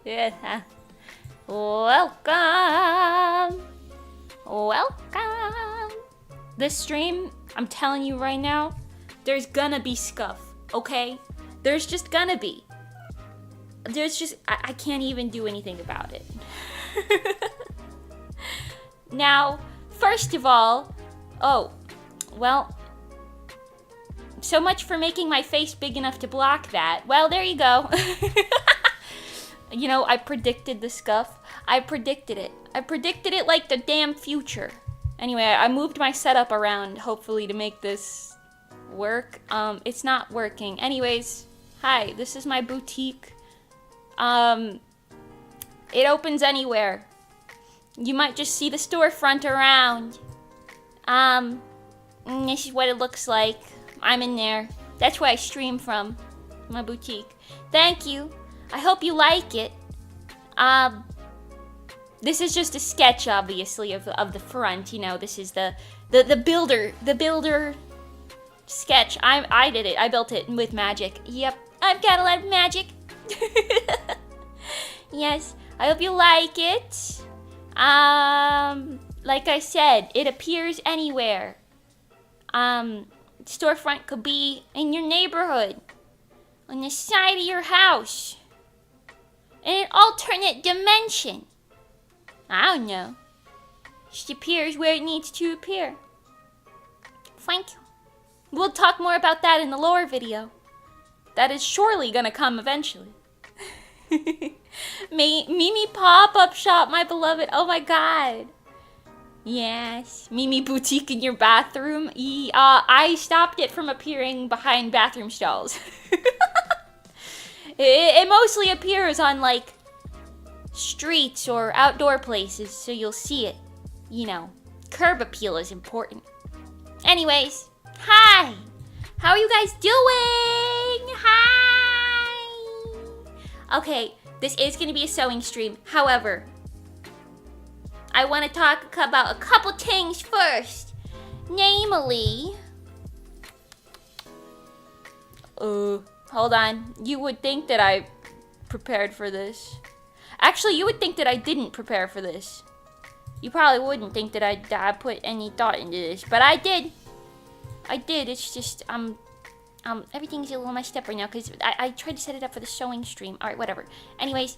Yeah. Welcome. This stream, I'm telling you right now, there's gonna be scuff, okay? There's just gonna be. I can't even do anything about it. Now, first of all, so much for making my face big enough to block that. Well, there you go. You know, I predicted the scuff. I predicted it. I predicted it like the damn future. Anyway, I moved my setup around, hopefully, to make this work. It's not working. Anyways, hi, this is my boutique. It opens anywhere. You might just see the storefront around. This is what it looks like. I'm in there. That's where I stream from. My boutique. Thank you. I hope you like it. This is just a sketch, obviously, of the front. You know, this is the builder sketch. I did it. I built it with magic. Yep, I've got a lot of magic. Yes, I hope you like it. Like I said, it appears anywhere. Storefront could be in your neighborhood, on the side of your house, in an alternate dimension. I don't know. Just appears where it needs to appear. Thank you. We'll talk more about that in the lore video. That is surely gonna come eventually. Mimi pop-up shop, my beloved. Oh my god. Yes, Mimi boutique in your bathroom. I stopped it from appearing behind bathroom stalls. It mostly appears on, like, streets or outdoor places, so you'll see it. You know, curb appeal is important. Anyways, hi! How are you guys doing? Hi! Okay, this is gonna be a sewing stream. However, I want to talk about a couple things first. Namely... hold on. You would think that I prepared for this. Actually, you would think that I didn't prepare for this. You probably wouldn't think that I put any thought into this, but I did. I did. It's just, everything's a little messed up right now because I tried to set it up for the sewing stream. Alright, whatever. Anyways,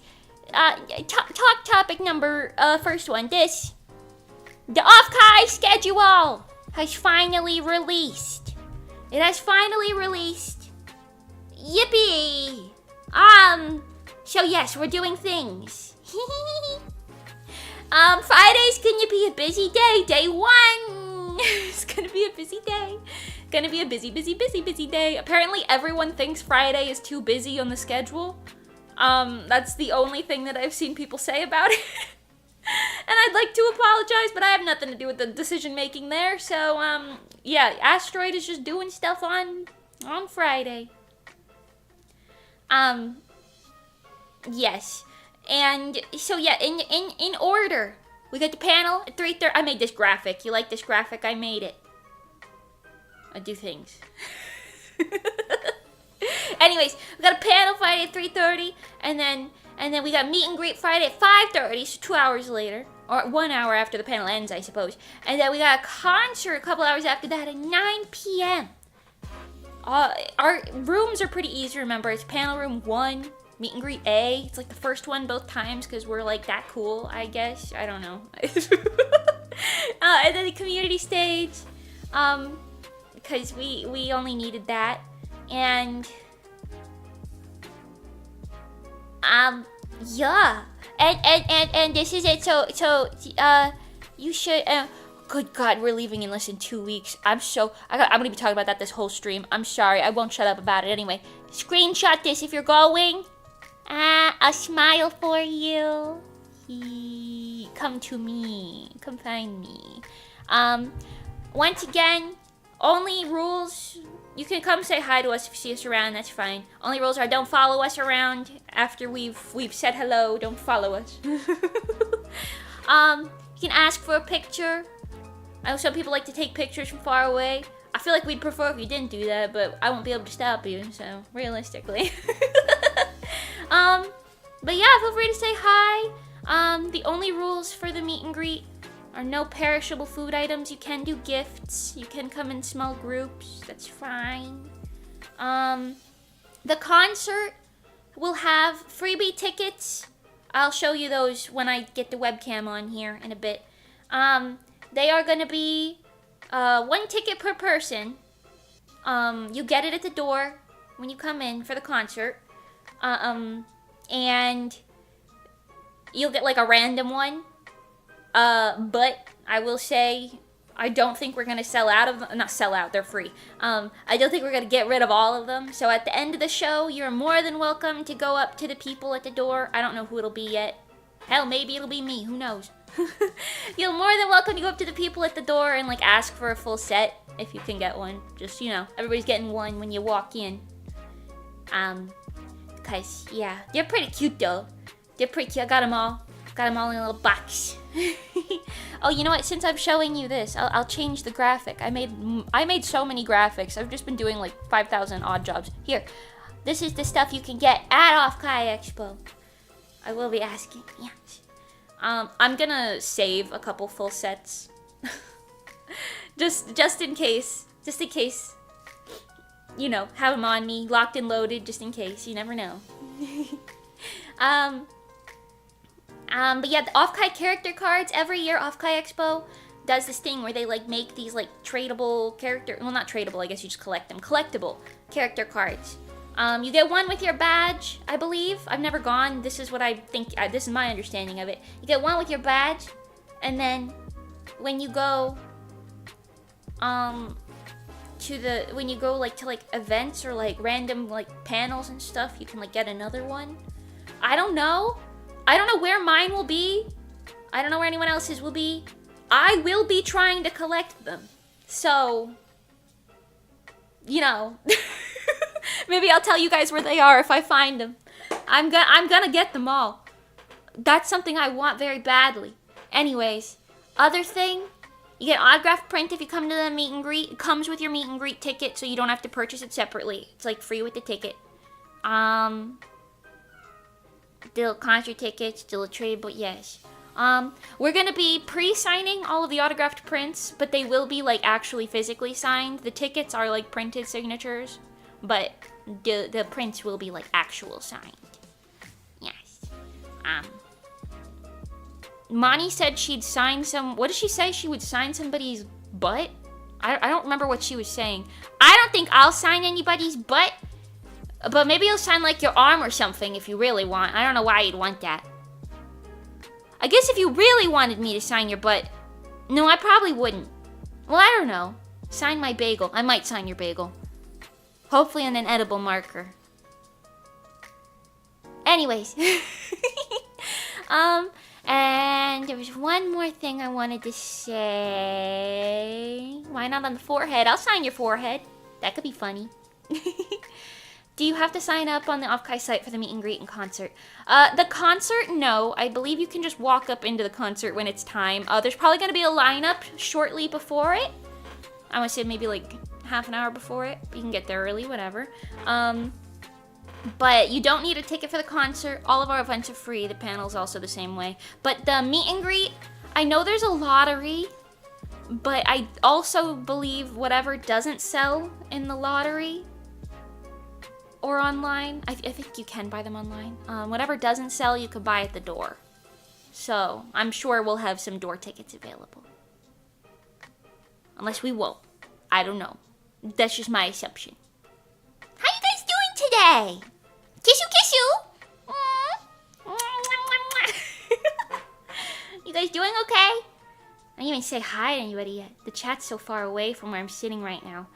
topic number, first one, this. The Offkai schedule has finally released. It has finally released. Yippee! So yes, we're doing things. Friday's gonna be a busy day. Day one! It's gonna be a busy day. Gonna be a busy day. Apparently everyone thinks Friday is too busy on the schedule. That's the only thing that I've seen people say about it. And I'd like to apologize, but I have nothing to do with the decision making there. So, yeah, Asteroid is just doing stuff on Friday. Yes. And so yeah, in order. We got the panel at 3:30. I made this graphic. You like this graphic? I made it. I do things. Anyways, we got a panel Friday at 3:30, and then we got meet and greet Friday at 5:30, so 2 hours later, or 1 hour after the panel ends, I suppose. And then we got a concert a couple hours after that at 9 p.m. Our rooms are pretty easy to remember. It's panel room 1, meet and greet A. It's like the first one both times because we're like that cool, I guess. I don't know. And then the community stage, because we only needed that. And yeah, and this is it. So you should. Good God, we're leaving in less than 2 weeks. I'm gonna be talking about that this whole stream. I'm sorry, I won't shut up about it anyway. Screenshot this if you're going. A smile for you. Come to me. Come find me. Once again, only rules. You can come say hi to us if you see us around, that's fine. Only rules are don't follow us around after we've said hello. Don't follow us. You can ask for a picture. I know some people like to take pictures from far away. I feel like we'd prefer if you didn't do that, but I won't be able to stop you, so realistically. But yeah, feel free to say hi. The only rules for the meet and greet are no perishable food items. You can do gifts. You can come in small groups. That's fine. The concert will have freebie tickets. I'll show you those when I get the webcam on here in a bit. They are going to be 1 ticket per person. You get it at the door when you come in for the concert. And you'll get like a random one. But I will say, I don't think we're going to sell out of them. Not sell out, they're free. I don't think we're going to get rid of all of them. So at the end of the show, you're more than welcome to go up to the people at the door. I don't know who it'll be yet. Hell, maybe it'll be me. Who knows? You're more than welcome to go up to the people at the door and like ask for a full set if you can get one. Just, you know, everybody's getting one when you walk in. Cause yeah, they're pretty cute though. They're pretty cute. I got them all. Got them all in a little box. Oh, you know what? Since I'm showing you this, I'll change the graphic. I made so many graphics. I've just been doing like 5,000 odd jobs. Here, this is the stuff you can get at Offkai Expo. I will be asking. Yes. I'm gonna save a couple full sets. just in case. Just in case. You know, have them on me, locked and loaded, just in case. You never know. But yeah, the Offkai character cards, every year Offkai Expo does this thing where they like make these like tradable character, well not tradable, I guess you just collect them, collectible character cards. You get one with your badge, I believe. I've never gone, this is what I think, this is my understanding of it. You get one with your badge, and then when you go, when you go like to like events or like random like panels and stuff, you can like get another one. I don't know where mine will be. I don't know where anyone else's will be. I will be trying to collect them. So, you know, maybe I'll tell you guys where they are if I find them. I'm gonna get them all. That's something I want very badly. Anyways, other thing, you get an autograph print if you come to the meet and greet. It comes with your meet and greet ticket, so you don't have to purchase it separately. It's like free with the ticket. Still concert tickets, still a trade, but yes. We're gonna be pre-signing all of the autographed prints, but they will be like actually physically signed. The tickets are like printed signatures, but the prints will be like actual signed. Yes. Monty said she'd sign what did she say? She would sign somebody's butt? I don't remember what she was saying. I don't think I'll sign anybody's butt, but maybe you'll sign like your arm or something if you really want. I don't know why you'd want that. I guess if you really wanted me to sign your butt, no, I probably wouldn't. Well, I don't know. Sign my bagel. I might sign your bagel. Hopefully on an edible marker. Anyways. And there was one more thing I wanted to say. Why not on the forehead? I'll sign your forehead. That could be funny. Do you have to sign up on the Offkai site for the meet and greet and concert? The concert, no. I believe you can just walk up into the concert when it's time. There's probably going to be a lineup shortly before it. I would say maybe like half an hour before it. You can get there early, whatever. But you don't need a ticket for the concert. All of our events are free. The panel's also the same way. But the meet and greet, I know there's a lottery, but I also believe whatever doesn't sell in the lottery or online, I think you can buy them online. Whatever doesn't sell, you could buy at the door. So I'm sure we'll have some door tickets available. Unless we won't. I don't know. That's just my assumption. How you guys doing today? Kiss you. You guys doing okay? I didn't even say hi to anybody yet. The chat's so far away from where I'm sitting right now.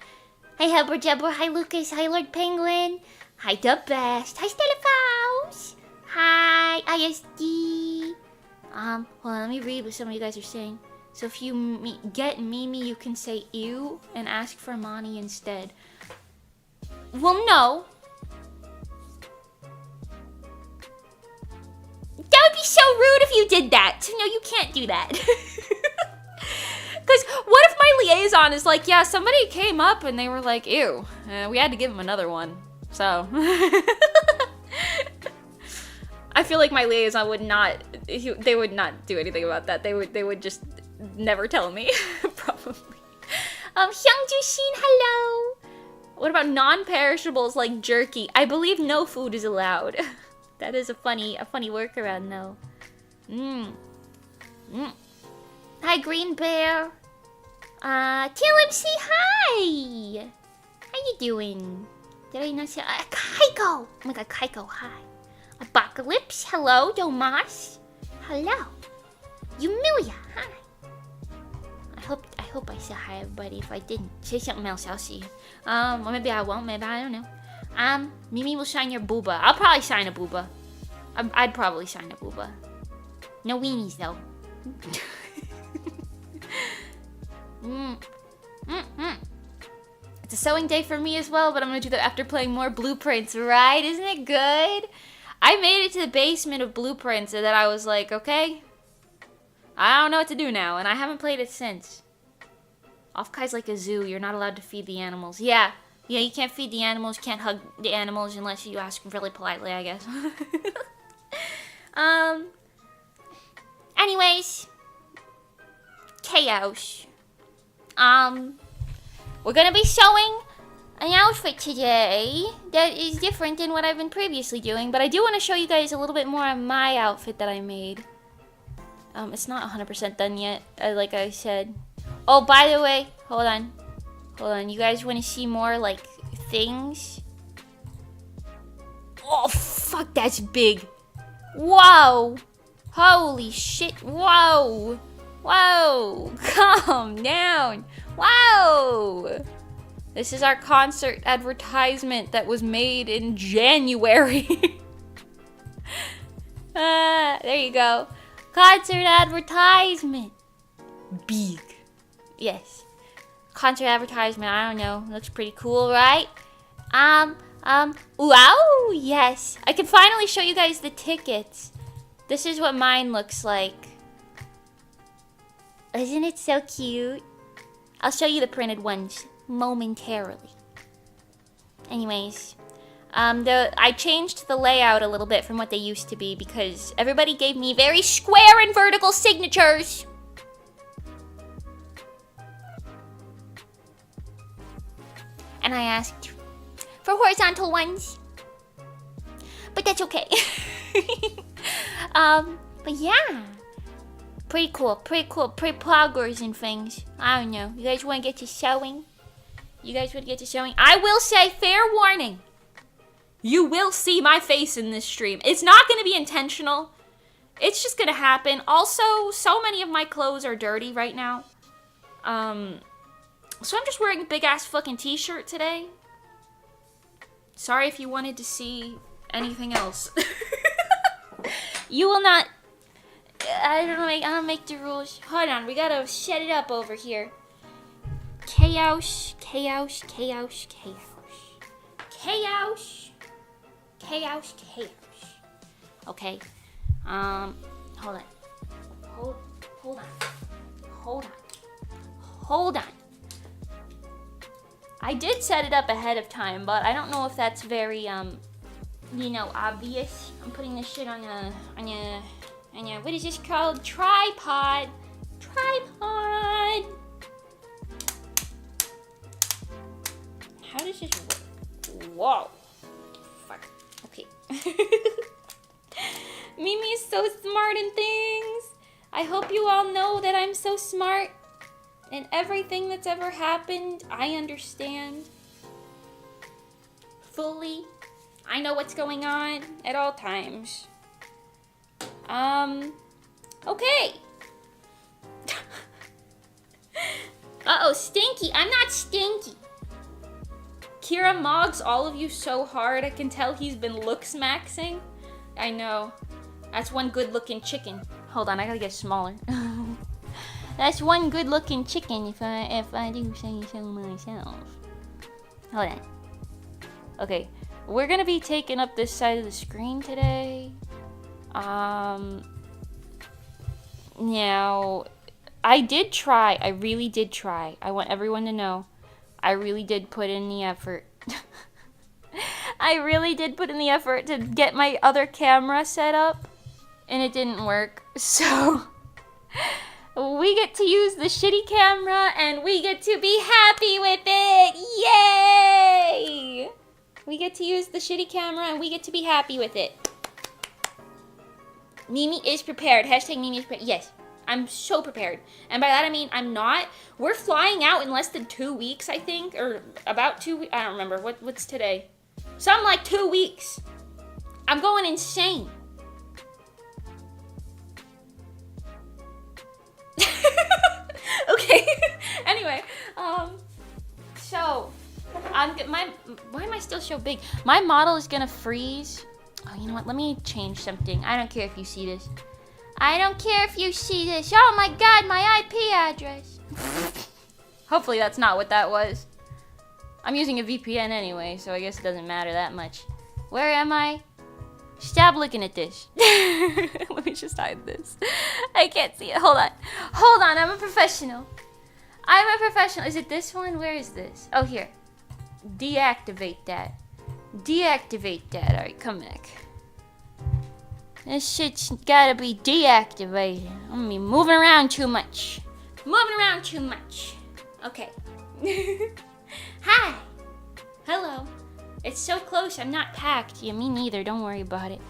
Hi, Hubber Jubber. Hi, Lucas. Hi, Lord Penguin. Hi, The Best. Hi, Stella Faust. Hi, ISD. Hold on. Let me read what some of you guys are saying. So if you get Mimi, you can say ew and ask for Monty instead. Well, no. That would be so rude if you did that. So no, you can't do that. Because what if my liaison is like, yeah, somebody came up and they were like, ew. We had to give them another one. So. I feel like my liaison would not, they would not do anything about that. They would just never tell me, probably. Hyungju Shin, hello! What about non-perishables like jerky? I believe no food is allowed. That is a funny workaround though. Hi, Green Bear. TLMC, hi! How you doing? Did I not say Kaiko? Oh my god, Kaiko, hi. Apocalypse, hello. Domas, hello. Yumilia, hi. I hope I said hi, everybody. If I didn't, say something else, I'll see you. Or maybe I won't, maybe I don't know. Mimi will sign your booba. I'll probably sign a booba. I'd probably sign a booba. No weenies, though. It's a sewing day for me as well, but I'm gonna do that after playing more Blueprints, right? Isn't it good? I made it to the basement of Blueprints and then I was like, okay, I don't know what to do now, and I haven't played it since. Offkai's like a zoo, you're not allowed to feed the animals. Yeah, you can't feed the animals, can't hug the animals unless you ask really politely, I guess. Anyways, chaos. We're gonna be showing an outfit today that is different than what I've been previously doing, but I do want to show you guys a little bit more of my outfit that I made. It's not 100% done yet, like I said. Oh, by the way, hold on. You guys want to see more, like, things? Oh, fuck, that's big. Whoa. Holy shit. Whoa. Calm down. Whoa. This is our concert advertisement that was made in January. There you go. Concert advertisement. Big. Yes. Concert advertisement, I don't know. Looks pretty cool, right? Wow, yes. I can finally show you guys the tickets. This is what mine looks like. Isn't it so cute? I'll show you the printed ones momentarily. Anyways, I changed the layout a little bit from what they used to be because everybody gave me very square and vertical signatures. And I asked for horizontal ones. But that's okay. But yeah. Pretty cool, pretty poggers and things. I don't know. You guys want to get to sewing? I will say, fair warning. You will see my face in this stream. It's not going to be intentional. It's just going to happen. Also, so many of my clothes are dirty right now. So I'm just wearing a big-ass fucking t-shirt today. Sorry if you wanted to see anything else. You will not... I don't make the rules. Hold on, we gotta set it up over here. Chaos. Okay. Hold on. I did set it up ahead of time, but I don't know if that's very, obvious. I'm putting this shit on a, what is this called? Tripod. How does this work? Whoa. Fuck. Okay. Mimi is so smart in things. I hope you all know that I'm so smart. And everything that's ever happened, I understand. Fully. I know what's going on at all times. Okay. Uh-oh, Stinky. I'm not Stinky. Kira mogs all of you so hard, I can tell he's been looks-maxing. I know. That's one good-looking chicken. Hold on, I gotta get smaller. That's one good-looking chicken if I do say so myself. Hold on. Okay, we're gonna be taking up this side of the screen today. Now, I did try. I really did try. I want everyone to know. I really did put in the effort. I really did put in the effort to get my other camera set up, and it didn't work. So we get to use the shitty camera, and we get to be happy with it. Yay! We get to use the shitty camera, and we get to be happy with it. Mimi is prepared. Hashtag Mimi is prepared. Yes, I'm so prepared. And by that I mean I'm not. We're flying out in less than 2 weeks, I think. Or about 2 weeks. I don't remember. What's today? Something like 2 weeks. I'm going insane. Okay. Anyway, so why am I still so big? My model is gonna freeze. Oh, you know what? Let me change something. I don't care if you see this. I don't care if you see this. Oh my god, my IP address. Hopefully that's not what that was. I'm using a VPN anyway, so I guess it doesn't matter that much. Where am I? Stop looking at this. Let me just hide this. I can't see it. Hold on. Hold on, I'm a professional. I'm a professional. Is it this one? Where is this? Oh, here. Deactivate that. Deactivate that. Alright, come back. This shit's gotta be deactivated. I'm gonna be moving around too much. Moving around too much. Okay. Hi. Hello. It's so close, I'm not packed. Yeah, me neither, don't worry about it.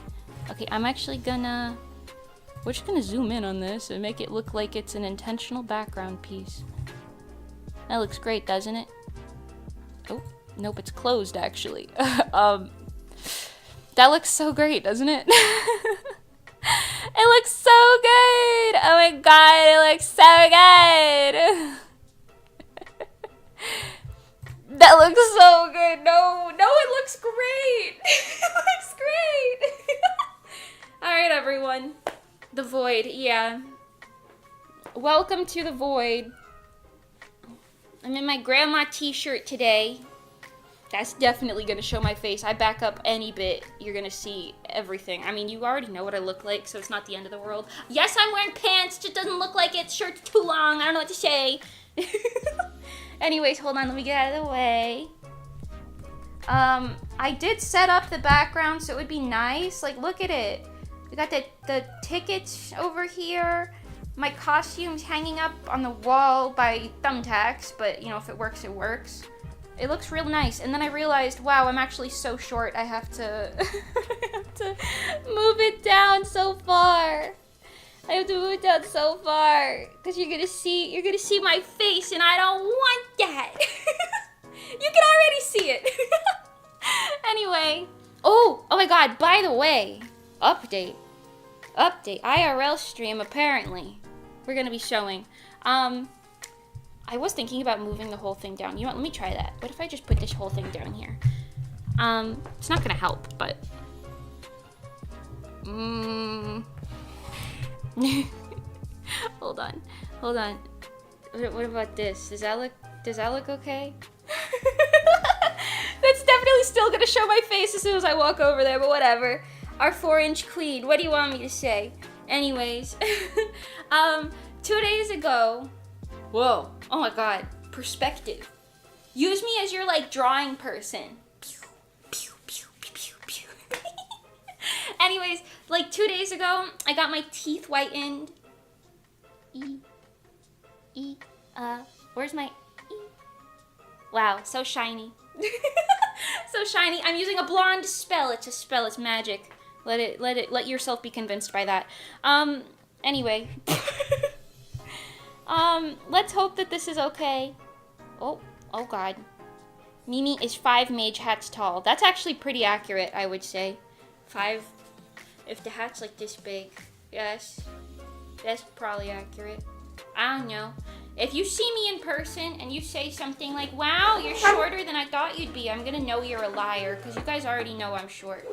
Okay, I'm actually gonna... We're just gonna zoom in on this and make it look like it's an intentional background piece. That looks great, doesn't it? Oh, nope, it's closed actually. That looks so great, doesn't it? It looks so good! Oh my god, it looks so good! That looks so good. No, it looks great. It looks great. All right, everyone. The void, yeah. Welcome to the void. I'm in my grandma t-shirt today. That's definitely gonna show my face. I back up any bit, you're gonna see everything. I mean, you already know what I look like, so it's not the end of the world. Yes, I'm wearing pants, just doesn't look like it. Shirt's too long, I don't know what to say. Anyways, hold on, let me get out of the way. I did set up the background so it would be nice. Like, look at it. We got the tickets over here. My costume's hanging up on the wall by thumbtacks, but, you know, if it works, it works. It looks real nice. And then I realized, wow, I'm actually so short. I have to, I have to move it down so far. I have to move it down so far because you're gonna see my face, and I don't want that. You can already see it. Anyway, oh my God! By the way, update, IRL stream. Apparently, we're gonna be showing. I was thinking about moving the whole thing down. You know what? Let me try that. What if I just put this whole thing down here? It's not gonna help, but. Hold on. What about this? Does that look okay? That's definitely still gonna show my face as soon as I walk over there, but whatever. Our 4-inch queen. What do you want me to say? Anyways, 2 days ago. Whoa! Oh my God! Perspective. Use me as your like drawing person. Anyways, like 2 days ago, I got my teeth whitened. Where's my E? Wow, so shiny. So shiny. I'm using a blonde spell. It's a spell, it's magic. Let yourself be convinced by that. Anyway. Let's hope that this is okay. Oh God. Mimi is 5 mage hats tall. That's actually pretty accurate, I would say. 5, if the hat's like this big. Yes. That's probably accurate. I don't know. If you see me in person and you say something like, wow, you're shorter than I thought you'd be, I'm gonna know you're a liar, because you guys already know I'm short.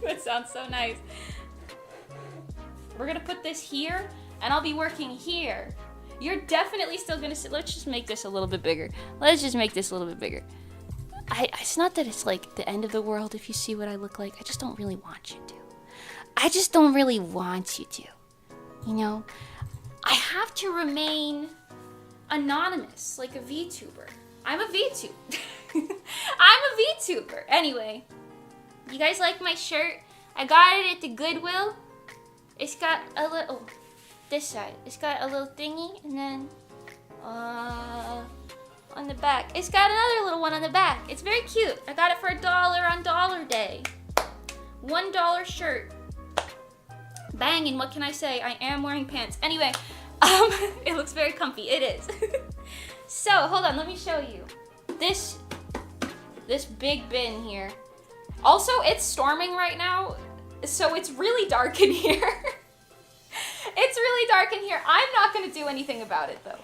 That sounds so nice. We're gonna put this here, and I'll be working here. You're definitely still gonna sit. Let's just make this a little bit bigger. It's not that it's like the end of the world if you see what I look like. I just don't really want you to. You know? I have to remain anonymous, like a VTuber. I'm a VTuber. I'm VTuber. Anyway, you guys like my shirt? I got it at the Goodwill. It's got a little, this side, it's got a little thingy, and then on the back, it's got another little one on the back. It's very cute. I got it for $1 on Dollar Day. $1 shirt. Bang, and what can I say? I am wearing pants. Anyway, it looks very comfy. It is. So, hold on, let me show you. This big bin here. Also, it's storming right now, so it's really dark in here. It's really dark in here. I'm not gonna do anything about it though.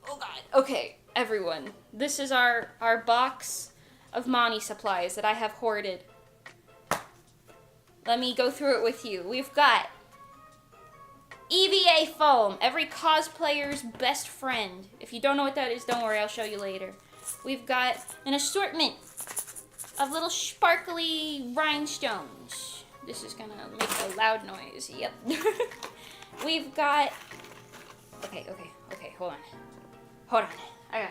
Oh God. Okay, everyone. This is our box of Mani supplies that I have hoarded. Let me go through it with you. We've got EVA foam, every cosplayer's best friend. If you don't know what that is, don't worry, I'll show you later. We've got an assortment of little sparkly rhinestones. This is gonna make a loud noise, yep. We've got, okay, hold on. I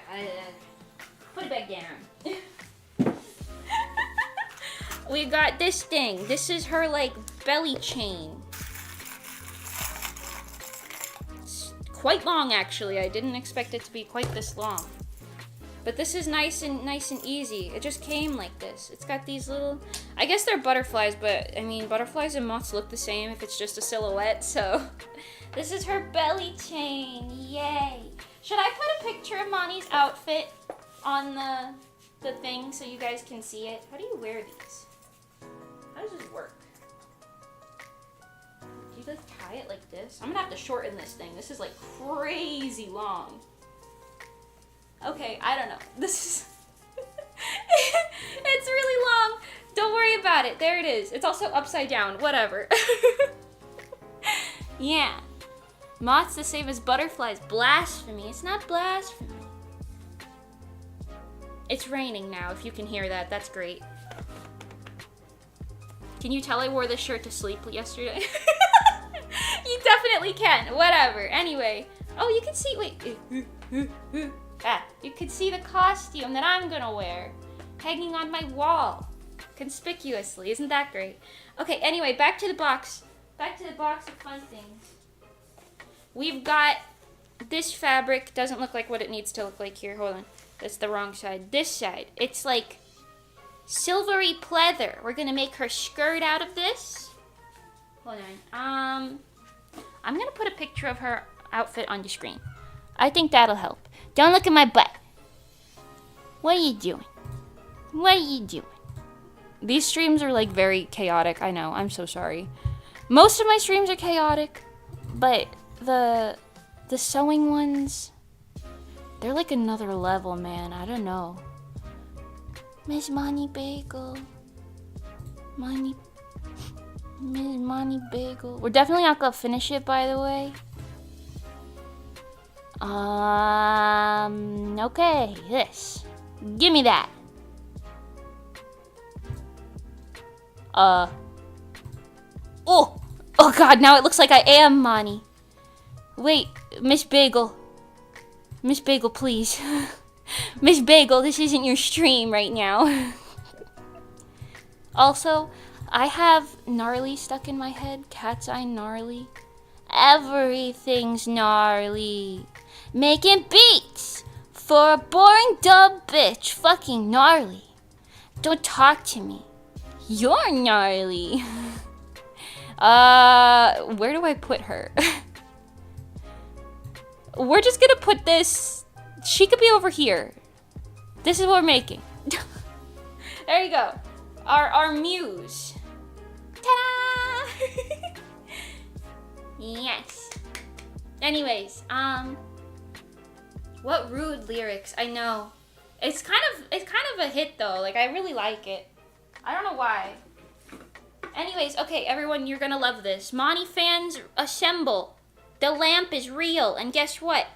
put it back down. We got this thing. This is her, like, belly chain. It's quite long, actually. I didn't expect it to be quite this long. But this is nice and easy. It just came like this. It's got these little, I guess they're butterflies, but I mean, butterflies and moths look the same if it's just a silhouette, so. This is her belly chain, yay. Should I put a picture of Mani's outfit on the thing so you guys can see it? How do you wear these? How does this work? Do you like tie it like this? I'm gonna have to shorten this thing. This is like crazy long. Okay, I don't know. This is, it's really long. Don't worry about it. There it is. It's also upside down. Whatever. Yeah. Moths the same as butterflies. Blasphemy. It's not blasphemy. It's raining now, if you can hear that. That's great. Can you tell I wore this shirt to sleep yesterday? You definitely can. Whatever. Anyway. Oh, you can see, wait. You can see the costume that I'm gonna wear hanging on my wall conspicuously. Isn't that great? Okay, anyway, back to the box. Back to the box of fun things. We've got this fabric. Doesn't look like what it needs to look like here. Hold on. That's the wrong side. This side. It's like silvery pleather. We're gonna make her skirt out of this. Hold on. I'm gonna put a picture of her outfit on the screen. I think that'll help. Don't look at my butt. What are you doing? What are you doing? These streams are like very chaotic. I know. I'm so sorry. Most of my streams are chaotic, but the sewing ones, they're like another level, man. I don't know. Miss Mani Bagel. Miss Mani Bagel. We're definitely not gonna finish it, by the way. Okay, this. Give me that. Oh God, now it looks like I am Mani. Wait, Miss Bagel. Miss Bagel, please. Miss Bagel, this isn't your stream right now. Also, I have gnarly stuck in my head. Cat's eye gnarly. Everything's gnarly. Making beats for a boring dumb bitch. Fucking gnarly. Don't talk to me. You're gnarly. Where do I put her? We're just gonna put this. She could be over here. This is what we're making. There you go. Our muse. Ta-da! Yes. Anyways, what rude lyrics. I know. It's kind of a hit though. Like, I really like it. I don't know why. Anyways, okay, everyone, you're gonna love this. Mani fans, assemble. The lamp is real, and guess what?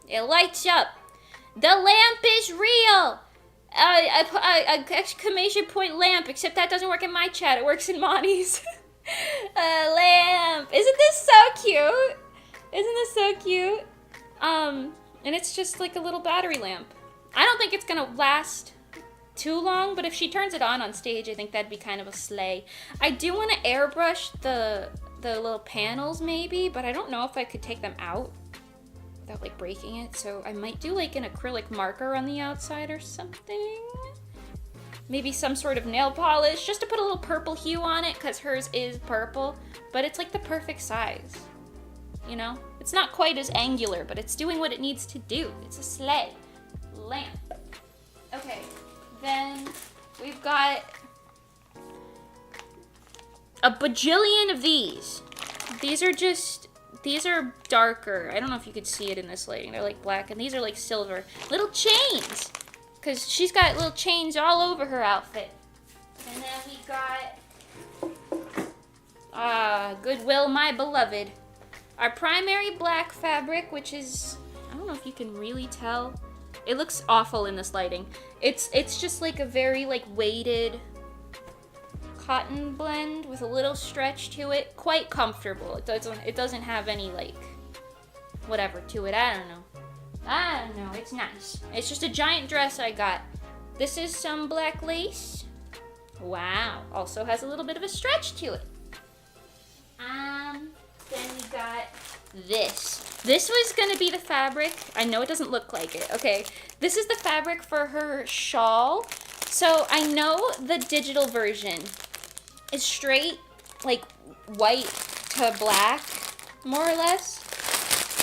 It lights up. The lamp is real. Exclamation point lamp, except that doesn't work in my chat. It works in Mani's. Lamp. Isn't this so cute? Isn't this so cute? And it's just like a little battery lamp. I don't think it's gonna last too long, but if she turns it on stage, I think that'd be kind of a slay. I do want to airbrush the little panels maybe, but I don't know if I could take them out without like breaking it, so I might do like an acrylic marker on the outside or something. Maybe some sort of nail polish, just to put a little purple hue on it, because hers is purple, but it's like the perfect size, you know? It's not quite as angular, but it's doing what it needs to do. It's a sleigh lamp. Okay, then we've got a bajillion of these. These are darker. I don't know if you could see it in this lighting. They're like black, and these are like silver. Little chains, because she's got little chains all over her outfit. And then we got, Goodwill, my beloved. Our primary black fabric, which is, I don't know if you can really tell. It looks awful in this lighting. It's just like a very like weighted cotton blend with a little stretch to it. Quite comfortable. It doesn't have any like whatever to it. I don't know. It's nice. It's just a giant dress I got. This is some black lace. Wow. Also has a little bit of a stretch to it. Then we got this. This was gonna be the fabric. I know it doesn't look like it. Okay. This is the fabric for her shawl. So I know the digital version is straight, like white to black, more or less.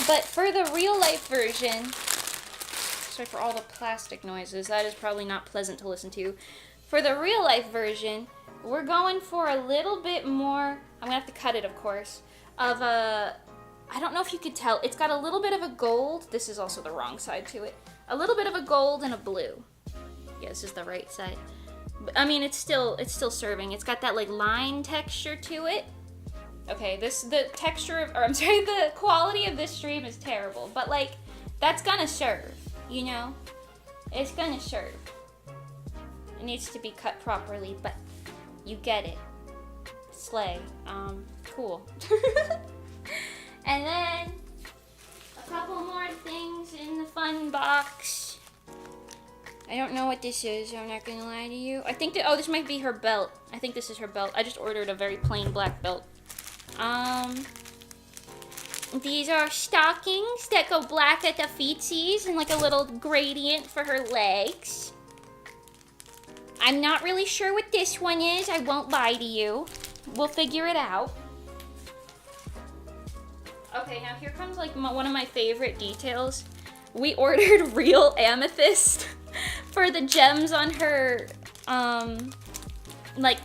But for the real life version, sorry for all the plastic noises, that is probably not pleasant to listen to. For the real life version, we're going for a little bit more, I'm gonna have to cut it of course, of a, I don't know if you could tell, it's got a little bit of a gold, this is also the wrong side to it, a little bit of a gold and a blue. Yeah, this is the right side. I mean, it's still serving. It's got that like line texture to it. Okay, the quality of this stream is terrible, but like, that's gonna serve, you know? It's gonna serve. It needs to be cut properly, but you get it. Slay. Cool. And then, a couple more things in the fun box. I don't know what this is, I'm not gonna lie to you. I think that, oh, this might be her belt. I think this is her belt. I just ordered a very plain black belt. These are stockings that go black at the feetsies and like a little gradient for her legs. I'm not really sure what this one is, I won't lie to you. We'll figure it out. Okay, now here comes like one of my favorite details. We ordered real amethyst for the gems on her, like,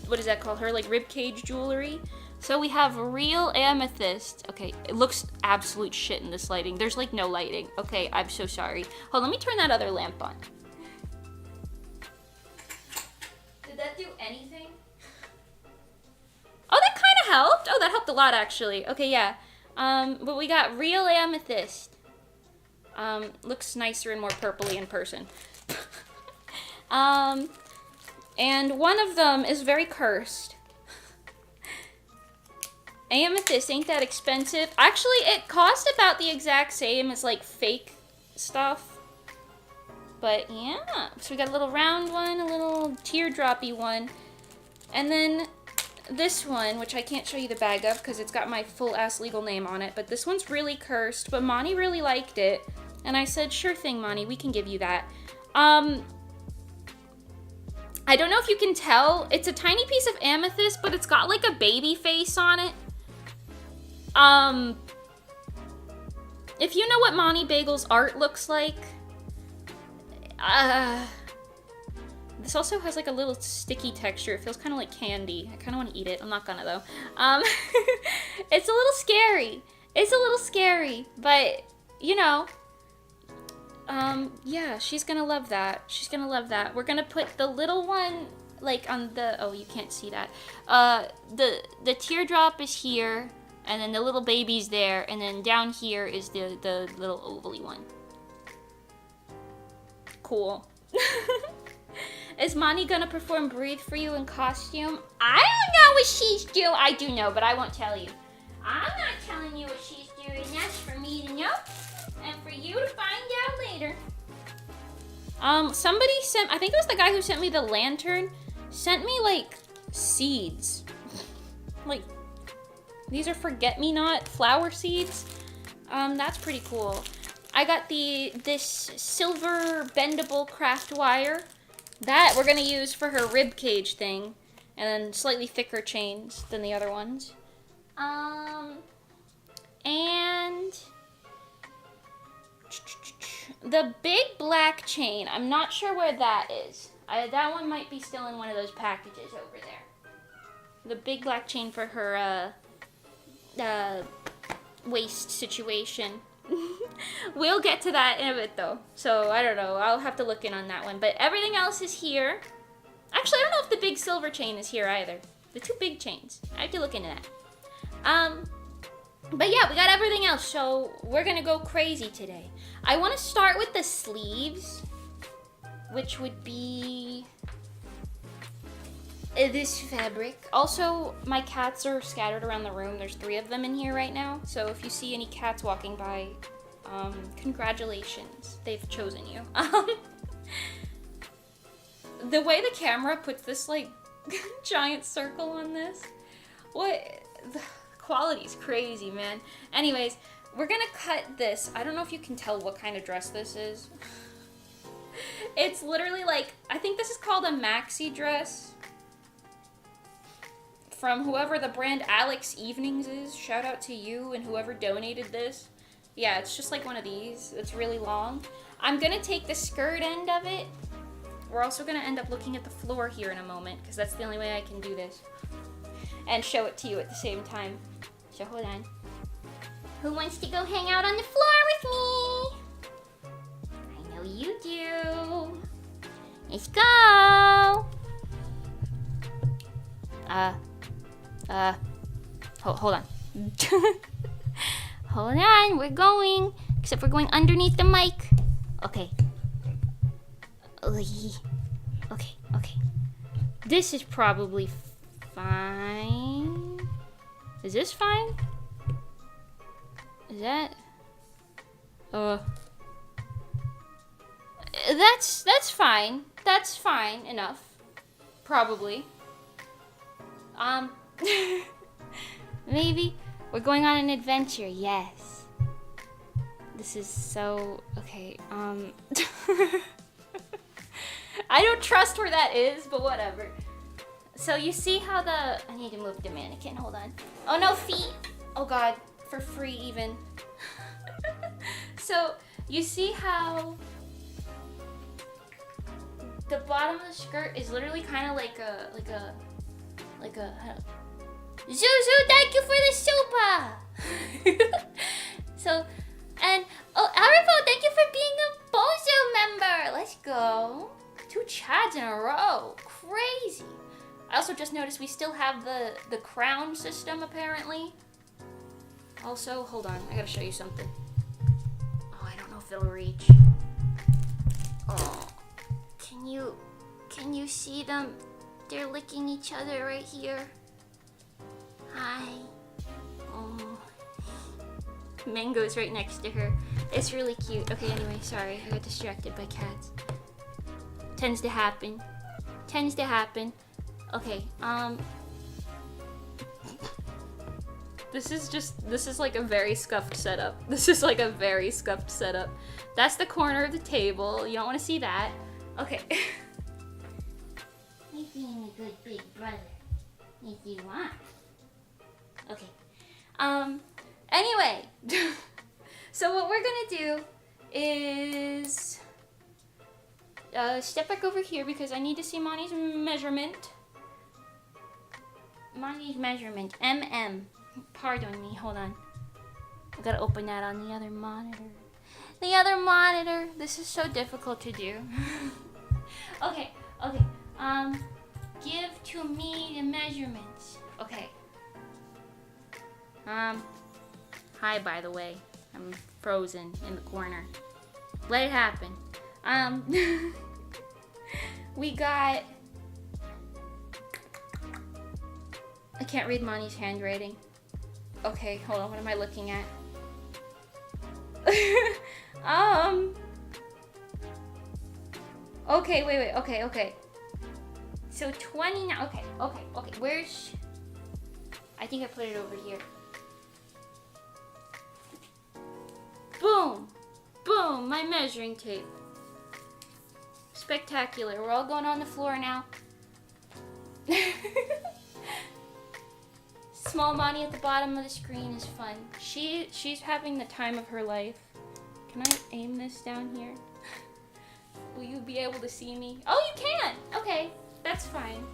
what is that called? Her like ribcage jewelry. So we have real amethyst. Okay, it looks absolute shit in this lighting. There's like no lighting. Okay, I'm so sorry. Hold on, let me turn that other lamp on. Did that do anything? Oh, that kind of helped. Oh, that helped a lot actually. Okay, yeah. But we got real amethyst. Looks nicer and more purpley in person. And one of them is very cursed. Amethyst ain't that expensive. Actually, it cost about the exact same as like fake stuff. But yeah, so we got a little round one, a little teardroppy one. And then this one, which I can't show you the bag of because it's got my full ass legal name on it, but this one's really cursed, but Monty really liked it. And I said, sure thing, Monty, we can give you that. I don't know if you can tell, it's a tiny piece of amethyst, but it's got like a baby face on it. If you know what Monty Bagel's art looks like, this also has like a little sticky texture. It feels kind of like candy. I kind of want to eat it. I'm not gonna though. It's a little scary. It's a little scary, but you know, yeah, she's gonna love that. She's gonna love that. We're gonna put the little one like on the, oh, you can't see that. The teardrop is here, and then the little baby's there, and then down here is the little ovally one. Cool. Is Monty gonna perform Breathe for you in costume? I don't know what she's doing. I do know, but I won't tell you. I'm not telling you what she's doing. That's for me to know, and for you to find out later. Somebody sent, I think it was the guy who sent me the lantern, sent me like seeds. Like, these are forget-me-not flower seeds. That's pretty cool. I got this silver bendable craft wire that we're gonna use for her rib cage thing, and then slightly thicker chains than the other ones. And the big black chain, I'm not sure where that is. That one might be still in one of those packages over there. The big black chain for her waist situation. We'll get to that in a bit though. So I don't know, I'll have to look in on that one. But everything else is here. Actually, I don't know if the big silver chain is here either. The two big chains. I have to look into that. But yeah, we got everything else, so we're gonna go crazy today. I want to start with the sleeves, which would be this fabric. Also, my cats are scattered around the room. There's 3 of them in here right now, so if you see any cats walking by, congratulations, they've chosen you. The way the camera puts this, like, giant circle on this, the quality's crazy, man. Anyways, we're gonna cut this. I don't know if you can tell what kind of dress this is. It's literally like, I think this is called a maxi dress from whoever the brand Alex Evenings is. Shout out to you and whoever donated this. Yeah, it's just like one of these. It's really long. I'm gonna take the skirt end of it. We're also gonna end up looking at the floor here in a moment, because that's the only way I can do this and show it to you at the same time. So hold on. Who wants to go hang out on the floor with me? I know you do. Let's go. Hold on. Hold on, we're going. Except we're going underneath the mic. Okay. Okay. This is probably fine. Is this fine? Is that? That's fine. That's fine enough. Probably. Maybe we're going on an adventure. Yes. This is so okay. I don't trust where that is, but whatever. So you see how I need to move the mannequin. Hold on. Oh no, feet. Oh god, for free even. So you see how the bottom of the skirt is literally kind of like a Zuzu, thank you for the super. So, and Arivo, thank you for being a Bozu member. Let's go. 2 chads in a row. Crazy. I also just noticed we still have the crown system apparently. Also, hold on, I gotta show you something. Oh, I don't know if it'll reach. Oh, can you see them? They're licking each other right here. Hi. Oh. Mango's right next to her. It's really cute. Okay, anyway, sorry. I got distracted by cats. Tends to happen. Okay, this is like a very scuffed setup. That's the corner of the table. You don't want to see that. Okay. He's being a good big brother. If you want. Okay. Anyway. So what we're gonna do is step back over here because I need to see Monty's measurement. Pardon me, hold on. I gotta open that on the other monitor. This is so difficult to do. Okay. Give to me the measurements. Okay. Hi, by the way. I'm frozen in the corner. Let it happen. We got... I can't read Monty's handwriting. Okay, hold on, what am I looking at? Okay, wait, okay. So 29, okay. Where's... I think I put it over here. Boom! Boom! My measuring tape. Spectacular. We're all going on the floor now. Small Bonnie at the bottom of the screen is fun. She's having the time of her life. Can I aim this down here? Will you be able to see me? Oh, you can! Okay, that's fine.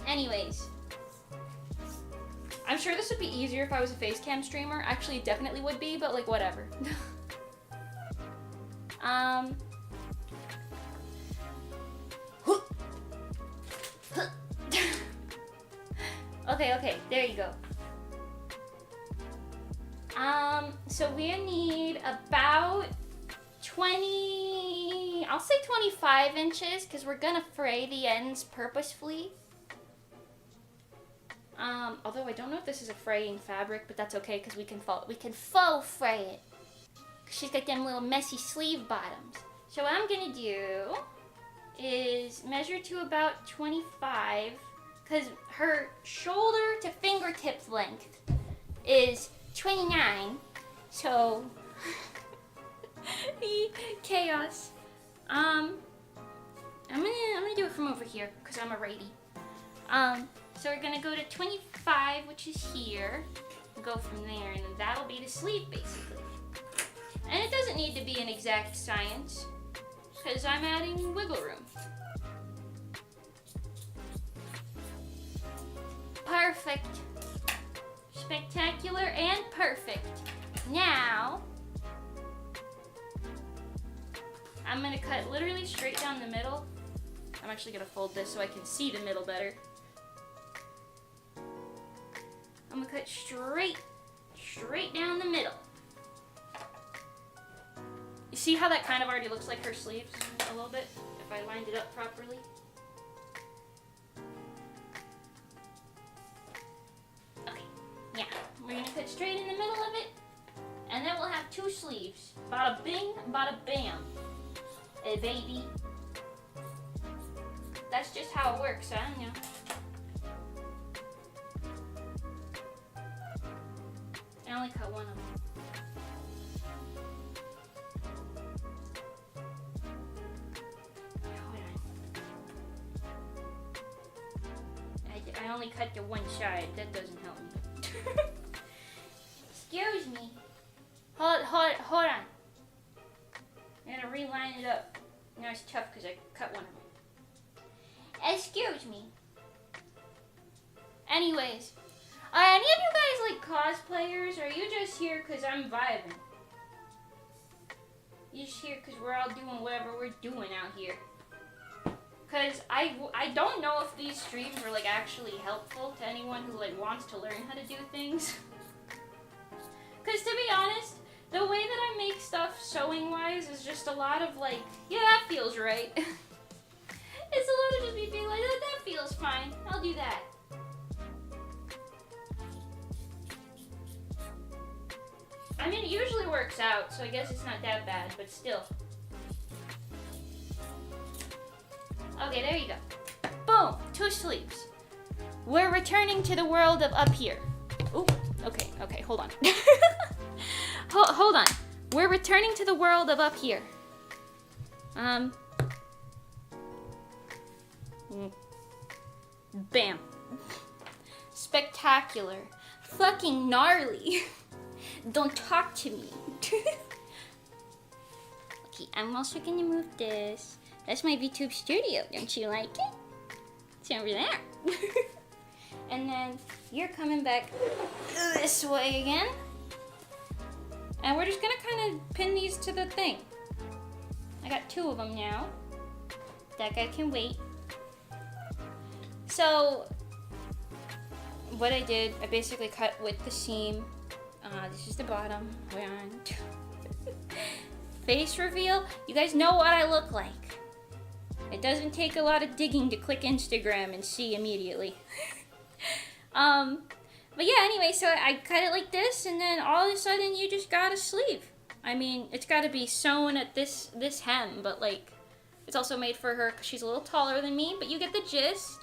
Anyways. I'm sure this would be easier if I was a face cam streamer. Actually, it definitely would be, but like, whatever. Okay, there you go. So we need about 20, I'll say 25 inches, because we're gonna fray the ends purposefully. Although I don't know if this is a fraying fabric, but that's okay, because we can faux fray it. She's got them little messy sleeve bottoms. So what I'm gonna do is measure to about 25, because her shoulder to fingertip length is 29, so chaos. I'm gonna do it from over here, because I'm a righty. So we're gonna go to 25, which is here, and go from there, and then that'll be the sleeve, basically. And it doesn't need to be an exact science, because I'm adding wiggle room. Perfect. Spectacular and perfect. Now, I'm gonna cut literally straight down the middle. I'm actually gonna fold this so I can see the middle better. I'm gonna cut straight down the middle. You see how that kind of already looks like her sleeves a little bit, if I lined it up properly? Okay, yeah, we're gonna cut straight in the middle of it, and then we'll have two sleeves. Bada bing, bada bam. Hey, baby. That's just how it works, huh? You know. I only cut one of them. I only cut the one side. That doesn't help me. Excuse me. Hold on. I'm gonna reline it up. Now it's tough because I cut one of them. Excuse me. Anyways, are any of you guys like cosplayers? Or are you just here because I'm vibing? You just here because we're all doing whatever we're doing out here. Because I don't know if these streams are like actually helpful to anyone who like wants to learn how to do things. Because to be honest, the way that I make stuff sewing wise is just a lot of like, yeah, that feels right. It's a lot of just me being like, oh, that feels fine. I'll do that. I mean, it usually works out, so I guess it's not that bad, but still. Okay, there you go. Boom! 2 sleeves. We're returning to the world of up here. Ooh, okay, hold on. Hold on. We're returning to the world of up here. Bam. Spectacular. Fucking gnarly. Don't talk to me. Okay, I'm also gonna move this. That's my VTube studio. Don't you like it? It's over there. And then you're coming back this way again. And we're just gonna kind of pin these to the thing. I got 2 of them now. That guy can wait. So, what I did, I basically cut with the seam. This is the bottom. We're on. Face reveal. You guys know what I look like. It doesn't take a lot of digging to click Instagram and see immediately. But yeah, anyway, so I cut it like this, and then all of a sudden you just got a sleeve. I mean, it's got to be sewn at this hem, but like, It's also made for her because she's a little taller than me, but you get the gist.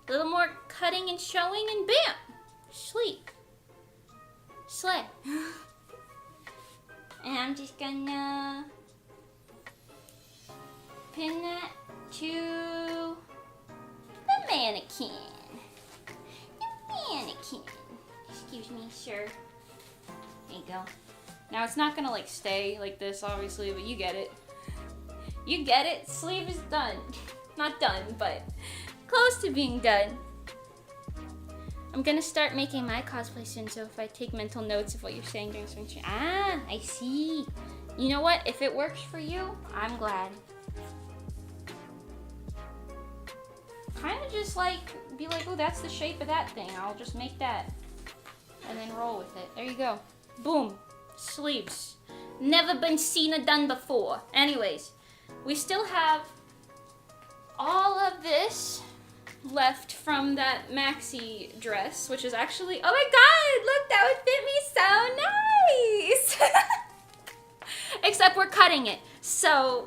A little more cutting and showing, and bam! Sleep. Slay. And I'm just gonna pin that to the mannequin. The mannequin. Excuse me, sir. There you go. Now it's not gonna like stay like this, obviously, but you get it. You get it. Sleeve is done. Not done, but close to being done. I'm gonna start making my cosplay soon, so if I take mental notes of what you're saying during swing stream. Ah, I see. You know what? If it works for you, I'm glad. Kind of just like, be like, oh, that's the shape of that thing. I'll just make that. And then roll with it. There you go. Boom. Sleeves. Never been seen or done before. Anyways, we still have all of this left from that maxi dress, which is actually, oh my god, look, that would fit me so nice. Except we're cutting it. So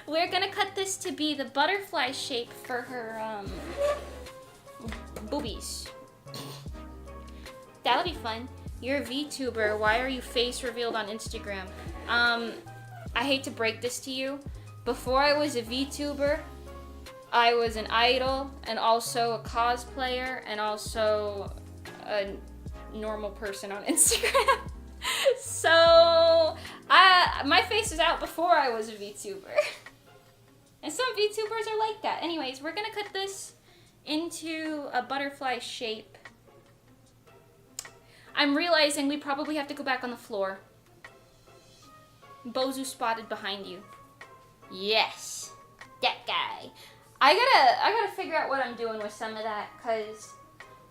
we're gonna cut this to be the butterfly shape for her boobies. That'll be fun. You're a VTuber. Why are you face revealed on Instagram? I hate to break this to you. Before I was a VTuber, I was an idol and also a cosplayer and also a normal person on Instagram. So my face was out before I was a VTuber. And some VTubers are like that. Anyways, we're gonna cut this into a butterfly shape. I'm realizing we probably have to go back on the floor. Bozu spotted behind you. Yes, that guy. I gotta figure out what I'm doing with some of that, cause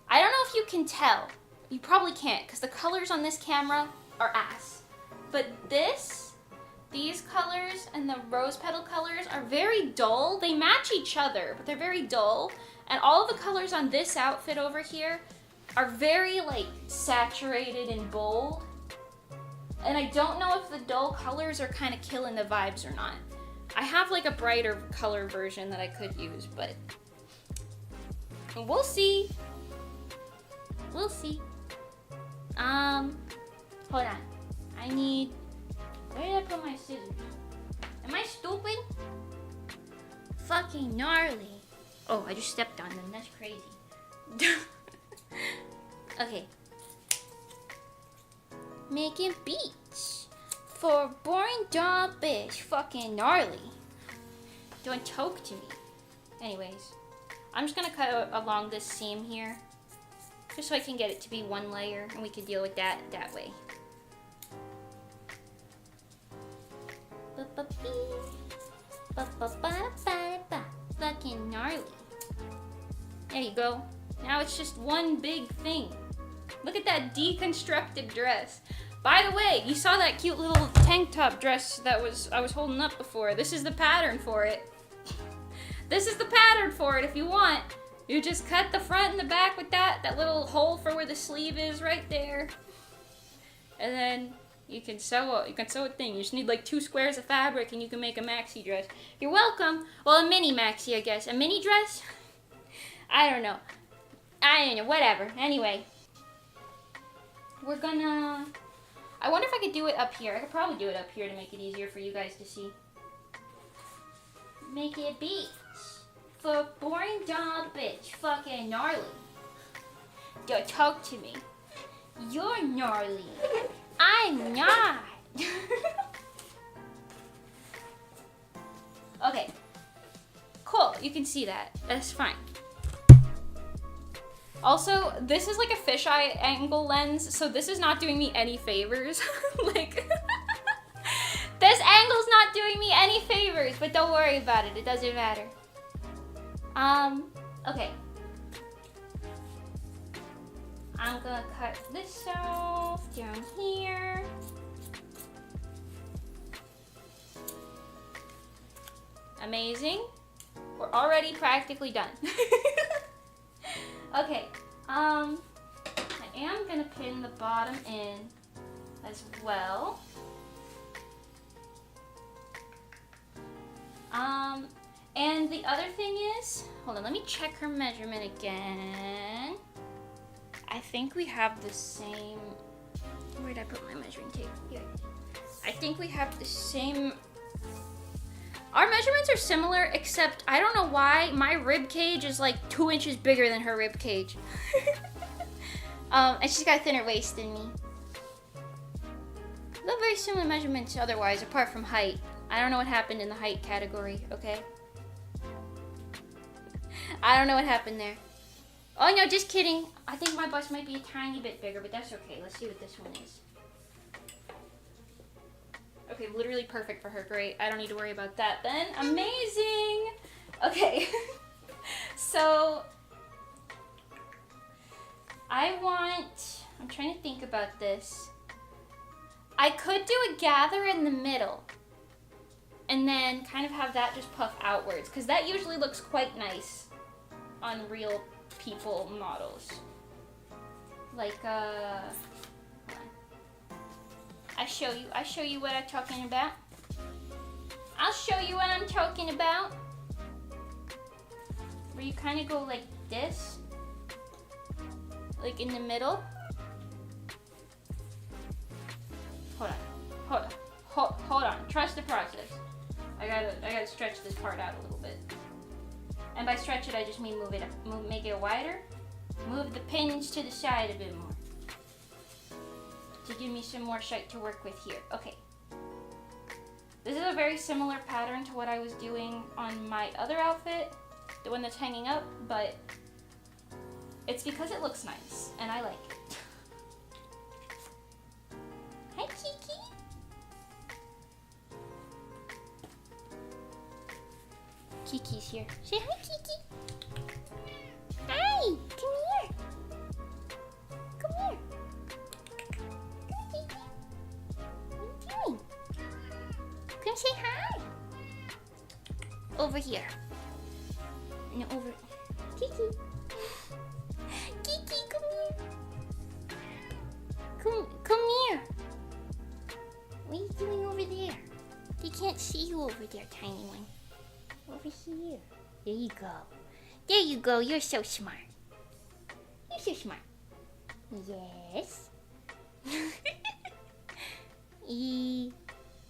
I don't know if you can tell. You probably can't, cause the colors on this camera are ass. But these colors and the rose petal colors are very dull. They match each other, but they're very dull. And all of the colors on this outfit over here are very like saturated and bold. And I don't know if the dull colors are kind of killing the vibes or not. I have like a brighter color version that I could use, but we'll see. We'll see. Hold on. Where did I put my scissors? Am I stupid? Fucking gnarly. Oh, I just stepped on them. That's crazy. Okay. Making beats for boring dull bitch. Fucking gnarly. Don't talk to me. Anyways, I'm just gonna cut along this seam here, just so I can get it to be one layer, and we can deal with that way. Fucking gnarly. There you go. Now it's just one big thing. Look at that deconstructed dress. By the way, you saw that cute little tank top dress that I was holding up before. This is the pattern for it. This is the pattern for it if you want. You just cut the front and the back with that little hole for where the sleeve is right there. And then you can sew a thing. You just need like 2 squares of fabric and you can make a maxi dress. You're welcome. Well, a mini maxi, I guess. A mini dress? I don't know. Whatever. Anyway. We're gonna... I wonder if I could do it up here. I could probably do it up here to make it easier for you guys to see. Make it beach. For boring dull bitch. Fucking gnarly. Don't talk to me. You're gnarly. I'm not. Okay. Cool. You can see that. That's fine. Also, this is like a fisheye angle lens, so this is not doing me any favors. Like, this angle's not doing me any favors, but don't worry about it. It doesn't matter. Okay. I'm gonna cut this off down here. Amazing. We're already practically done. Okay, I am gonna pin the bottom in as well. And the other thing is, hold on, let me check her measurement again. I think we have the same, where did I put my measuring tape? Yeah. I think we have the same, our measurements are similar, except I don't know why my rib cage is like 2 inches bigger than her rib cage. And she's got a thinner waist than me. We have very similar measurements otherwise, apart from height. I don't know what happened in the height category, okay? I don't know what happened there. Oh no, just kidding. I think my bust might be a tiny bit bigger, but that's okay. Let's see what this one is. Okay, literally perfect for her. Great. I don't need to worry about that then. Amazing. Okay. So, I'm trying to think about this. I could do a gather in the middle and then kind of have that just puff outwards, because that usually looks quite nice on real people models. Like, hold on. I show you what I'm talking about. I'll show you what I'm talking about. Where you kind of go like this, like in the middle. Hold on. Trust the process. I gotta stretch this part out a little bit. And by stretch it, I just mean make it wider. Move the pins to the side a bit more. To give me some more shite to work with here. Okay. This is a very similar pattern to what I was doing on my other outfit, the one that's hanging up, but it's because it looks nice, and I like it. Hi, Kiki. Kiki's here. Say hi, Kiki. Hi, come here. Come here. Come, Kiki. What are you doing? Come say hi. Over here. No, over. Kiki. Kiki, come here. Come here. What are you doing over there? They can't see you over there, tiny one. Over here. There you go. There you go. You're so smart. You're so smart. Yes.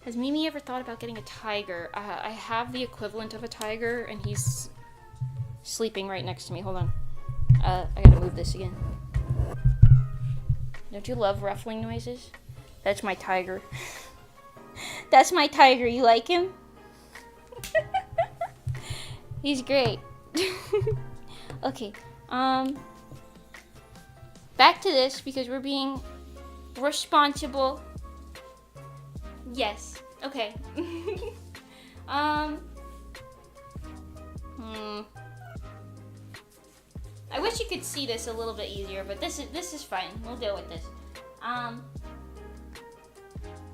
Has Mimi ever thought about getting a tiger? I have the equivalent of a tiger, and he's sleeping right next to me. Hold on. I gotta move this again. Don't you love ruffling noises? That's my tiger. That's my tiger. You like him? He's great. Okay. Back to this because we're being responsible. Yes. Okay. I wish you could see this a little bit easier, but this is fine. We'll deal with this.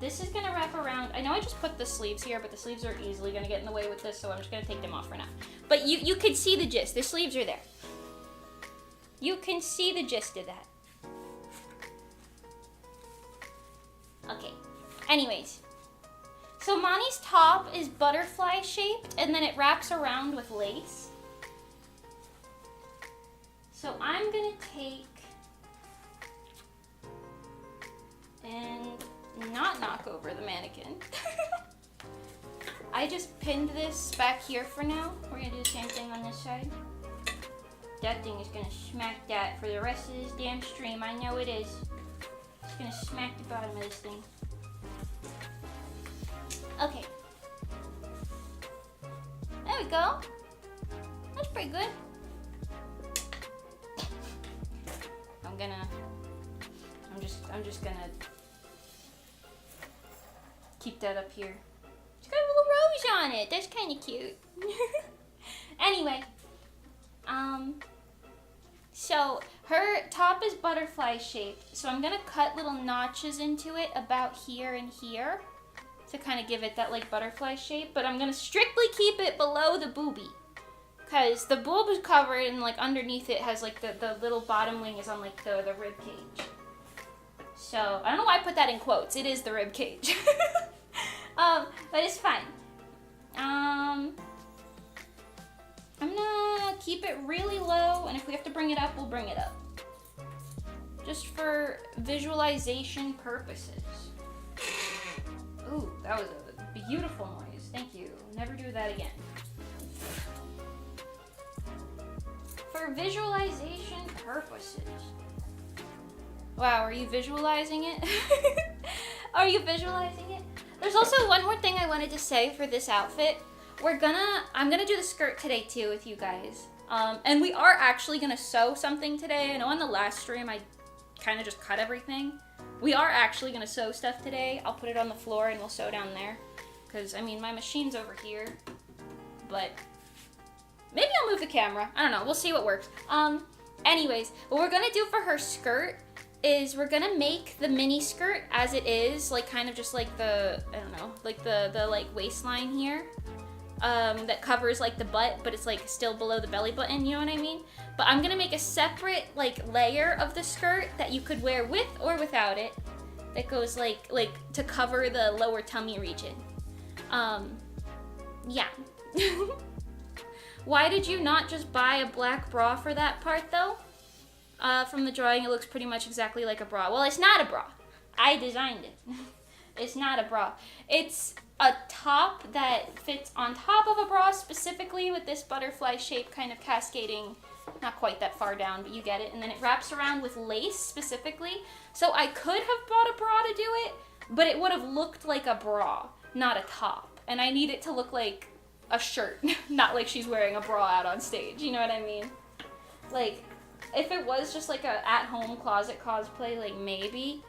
This is gonna wrap around. I know I just put the sleeves here, but the sleeves are easily gonna get in the way with this, so I'm just gonna take them off for now. But you could see the gist. The sleeves are there. You can see the gist of that. Okay. Anyways. So Mani's top is butterfly shaped, and then it wraps around with lace. So I'm gonna take and not knock over the mannequin. I just pinned this back here for now. We're gonna do the same thing on this side. That thing is gonna smack that for the rest of this damn stream. I know it is. It's gonna smack the bottom of this thing. Okay. There we go. That's pretty good. I'm just gonna keep that up here. It's got a little rose on it. That's kind of cute. Anyway, so her top is butterfly shaped. So I'm gonna cut little notches into it about here and here to kind of give it that like butterfly shape. But I'm gonna strictly keep it below the boobie, cause the boob is covered and like underneath it has like the little bottom wing is on like the rib cage. So I don't know why I put that in quotes. It is the rib cage. But it's fine. keep it really low, and if we have to bring it up, we'll bring it up. Just for visualization purposes. Ooh, that was a beautiful noise. Thank you. Never do that again. For visualization purposes. Wow, are you visualizing it? Are you visualizing it? There's also one more thing I wanted to say for this outfit. I'm gonna do the skirt today too with you guys. And we are actually gonna sew something today. I know on the last stream I kind of just cut everything. We are actually gonna sew stuff today. I'll put it on the floor and we'll sew down there. Cause I mean, my machine's over here, but maybe I'll move the camera. I don't know, we'll see what works. Anyways, what we're gonna do for her skirt is we're gonna make the mini skirt as it is, like kind of just like the, I don't know, like the like waistline here. That covers like the butt, but it's like still below the belly button, you know what I mean? But I'm gonna make a separate like layer of the skirt that you could wear with or without it, that goes like to cover the lower tummy region. Yeah. Why did you not just buy a black bra for that part though? From the drawing it looks pretty much exactly like a bra. Well, it's not a bra. I designed it. It's not a bra. It's a top that fits on top of a bra, specifically with this butterfly shape kind of cascading, not quite that far down, but you get it. And then it wraps around with lace specifically. So I could have bought a bra to do it, but it would have looked like a bra, not a top. And I need it to look like a shirt, not like she's wearing a bra out on stage, you know what I mean? Like, if it was just like a at-home closet cosplay, like maybe,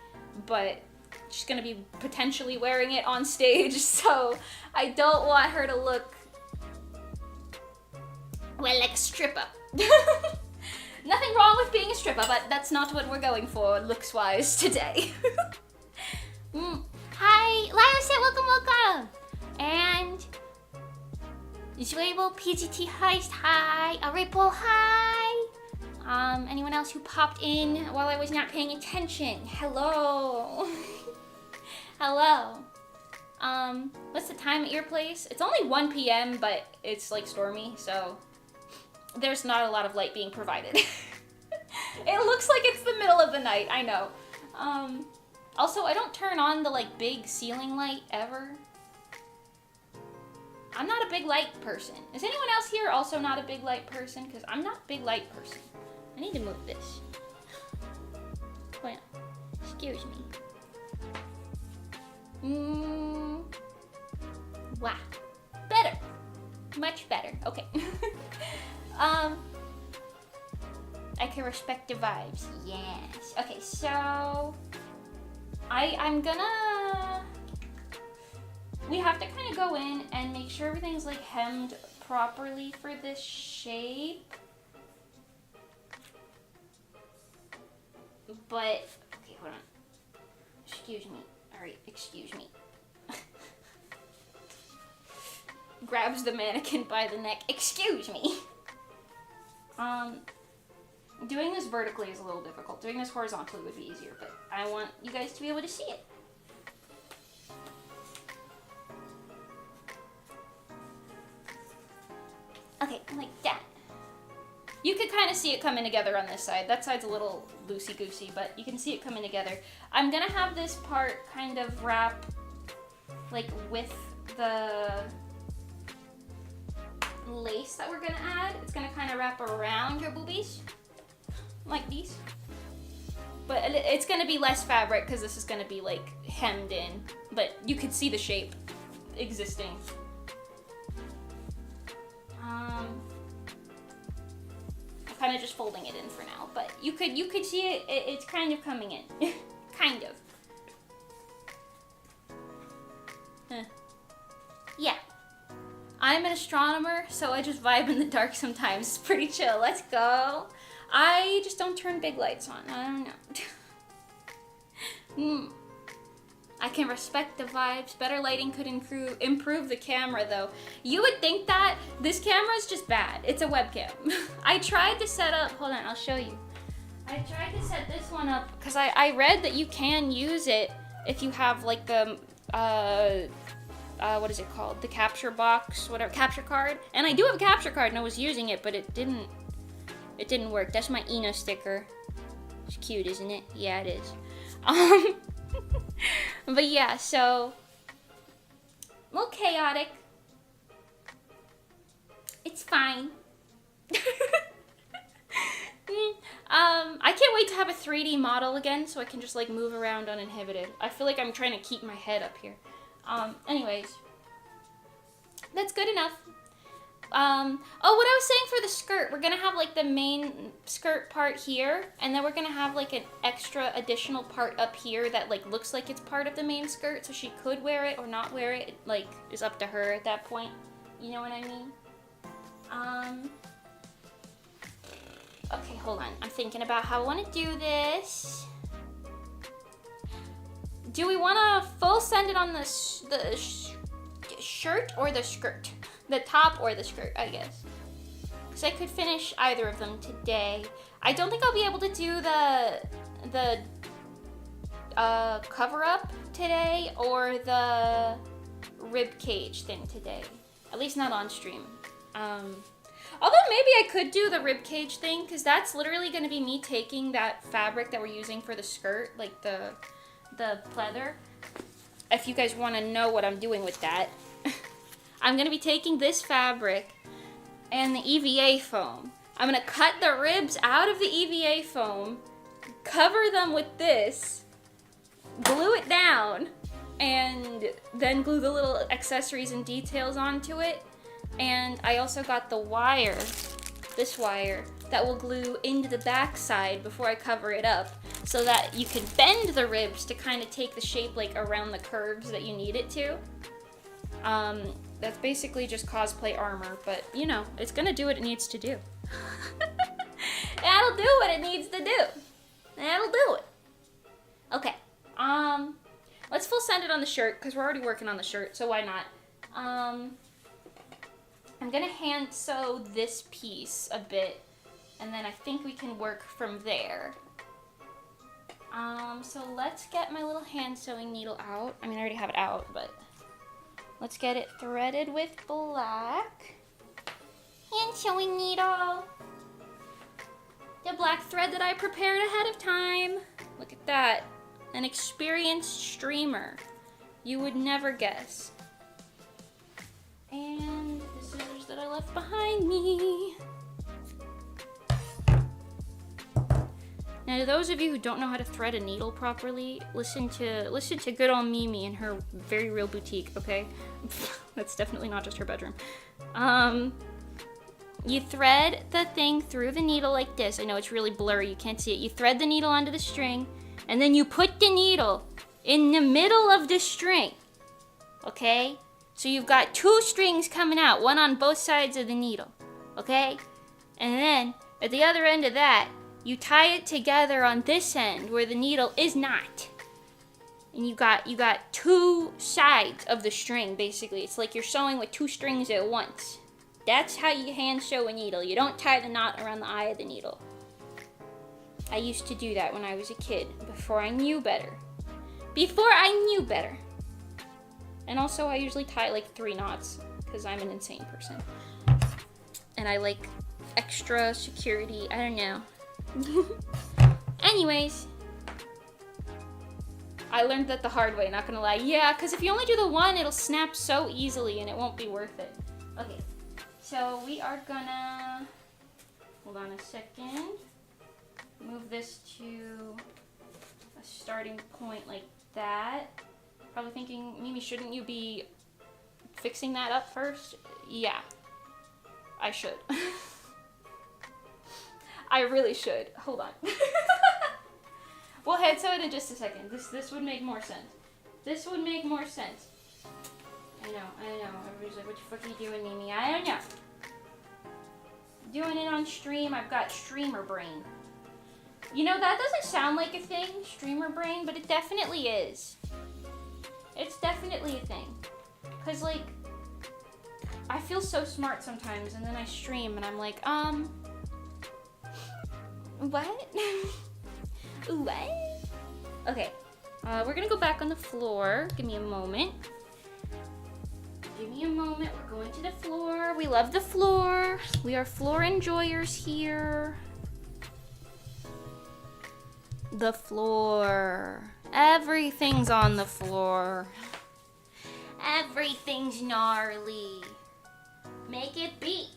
but she's gonna be potentially wearing it on stage, so I don't want her to look, well, like a stripper. Nothing wrong with being a stripper, but that's not what we're going for looks-wise today. Hi, Lila said welcome. And Zwable PGT Heist, hi. Ripple, hi. Anyone else who popped in while I was not paying attention? Hello. Hello. What's the time at your place? It's only 1 p.m., but it's like stormy, so there's not a lot of light being provided. It looks like it's the middle of the night, I know. Also, I don't turn on the like big ceiling light ever. I'm not a big light person. Is anyone else here also not a big light person? Because I'm not a big light person. I need to move this. Hold on. Excuse me. Wow. Better. Much better. Okay. I can respect the vibes. Yes. Okay, so I'm gonna... We have to kind of go in and make sure everything's like hemmed properly for this shape. But, okay, hold on. Excuse me. Alright, excuse me. Grabs the mannequin by the neck. Excuse me. Doing this vertically is a little difficult. Doing this horizontally would be easier, but I want you guys to be able to see it. Okay, like that. You could kind of see it coming together on this side. That side's a little loosey-goosey, but you can see it coming together. I'm gonna have this part kind of wrap, like, with the lace that we're gonna add. It's gonna kind of wrap around your boobies, like these. But it's gonna be less fabric, because this is gonna be, like, hemmed in. But you could see the shape existing. I'm kind of just folding it in for now, but you could see it, it's kind of coming in. Kind of. Huh. Yeah. I'm an astronomer, so I just vibe in the dark sometimes. It's pretty chill. Let's go. I just don't turn big lights on. I don't know. I can respect the vibes. Better lighting could improve the camera, though. You would think that. This camera's just bad. It's a webcam. I tried to set up... Hold on, I'll show you. I tried to set this one up, because I read that you can use it if you have, like, the what is it called? The capture box, whatever, capture card. And I do have a capture card and I was using it, but it didn't work. That's my Eno sticker. It's cute, isn't it? Yeah, it is. But yeah, so a little chaotic. It's fine. I can't wait to have a 3D model again so I can just like move around uninhibited. I feel like I'm trying to keep my head up here. Anyways, that's good enough. Oh, what I was saying for the skirt, we're gonna have like the main skirt part here, and then we're gonna have like an extra additional part up here that like looks like it's part of the main skirt, so she could wear it or not wear it. It like is up to her at that point. You know what I mean? Okay, hold on. I'm thinking about how I want to do this. Do we want to full send it on the shirt or the skirt? The top or the skirt, I guess. Because I could finish either of them today. I don't think I'll be able to do the cover up today or the rib cage thing today. At least not on stream. Although maybe I could do the rib cage thing, because that's literally going to be me taking that fabric that we're using for the skirt, like the pleather. If you guys want to know what I'm doing with that, I'm going to be taking this fabric and the EVA foam. I'm going to cut the ribs out of the EVA foam, cover them with this, glue it down, and then glue the little accessories and details onto it. And I also got the wire, this wire, that will glue into the back side before I cover it up, so that you can bend the ribs to kind of take the shape like around the curves that you need it to. That's basically just cosplay armor, but you know, it's gonna do what it needs to do. That'll do what it needs to do. That'll do it. Okay, let's full send it on the shirt, because we're already working on the shirt, so why not? I'm gonna hand sew this piece a bit, and then I think we can work from there. So let's get my little hand sewing needle out. I mean, I already have it out, but let's get it threaded with black. Hand sewing needle. The black thread that I prepared ahead of time. Look at that. An experienced streamer. You would never guess. And the scissors that I left behind me. Now, to those of you who don't know how to thread a needle properly, listen to good old Mimi in her very real boutique, okay? That's definitely not just her bedroom. You thread the thing through the needle like this. I know it's really blurry, you can't see it. You thread the needle onto the string, and then you put the needle in the middle of the string, okay? So you've got two strings coming out, one on both sides of the needle, okay? And then, at the other end of that, you tie it together on this end where the needle is not. And you got two sides of the string, basically. It's like you're sewing with two strings at once. That's how you hand sew a needle. You don't tie the knot around the eye of the needle. I used to do that when I was a kid, before I knew better. Before I knew better. And also, I usually tie like 3 knots, because I'm an insane person. And I like extra security, I don't know. Anyways, I learned that the hard way, not gonna lie. Yeah, because if you only do the one, it'll snap so easily and it won't be worth it. Okay, so we are gonna, hold on a second, move this to a starting point like that. Probably thinking, Mimi, shouldn't you be fixing that up first? Yeah, I should. I really should. Hold on. We'll head sew it in just a second. This would make more sense. This would make more sense. I know. Everybody's like, what the fuck are you doing, Mimi? I don't know. Doing it on stream, I've got streamer brain. You know, that doesn't sound like a thing, streamer brain, but it definitely is. It's definitely a thing. Cause like, I feel so smart sometimes, and then I stream, and I'm like, what? What? Okay, we're gonna go back on the floor. Give me a moment. Give me a moment. We're going to the floor. We love the floor. We are floor enjoyers here. The floor. Everything's on the floor. Everything's gnarly. Make it beach.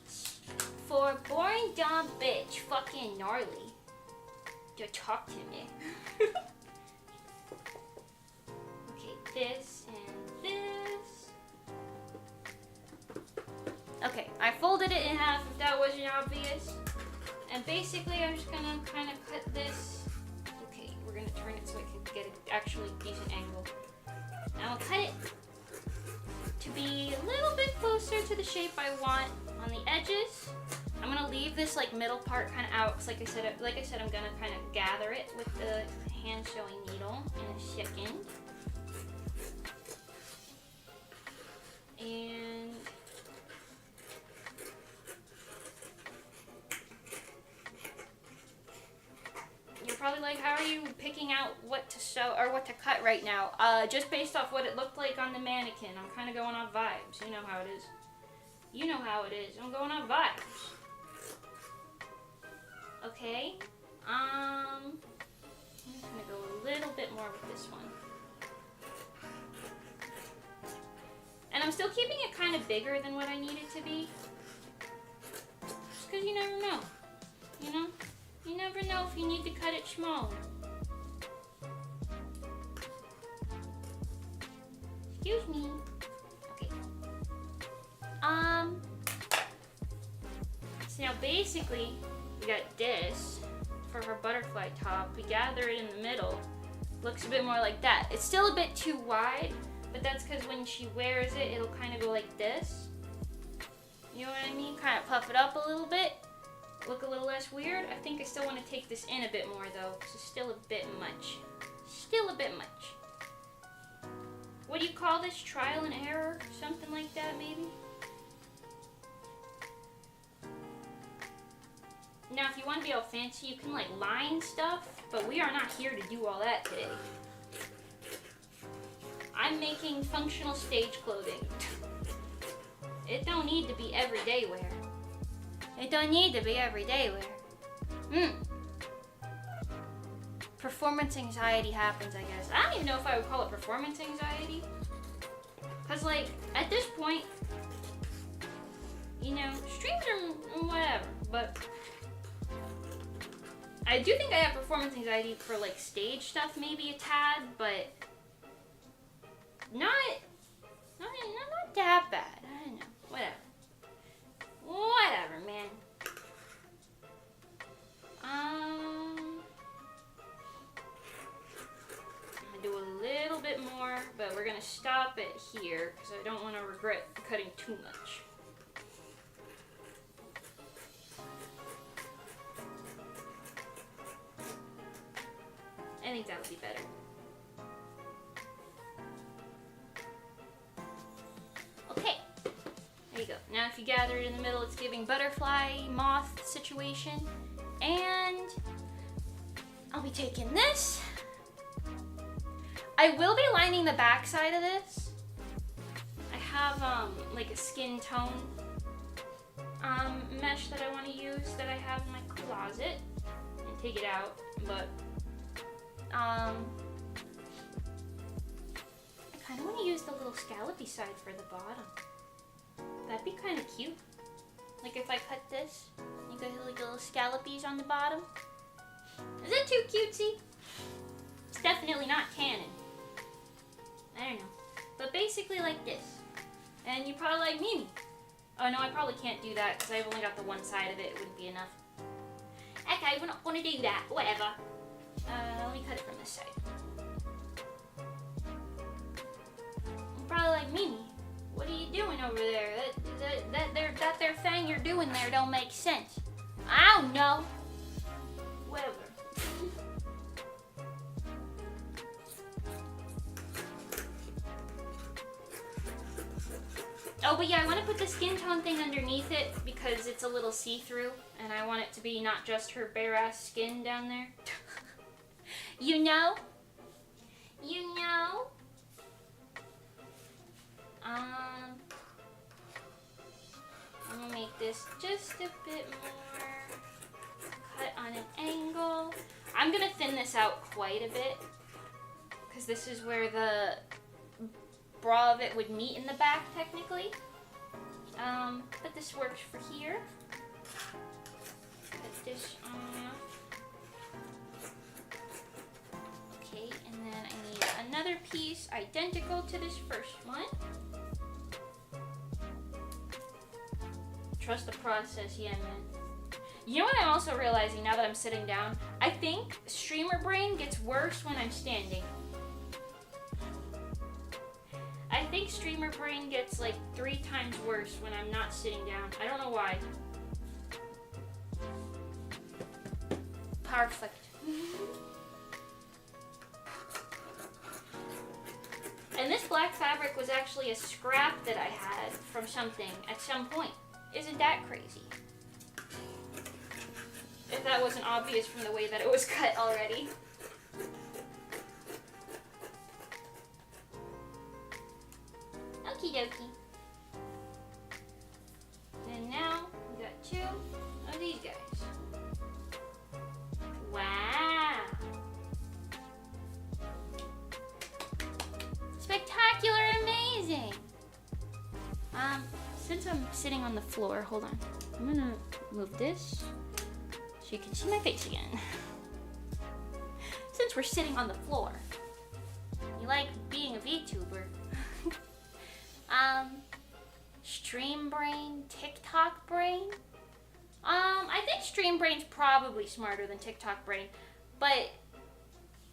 For boring dumb bitch. Fucking gnarly. Don't talk to me. Okay, this and this. Okay, I folded it in half if that wasn't obvious. And basically I'm just gonna kind of cut this. Okay, we're gonna turn it so I can get an actually decent angle. Now I'll cut it to be a little bit closer to the shape I want on the edges. I'm gonna leave this like middle part kind of out, because like I said, I'm gonna kind of gather it with the hand sewing needle in a second. And you're probably like, how are you picking out what to sew or what to cut right now? Just based off what it looked like on the mannequin. I'm kind of going off vibes. You know how it is. You know how it is. I'm going off vibes. Okay. I'm just gonna go a little bit more with this one. And I'm still keeping it kind of bigger than what I need it to be. Just because you never know. You know? You never know if you need to cut it smaller. Excuse me. Okay. So now basically, we got this for her butterfly top. We gather it in the middle. Looks a bit more like that. It's still a bit too wide, but that's because when she wears it, it'll kind of go like this. You know what I mean? Kind of puff it up a little bit. Look a little less weird. I think I still want to take this in a bit more though, because it's still a bit much. Still a bit much. What do you call this? Trial and error? Something like that maybe? Now if you want to be all fancy, you can like line stuff, but we are not here to do all that today. I'm making functional stage clothing. It don't need to be everyday wear. It don't need to be everyday wear. Performance anxiety happens, I guess. I don't even know if I would call it performance anxiety. Cause like, at this point, you know, streams are whatever, but I do think I have performance anxiety for like stage stuff, maybe a tad, but not that bad. I don't know, whatever. Whatever, man. I'm gonna do a little bit more, but we're gonna stop it here because I don't want to regret cutting too much. I think that would be better. Okay. There you go. Now if you gather it in the middle, it's giving butterfly moth situation. And I'll be taking this. I will be lining the back side of this. I have like a skin tone mesh that I want to use that I have in my closet. And take it out, but I kind of want to use the little scallopy side for the bottom. That'd be kind of cute. Like if I cut this, you got like little scallopies on the bottom. Is that too cutesy? It's definitely not canon. I don't know. But basically like this. And you probably like Mimi. Oh no, I probably can't do that because I've only got the one side of it. It wouldn't be enough. Okay, we're not going to do that. Whatever. Let me cut it from this side. You probably like Mimi. What are you doing over there? That there thing you're doing there don't make sense. I don't know. Whatever. Oh, but yeah, I want to put the skin tone thing underneath it because it's a little see-through, and I want it to be not just her bare-ass skin down there. You know? You know? this just a bit more. Cut on an angle. I'm gonna thin this out quite a bit because this is where the bra of it would meet in the back technically. But this works for here. Put this on. Okay, and then I need another piece identical to this first one. Trust the process, yeah, man. You know what I'm also realizing now that I'm sitting down? I think streamer brain gets worse when I'm standing. I think streamer brain gets like 3 times worse when I'm not sitting down. I don't know why. Perfect. And this black fabric was actually a scrap that I had from something at some point. Isn't that crazy? If that wasn't obvious from the way that it was cut already. Okie dokie. And now we got 2 of these guys. Wow. Spectacular, amazing. Since I'm sitting on the floor, hold on. I'm gonna move this so you can see my face again. Since we're sitting on the floor, you like being a VTuber. Stream brain, TikTok brain. I think stream brain's probably smarter than TikTok brain, but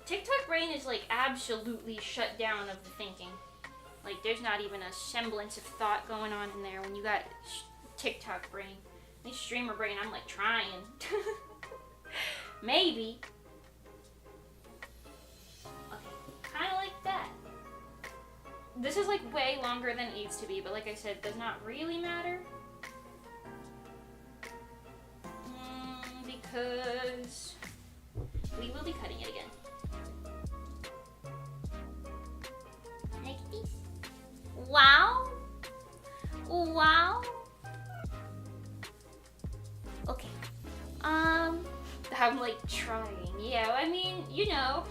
TikTok brain is like absolutely shut down of the thinking. Like there's not even a semblance of thought going on in there when you got TikTok brain. At least streamer brain, I'm like trying. Maybe. Okay, kind of like that. This is like way longer than it needs to be, but like I said, does not really matter. Because we will be cutting it again. Like this. Wow. Wow. Okay. I'm like trying. Yeah, I mean, you know,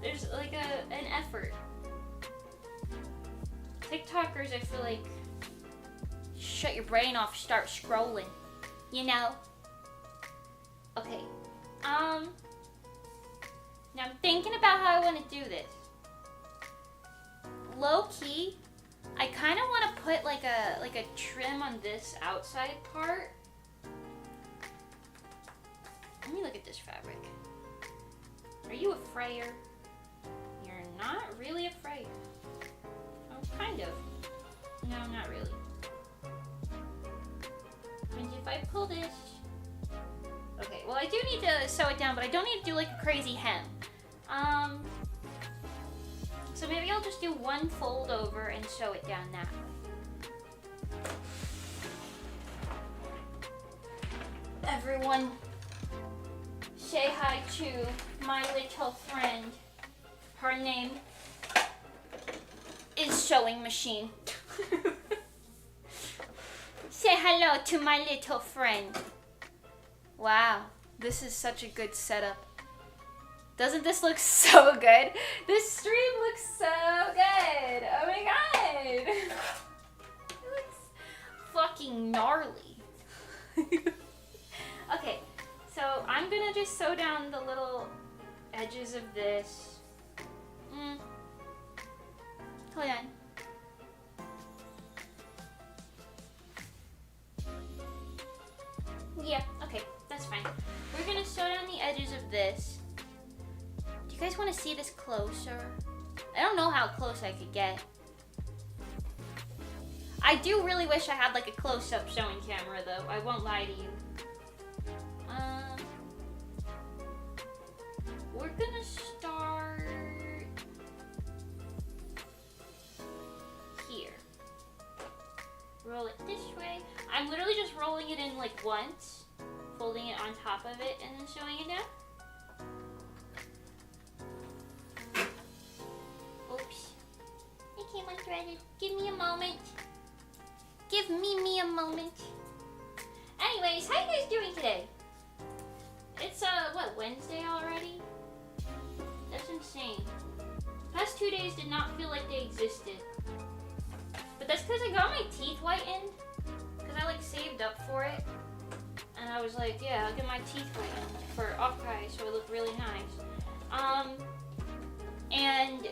there's like an effort. TikTokers, I feel like, shut your brain off, start scrolling, you know? Okay, now I'm thinking about how I want to do this. Low-key, I kind of want to put like a trim on this outside part. Let me look at this fabric. Are you a frayer? You're not really a frayer. Kind of. No, not really. And if I pull this... Okay, well I do need to sew it down, but I don't need to do like a crazy hem. So maybe I'll just do one fold over and sew it down that way. Everyone, say hi to my little friend. Her name is Sewing Machine. Say hello to my little friend. Wow, this is such a good setup. Doesn't this look so good? This stream looks so good. Oh my god. It looks fucking gnarly. Okay, so I'm gonna just sew down the little edges of this. Hold on. Yeah, okay, that's fine. We're gonna sew down the edges of this. Do you guys want to see this closer? I don't know how close I could get. I do really wish I had like a close-up sewing camera though. I won't lie to you. We're gonna start here. Roll it this way. I'm literally just rolling it in like once, folding it on top of it, and then sewing it down. Oops. It came unthreaded. Give me a moment. Give me a moment. Anyways, how you guys doing today? It's, what, Wednesday already? That's insane. Past 2 days did not feel like they existed. But that's because I got my teeth whitened. Because I, like, saved up for it. And I was like, yeah, I'll get my teeth whitened for Offkai so I look really nice. And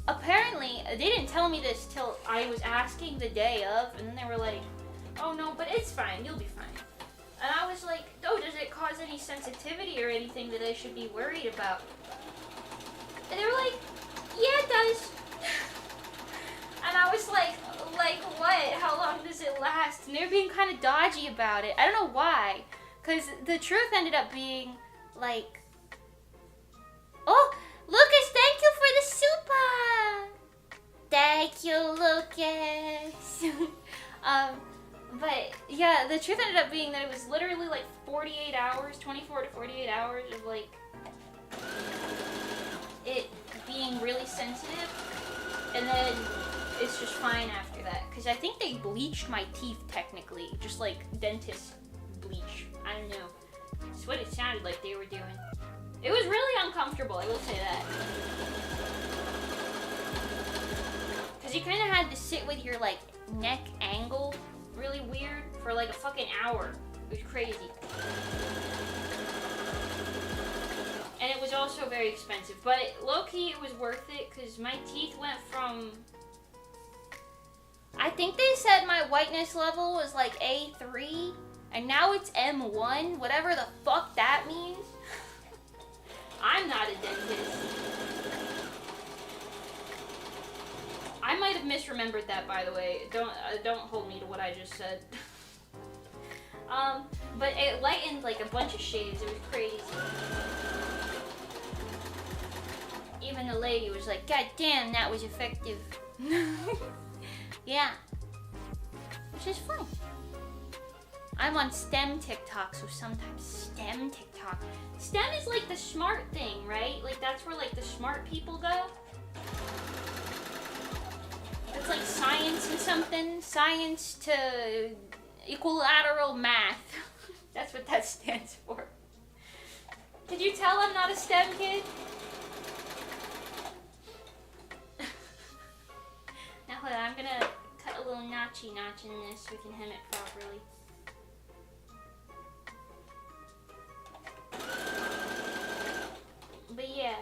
apparently, they didn't tell me this till I was asking the day of. And then they were like, oh no, but it's fine, you'll be fine. And I was like, oh, does it cause any sensitivity or anything that I should be worried about? And they were like, yeah, it does. And I was like what? How long does it last? And they were being kind of dodgy about it. I don't know why. Because the truth ended up being like, oh, Lucas, thank you for the super. Thank you, Lucas. But yeah, the truth ended up being that it was literally like 48 hours, 24 to 48 hours of like it being really sensitive, and then it's just fine after that. Because I think they bleached my teeth technically, just like dentist bleach. I don't know. It's what it sounded like they were doing. It was really uncomfortable, I will say that. Because you kind of had to sit with your like neck angle really weird for like a fucking hour. It was crazy. And it was also very expensive. But low-key, it was worth it because my teeth went from... I think they said my whiteness level was like A3. And now it's M1. Whatever the fuck that means. I'm not a dentist. I might have misremembered that, by the way. Don't hold me to what I just said. But it lightened like a bunch of shades. It was crazy. Even the lady was like, God damn, that was effective. Yeah. Which is fun. I'm on STEM TikTok, so sometimes STEM TikTok. STEM is like the smart thing, right? Like that's where like the smart people go. It's like science and something. Science to equilateral math. That's what that stands for. Did you tell I'm not a STEM kid? Now hold on, I'm gonna cut a little notchy notch in this so we can hem it properly. But yeah.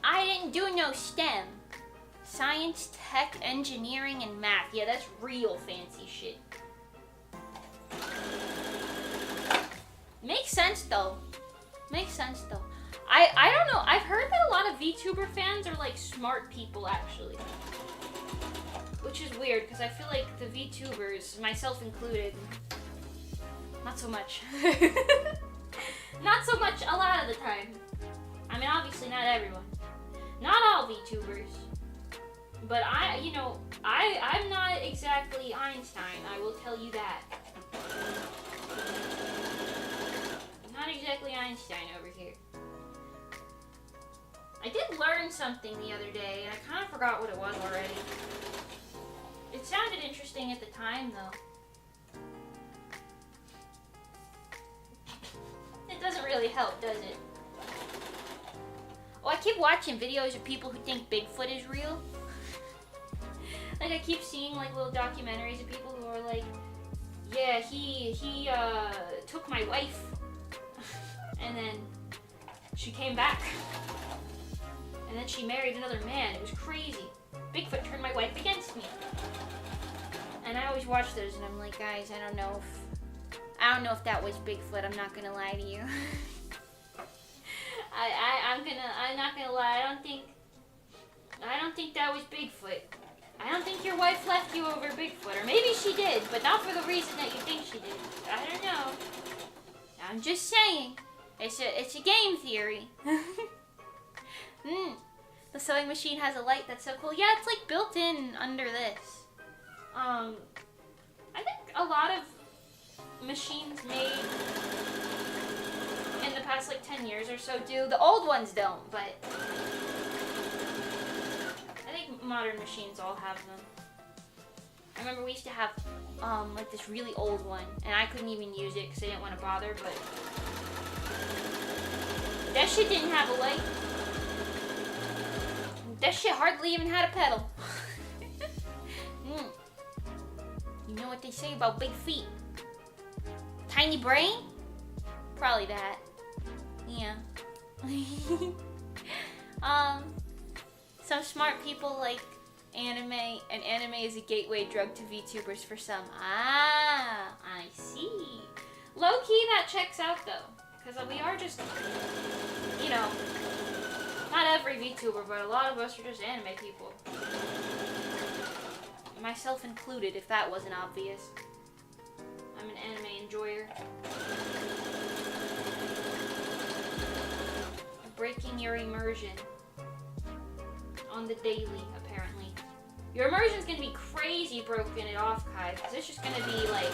I didn't do no STEM. Science, tech, engineering, and math. Yeah, that's real fancy shit. Makes sense though. Makes sense though. I don't know. I've heard that a lot of VTuber fans are like smart people actually. Which is weird because I feel like the VTubers, myself included, not so much. Not so much a lot of the time. I mean, obviously not everyone. Not all VTubers. But I'm not exactly Einstein, I will tell you that. Not exactly Einstein over here. I did learn something the other day, and I kind of forgot what it was already. It sounded interesting at the time, though. It doesn't really help, does it? Oh, I keep watching videos of people who think Bigfoot is real. Like, I keep seeing, like, little documentaries of people who are like, yeah, he took my wife. And then she came back. And then she married another man. It was crazy. Bigfoot turned my wife against me. And I always watch those and I'm like, guys, I don't know if that was Bigfoot. I'm not gonna lie to you. I'm not gonna lie. I don't think that was Bigfoot. I don't think your wife left you over Bigfoot. Or maybe she did, but not for the reason that you think she did. I don't know. I'm just saying. It's a game theory. The sewing machine has a light that's so cool. Yeah, it's like built in under this. I think a lot of machines made in the past like 10 years or so do. The old ones don't, but I think modern machines all have them. remember we used to have like this really old one, and I couldn't even use it because I didn't want to bother, but that shit didn't have a light. That shit hardly even had a pedal. You know what they say about big feet? Tiny brain? Probably that. Yeah. Some smart people like anime, and anime is a gateway drug to VTubers for some. Ah, I see. Low-key, that checks out though. Because we are just, you know, not every VTuber, but a lot of us are just anime people. Myself included, if that wasn't obvious. I'm an anime enjoyer. Breaking your immersion. On the daily, apparently. Your immersion's gonna be crazy broken at Offkai, because it's just gonna be like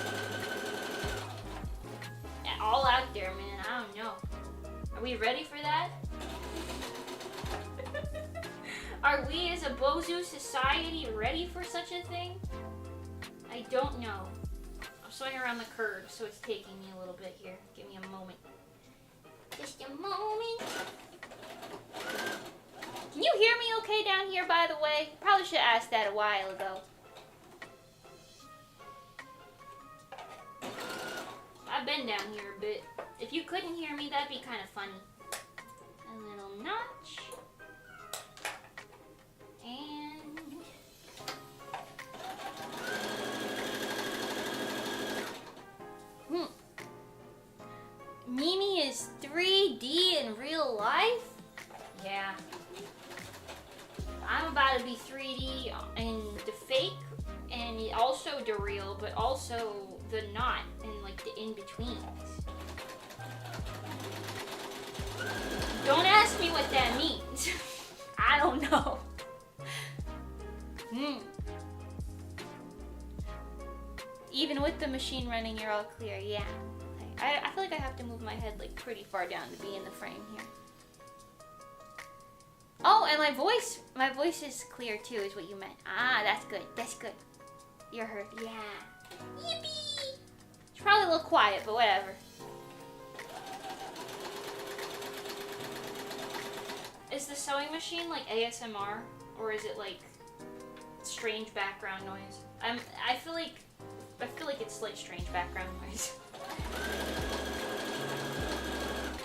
all out there, man. I don't know. Are we ready for that? Are we as a Bozu society ready for such a thing? I don't know. I'm swinging around the curve, so it's taking me a little bit here. Give me a moment. Just a moment. Can you hear me okay down here, by the way? Probably should have asked that a while ago. I've been down here a bit. If you couldn't hear me, that'd be kind of funny. A little notch. And... Mimi is 3D in real life? Yeah. I'm about to be 3D in the fake, and also the real, but also the not, and like the in-betweens. Don't ask me what that means. I don't know. Even with the machine running, you're all clear. Yeah. I feel like I have to move my head like pretty far down to be in the frame here. Oh, and my voice is clear too, is what you meant. Ah, that's good. That's good. You're heard. Yeah. Yippee! It's probably a little quiet, but whatever. Is the sewing machine like ASMR, or is it like strange background noise? I feel like it's like strange background noise.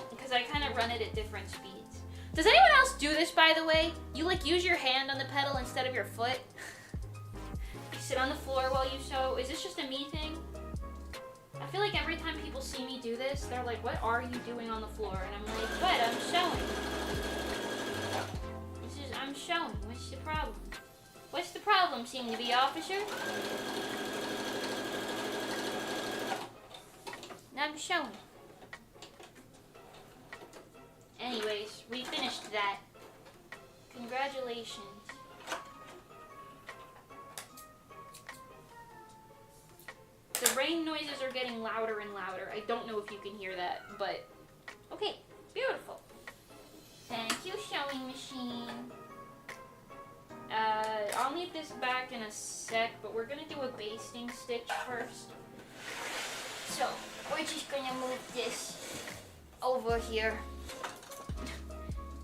Because I kind of run it at different speeds. Does anyone else do this, by the way? You like use your hand on the pedal instead of your foot? You sit on the floor while you sew. Is this just a me thing? I feel like every time people see me do this, they're like, what are you doing on the floor? And I'm like, what? I'm sewing. I'm showing. What's the problem? What's the problem, seem to be, officer? I'm showing. Anyways, we finished that. Congratulations. The rain noises are getting louder and louder. I don't know if you can hear that, but okay, beautiful. Thank you, sewing machine. I'll need this back in a sec, but we're gonna do a basting stitch first. So, we're just gonna move this over here.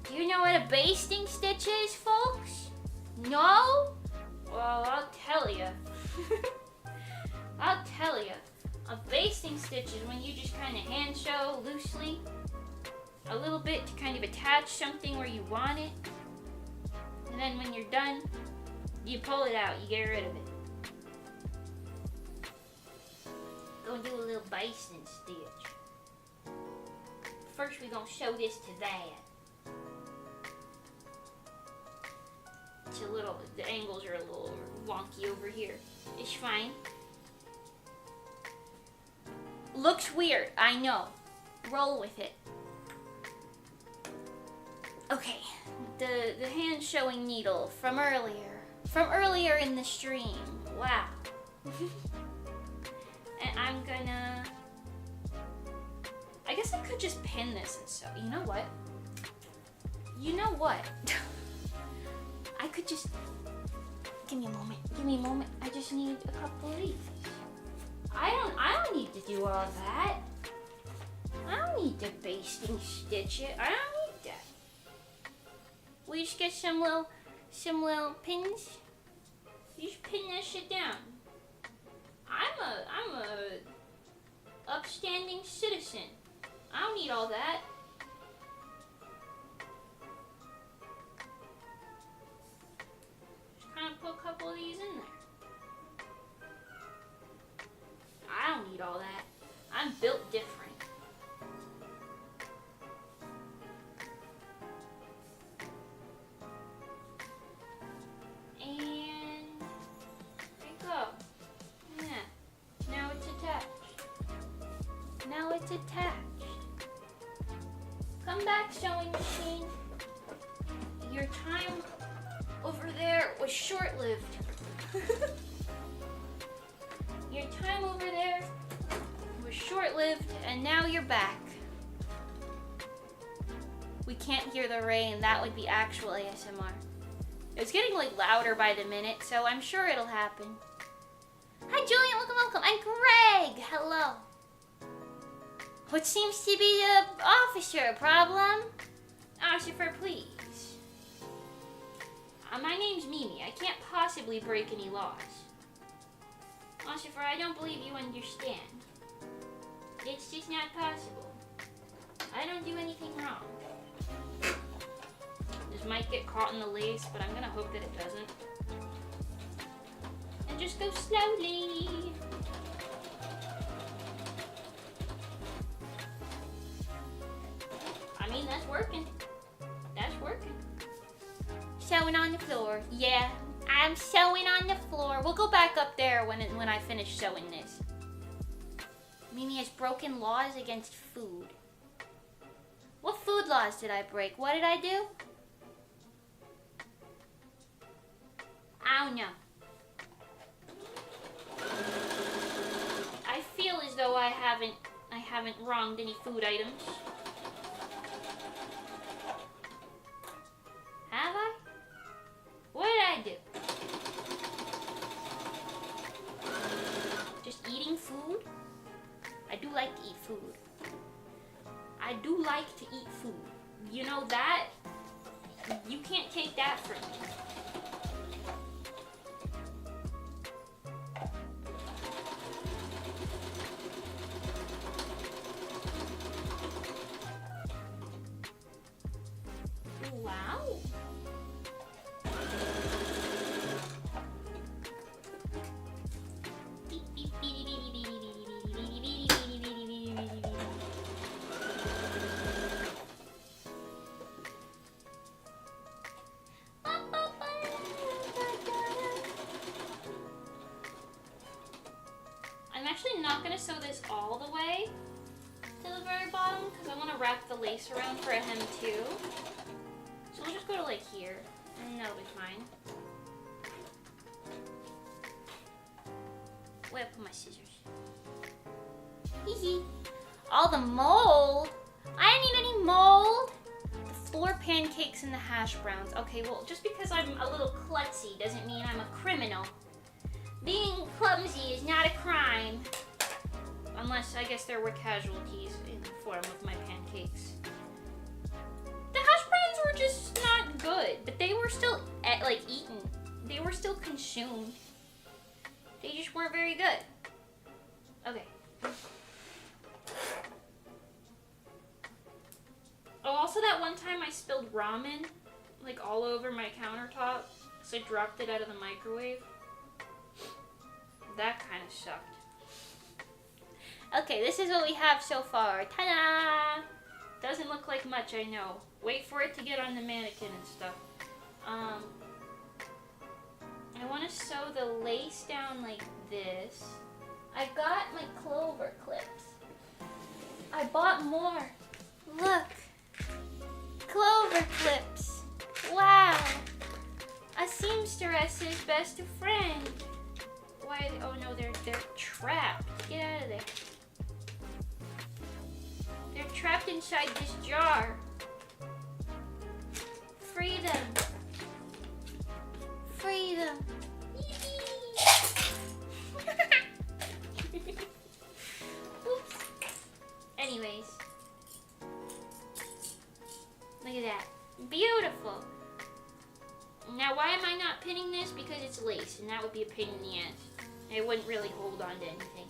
Do you know what a basting stitch is, folks? No? Well, I'll tell you. I'll tell you. A basting stitch is when you just kind of hand sew loosely a little bit to kind of attach something where you want it. And then when you're done, you pull it out, you get rid of it. Go and do a little basting stitch. First we're gonna sew this to that. It's a little, the angles are a little wonky over here. It's fine. Looks weird, I know. Roll with it. Okay, the hand showing needle from earlier in the stream. Wow. And I'm gonna, I guess I could just pin this and sew. You know what? You know what? I could just Give me a moment. Give me a moment. I just need a couple of these. I don't need to do all that. I don't need to baste and stitch it. I don't need that. We just get some little pins. You just pin that shit down. I'm a upstanding citizen. I don't need all that. Just kind of put a couple of these in there. I don't need all that. I'm built different. Attached. Come back, sewing machine. Your time over there was short-lived. Your time over there was short-lived, and now you're back. We can't hear the rain. That would be actual ASMR. It's getting like louder by the minute, so I'm sure it'll happen. Hi, Julian. Welcome. I'm Greg. Hello. What seems to be the officer problem? Officer, please. My name's Mimi. I can't possibly break any laws. Officer, I don't believe you understand. It's just not possible. I don't do anything wrong. This might get caught in the lace, but I'm gonna hope that it doesn't. And just go slowly. I mean, that's working. That's working. Sewing on the floor. Yeah, I'm sewing on the floor. We'll go back up there when I finish sewing this. Mimi has broken laws against food. What food laws did I break? What did I do? I don't know. I feel as though I haven't wronged any food items. Have I? What did I do? Just eating food? I do like to eat food. I do like to eat food. You know that? You can't take that from me. Wow. I'm actually not going to sew this all the way to the very bottom because I want to wrap the lace around for a hem too. So we'll just go to like here, and that'll be fine. Where I put my scissors? Hee. All the mold? I didn't need any mold. The 4 pancakes and the hash browns. Okay, well, just because I'm a little klutzy doesn't mean I'm a criminal. Being clumsy is not a crime. Unless, I guess, there were casualties in the form of my pancakes. The hash browns were just not good, but they were still, like, eaten. They were still consumed. They just weren't very good. Okay. Oh, also that one time I spilled ramen, like, all over my countertop, so I dropped it out of the microwave. That kind of sucked. Okay, this is what we have so far. Ta-da! Doesn't look like much, I know. Wait for it to get on the mannequin and stuff. I want to sew the lace down like this. I got my clover clips. I bought more. Look. Clover clips. Wow. A seamstress's best friend. Why? Oh no, they're trapped. Get out of there. They're trapped inside this jar. Free them. Free them. clips, and that would be a pain in the ass. It wouldn't really hold on to anything.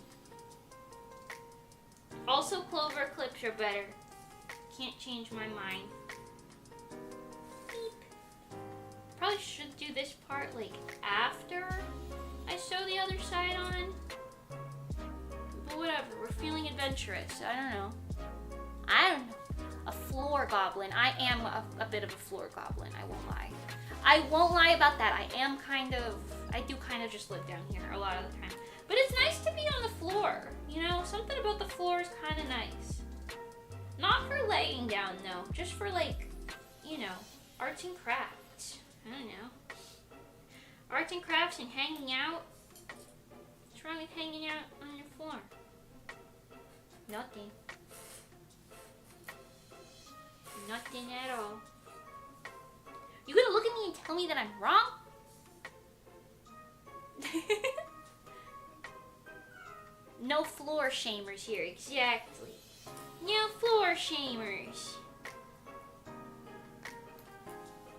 Also, clover clips are better. Can't change my mind. Beep. Probably should do this part like after I sew the other side on. But whatever, we're feeling adventurous. I don't know. A floor goblin. I am a bit of a floor goblin, I won't lie. I won't lie about that. I do kind of just live down here a lot of the time. But it's nice to be on the floor, you know? Something about the floor is kind of nice. Not for laying down, though. Just for, like, you know, arts and crafts. I don't know. Arts and crafts and hanging out. What's wrong with hanging out on your floor? Nothing. Nothing at all. You gonna look at me and tell me that I'm wrong? No floor shamers here, exactly. No floor shamers.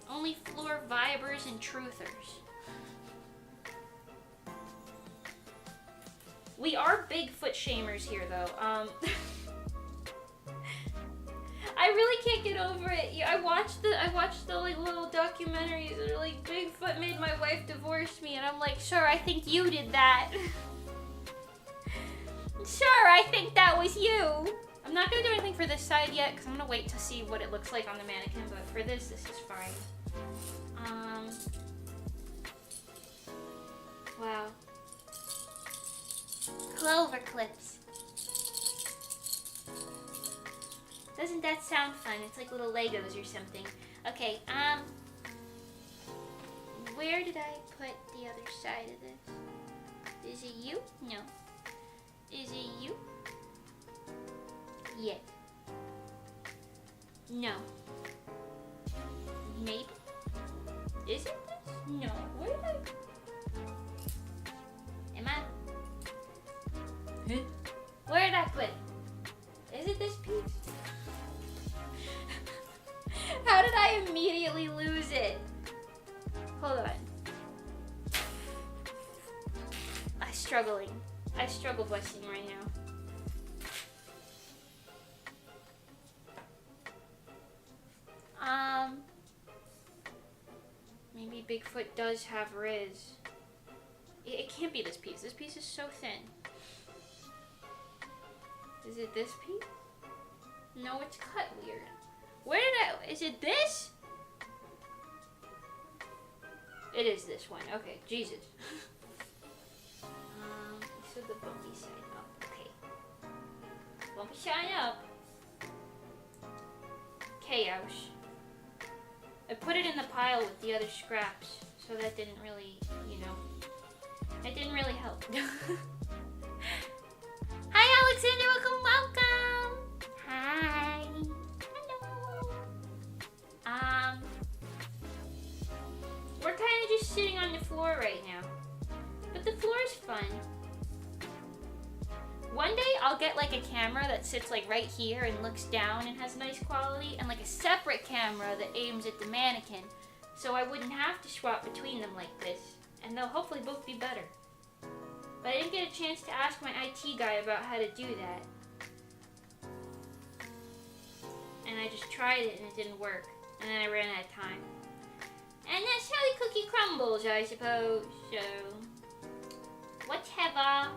Only floor vibers and truthers. We are Bigfoot shamers here, though. I really can't get over it. Yeah, I watched the like little documentaries that are like Bigfoot made my wife divorce me, and I'm like, sure, I think you did that. Sure, I think that was you. I'm not gonna do anything for this side yet, because I'm gonna wait to see what it looks like on the mannequin, but for this is fine. Wow. Clover clips. Doesn't that sound fun? It's like little Legos or something. Okay, where did I put the other side of this? Is it you? No. Is it you? Yeah. No. Maybe? Is it this? No. Where did I... Am I... Huh? Where did I put it? Is it this piece? How did I immediately lose it? Hold on. I'm struggling. I struggle busting right now. Maybe Bigfoot does have Riz. It can't be this piece. This piece is so thin. Is it this piece? No, it's cut weird. Where did I... Is it this? It is this one. Okay, Jesus. So the bumpy side up. Okay. Bumpy side up. Chaos. I put it in the pile with the other scraps, so that didn't really, you know... That didn't really help. Hi, Alexander! Welcome! Hi! Hello! We're kind of just sitting on the floor right now. But the floor is fun. One day I'll get like a camera that sits like right here and looks down and has nice quality, and like a separate camera that aims at the mannequin, so I wouldn't have to swap between them like this, and they'll hopefully both be better. But I didn't get a chance to ask my IT guy about how to do that. And I just tried it and it didn't work, and then I ran out of time. And that's how the cookie crumbles, I suppose, so... Whatever.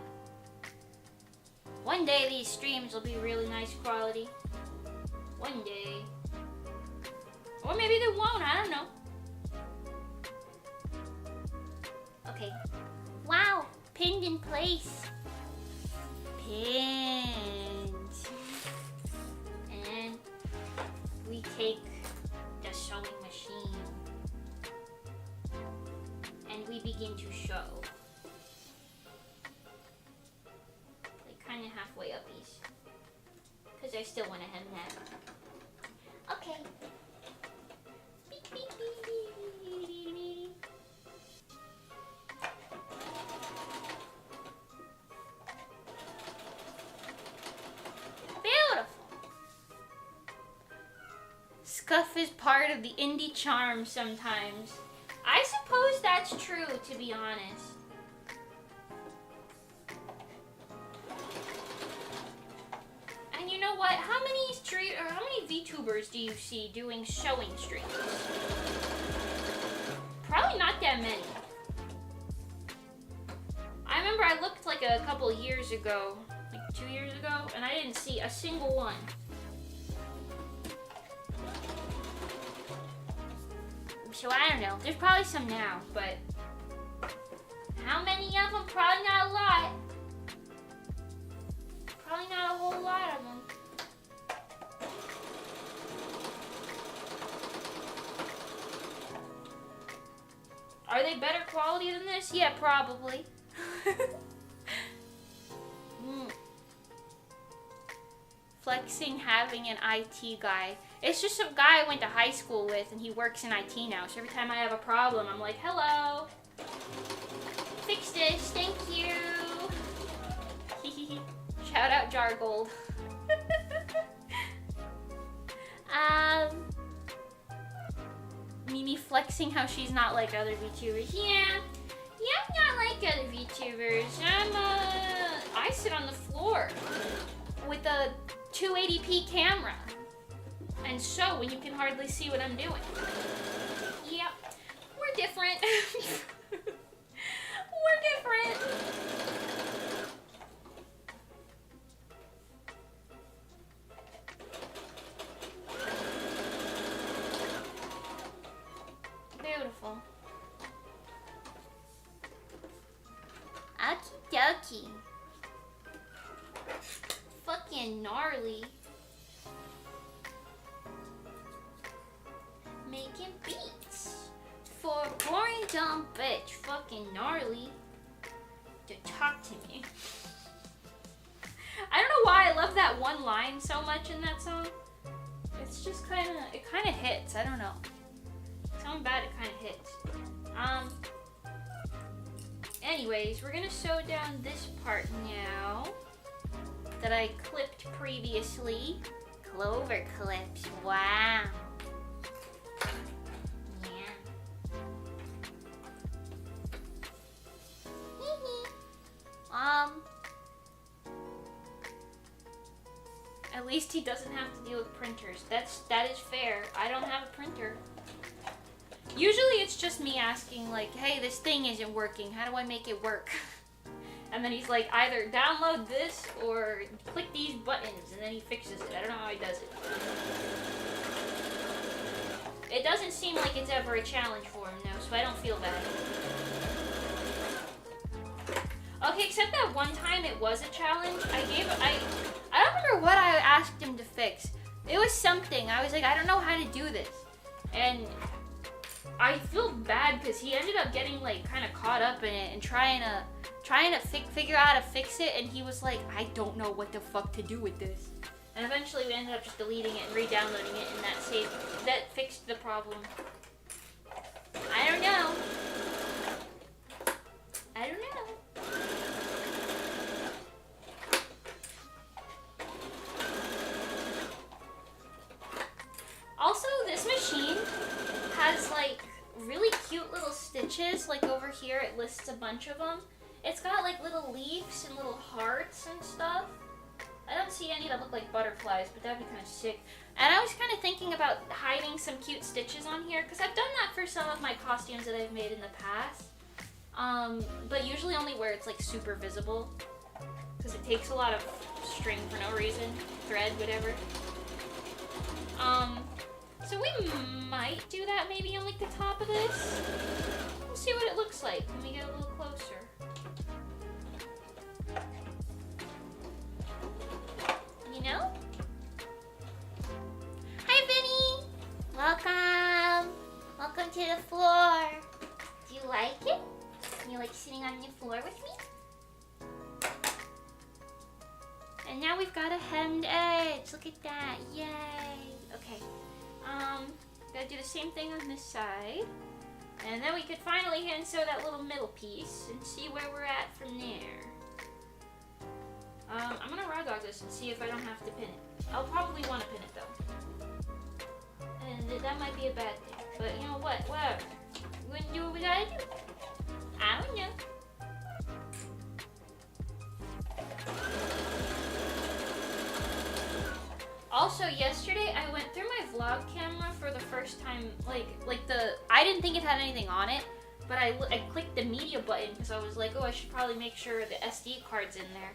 One day these streams will be really nice quality. One day. Or maybe they won't, I don't know. Okay. Wow, pinned in place. Pinned. And we take the sewing machine. And we begin to sew. Kind of halfway up these, because I still want to hem that. Okay. Beep, beep, beep, beep, beep, beep. Beautiful. Scuff is part of the indie charm sometimes. I suppose that's true, to be honest. And you know what? How many VTubers do you see doing showing streams? Probably not that many. I remember I looked like a couple years ago, like 2 years ago, and I didn't see a single one. So I don't know. There's probably some now, but how many of them? Probably not a lot. Probably not a whole lot of them. Are they better quality than this? Yeah, probably. Flexing having an IT guy. It's just some guy I went to high school with, and he works in IT now. So every time I have a problem, I'm like, hello. Fix this, thank you. Shout out Jargold. Mimi flexing how she's not like other VTubers. Yeah, I'm not like other VTubers. I sit on the floor with a 280p camera and show when you can hardly see what I'm doing. Yep, we're different. We're different. Beautiful. Okie dokie. Fucking gnarly. Making beats for a boring dumb bitch. Fucking gnarly. To talk to me. I don't know why I love that one line so much in that song. It's just it kind of hits. I don't know. Something about it kind of hits. Anyways, we're gonna sew down this part now that I clipped previously. Clover clips. Wow. At least he doesn't have to deal with printers. That is fair. I don't have a printer. Usually it's just me asking like, hey, this thing isn't working. How do I make it work? And then he's like, either download this or click these buttons, and then he fixes it. I don't know how he does it. It doesn't seem like it's ever a challenge for him, though, so I don't feel bad. Okay, except that one time it was a challenge. I don't remember what I asked him to fix. It was something. I was like, I don't know how to do this. And I feel bad because he ended up getting like kind of caught up in it and trying to figure out how to fix it, and he was like, I don't know what the fuck to do with this. And eventually we ended up just deleting it and re-downloading it, and that fixed the problem. I don't know. I don't know. Also, this machine has like really cute little stitches. Like over here it lists a bunch of them. It's got like little leaves and little hearts and stuff. I don't see any that look like butterflies, but that'd be kind of sick. And I was kind of thinking about hiding some cute stitches on here, because I've done that for some of my costumes that I've made in the past. But usually only where it's like super visible, because it takes a lot of string for no reason, thread, whatever. So we might do that maybe on like the top of this. We'll see what it looks like when we get a little closer. You know? Hi, Vinny! Welcome! Welcome to the floor. Do you like it? You like sitting on the floor with me? And now we've got a hemmed edge. Look at that. Yay! Okay. Gotta do the same thing on this side. And then we could finally hand sew that little middle piece and see where we're at from there. I'm gonna raw dog this and see if I don't have to pin it. I'll probably want to pin it though. And that might be a bad thing. But you know what? Whatever. We're gonna do what we gotta do. I don't know. Also, yesterday I went through my vlog camera for the first time. I didn't think it had anything on it, but I clicked the media button because I was like, oh, I should probably make sure the SD card's in there.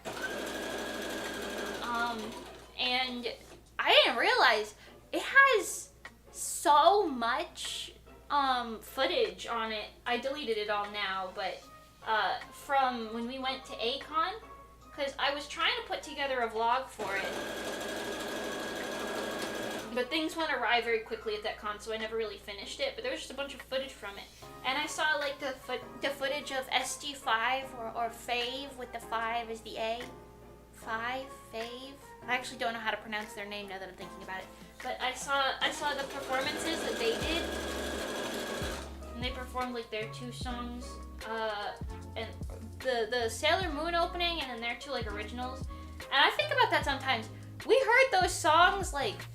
And I didn't realize it has so much footage on it. I deleted it all now, but from when we went to A-Con, because I was trying to put together a vlog for it, but things went awry very quickly at that con, so I never really finished it. But there was just a bunch of footage from it, and I saw like the footage of SD5 or Fave with the 5 is the A. Fave. I actually don't know how to pronounce their name now that I'm thinking about it. But I saw the performances that they did, and they performed like their 2 songs, and the Sailor Moon opening, and then their 2 like originals. And I think about that sometimes. We heard those songs like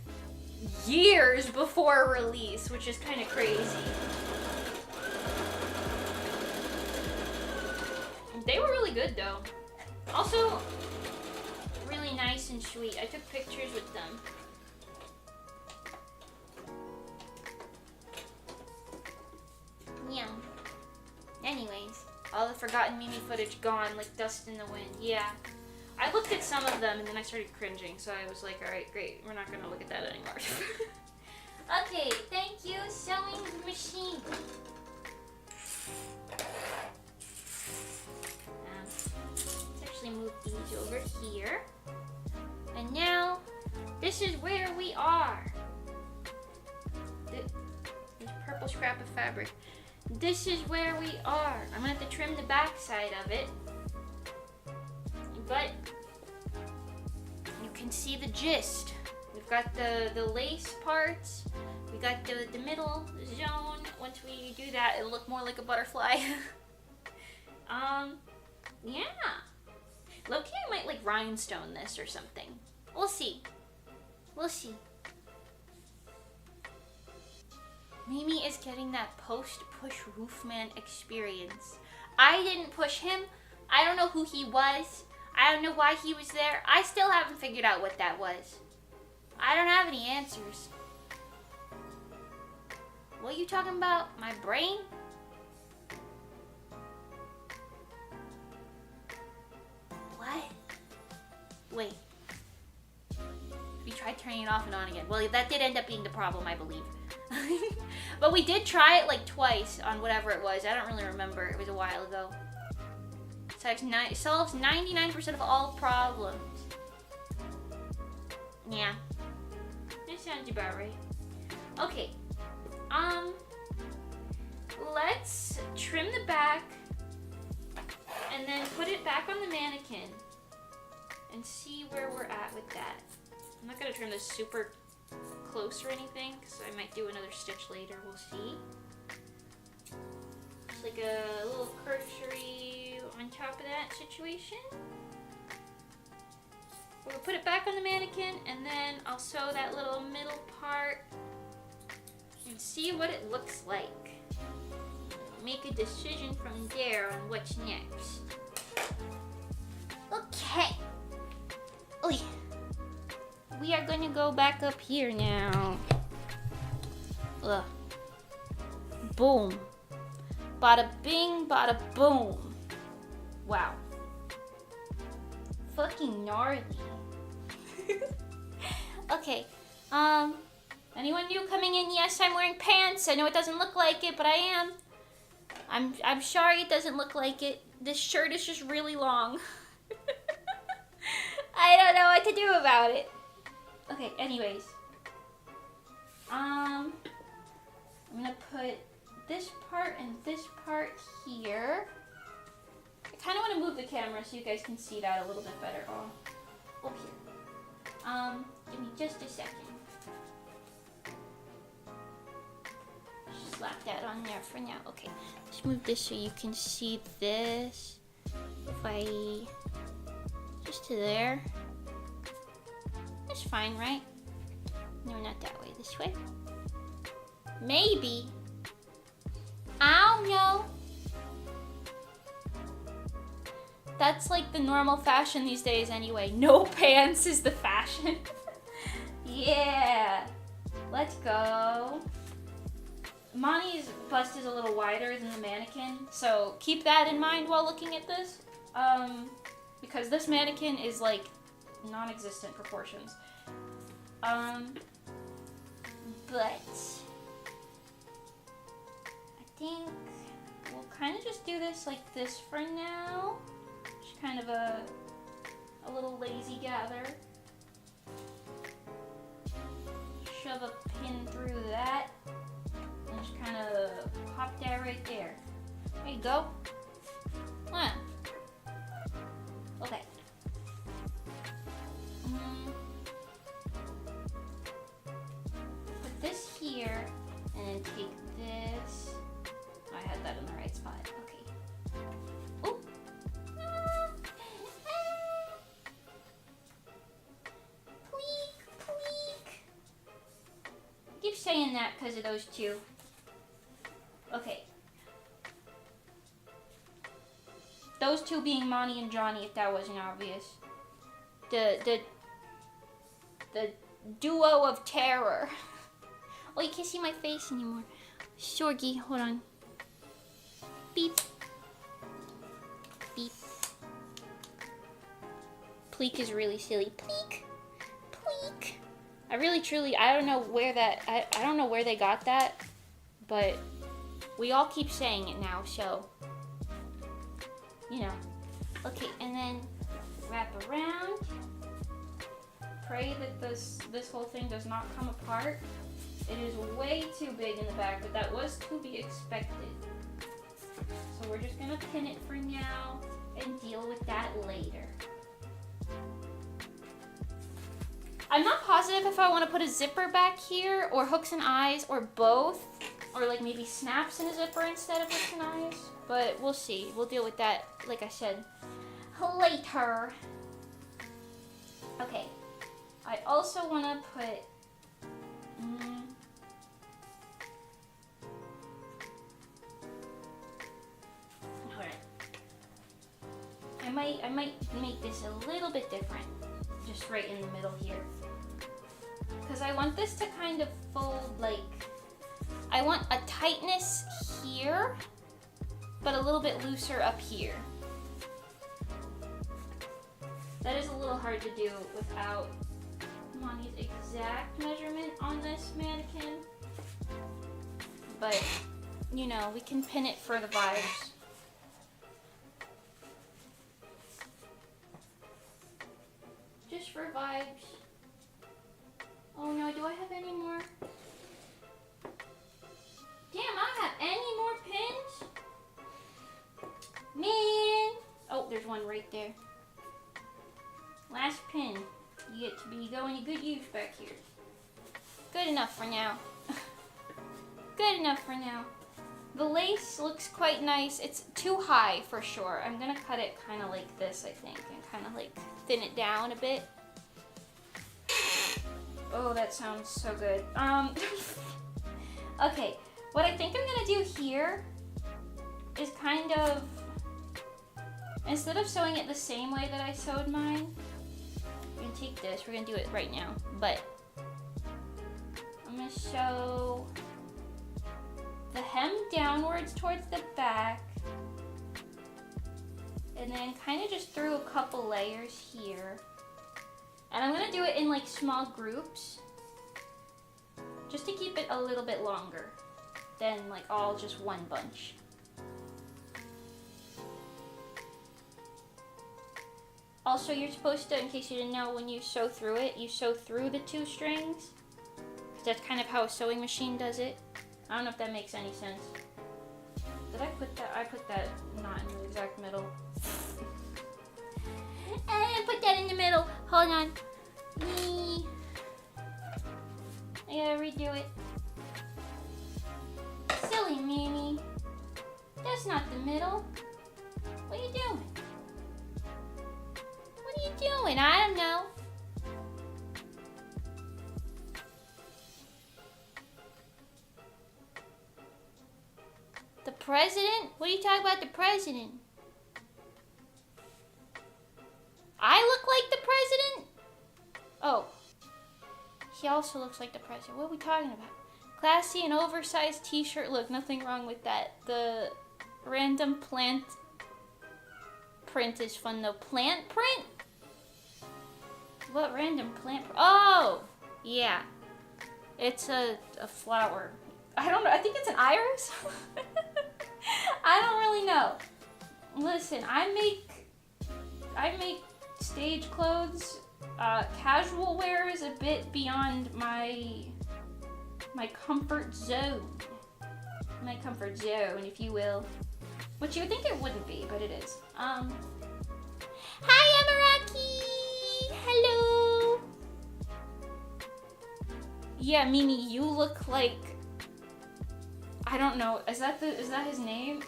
years before release, which is kind of crazy. They were really good though. Also, really nice and sweet. I took pictures with them. Yeah. Anyways, all the forgotten Mimi footage gone like dust in the wind. Yeah. I looked at some of them and then I started cringing, so I was like, alright, great, we're not gonna look at that anymore. Okay, thank you, sewing machine. Let's actually move these over here. And now, this is where we are. This purple scrap of fabric. This is where we are. I'm gonna have to trim the back side of it. But you can see the gist. We've got the lace parts. We got the middle zone. Once we do that, it'll look more like a butterfly. Yeah. Loki, I might like rhinestone this or something. We'll see. We'll see. Mimi is getting that post-push roofman experience. I didn't push him. I don't know who he was. I don't know why he was there. I still haven't figured out what that was. I don't have any answers. What are you talking about? My brain? What? Wait. We tried turning it off and on again. Well, that did end up being the problem, I believe. But we did try it like twice on whatever it was. I don't really remember. It was a while ago. It solves 99% of all problems. Yeah. That sounds about right. Okay. Let's trim the back and then put it back on the mannequin and see where we're at with that. I'm not gonna trim this super close or anything because I might do another stitch later. We'll see. It's like a little cursory on top of that situation. We'll put it back on the mannequin and then I'll sew that little middle part and see what it looks like. Make a decision from there on what's next. Okay. Oy. We are gonna go back up here now. Ugh. Boom. Bada bing, bada boom. Wow. Fucking gnarly. Okay. Anyone new coming in? Yes, I'm wearing pants. I know it doesn't look like it, but I am. I'm sorry it doesn't look like it. This shirt is just really long. I don't know what to do about it. Okay, anyways. I'm gonna put this part and this part here. I kind of want to move the camera so you guys can see that a little bit better. Oh, here. Give me just a second. Slap that on there for now. Okay, let's move this so you can see this. If I just to there. That's fine, right? No, not that way. This way? Maybe. I don't know. That's like the normal fashion these days anyway. No pants is the fashion. Yeah. Let's go. Mani's bust is a little wider than the mannequin, so keep that in mind while looking at this. Because this mannequin is like non-existent proportions. But I think we'll kind of just do this like this for now. Just kind of a little lazy gather. Shove a pin through that. And just kind of pop that right there. There you go. Okay. Put this here, and then take this. I had that in the right spot. Okay. Oop. Pleek, pleek. I keep saying that because of those two. Okay. Those two being Monty and Johnny, if that wasn't obvious. The duo of terror. Oh, you can't see my face anymore. Shorgy, hold on. Beep. Beep. Pleek is really silly. Pleek. Pleek. I really truly, I don't know where that, I don't know where they got that, but we all keep saying it now, so, you know. Okay, and then wrap around. Pray that this whole thing does not come apart. It is way too big in the back, but that was to be expected. So we're just gonna pin it for now and deal with that later. I'm not positive if I want to put a zipper back here, or hooks and eyes, or both. Or like maybe snaps in a zipper instead of hooks and eyes. But we'll see. We'll deal with that, like I said, later. Okay. I also want to put... Alright. I might make this a little bit different. Just right in the middle here. Because I want this to kind of fold like... I want a tightness here, but a little bit looser up here. That is a little hard to do without Monty's exact measurement on this mannequin. But, you know, we can pin it for the vibes. Just for vibes. Oh no, do I have any more? Damn, I don't have any more pins? Man! Oh, there's one right there. Last pin. You get to be going to good use back here. Good enough for now. Good enough for now. The lace looks quite nice. It's too high for sure. I'm gonna cut it kind of like this, I think, and kind of like thin it down a bit. Oh, that sounds so good. Okay, what I think I'm gonna do here is kind of, instead of sewing it the same way that I sewed mine, we're gonna take this, we're gonna do it right now, but I'm gonna sew the hem downwards towards the back, and then kind of just through a couple layers here. And I'm gonna do it in like small groups, just to keep it a little bit longer than like all just one bunch. Also, you're supposed to, in case you didn't know, when you sew through it, you sew through the two strings. That's kind of how a sewing machine does it. I don't know if that makes any sense. Did I put that? I put that not in the exact middle. I put that in the middle. Hold on. Me. I gotta redo it. Silly Mamie. That's not the middle. What are you doing? What are you doing? I don't know. The president? What are you talking about the president? he also looks like the president. What are we talking about? Classy and oversized t-shirt look. Nothing wrong with that. The random plant print is fun though. Plant print? What random plant? Oh! Yeah. It's a flower. I don't know. I think it's an iris? I don't really know. Listen, I make stage clothes. Casual wear is a bit beyond my comfort zone. My comfort zone, if you will. Which you would think it wouldn't be, but it is. Hi, Amaraki! Hello! Yeah, Mimi, you look like... I don't know. Is that his name?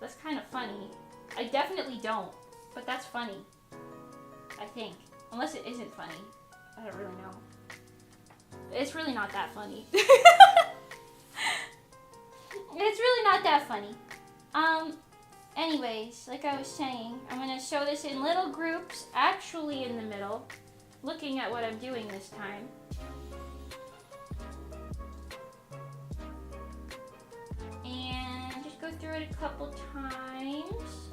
That's kind of funny. I definitely don't, but that's funny. I think. Unless it isn't funny. I don't really know. It's really not that funny. It's really not that funny. Anyways, like I was saying, I'm gonna show this in little groups, actually in the middle, looking at what I'm doing this time. And just go through it a couple times.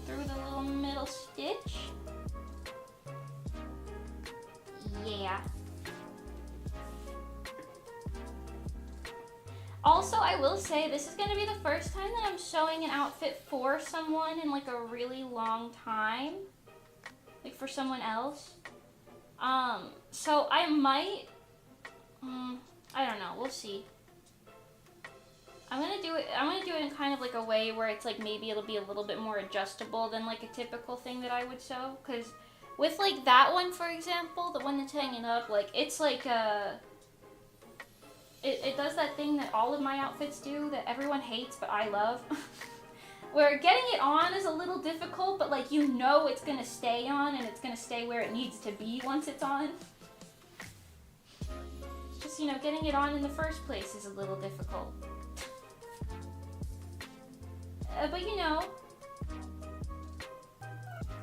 Through the little middle stitch. Yeah. Also, I will say this is going to be the first time that I'm showing an outfit for someone in like a really long time. Like for someone else. So I might, I don't know, we'll see. I'm gonna do it in kind of like a way where it's like maybe it'll be a little bit more adjustable than like a typical thing that I would sew. Cause with like that one, for example, the one that's hanging up, like it's like it does that thing that all of my outfits do that everyone hates but I love. Where getting it on is a little difficult, but like you know it's gonna stay on and it's gonna stay where it needs to be once it's on. It's just, you know, getting it on in the first place is a little difficult. But you know,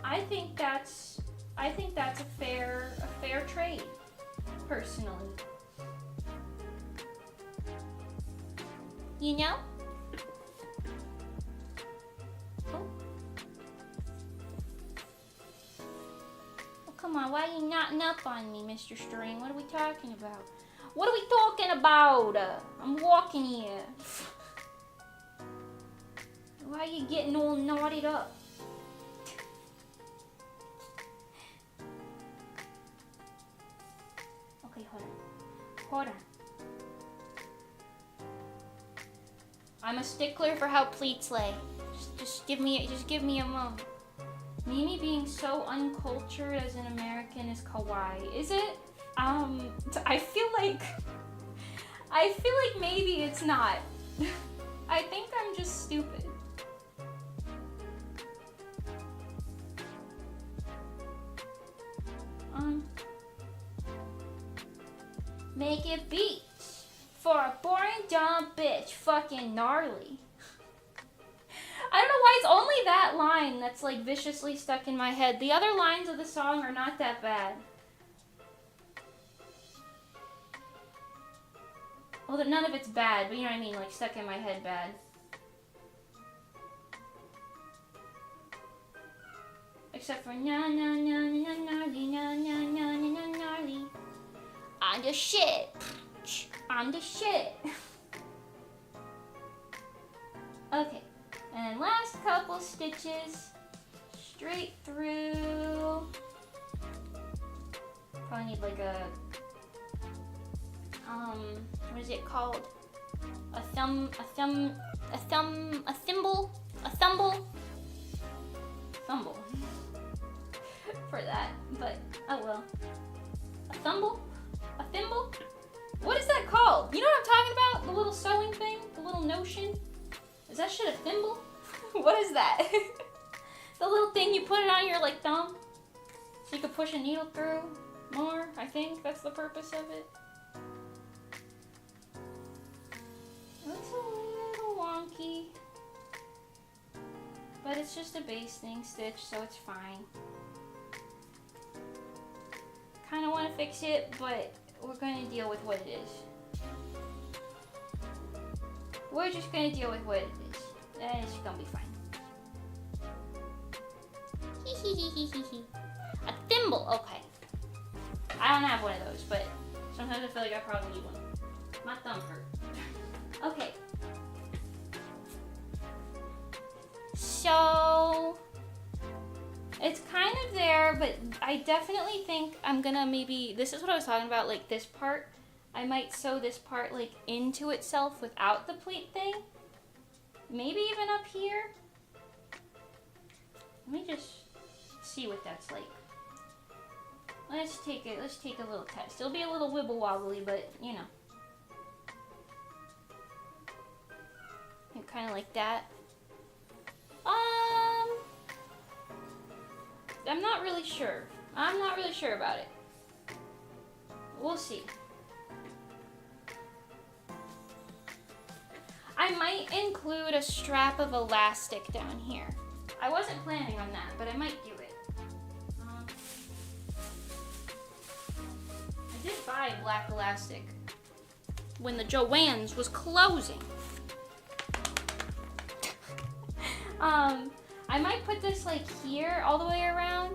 I think that's a fair trade, personally. You know? Oh. Oh, come on, why are you knotting up on me, Mr. String? What are we talking about? What are we talking about? I'm walking here. Why are you getting all knotted up? Okay, hold on. I'm a stickler for how pleats lay. Just give me a moment. Mimi being so uncultured as an American is kawaii. Is it? I feel like maybe it's not. I think I'm just stupid. Make it beat for a boring dumb bitch, fucking gnarly. I don't know why it's only that line that's like viciously stuck in my head. The other lines of the song are not that bad. Well, none of it's bad, but you know what I mean, like stuck in my head bad. Except for na na na na gnarly, na na na na gnarly. I'm the shit. I'm the shit. Okay, and last couple stitches straight through. Probably need like a what is it called? A thimble for that, but oh well. A thimble? What is that called? You know what I'm talking about? The little sewing thing? The little notion? Is that shit a thimble? What is that? The little thing you put it on your like thumb so you can push a needle through more. I think that's the purpose of it. Looks a little wonky. But it's just a basting stitch, so it's fine. Kind of want to fix it, but we're going to deal with what it is. We're just going to deal with what it is. And it's going to be fine. A thimble, okay. I don't have one of those, but sometimes I feel like I probably need one. My thumb hurt. Okay. So, it's kind of there, but I definitely think I'm gonna maybe, this is what I was talking about, like this part, I might sew this part like into itself without the pleat thing. Maybe even up here. Let me just see what that's like. Let's take a little test. It'll be a little wibble wobbly, but you know. Kind of like that. I'm not really sure. I'm not really sure about it. We'll see. I might include a strap of elastic down here. I wasn't planning on that, but I might do it. I did buy black elastic when the Joann's was closing. I might put this like here all the way around,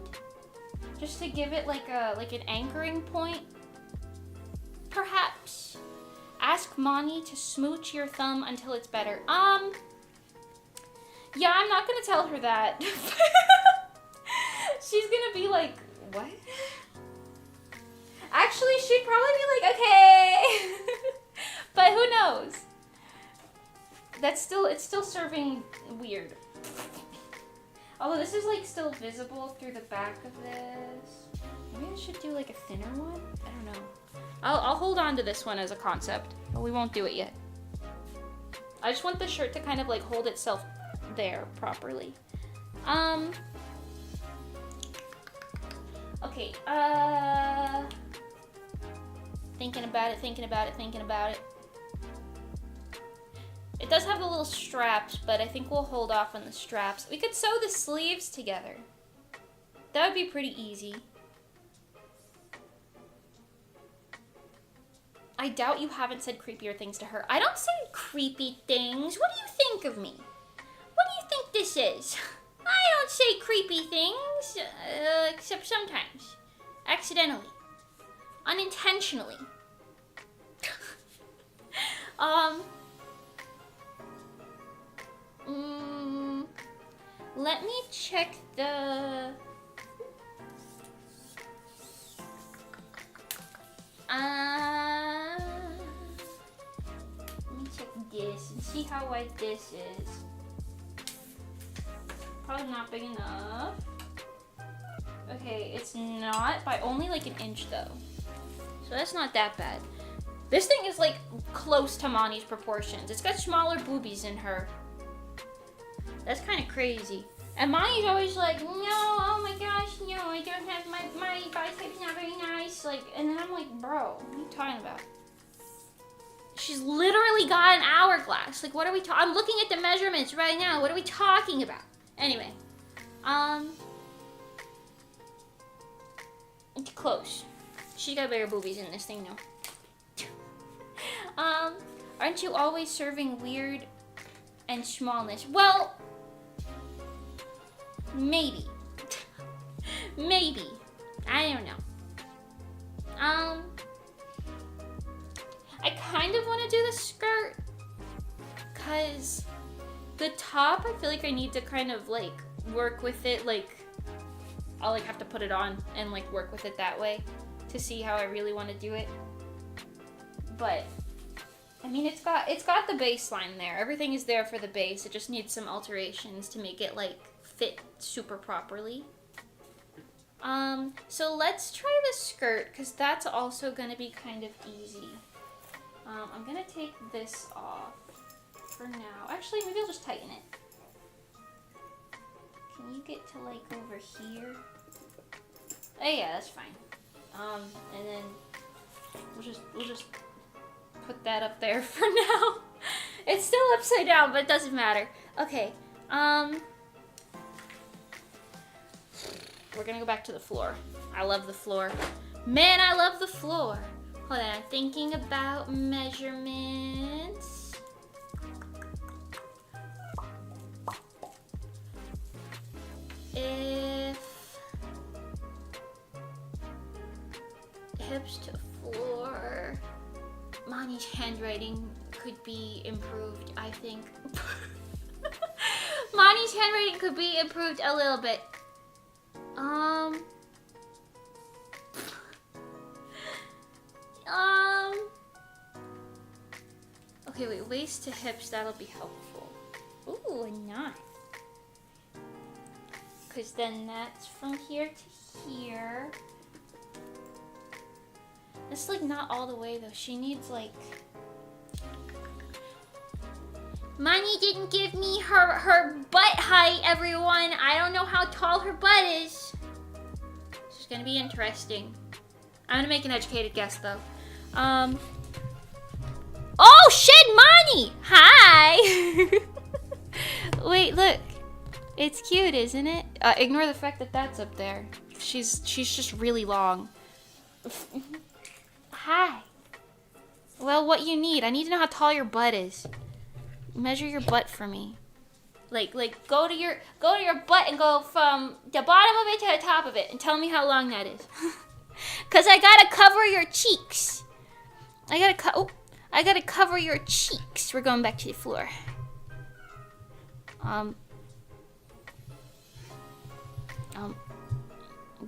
just to give it like an anchoring point. Perhaps. Ask Moni to smooch your thumb until it's better. Yeah, I'm not gonna tell her that. She's gonna be like, what? Actually, she'd probably be like, okay. But who knows? It's still serving weird. Although this is like still visible through the back of this. Maybe I should do like a thinner one? I don't know. I'll hold on to this one as a concept, but we won't do it yet. I just want the shirt to kind of like hold itself there properly. Okay, thinking about it. It does have the little straps, but I think we'll hold off on the straps. We could sew the sleeves together. That would be pretty easy. I doubt you haven't said creepier things to her. I don't say creepy things. What do you think of me? What do you think this is? I don't say creepy things, except sometimes. Accidentally. Unintentionally. Let me check the... let me check this and see how wide this is. Probably not big enough. Okay, it's not, by only like an inch though. So that's not that bad. This thing is like close to Moni's proportions. It's got smaller boobies in her. That's kind of crazy. And Moni's always like, no, oh my gosh, no, I don't have my bicep's not very nice. Like, and then I'm like, bro, what are you talking about? She's literally got an hourglass. Like, what are we talking? I'm looking at the measurements right now. What are we talking about? Anyway, it's close. She's got bigger boobies in this thing now. Aren't you always serving weird and smallness? Well, maybe. Maybe. I don't know. I kind of want to do the skirt, cause the top, I feel like I need to kind of like work with it. Like, I'll like have to put it on and like work with it that way to see how I really want to do it. But I mean, it's got the baseline there. Everything is there for the base. It just needs some alterations to make it like fit super properly. So let's try the skirt, because that's also going to be kind of easy. I'm going to take this off for now. Actually, maybe I'll just tighten it. Can you get to like over here? Oh yeah, that's fine. And then we'll just put that up there for now. It's still upside down, but it doesn't matter. Okay, we're gonna go back to the floor. I love the floor. Man, I love the floor. Hold on, I'm thinking about measurements. If hips to floor, Mani's handwriting could be improved, I think. Mani's handwriting could be improved a little bit. Okay, wait, waist to hips, that'll be helpful. Ooh, a knot. Because then that's from here to here. It's like not all the way though. She needs like... Mani didn't give me her butt height, everyone. I don't know how tall her butt is. This is gonna be interesting. I'm gonna make an educated guess though. Oh shit, Mani! Hi! Wait, look. It's cute, isn't it? Ignore the fact that that's up there. She's just really long. Hi. Well, what you need? I need to know how tall your butt is. Measure your butt for me. Like go to your butt and go from the bottom of it to the top of it and tell me how long that is. Cause I gotta cover your cheeks. I gotta cover your cheeks. We're going back to the floor.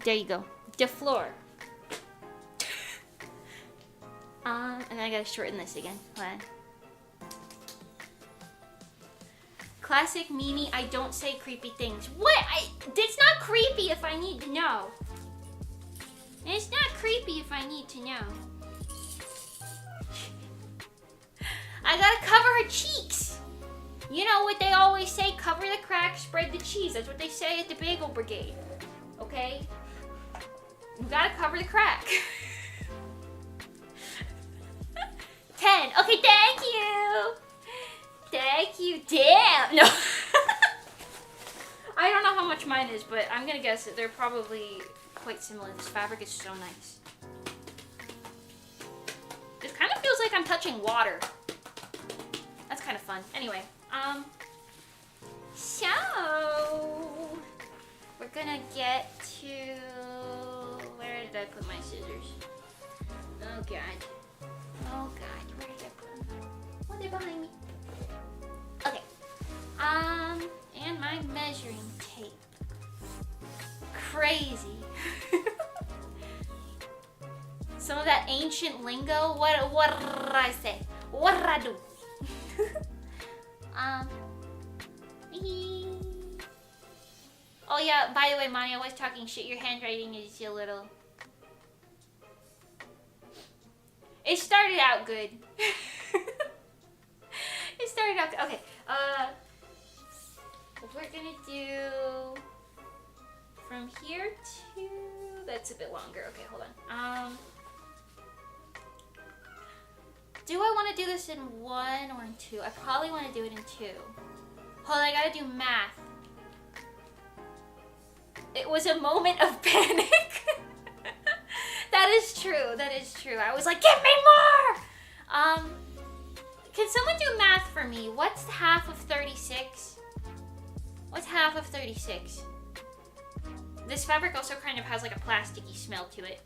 There you go. The floor. And then I gotta shorten this again. Hold on. Classic Mimi, I don't say creepy things. What? It's not creepy if I need to know. It's not creepy if I need to know. I gotta cover her cheeks. You know what they always say, cover the crack, spread the cheese. That's what they say at the Bagel Brigade. Okay? You gotta cover the crack. 10. Okay, thank you. Thank you. Damn. No. I don't know how much mine is, but I'm gonna guess that they're probably quite similar. This fabric is so nice. This kind of feels like I'm touching water. That's kind of fun. Anyway, so we're gonna get to, where did I put my scissors? Oh god. Oh god, where did I put them? Oh, they're behind me. Okay. And my measuring tape. Crazy. Some of that ancient lingo. What did I say? What did I do? Oh yeah, by the way, Mani, I was talking shit. Your handwriting is a little... It started out good. It started out good. Okay, we're gonna do from here to... That's a bit longer. Okay, hold on. Do I want to do this in 1 or in 2? I probably want to do it in 2. Hold on, I gotta do math. It was a moment of panic. That is true. That is true. I was like, give me more! Can someone do math for me? What's half of 36? What's half of 36? This fabric also kind of has like a plasticky smell to it.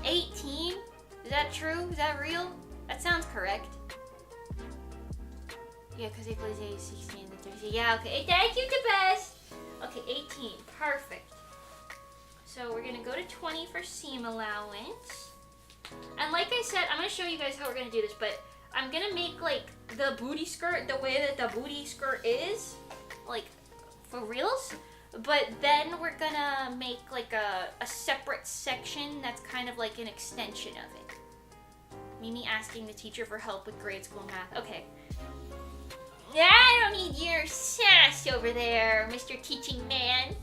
18? Is that true? Is that real? That sounds correct. Yeah, because 8 plus 8 is 16 and 30. Yeah, okay. Thank you, the best. Okay, 18. Perfect. So we're going to go to 20 for seam allowance. And like I said, I'm going to show you guys how we're going to do this, but I'm going to make like the booty skirt the way that the booty skirt is, like for reals. But then we're going to make like a separate section that's kind of like an extension of it. Mimi asking the teacher for help with grade school math. Okay. I don't need your sass over there, Mr. Teaching Man.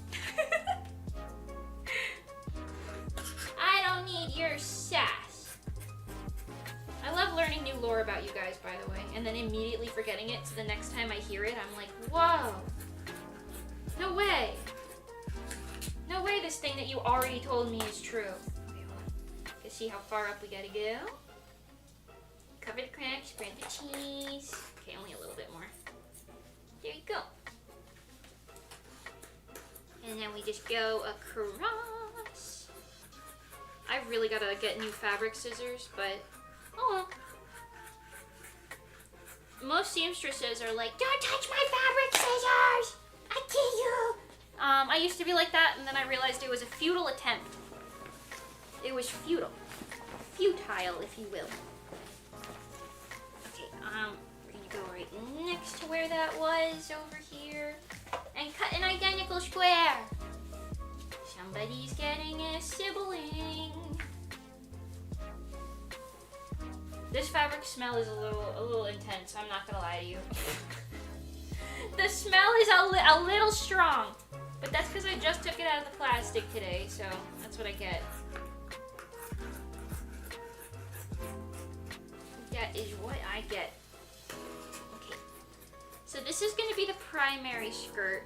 I don't need your sass. I love learning new lore about you guys, by the way, and then immediately forgetting it, so the next time I hear it, I'm like, whoa. No way. No way this thing that you already told me is true. Okay, hold on. Let's see how far up we gotta go. Cover the cracks, spread the cheese. Okay, only a little bit more. There you go. And then we just go across. I really gotta get new fabric scissors, but oh well. Most seamstresses are like, don't touch my fabric scissors! I kill you! I used to be like that, and then I realized it was a futile attempt. It was futile. Futile, if you will. Okay, we're gonna go right next to where that was, over here, and cut an identical square. Somebody's getting a sibling. This fabric smell is a little intense, I'm not gonna lie to you. The smell is a little strong, but that's because I just took it out of the plastic today, so that's what I get. That is what I get. Okay, so this is going to be the primary skirt.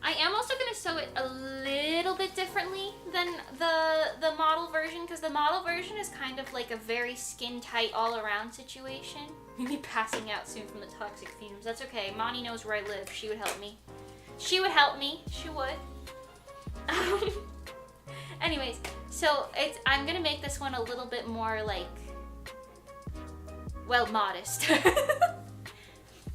I am also going to sew it a little bit differently than the model version, because the model version is kind of like a very skin tight all around situation. Maybe passing out soon from the toxic fumes. That's okay. Monty knows where I live. She would help me. She would help me. She would. Anyways, so I'm gonna make this one a little bit more like, well, modest.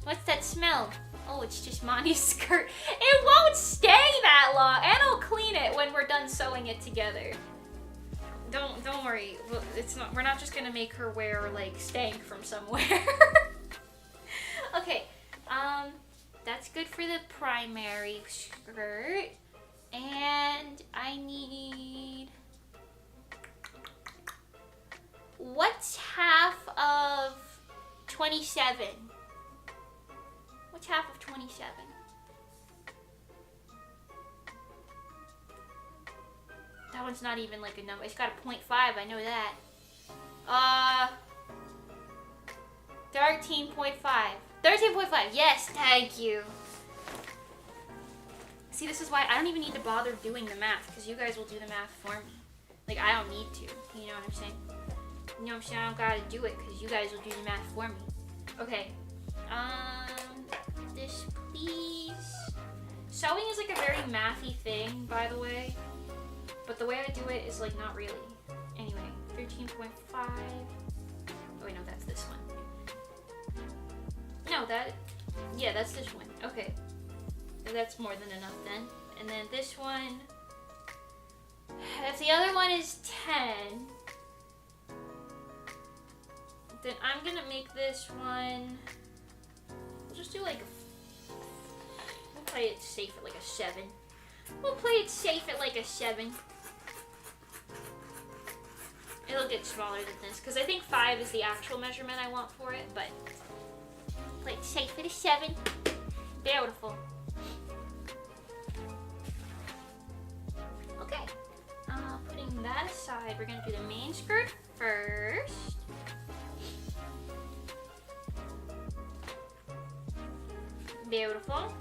What's that smell? Oh, it's just Monty's skirt. It won't stay that long, and I'll clean it when we're done sewing it together. Don't worry. It's not. We're not just gonna make her wear like stank from somewhere. Okay. That's good for the primary skirt, and I need. What's half of 27? What's half of 27? That one's not even like a number. It's got a 0.5, I know that. 13.5. 13.5, yes, thank you. See, this is why I don't even need to bother doing the math, because you guys will do the math for me. Like, I don't need to, you know what I'm saying? You know what I'm saying? I don't gotta do it, because you guys will do the math for me. Okay. This, please. Sewing is like a very mathy thing, by the way. But the way I do it is like not really. Anyway, 13.5. Oh wait, no, that's this one. No, yeah, that's this one. Okay. That's more than enough then. And then this one, if the other one is 10, then I'm gonna make this one, we'll just do like we'll play it safe at like a 7. We'll play it safe at like a 7. It'll get smaller than this, because I think 5 is the actual measurement I want for it, but play it safe at a 7. Beautiful. Okay, putting that aside, we're gonna do the main skirt first. Beautiful,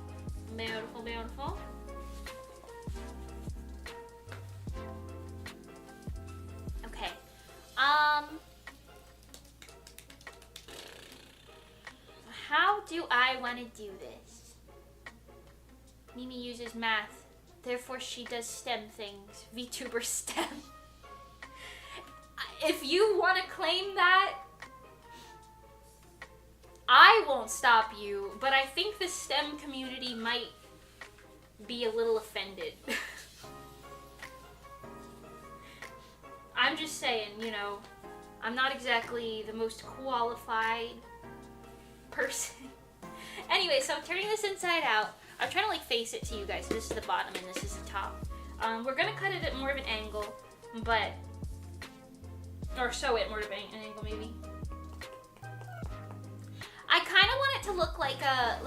beautiful, beautiful. Okay, how do I want to do this? Mimi uses math, therefore she does STEM things. VTuber STEM. If you want to claim that, I won't stop you, but I think the STEM community might be a little offended. I'm just saying, you know, I'm not exactly the most qualified person. Anyway, so I'm turning this inside out. I'm trying to like face it to you guys. This is the bottom and this is the top. We're gonna cut it at more of an angle, but, or sew it more of an angle maybe. I kind of want it to look like a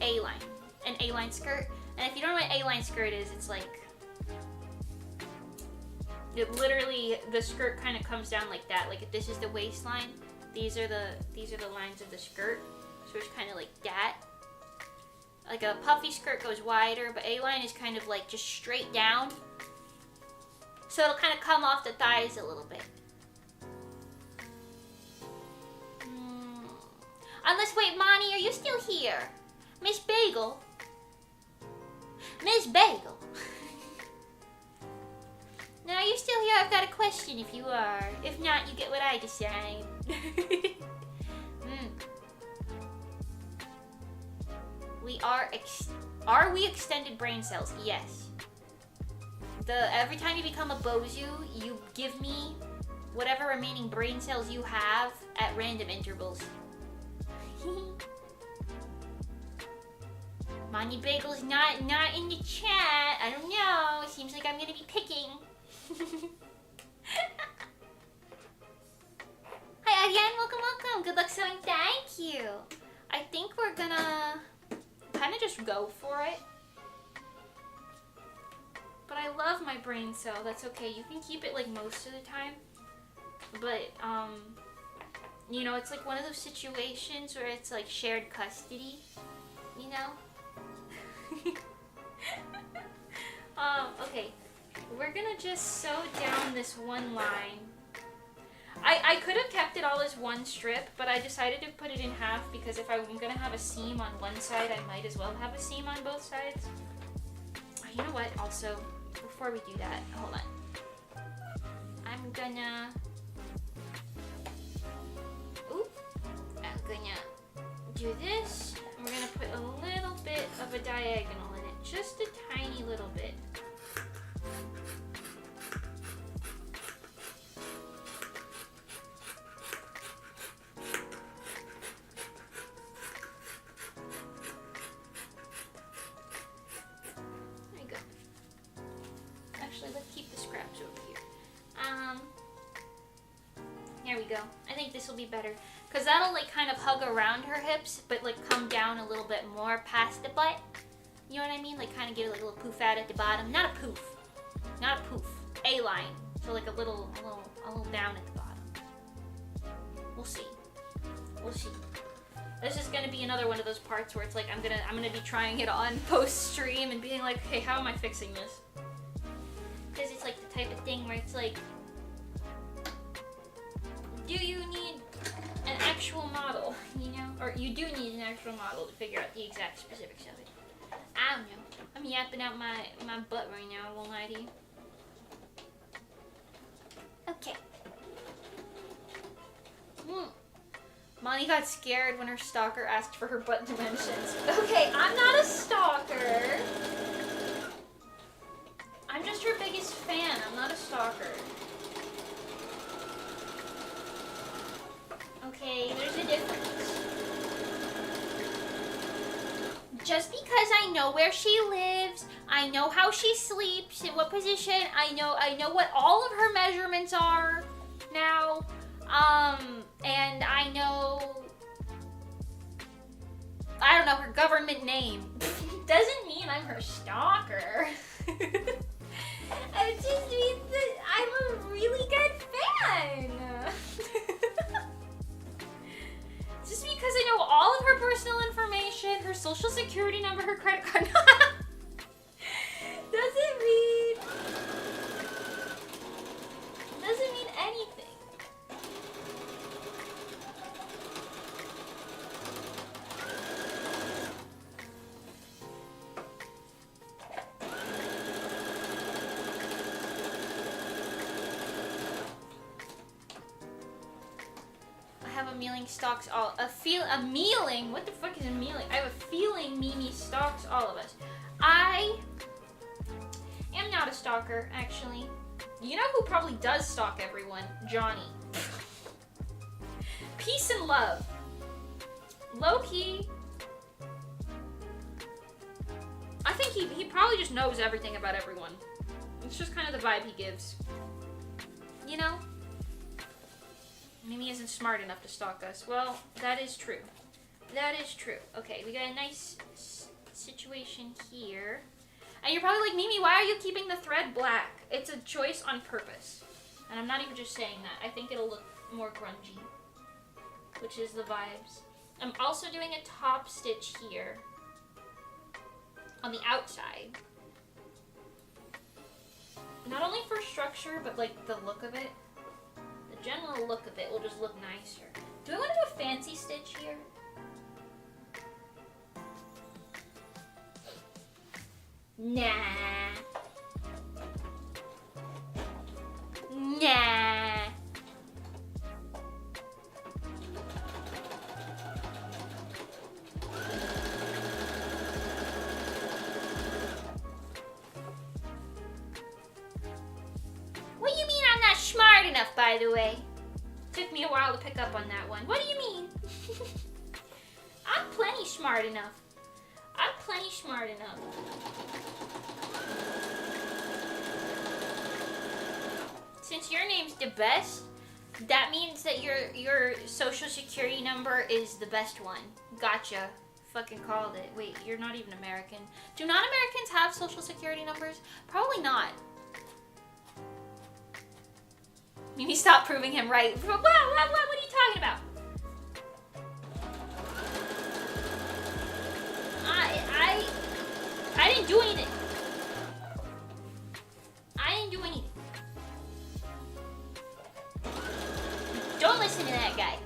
A-line, an A-line skirt. And if you don't know what A-line skirt is, it's like It literally, the skirt kind of comes down like that. Like if this is the waistline, these are the lines of the skirt. So it's kind of like that. Like a puffy skirt goes wider, but A-line is kind of like just straight down. So it'll kind of come off the thighs a little bit. Unless, wait, Monty, are you still here? Miss Bagel? Miss Bagel? Now, are you still here? I've got a question if you are. If not, you get what I decide. Are we extended brain cells? Yes. Every time you become a Bozu, you give me whatever remaining brain cells you have at random intervals. Monty Bagel's not in the chat. I don't know. It seems like I'm gonna be picking. Hi Ariane, welcome. Good luck sewing. Thank you. I think we're gonna kind of just go for it. But I love my brain cell. That's okay. You can keep it like most of the time. But you know, it's like one of those situations where it's like shared custody, you know? Okay. We're gonna just sew down this one line. I could have kept it all as one strip, but I decided to put it in half because if I'm gonna have a seam on one side, I might as well have a seam on both sides. You know what? Also, before we do that, hold on. I'm gonna do this. And we're gonna put a little bit of a diagonal in it, just a tiny little bit. There you go. Actually, let's keep the scraps over here. There we go. I think this will be better. Because that'll like kind of hug around her hips, but like come down a little bit more past the butt. You know what I mean? Like kind of get like a little poof out at the bottom. Not a poof. Not a poof. A-line. So like a little down at the bottom. We'll see. We'll see. This is gonna be another one of those parts where it's like I'm gonna be trying it on post-stream and being like, okay, how am I fixing this? Because it's like the type of thing where it's like, do you need an actual model, you know? Or you do need an actual model to figure out the exact specifics of it. I don't know. I'm yapping out my butt right now, I won't lie to you. Okay. Monty got scared when her stalker asked for her butt dimensions. Okay, I'm not a stalker. I'm just her biggest fan. I'm not a stalker. Okay, there's a difference. Just because I know where she lives, I know how she sleeps, in what position, I know what all of her measurements are now, and I know, I don't know, her government name. Doesn't mean I'm her stalker. It just means that I'm a really good fan. Just because I know all of her personal information, her social security number, her credit card, doesn't mean anything. Mealing stalks all a mealing. What the fuck is a mealing? I have a feeling Mimi stalks all of us. I am not a stalker, actually. You know who probably does stalk everyone? Johnny. Peace and love. Low key. I think he probably just knows everything about everyone. It's just kind of the vibe he gives. You know? Mimi isn't smart enough to stalk us. Well, that is true. That is true. Okay, we got a nice situation here. And you're probably like, Mimi, why are you keeping the thread black? It's a choice on purpose. And I'm not even just saying that. I think it'll look more grungy, which is the vibes. I'm also doing a top stitch here on the outside. Not only for structure, but like the look of it. The general look of it will just look nicer. Do I want to do a fancy stitch here? Nah. Nah. What do you mean I'm not smart enough, by the way? Took me a while to pick up on that one. What do you mean? I'm plenty smart enough. I'm plenty smart enough. Since your name's the best, that means that your social security number is the best one. Gotcha. Fucking called it. Wait, you're not even American. Do non-Americans have social security numbers? Probably not. Maybe stop proving him right. What are you talking about? I didn't do anything. I didn't do anything. Don't listen to that guy.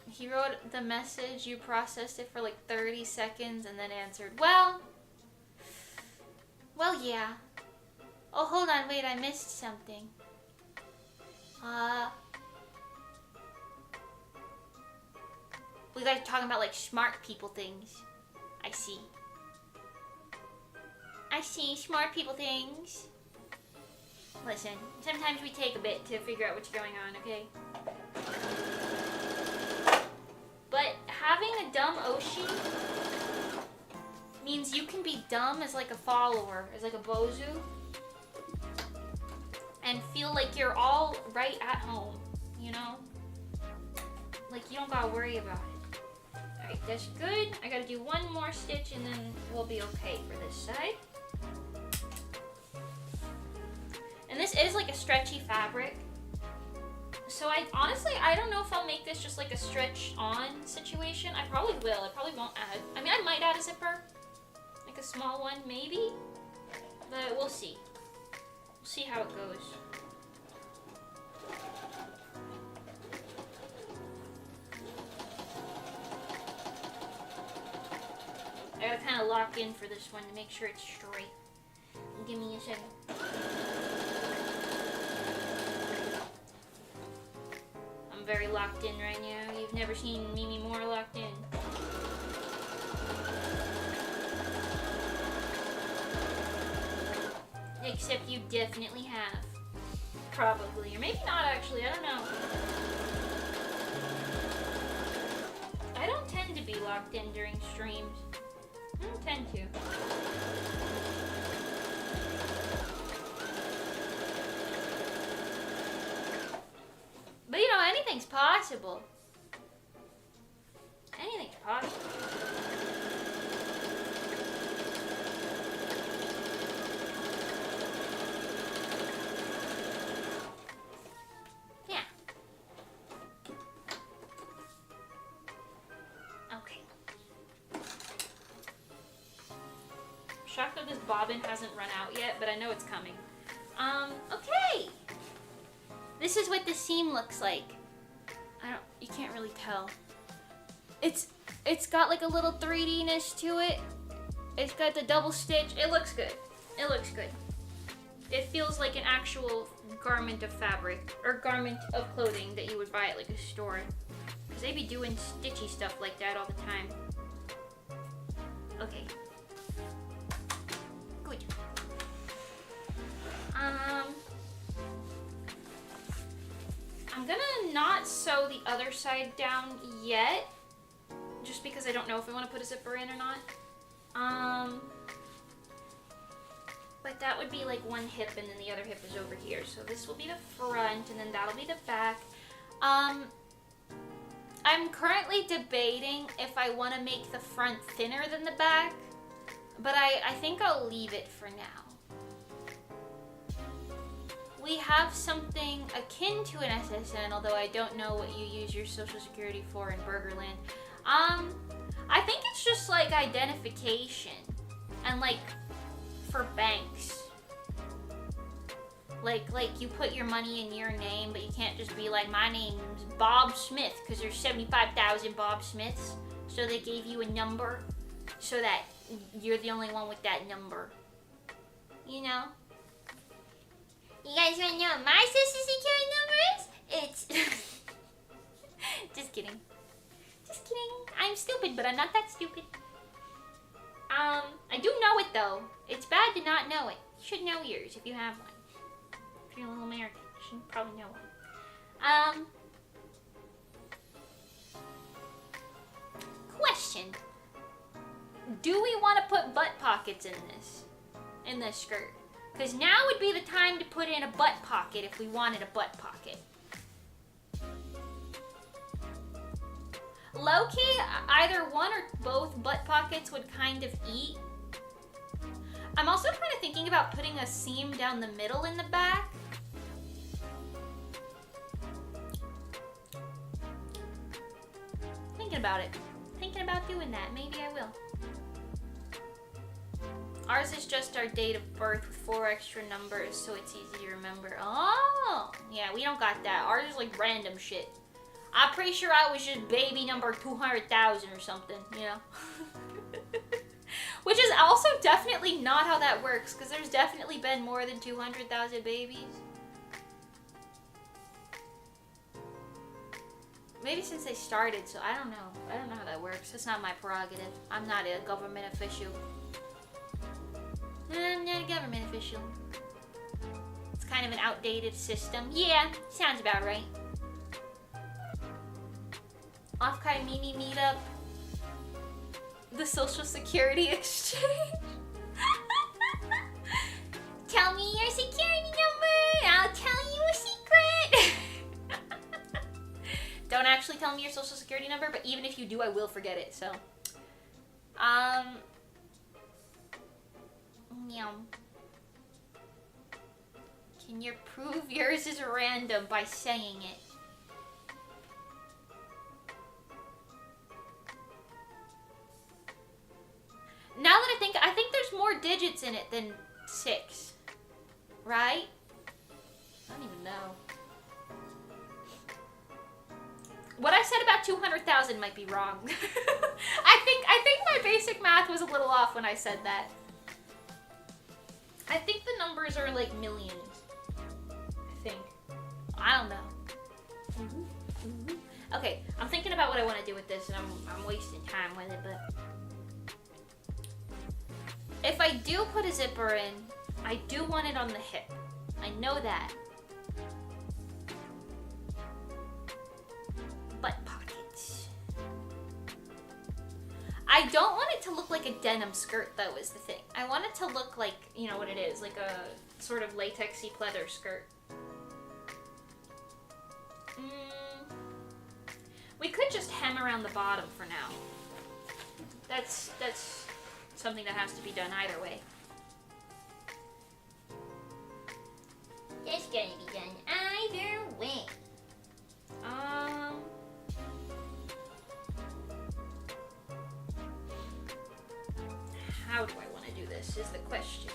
He wrote the message, you processed it for like 30 seconds and then answered, well, yeah. Oh, hold on, wait, I missed something. We guys are talking about like smart people things. I see. I see smart people things. Listen, sometimes we take a bit to figure out what's going on, okay? But having a dumb Oshi means you can be dumb as like a follower, as like a Bozu, and feel like you're all right at home, you know? Like you don't gotta worry about it. Alright, that's good. I gotta do one more stitch and then we'll be okay for this side. And this is like a stretchy fabric. So I don't know if I'll make this just like a stretch on situation. I probably will. I probably won't add. I mean, I might add a zipper. Like a small one, maybe. But we'll see. We'll see how it goes. I gotta kind of lock in for this one to make sure it's straight. Give me a second. I'm very locked in right now. You've never seen Mimi more locked in. Except you definitely have. Probably. Or maybe not actually, I don't know. I don't tend to be locked in during streams. I don't tend to. But you know, anything's possible. Anything's possible. Yeah. Okay. I'm shocked that this bobbin hasn't run out yet, but I know it's coming. Okay. This is what the seam looks like. You can't really tell. It's got like a little 3D-ness to it. It's got the double stitch. It looks good. It looks good. It feels like an actual garment of fabric or garment of clothing that you would buy at like a store. Because they be doing stitchy stuff like that all the time. Okay. Good. I'm gonna not sew the other side down yet, just because I don't know if I want to put a zipper in or not. But that would be like one hip and then the other hip is over here. So this will be the front and then that'll be the back. I'm currently debating if I want to make the front thinner than the back, but I think I'll leave it for now. We have something akin to an SSN, although I don't know what you use your social security for in Burgerland. I think it's just like identification and like for banks. Like you put your money in your name, but you can't just be like, my name's Bob Smith, because there's 75,000 Bob Smiths. So they gave you a number so that you're the only one with that number. You know? You guys want to know what my social security number is? It's... Just kidding. Just kidding. I'm stupid, but I'm not that stupid. I do know it, though. It's bad to not know it. You should know yours if you have one. If you're a little American, you should probably know one. Question. Do we want to put butt pockets in this skirt? Because now would be the time to put in a butt pocket if we wanted a butt pocket. Low-key, either one or both butt pockets would kind of eat. I'm also kind of thinking about putting a seam down the middle in the back. Thinking about it. Thinking about doing that. Maybe I will. Ours is just our date of birth with 4 extra numbers, so it's easy to remember. Oh! Yeah, we don't got that. Ours is like random shit. I'm pretty sure I was just baby number 200,000 or something, you know? Which is also definitely not how that works, because there's definitely been more than 200,000 babies. Maybe since they started, so I don't know. I don't know how that works. It's not my prerogative. I'm not a government official. I'm not a government official. It's kind of an outdated system. Yeah, sounds about right. Offkai Mini Meetup. The Social Security Exchange. Tell me your security number. I'll tell you a secret. Don't actually tell me your social security number, but even if you do, I will forget it, so. Can you prove yours is random by saying it? Now that I think there's more digits in it than 6. Right? I don't even know. What I said about 200,000 might be wrong. I think my basic math was a little off when I said that. I think the numbers are like millions. I think. I don't know. Okay, I'm thinking about what I want to do with this, and I'm wasting time with it, but if I do put a zipper in, I do want it on the hip. I know that. Butt pockets. I don't want it to look like a denim skirt, though, is the thing. I want it to look like, you know what it is, like a sort of latexy pleather skirt. We could just hem around the bottom for now. That's something that has to be done either way. It's gonna be done either way. How do I want to do this is the question.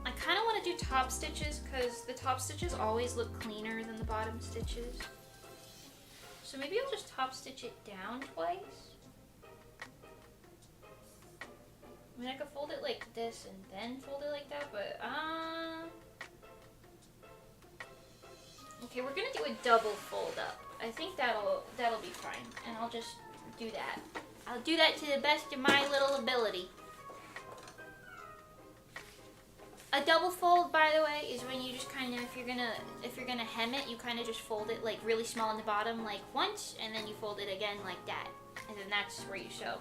I kind of want to do top stitches because the top stitches always look cleaner than the bottom stitches. So maybe I'll just top stitch it down twice. I mean, I could fold it like this and then fold it like that, but, okay, we're gonna do a double fold up. I think that'll be fine, and I'll just do that. I'll do that to the best of my little ability. A A double fold, by the way, is when you just kind of, if you're gonna hem it, you kind of just fold it like really small in the bottom, like once, and then you fold it again like that, and then that's where you sew,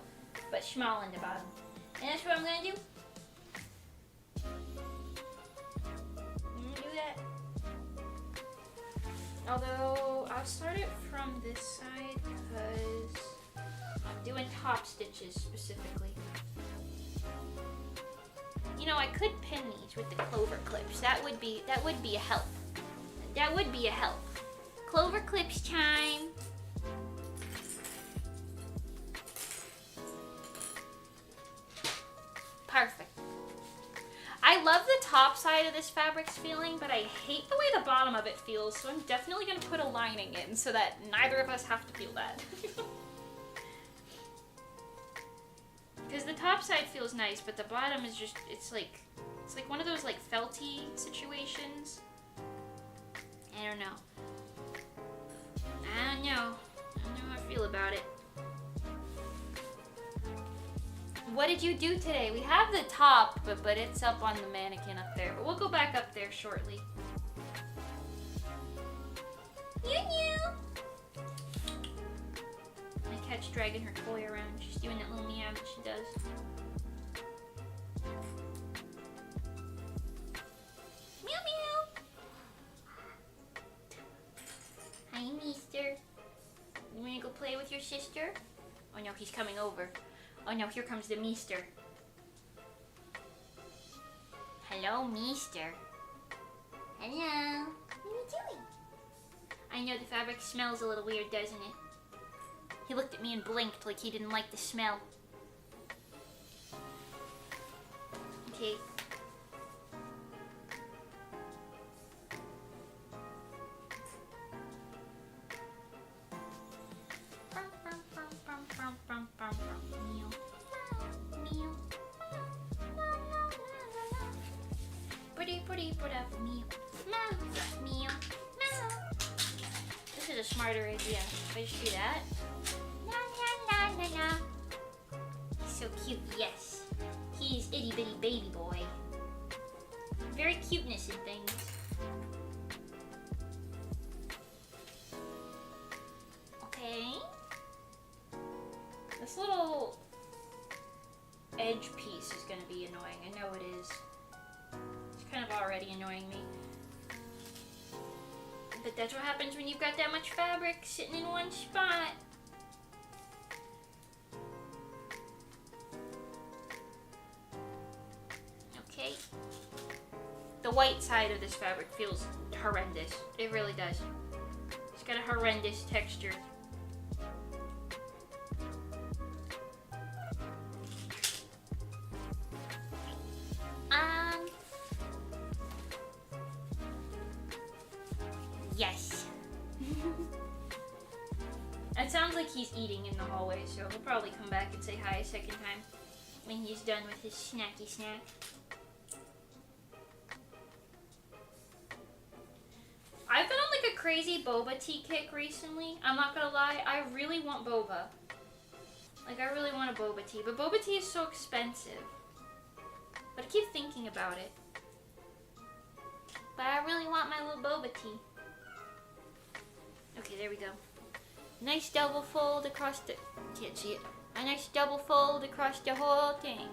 but small in the bottom. And that's what I'm gonna do. I'm gonna do that. Although I'll start it from this side because I'm doing top stitches specifically. You know, I could pin these with the clover clips. That would be a help. That would be a help. Clover clips time. Perfect. I love the top side of this fabric's feeling, but I hate the way the bottom of it feels, so I'm definitely going to put a lining in so that neither of us have to feel that. Because the top side feels nice, but the bottom is just, it's like one of those like felty situations. I don't know. I don't know how I feel about it. What did you do today? We have the top, but it's up on the mannequin up there. But we'll go back up there shortly. My cat's dragging her toy around. She's doing that little meow that she does. Meow meow. Hi, mister. You wanna go play with your sister? Oh no, he's coming over. Oh no, here comes the meester. Hello, meester. Hello. What are you doing? I know the fabric smells a little weird, doesn't it? He looked at me and blinked like he didn't like the smell. Okay. This is a smarter idea. If I just do that. He's so cute, yes. He's itty bitty baby boy. Very cuteness and things. Okay. This little edge piece is gonna be annoying. I know it is. It's kind of already annoying me. But that's what happens when you've got that much fabric sitting in one spot. Okay. The white side of this fabric feels horrendous. It really does. It's got a horrendous texture. Yes. It sounds like he's eating in the hallway, so he'll probably come back and say hi a second time when he's done with his snacky snack. I've been on like a crazy boba tea kick recently. I'm not gonna lie, I really want boba. Like, I really want a boba tea, but boba tea is so expensive. But I keep thinking about it. But I really want my little boba tea. Okay, there we go. Nice double fold across the... Can't see it. A nice double fold across the whole thing.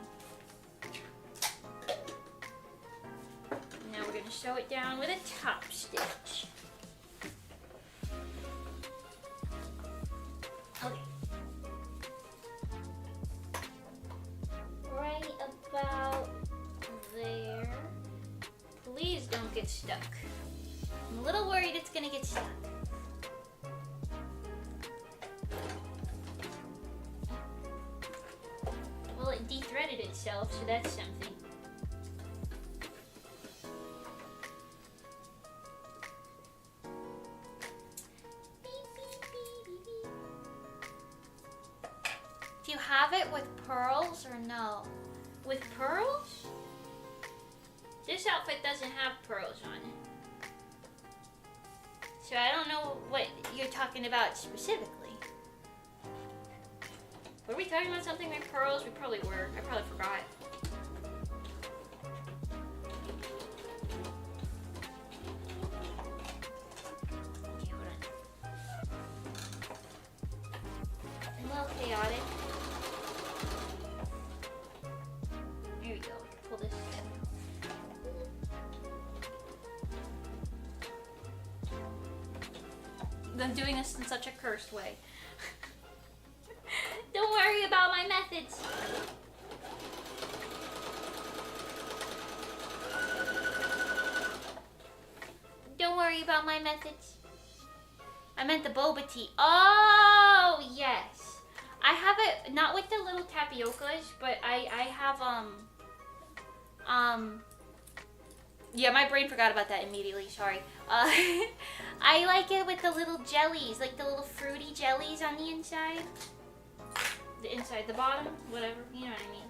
Now we're going to sew it down with a top stitch. Okay. Right about there. Please don't get stuck. I'm a little worried it's going to get stuck. Well, it de-threaded itself, so that's something. Do you have it with pearls or no? With pearls? This outfit doesn't have pearls on it. So I don't know what you're talking about specifically. Were we talking about something with pearls? We probably were. I probably forgot. I'm doing this in such a cursed way. Don't worry about my methods. Don't worry about my methods. I meant the boba tea. Oh, yes. I have it, not with the little tapiocas, but I have, yeah, my brain forgot about that immediately, sorry. I like it with the little jellies, like the little fruity jellies on the inside. The inside, the bottom, whatever, you know what I mean.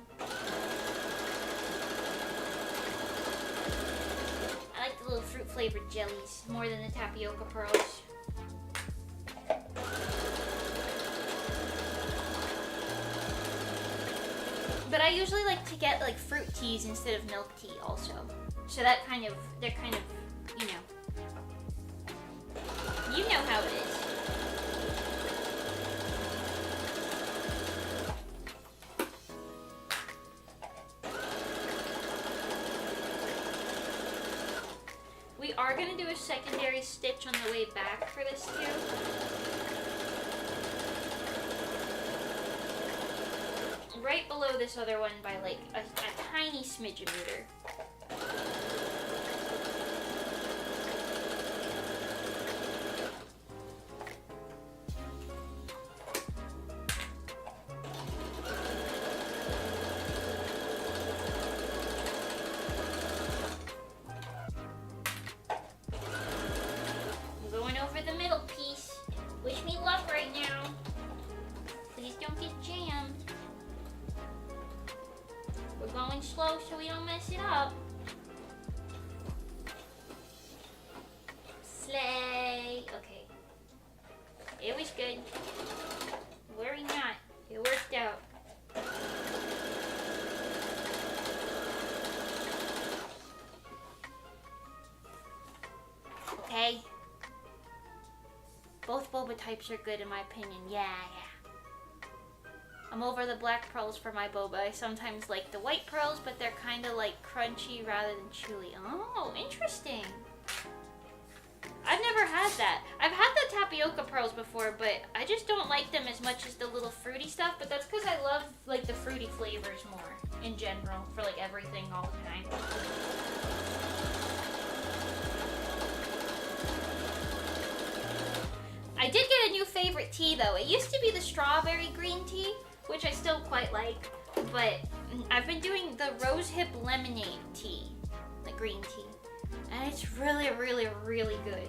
I like the little fruit flavored jellies more than the tapioca pearls. But I usually like to get like fruit teas instead of milk tea also. So that they're kind of, you know how it is. We are gonna do a secondary stitch on the way back for this too. Right below this other one by like a tiny smidge of meter. I'm going over the middle piece. Wish me luck right now. Please don't get jammed. We're going slow so we don't mess it up. Slay. Okay. It was good. Worry not. It worked out. Okay. Both boba types are good in my opinion. Yeah. I'm over the black pearls for my boba. I sometimes like the white pearls, but they're kind of like crunchy rather than chewy. Oh, interesting. I've never had that. I've had the tapioca pearls before, but I just don't like them as much as the little fruity stuff, but that's because I love like the fruity flavors more in general for like everything all the time. I did get a new favorite tea though. It used to be the strawberry green tea, which I still quite like, but I've been doing the rosehip lemonade tea, the green tea, and it's really, really, really good.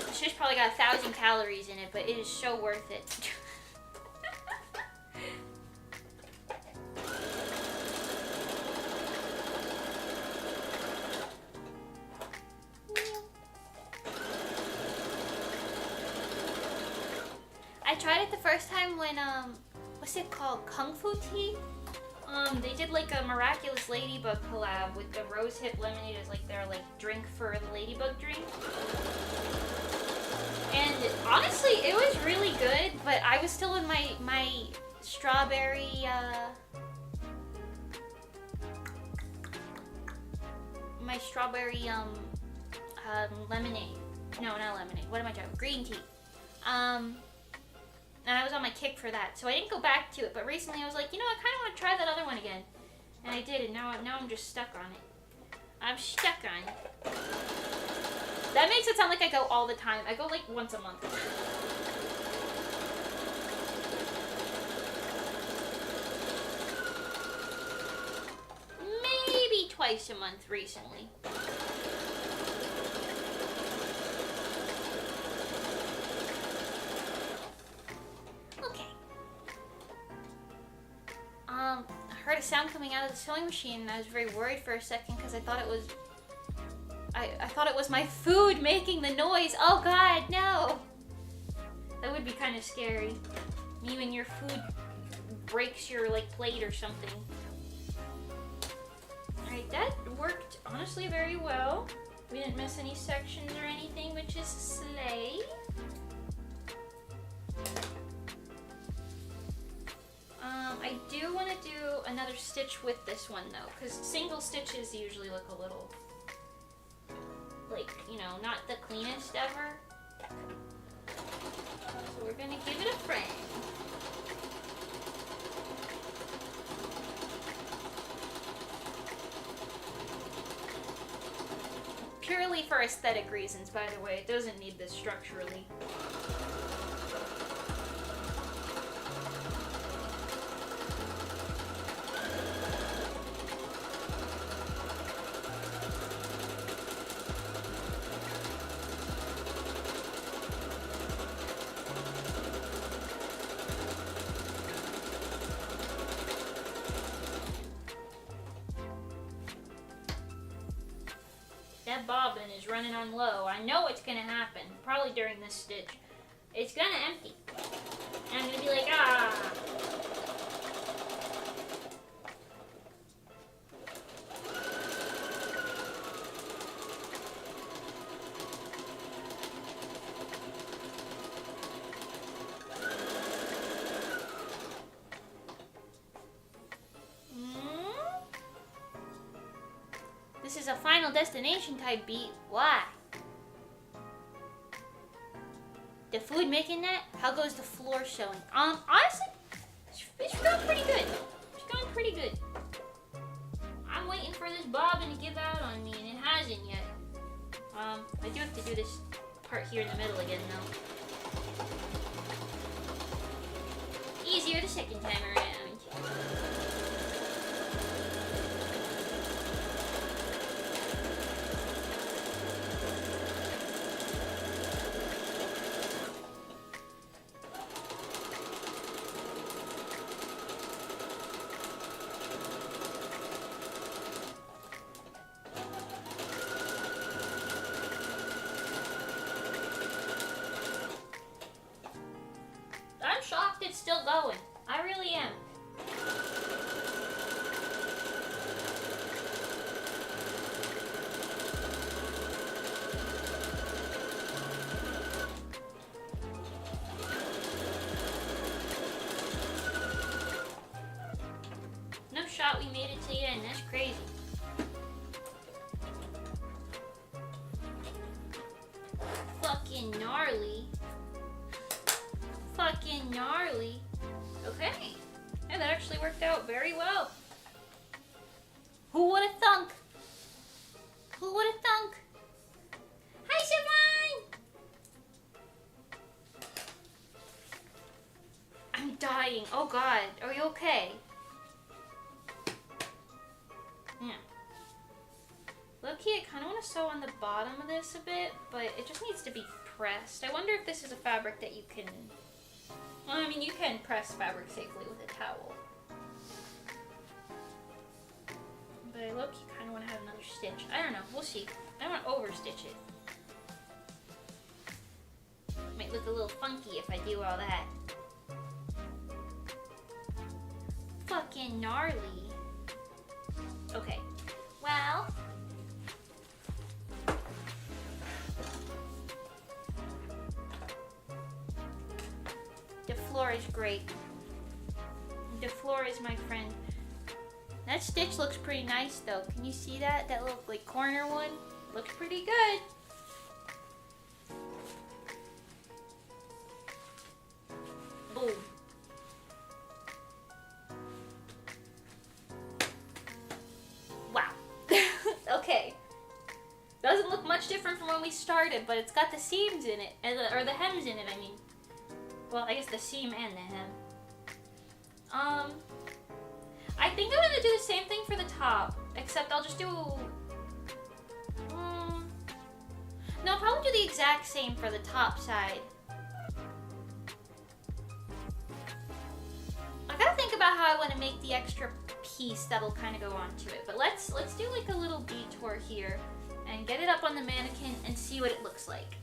It's just probably got 1,000 calories in it, but it is so worth it. I tried it the first time when, what's it called? Kung Fu tea? They did like a Miraculous Ladybug collab with the rosehip lemonade as like their like drink for the ladybug drink. And honestly, it was really good, but I was still in my strawberry, lemonade. No, not lemonade. What am I talking about? Green tea. And I was on my kick for that, so I didn't go back to it. But recently I was like, you know, I kind of want to try that other one again. And I did, and now I'm just stuck on it. I'm stuck on it. That makes it sound like I go all the time. I go like once a month. Maybe twice a month recently. I heard a sound coming out of the sewing machine and I was very worried for a second because I thought it was I thought it was my food making the noise. Oh god, no! That would be kind of scary. You and your food breaks your like plate or something. Alright, that worked honestly very well. We didn't miss any sections or anything, which is slay. I do want to do a another stitch with this one though, because single stitches usually look a little, like, you know, not the cleanest ever. So we're gonna give it a friend. Purely for aesthetic reasons, by the way. It doesn't need this structurally. That bobbin is running on low. I know it's gonna happen. Probably during this stitch. It's gonna empty. And I'm gonna be like, ah! This is a Final Destination type beat. Why? The food making that? How goes the floor showing? Honestly, it's going pretty good. It's going pretty good. I'm waiting for this bobbin to give out on me, and it hasn't yet. I do have to do this part here in the middle again, though. Easier the second time around. It's still going. I really am. No shot we made it to the end. That's crazy. Fucking gnarly. Fucking gnarly. Okay. Yeah, that actually worked out very well. Who would have thunk? Who would have thunk? Hi, Savine! I'm dying. Oh god. Are you okay? Yeah. Low-key, I kind of want to sew on the bottom of this a bit, but it just needs to be pressed. I wonder if this is a fabric that you can... Well, I mean, you can press fabric safely with a towel. But I low-key kind of want to have another stitch. I don't know. We'll see. I don't want to overstitch it. Might look a little funky if I do all that. Fucking gnarly. Okay. Well... the floor is great. The floor is my friend. That stitch looks pretty nice though. Can you see that? That little like corner one? Looks pretty good. Boom. Wow. Okay. Doesn't look much different from when we started, but it's got the seams in it, or the hems in it, I mean. Well, I guess the seam and the hem. I think I'm gonna do the same thing for the top, except I'll just do... no, I'll probably do the exact same for the top side. I gotta think about how I want to make the extra piece that'll kind of go onto it. But let's do like a little detour here and get it up on the mannequin and see what it looks like.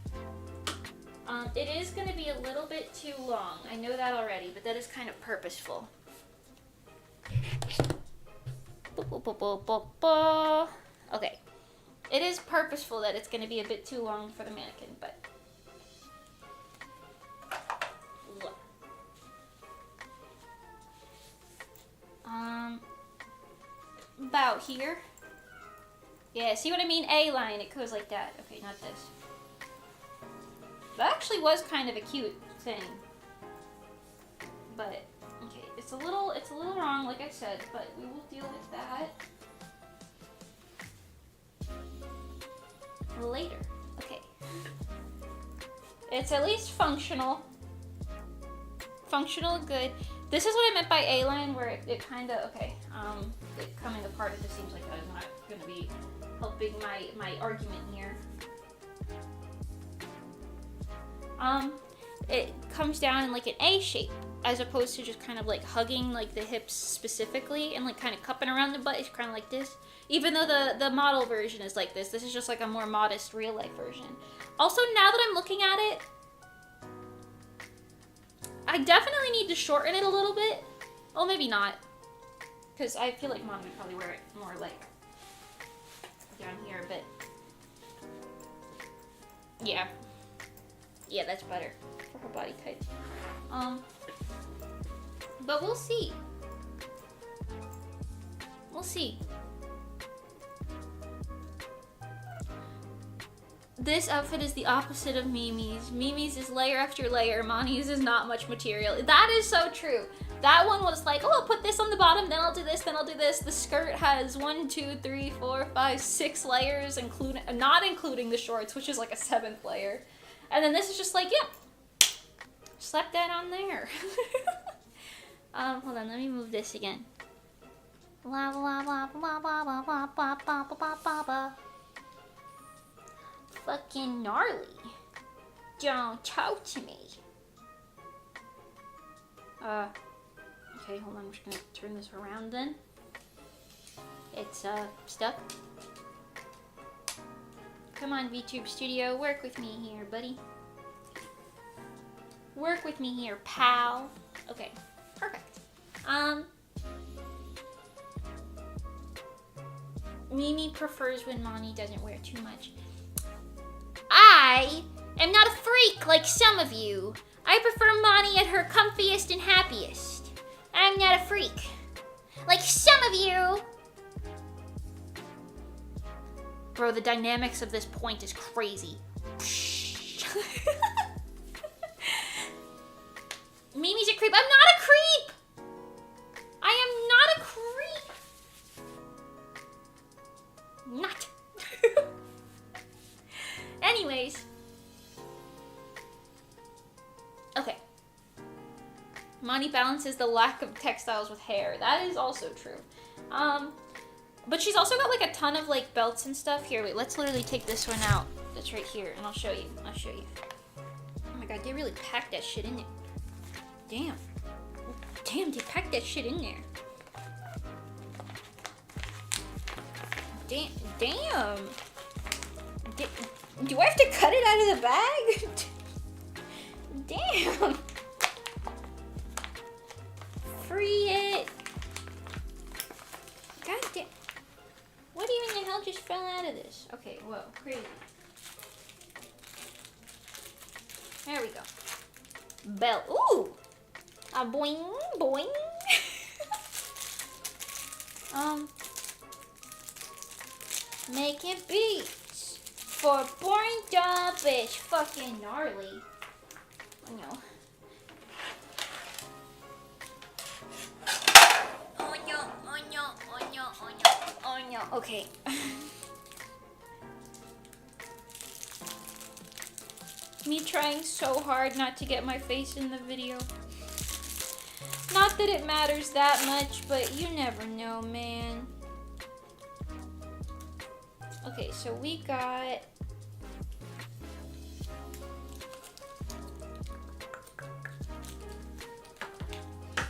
It is going to be a little bit too long. I know that already, but that is kind of purposeful. Okay. It is purposeful that it's going to be a bit too long for the mannequin, but... out here. Yeah, see what I mean? A-line, it goes like that. Okay, not this. That actually was kind of a cute thing. But, okay, it's a little wrong, like I said, but we will deal with that later. Okay. It's at least functional. Functional, good. This is what I meant by A-line, where it kind of, okay, it coming apart at the seams like that is not going to be helping my argument here. It comes down in like an A shape, as opposed to just kind of like hugging like the hips specifically and like kind of cupping around the butt. It's kind of like this. Even though the model version is like this is just like a more modest real life version. Also, now that I'm looking at it, I definitely need to shorten it a little bit. Well, maybe not, because I feel like Mom would probably wear it more like down here, but yeah. Yeah, that's better for her body type. But we'll see. We'll see. This outfit is the opposite of Mimi's. Mimi's is layer after layer. Monty's is not much material. That is so true. That one was like, oh, I'll put this on the bottom, then I'll do this, then I'll do this. The skirt has 1, 2, 3, 4, 5, 6 layers, not including the shorts, which is like a 7th layer. And then this is just like, yep, slap that on there. Hold on, let me move this again. Blah, blah, blah, blah, blah, blah, blah, blah, blah, blah, blah, blah. Fucking gnarly. Don't talk to me. Okay, hold on, I'm just gonna turn this around then. It's, stuck. Come on, VTube Studio, work with me here, buddy. Work with me here, pal. Okay, perfect. Mimi prefers when Monty doesn't wear too much. I am not a freak like some of you. I prefer Monty at her comfiest and happiest. I'm not a freak like some of you. Bro, the dynamics of this point is crazy. Mimi's a creep. I'm not a creep! I am not a creep! Not. Anyways. Okay. Monty balances the lack of textiles with hair. That is also true. But she's also got like a ton of like belts and stuff. Here, wait, let's literally take this one out. That's right here, and I'll show you. I'll show you. Oh my god, they really packed that shit in there. Damn. Damn, they packed that shit in there. Damn. Do I have to cut it out of the bag? Damn. Free it. God damn. What even the hell just fell out of this? Okay, whoa, crazy. There we go. Belt. Ooh! A boing, boing. Making beats for boring dumb bitch. Fucking gnarly. Oh no. Oh no, oh no, oh no, oh no, oh no. Okay. Me trying so hard not to get my face in the video. Not that it matters that much, but you never know, man. Okay, so we got...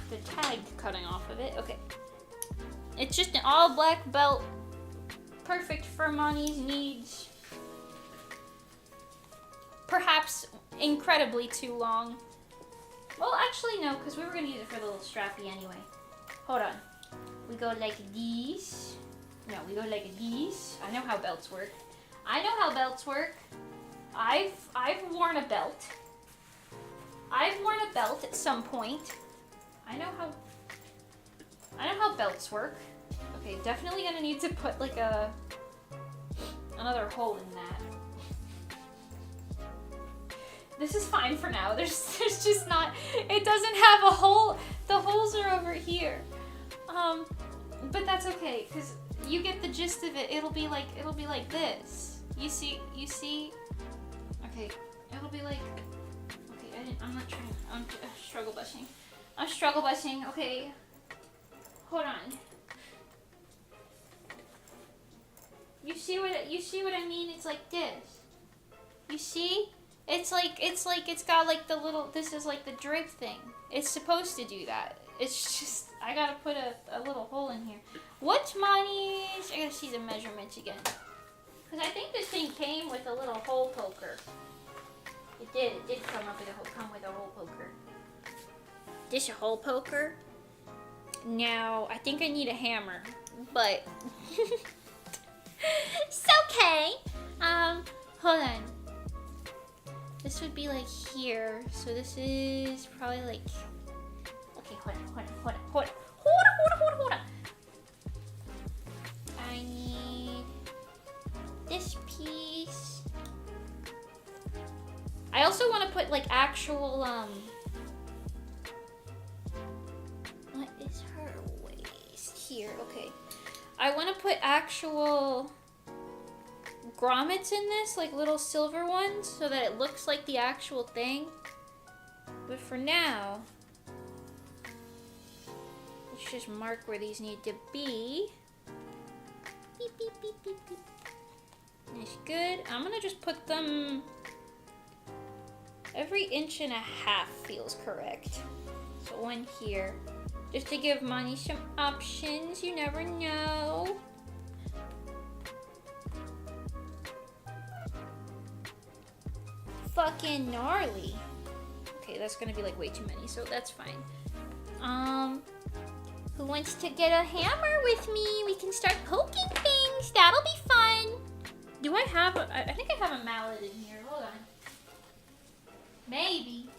the tag cutting off of it. Okay. It's just an all black belt. Perfect for Monty's needs. Perhaps incredibly too long. Well, actually, no, because we were going to use it for the little strappy anyway. Hold on. We go like these. No, we go like these. I know how belts work. I know how belts work. I've worn a belt. I've worn a belt at some point. I know how belts work. Okay, definitely gonna need to put like another hole in that. This is fine for now. There's just not, it doesn't have a hole. The holes are over here. But that's okay, because you get the gist of it. It'll be like this. You see? Okay, it'll be like, okay, I'm not trying, I'm struggle busing. I'm struggle busing, okay. Hold on. You see what I mean? It's like this. You see? It's got like the little, this is like the drape thing. It's supposed to do that. It's just, I gotta put a little hole in here. What Manish? I gotta see the measurements again. Because I think this thing came with a little hole poker. It did come with a hole poker. This a hole poker? Now, I think I need a hammer, but it's okay. Hold on. This would be like here, so this is probably like, okay, hold on. I need this piece. I also want to put like actual, what is her waist? Here, okay. I want to put actual grommets in this, like little silver ones, so that it looks like the actual thing. But for now, let's just mark where these need to be. Beep, beep, beep, beep, beep. That's good. I'm gonna just put them every 1.5 inches feels correct. So one here, just to give Money some options. You never know. Fucking gnarly. Okay, that's gonna be like way too many, so that's fine. Who wants to get a hammer with me? We can start poking things. That'll be fun. Do I have I think I have a mallet in here. Hold on. Maybe.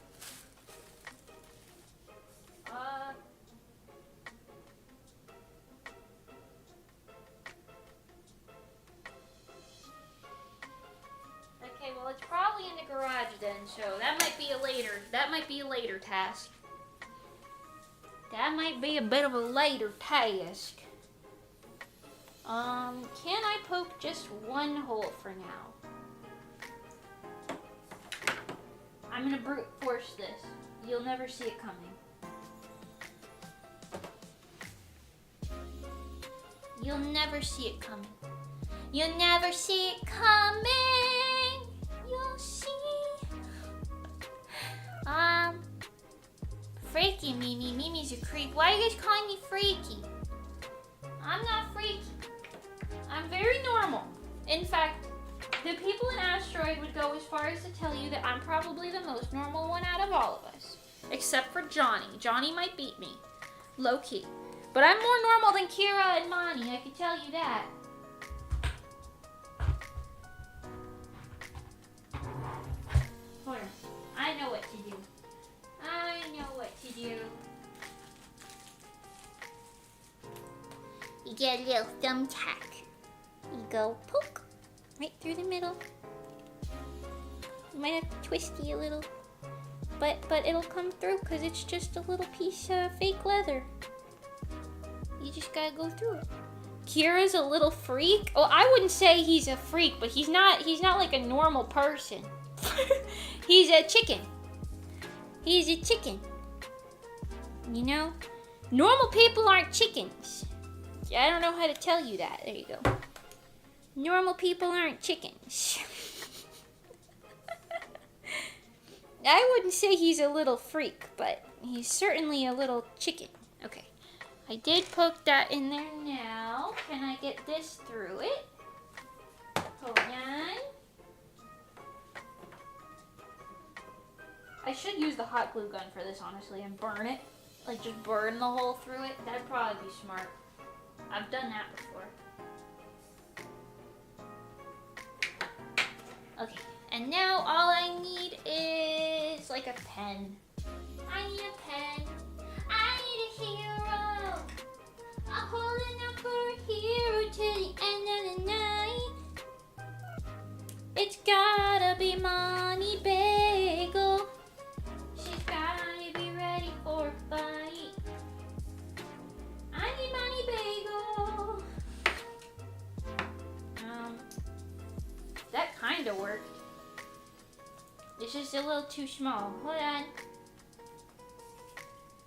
Okay, well it's probably in the garage then, so that might be a later task. That might be a bit of a later task. Can I poke just one hole for now? I'm gonna brute force this. You'll never see it coming. You'll never see it coming. You'll never see it coming. You'll see. Freaky Mimi. Mimi's a creep. Why are you guys calling me freaky? I'm not freaky. I'm very normal. In fact, the people in Asteroid would go as far as to tell you that I'm probably the most normal one out of all of us. Except for Johnny. Johnny might beat me. Low key. But I'm more normal than Kira and Mani, I can tell you that. Hold on. I know what to do. I know what to do. You get a little thumbtack. You go poke right through the middle. You might have to twist you a little. But it'll come through because it's just a little piece of fake leather. You just gotta go through it. Kira's a little freak. Oh, I wouldn't say he's a freak, but he's not like a normal person. He's a chicken. He's a chicken. You know? Normal people aren't chickens. I don't know how to tell you that. There you go. Normal people aren't chickens. I wouldn't say he's a little freak, but he's certainly a little chicken. Okay. I did poke that in there now. Can I get this through it? Hold on. I should use the hot glue gun for this, honestly, and burn it. Like, just burn the hole through it. That'd probably be smart. I've done that before. Okay, and now all I need is, like, a pen. I need a pen. I need a hero. I'm holding up for a It's gotta be Money Bagel. She's gotta be ready for a fight. I need Money Bagel. That kinda worked. It's just a little too small. Hold on.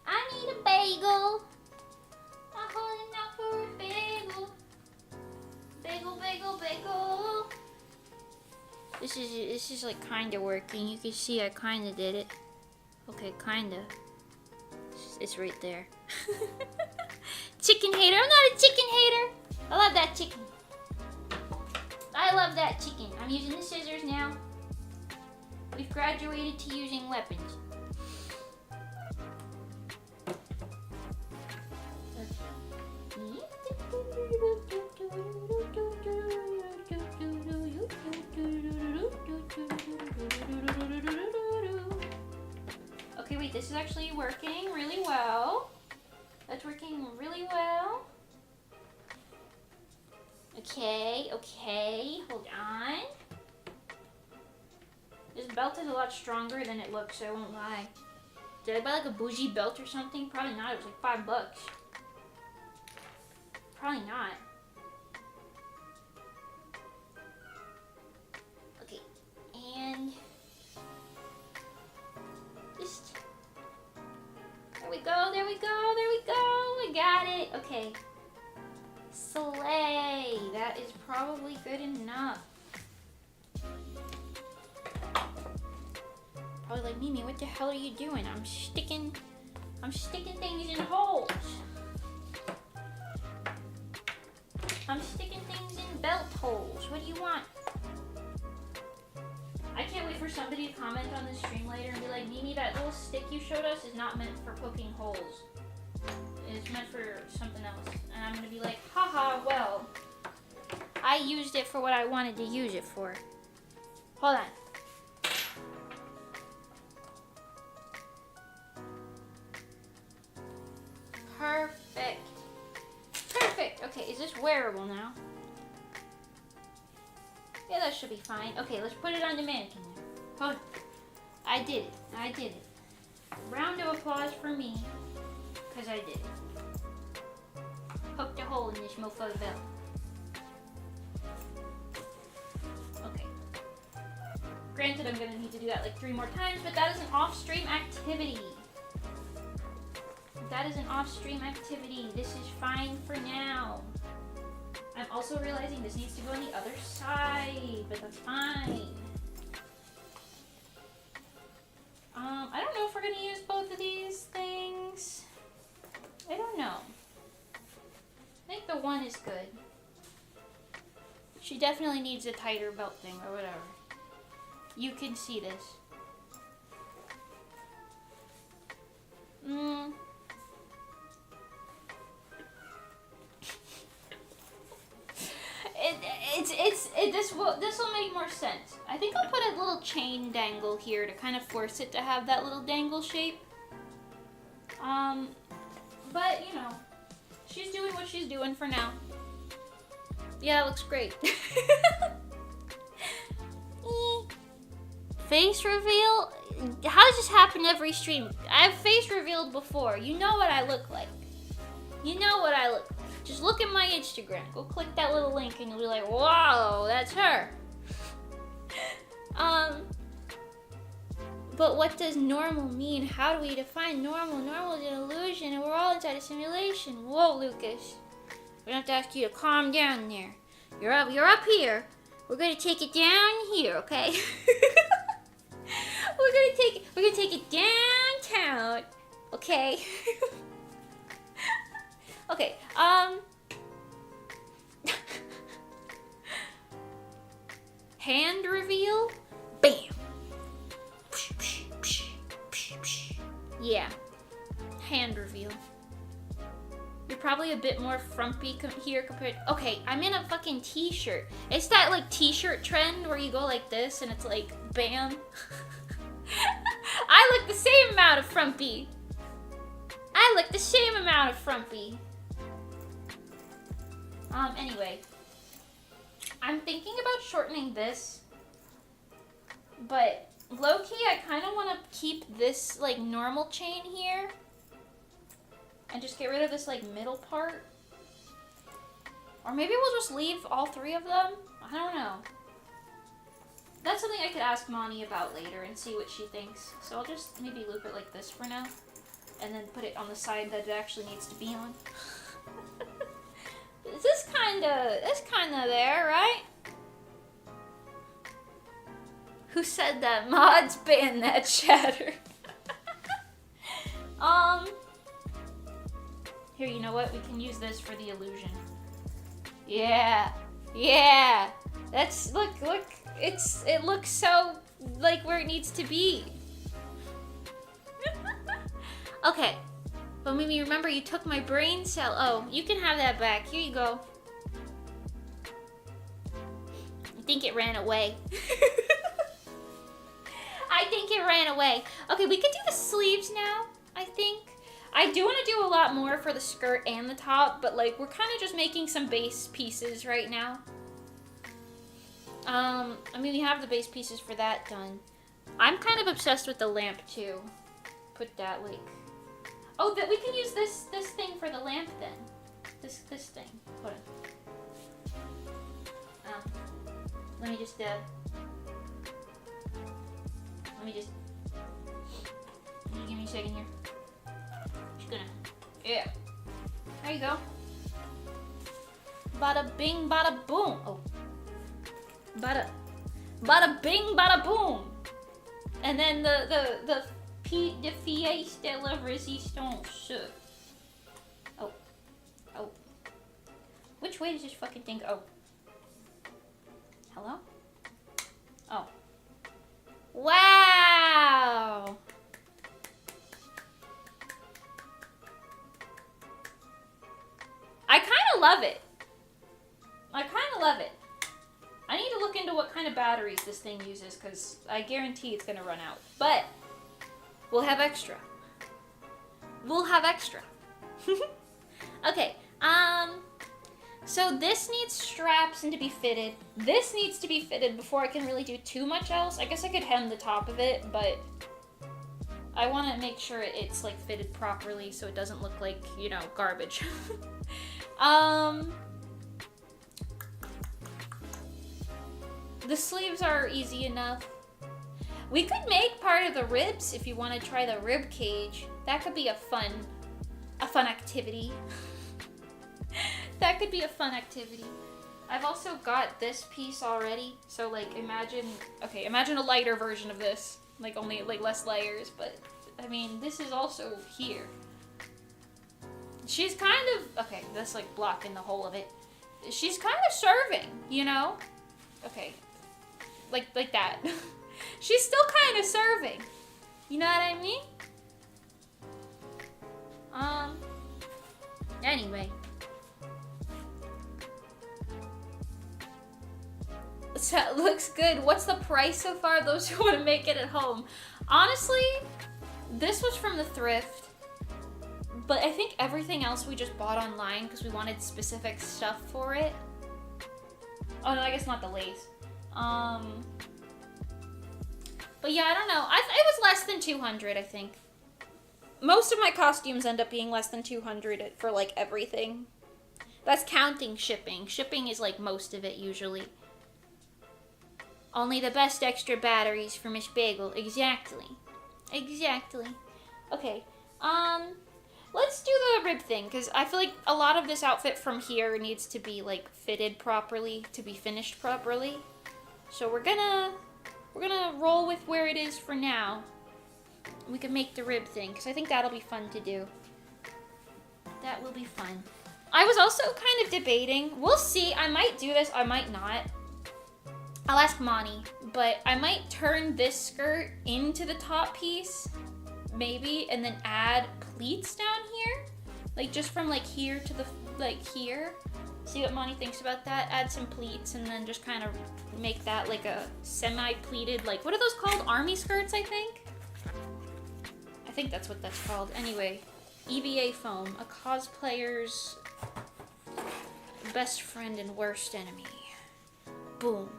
I need a bagel. I'm holding out for a bagel. Bagel, bagel, bagel. This is like kinda working. You can see I kinda did it. Okay, kinda. It's right there. Chicken hater. I'm not a chicken hater. I love that chicken. I love that chicken. I'm using the scissors now. We've graduated to using weapons. Okay, wait, this is actually working really well. That's working really well. Okay, hold on. This belt is a lot stronger than it looks, so I won't lie. Did I buy like a bougie belt or something? Probably not, it was like $5. Probably not. Okay, and just, there we go, there we go, there we go. I got it, okay. Slay, that is probably good enough. Probably like, Mimi, what the hell are you doing? I'm sticking things in holes. I'm sticking things in belt holes. What do you want? I can't wait for somebody to comment on the stream later and be like, Mimi, that little stick you showed us is not meant for poking holes. It's meant for something else. And I'm gonna be like, haha, well, I used it for what I wanted to use it for. Hold on. Perfect. Perfect. Okay, is this wearable now? Yeah, that should be fine. Okay, let's put it on the mannequin there. Hold on. I did it. I did it. Round of applause for me, because I did it. Poked a hole in this mofo belt. Okay. Granted, I'm gonna need to do that like 3 more times, but that is an off-stream activity. That is an off-stream activity. This is fine for now. I'm also realizing this needs to go on the other side, but that's fine. I don't know if we're gonna use both of these things. I don't know. I think the one is good. She definitely needs a tighter belt thing or whatever. You can see this. This will make more sense. I think I'll put a little chain dangle here to kind of force it to have that little dangle shape. But you know, she's doing what she's doing for now. Yeah, it looks great. Face reveal? How does this happen every stream? I've face revealed before. You know what I look like. You know what I look like. Just look at my Instagram. Go click that little link and you'll be like, whoa, that's her. But what does normal mean? How do we define normal? Normal is an illusion and we're all inside a simulation. Whoa, Lucas. We're gonna have to ask you to calm down there. You're up here. We're gonna take it down here, okay? We're gonna take it downtown, okay? Okay, hand reveal, bam. Yeah, hand reveal. You're probably a bit more frumpy here compared. Okay, I'm in a fucking t-shirt. It's that like t-shirt trend where you go like this and it's like bam. I look the same amount of frumpy. I look the same amount of frumpy. Anyway, I'm thinking about shortening this But low-key, I kind of want to keep this, like, normal chain here. And just get rid of this, like, middle part. Or maybe we'll just leave all three of them. I don't know. That's something I could ask Monty about later and see what she thinks. So I'll just maybe loop it like this for now. And then put it on the side that it actually needs to be on. This kinda there, right? Who said that? Mods ban that chatter. Here, you know what? We can use this for the illusion. Yeah. Yeah. That's, look. It looks so, like, where it needs to be. Okay. But Mimi, remember, you took my brain cell. Oh, you can have that back. Here you go. I think it ran away. I think it ran away. Okay, we could do the sleeves now, I think. I do want to do a lot more for the skirt and the top, but, like, we're kind of just making some base pieces right now. I mean, we have the base pieces for that done. I'm kind of obsessed with the lamp, too. Put that, like... Oh, that we can use this thing for the lamp, then. This thing. Hold on. Let me just, give me a second here. Just gonna... Yeah. There you go. Bada bing, bada boom. Oh. Bada bing, bada boom. And then the pièce de la résistance. Oh. Which way does this fucking thing go? Hello? Oh. Wow! I kind of love it. I need to look into what kind of batteries this thing uses, because I guarantee it's going to run out. But we'll have extra. Okay, so this needs straps and to be fitted. This needs to be fitted before I can really do too much else. I guess I could hem the top of it, but I want to make sure it's, like, fitted properly so it doesn't look like, you know, garbage. The sleeves are easy enough. We could make part of the ribs if you want to try the rib cage. That could be a fun activity. That could be a fun activity. I've also got this piece already, so, like, imagine a lighter version of this, like, only, like, less layers, but I mean, this is also here. She's kind of, okay, that's, like, blocking the whole of it. She's kind of serving, you know? Okay, like that. She's still kind of serving. You know what I mean? Anyway. So it looks good. What's the price so far? Those who want to make it at home. Honestly, this was from the thrift. But I think everything else we just bought online because we wanted specific stuff for it. Oh no, I guess not the lace. But yeah, I don't know. It was less than 200, I think. Most of my costumes end up being less than 200 for, like, everything. That's counting shipping. Shipping is, like, most of it, usually. Only the best extra batteries for Miss Bagel. Exactly. Okay. Let's do the rib thing, because I feel like a lot of this outfit from here needs to be, like, fitted properly to be finished properly. So we're gonna roll with where it is for now. We can make the rib thing, because I think that'll be fun to do. That will be fun. I was also kind of debating. We'll see. I might do this. I might not. I'll ask Monty. But I might turn this skirt into the top piece. Maybe. And then add pleats down here. Like, just from, like, here to the, like, here. See what Monty thinks about that. Add some pleats and then just kind of make that, like, a semi-pleated, like, what are those called? Army skirts, I think? I think that's what that's called. Anyway, EVA foam, a cosplayer's best friend and worst enemy. Boom.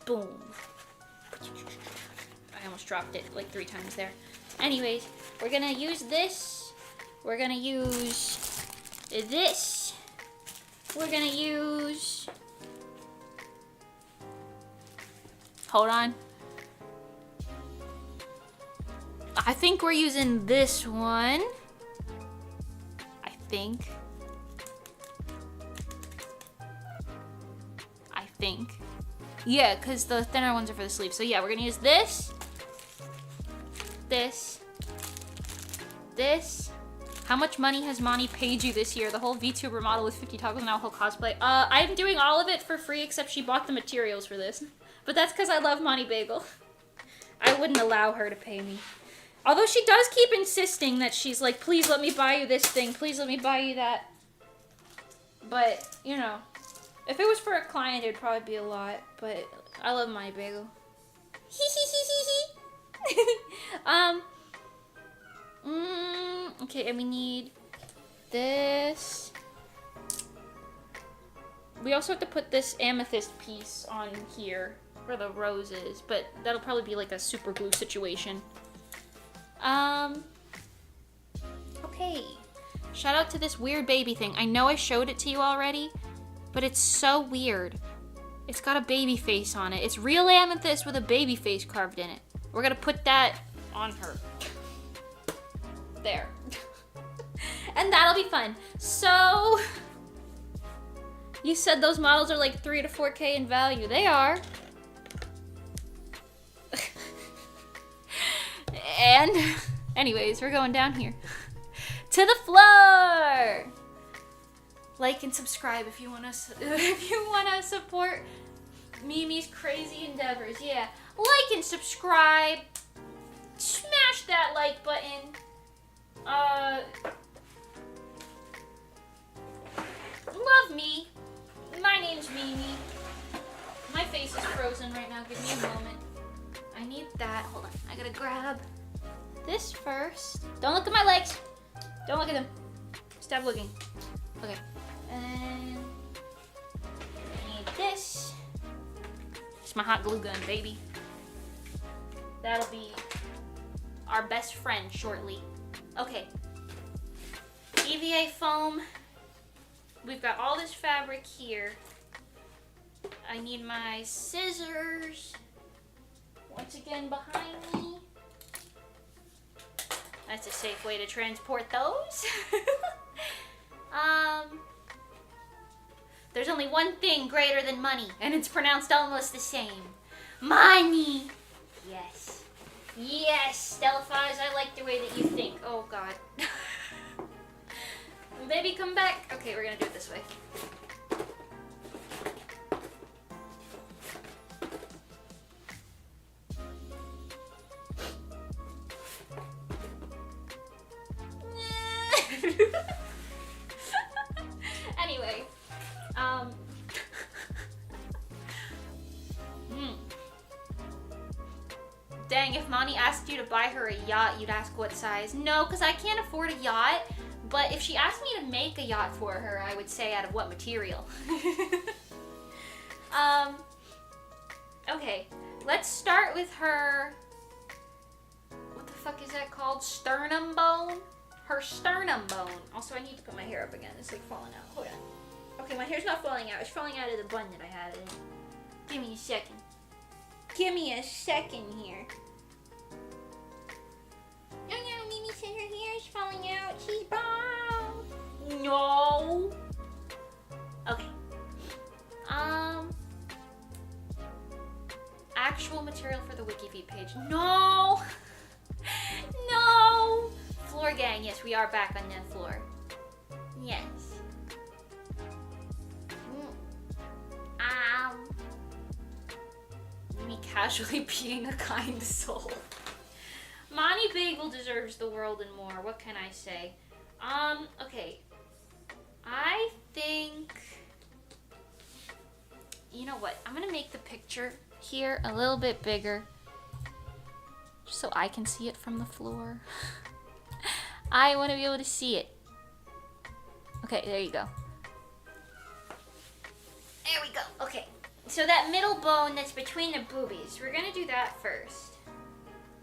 Boom. I almost dropped it like 3 times there. Anyways, we're gonna use this. We're gonna use this. We're gonna use... Hold on. I think we're using this one. I think. Yeah, because the thinner ones are for the sleeve. So yeah, we're gonna use this. This. How much money has Monty paid you this year? The whole VTuber model with 50 toggles and now whole cosplay. I'm doing all of it for free except she bought the materials for this. But that's because I love Monty Bagel. I wouldn't allow her to pay me. Although she does keep insisting that she's like, please let me buy you this thing. Please let me buy you that. But, you know, if it was for a client, it'd probably be a lot. But I love Monty Bagel. Okay, and we need this. We also have to put this amethyst piece on here for the roses, but that'll probably be like a super glue situation. Okay. Shout out to this weird baby thing. I know I showed it to you already, but it's so weird. It's got a baby face on it. It's real amethyst with a baby face carved in it. We're gonna put that on her. There. And that'll be fun. So, you said those models are like 3 to 4K in value. They are. And, anyways, we're going down here. To the floor! Like and subscribe if you wanna support Mimi's crazy endeavors. Yeah, like and subscribe. Smash that like button. Love me. My name's Mimi. My face is frozen right now. Give me a moment. I need that. Hold on. I gotta grab this first. Don't look at my legs. Don't look at them. Stop looking. Okay. And I need this. It's my hot glue gun, baby. That'll be our best friend shortly. Okay. EVA foam. We've got all this fabric here. I need my scissors. Once again behind me. That's a safe way to transport those. There's only one thing greater than money, and it's pronounced almost the same. Money! Yes. Yes, Stellifies, I like the way that you think. Oh, God. Baby, come back. Okay, we're gonna do it this way. Anyway, Dang, if Monty asked you to buy her a yacht, you'd ask what size. No, because I can't afford a yacht. But if she asked me to make a yacht for her, I would say out of what material. Okay, let's start with her, what the fuck is that called? Sternum bone? Her sternum bone. Also, I need to put my hair up again. It's like falling out. Hold on. Okay, my hair's not falling out. It's falling out of the bun that I had in it. Give me a second. Give me a second here. Oh no, Mimi said her hair is falling out. She's bald. No. Okay. Actual material for the WikiFeed page. No. No. Floor gang. Yes, we are back on that floor. Yes. Me casually being a kind soul. Monty Bagel deserves the world and more. What can I say? Okay. I think... You know what? I'm gonna make the picture here a little bit bigger. Just so I can see it from the floor. I want to be able to see it. Okay, there you go. There we go. Okay. So that middle bone that's between the boobies, we're gonna do that first.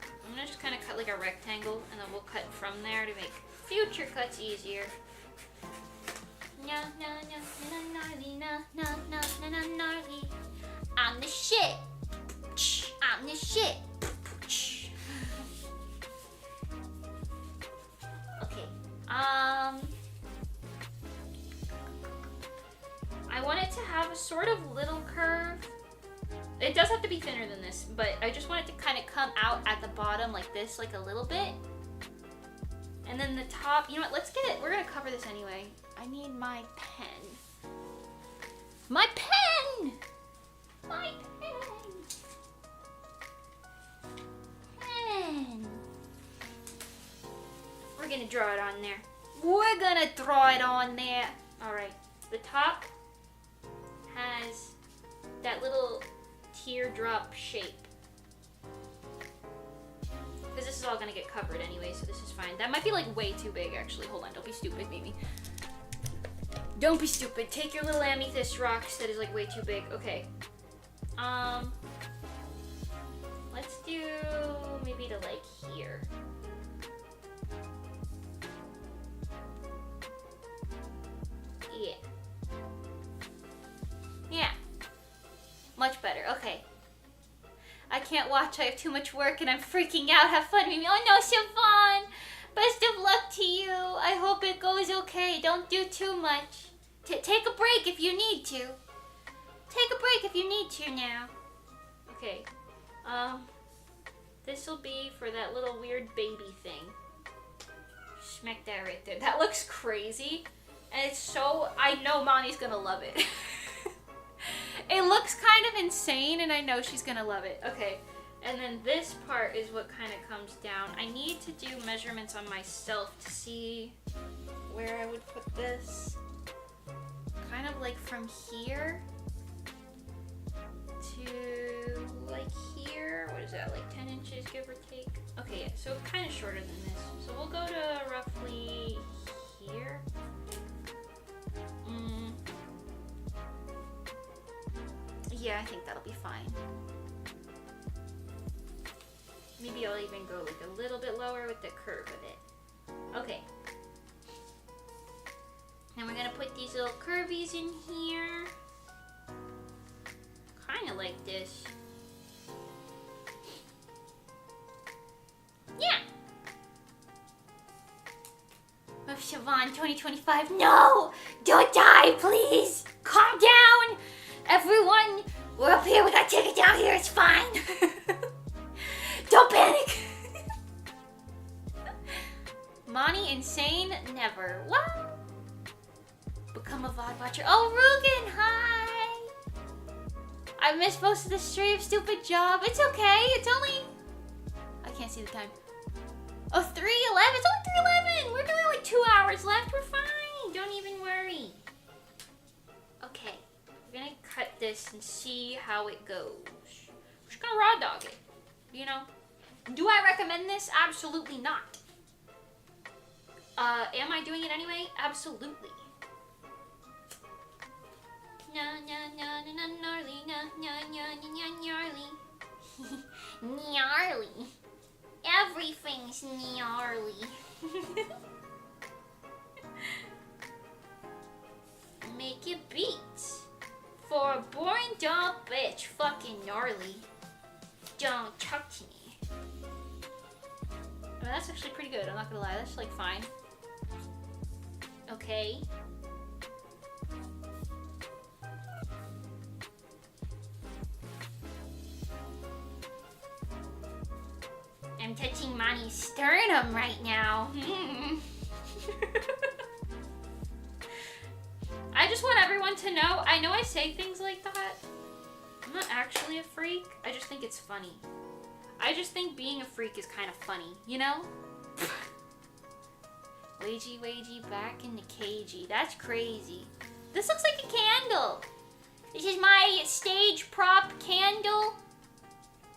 I'm gonna just kind of cut like a rectangle, and then we'll cut from there to make future cuts easier. Gnarly. I'm the shit. I'm the shit. Okay. I want it to have a sort of little curve. It does have to be thinner than this, but I just want it to kind of come out at the bottom like this, like a little bit. And then the top, you know what, let's get it. We're gonna cover this anyway. I need my pen. My pen! My pen! Pen! We're gonna draw it on there. We're gonna draw it on there. Alright, the top has that little teardrop shape. Because this is all gonna get covered anyway, so this is fine. That might be like way too big actually. Hold on, don't be stupid, Mimi. Don't be stupid. Take your little amethyst rocks that is like way too big. Okay. Let's do maybe to like here. Yeah. Yeah. Much better. Okay. I can't watch. I have too much work and I'm freaking out. Have fun, Mimi. Oh no, Siobhan! Best of luck to you. I hope it goes okay. Don't do too much. Take a break if you need to. Take a break if you need to now. Okay. This will be for that little weird baby thing. Smack that right there. That looks crazy. And it's so... I know Monty's gonna love it. It looks kind of insane, and I know she's gonna love it. Okay, and then this part is what kind of comes down. I need to do measurements on myself to see where I would put this. Kind of like from here to like here. What is that, like 10 inches, give or take? Okay, yeah, so kind of shorter than this. So we'll go to roughly here. Yeah, I think that'll be fine. Maybe I'll even go like a little bit lower with the curve of it. Okay. Now we're gonna put these little curvies in here. Kind of like this. Yeah! Oh, Siobhan, 2025. No! Don't die, please! Calm down! Everyone, we're up here. We gotta take it down here. It's fine. Don't panic. Monty, insane? Never. What? Become a VOD watcher. Oh, Rugen, hi. I missed most of the stream. Stupid job. It's okay. It's only... I can't see the time. Oh, 3:11. It's only 3:11. We're doing like 2 hours left. We're fine. Don't even worry. Okay. We're gonna cut this and see how it goes. We're just gonna raw dog it, you know? Do I recommend this? Absolutely not. Am I doing it anyway? Absolutely. Gnarly, gnarly. Gnarly. Everything's gnarly. Make it beats. For a boring dumb bitch, fucking gnarly. Don't talk to me. I mean, that's actually pretty good, I'm not gonna lie, that's like fine. Okay. I'm touching Monty's sternum right now. I just want everyone to know, I know I say things like that. I'm not actually a freak. I just think it's funny. I just think being a freak is kind of funny, you know? Wagey, back in the cagey. That's crazy. This looks like a candle. This is my stage prop candle.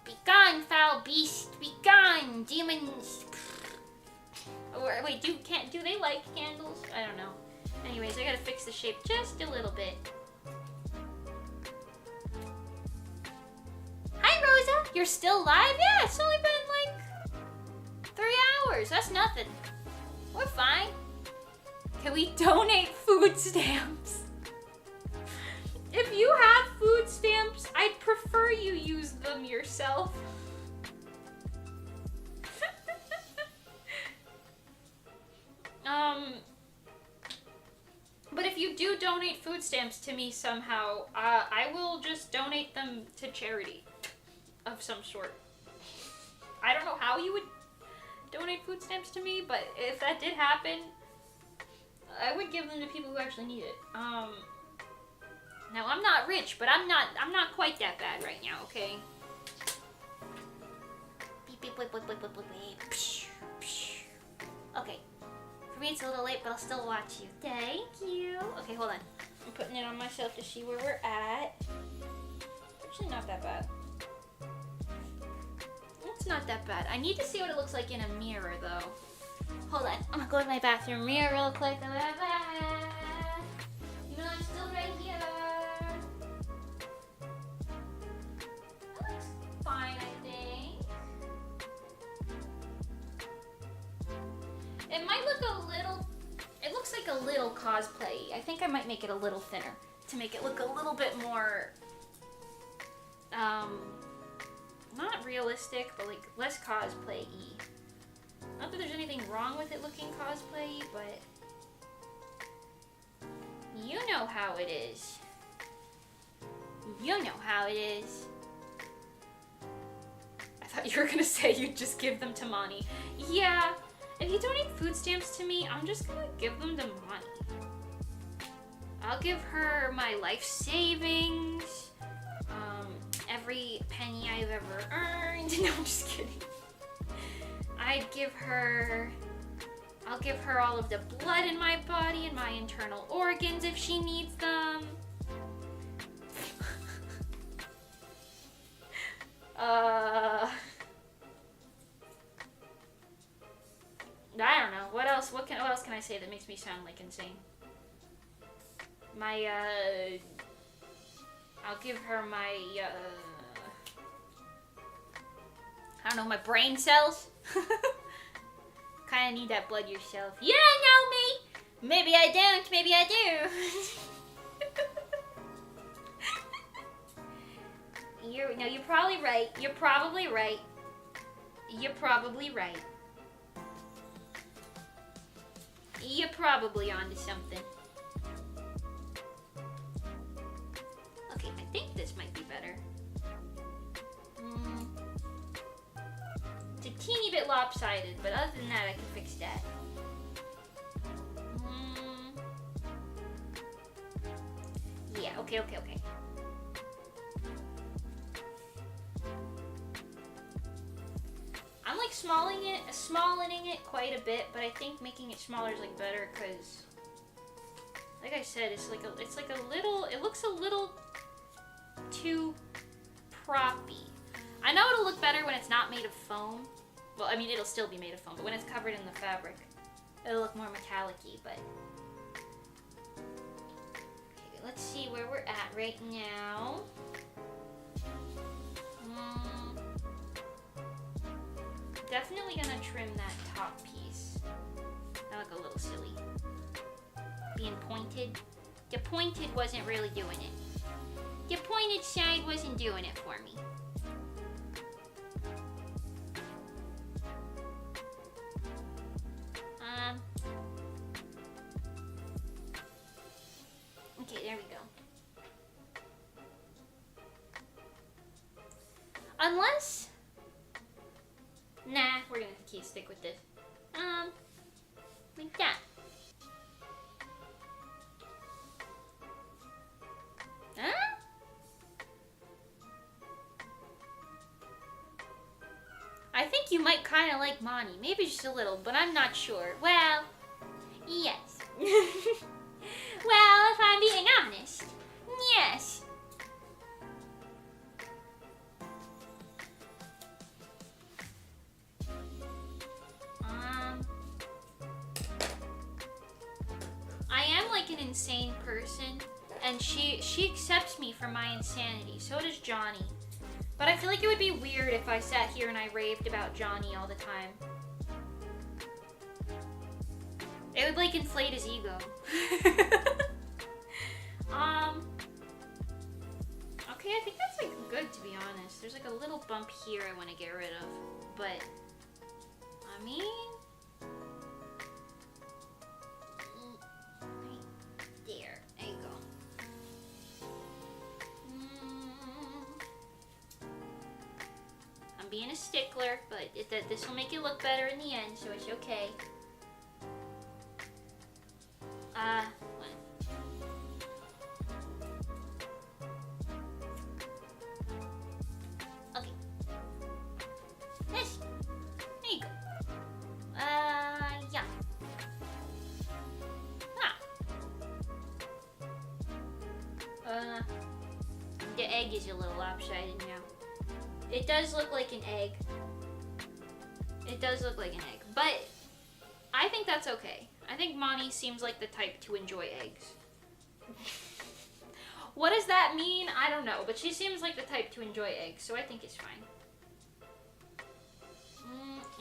Be gone, foul beast. Be gone, demons. Or, wait, do they like candles? I don't know. Anyways, I gotta fix the shape just a little bit. You're still live? Yeah, it's only been like 3 hours. That's nothing. We're fine. Can we donate food stamps? If you have food stamps, I'd prefer you use them yourself. But if you do donate food stamps to me somehow, I will just donate them to charity of some sort. I don't know how you would donate food stamps to me, but if that did happen, I would give them to people who actually need it. Now I'm not rich, but I'm not quite that bad right now, okay? Beep beep beep beep beep beep beep. Okay. For me it's a little late, but I'll still watch you. Thank you. Okay, hold on. I'm putting it on myself to see where we're at. Actually not that bad. It's not that bad. I need to see what it looks like in a mirror though. Hold on. I'm gonna go to my bathroom mirror real quick. Even though I'm still right here. That looks fine, I think. It might look a little, it looks like a little cosplay. I think I might make it a little thinner to make it look a little bit more, not realistic, but like less cosplay-y. Not that there's anything wrong with it looking cosplay-y, but you know how it is. You know how it is. I thought you were gonna say you'd just give them to Mani. Yeah, if you donate food stamps to me, I'm just gonna give them to Mani. I'll give her my life savings, every penny I've ever earned. No, I'm just kidding. I'll give her all of the blood in my body and my internal organs if she needs them. I don't know. What else can I say that makes me sound like insane? I'll give her my, I don't know, my brain cells? Kinda need that blood yourself. You don't know me! Maybe I don't, maybe I do. You're probably right. You're probably right. You're probably right. You're probably onto something. Okay, I think this might be better. It's a teeny bit lopsided, but other than that, I can fix that. Yeah, okay. I'm like smallening it quite a bit, but I think making it smaller is like better because, like I said, it looks a little too proppy. I know it'll look better when it's not made of foam. Well, I mean, it'll still be made of foam, but when it's covered in the fabric, it'll look more metallic-y, but... Okay, let's see where we're at right now. Definitely gonna trim that top piece. That look a little silly. Being pointed. The pointed wasn't really doing it. The pointed side wasn't doing it for me. Okay, there we go. Unless... Nah, we're gonna stick with this. Like that. Huh? I think you might kind of like Mani. Maybe just a little, but I'm not sure. Well, yes. Well, if I'm being honest, yes. I am like an insane person, and she accepts me for my insanity. So does Johnny. But I feel like it would be weird if I sat here and I raved about Johnny all the time. It would like inflate his ego. Okay, I think that's like good, to be honest. There's like a little bump here I want to get rid of, but I mean, right there you go. I'm being a stickler, but this will make it look better in the end, so it's okay. Okay. Yes. There you go. Yeah. The egg is a little lopsided now. It does look like an egg. It does look like an egg, but I think that's okay. I think Monty seems like the type to enjoy eggs. What does that mean? I don't know, but she seems like the type to enjoy eggs, so I think it's fine.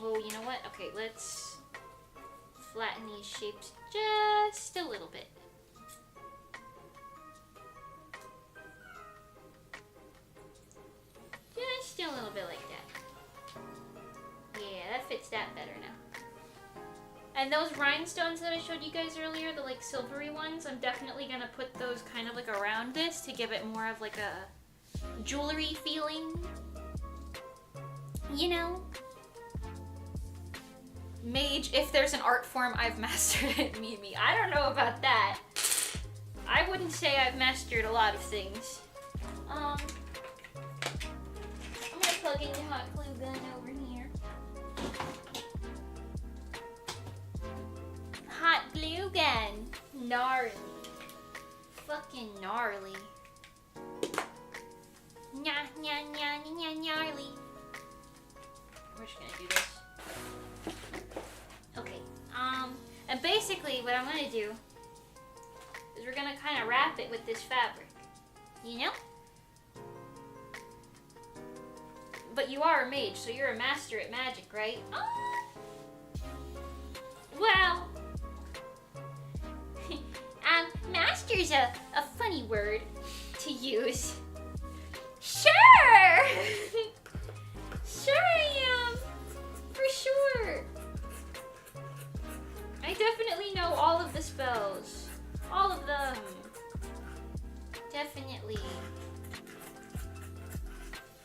Oh, you know what? Okay, let's flatten these shapes just a little bit. Just a little bit like that. Yeah, that fits that better now. And those rhinestones that I showed you guys earlier, the like silvery ones, I'm definitely gonna put those kind of like around this to give it more of like a jewelry feeling. You know? Mage, if there's an art form, I've mastered it, Mimi. I don't know about that. I wouldn't say I've mastered a lot of things. I'm gonna plug in the hot glue gun over here. Hot glue gun. Gnarly. Fucking gnarly. Gnarly. We're just gonna do this. Okay, and basically what I'm gonna do is we're gonna kind of wrap it with this fabric, you know? But you are a mage, so you're a master at magic, right? Well, master's a funny word to use. Sure! Sure I am! For sure! I definitely know all of the spells. All of them. Definitely.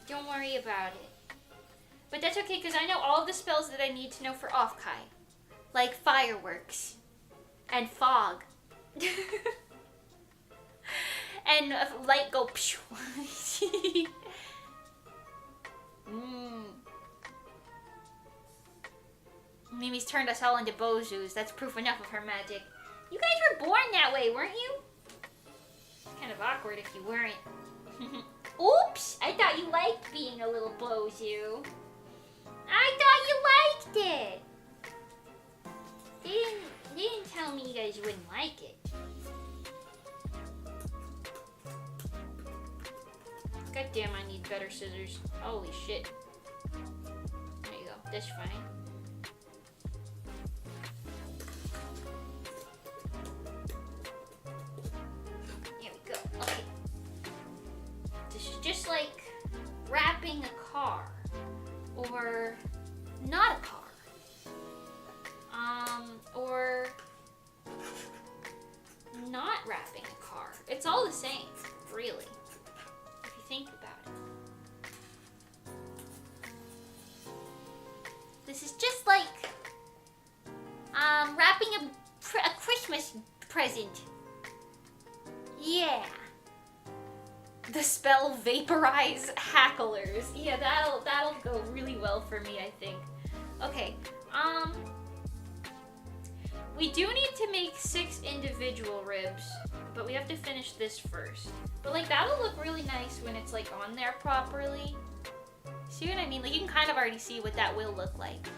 Don't worry about it. But that's okay, because I know all of the spells that I need to know for Offkai. Like fireworks. And fog. And light go pshh. Mimi's turned us all into Bozus. That's proof enough of her magic. You guys were born that way, weren't you? Kind of awkward if you weren't. Oops! I thought you liked being a little Bozu. I thought you liked it. They didn't tell me you guys wouldn't like it. God damn, I need better scissors. Holy shit. There you go. That's fine. There we go. Okay. This is just like wrapping a car. Or not a car. Or not wrapping a car. It's all the same, really. If you think about it. This is just like wrapping a Christmas present. Yeah. The spell vaporize hacklers. Yeah, that'll go really well for me, I think. Okay. We do need to make 6 individual ribs, but we have to finish this first. But like that'll look really nice when it's like on there properly. See what I mean? Like you can kind of already see what that will look like.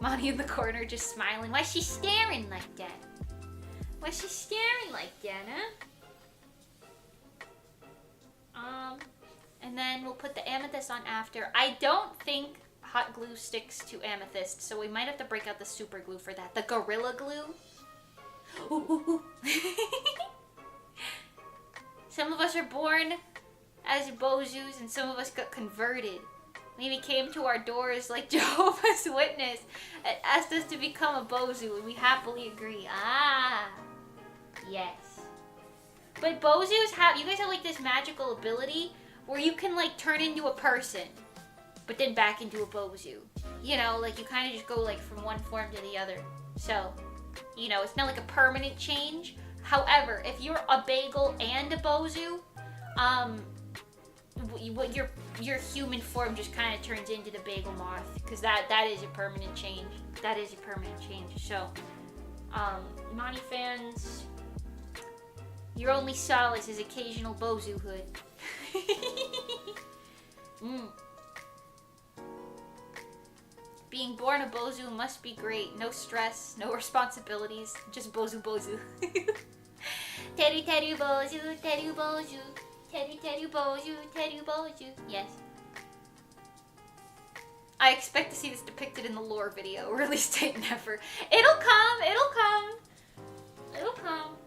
Monty in the corner just smiling. Why's she staring like that? Why's she staring like that, huh? And then we'll put the amethyst on after. I don't think hot glue sticks to amethyst, so we might have to break out the super glue for that. The Gorilla Glue. Some of us are born as Bozus, and some of us got converted. Maybe came to our doors like Jehovah's Witness and asked us to become a Bozu, and we happily agree. Ah, yes. But Bozus have, you guys have like this magical ability where you can like turn into a person, but then back into a Bozu. You know, like you kind of just go like from one form to the other. So, you know, it's not like a permanent change. However, if you're a bagel and a Bozu, your human form just kind of turns into the bagel moth, because that is a permanent change. That is a permanent change. So, Monty fans, your only solace is occasional Bozu-hood. Being born a Bozu must be great. No stress, no responsibilities, just Bozu Bozu. Teru teru Bozu, teru Bozu. Teru teru Bozu, teru Bozu. Yes. I expect to see this depicted in the lore video. Release date never. It'll come, it'll come. It'll come.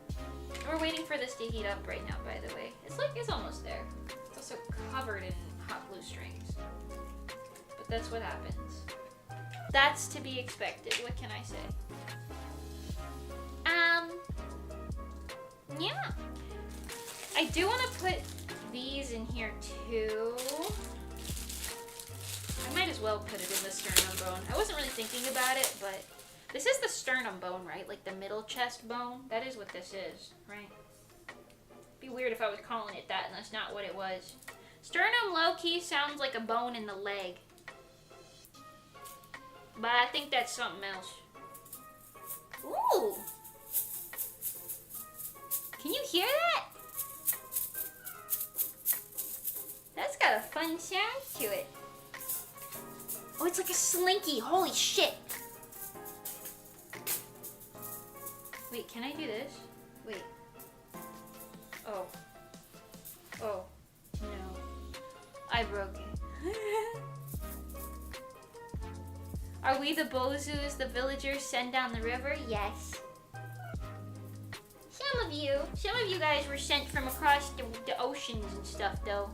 We're waiting for this to heat up right now, by the way. It's almost there. It's also covered in hot glue strings. But that's what happens. That's to be expected. What can I say? Yeah. I do want to put these in here too. I might as well put it in the sternum bone. I wasn't really thinking about it, but this is the sternum bone, right? Like the middle chest bone. That is what this is, right? Be weird if I was calling it that and that's not what it was. Sternum low-key sounds like a bone in the leg. But I think that's something else. Ooh! Can you hear that? That's got a fun sound to it. Oh, it's like a slinky. Holy shit. Wait, can I do this? Wait. Oh. Oh. No. I broke it. Are we the Bozus the villagers send down the river? Yes. Some of you guys were sent from across the oceans and stuff, though.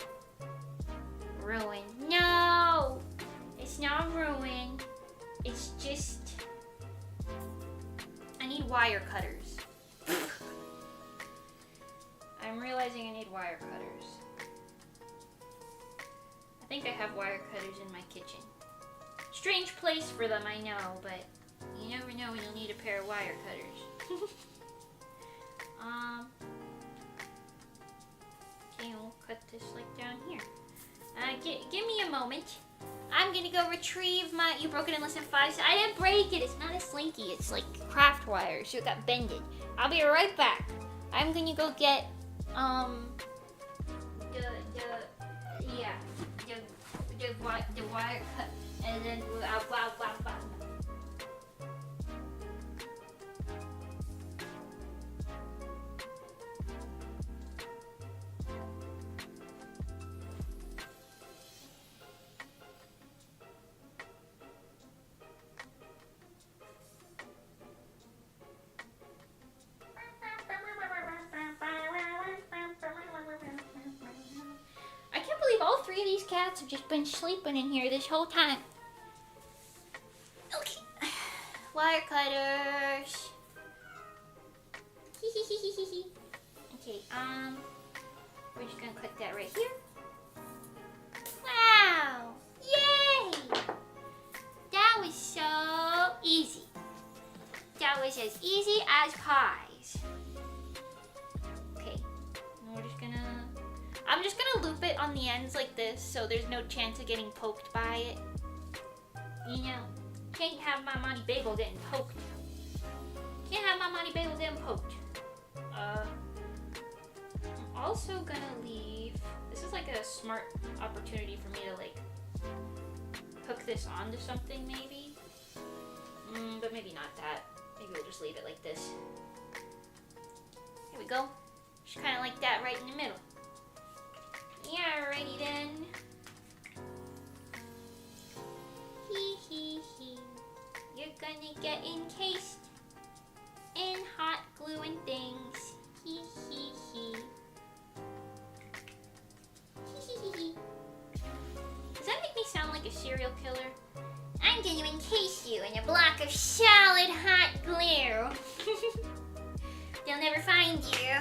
Ruin. No! It's not ruin. It's just... I need wire cutters. I'm realizing I need wire cutters. I think I have wire cutters in my kitchen. Strange place for them, I know, but you never know when you'll need a pair of wire cutters. Okay, we'll cut this like down here. Give me a moment. I'm gonna go retrieve my... You broke it in less than 5 seconds. I didn't break it. It's not a slinky. It's like craft wire, so it got bended. I'll be right back. I'm gonna go get the wire cut, and then all 3 of these cats have just been sleeping in here this whole time. Okay. Wire cutters. Okay, we're just gonna cut that right here. Wow! Yay! That was so easy. That was as easy as pies. Okay, and we're just gonna... I'm just gonna loop it on the ends like this, so there's no chance of getting poked by it. You know, can't have my money bagel getting poked. Can't have my money bagel getting poked. I'm also gonna leave... This is like a smart opportunity for me to like hook this onto something maybe. But maybe not that. Maybe we'll just leave it like this. Here we go. Just kind of like that right in the middle. Yeah, alrighty then. Hee hee hee. You're gonna get encased in hot glue and things. Hee hee hee. Hee hee hee hee. Does that make me sound like a serial killer? I'm going to encase you in a block of solid hot glue. They'll never find you.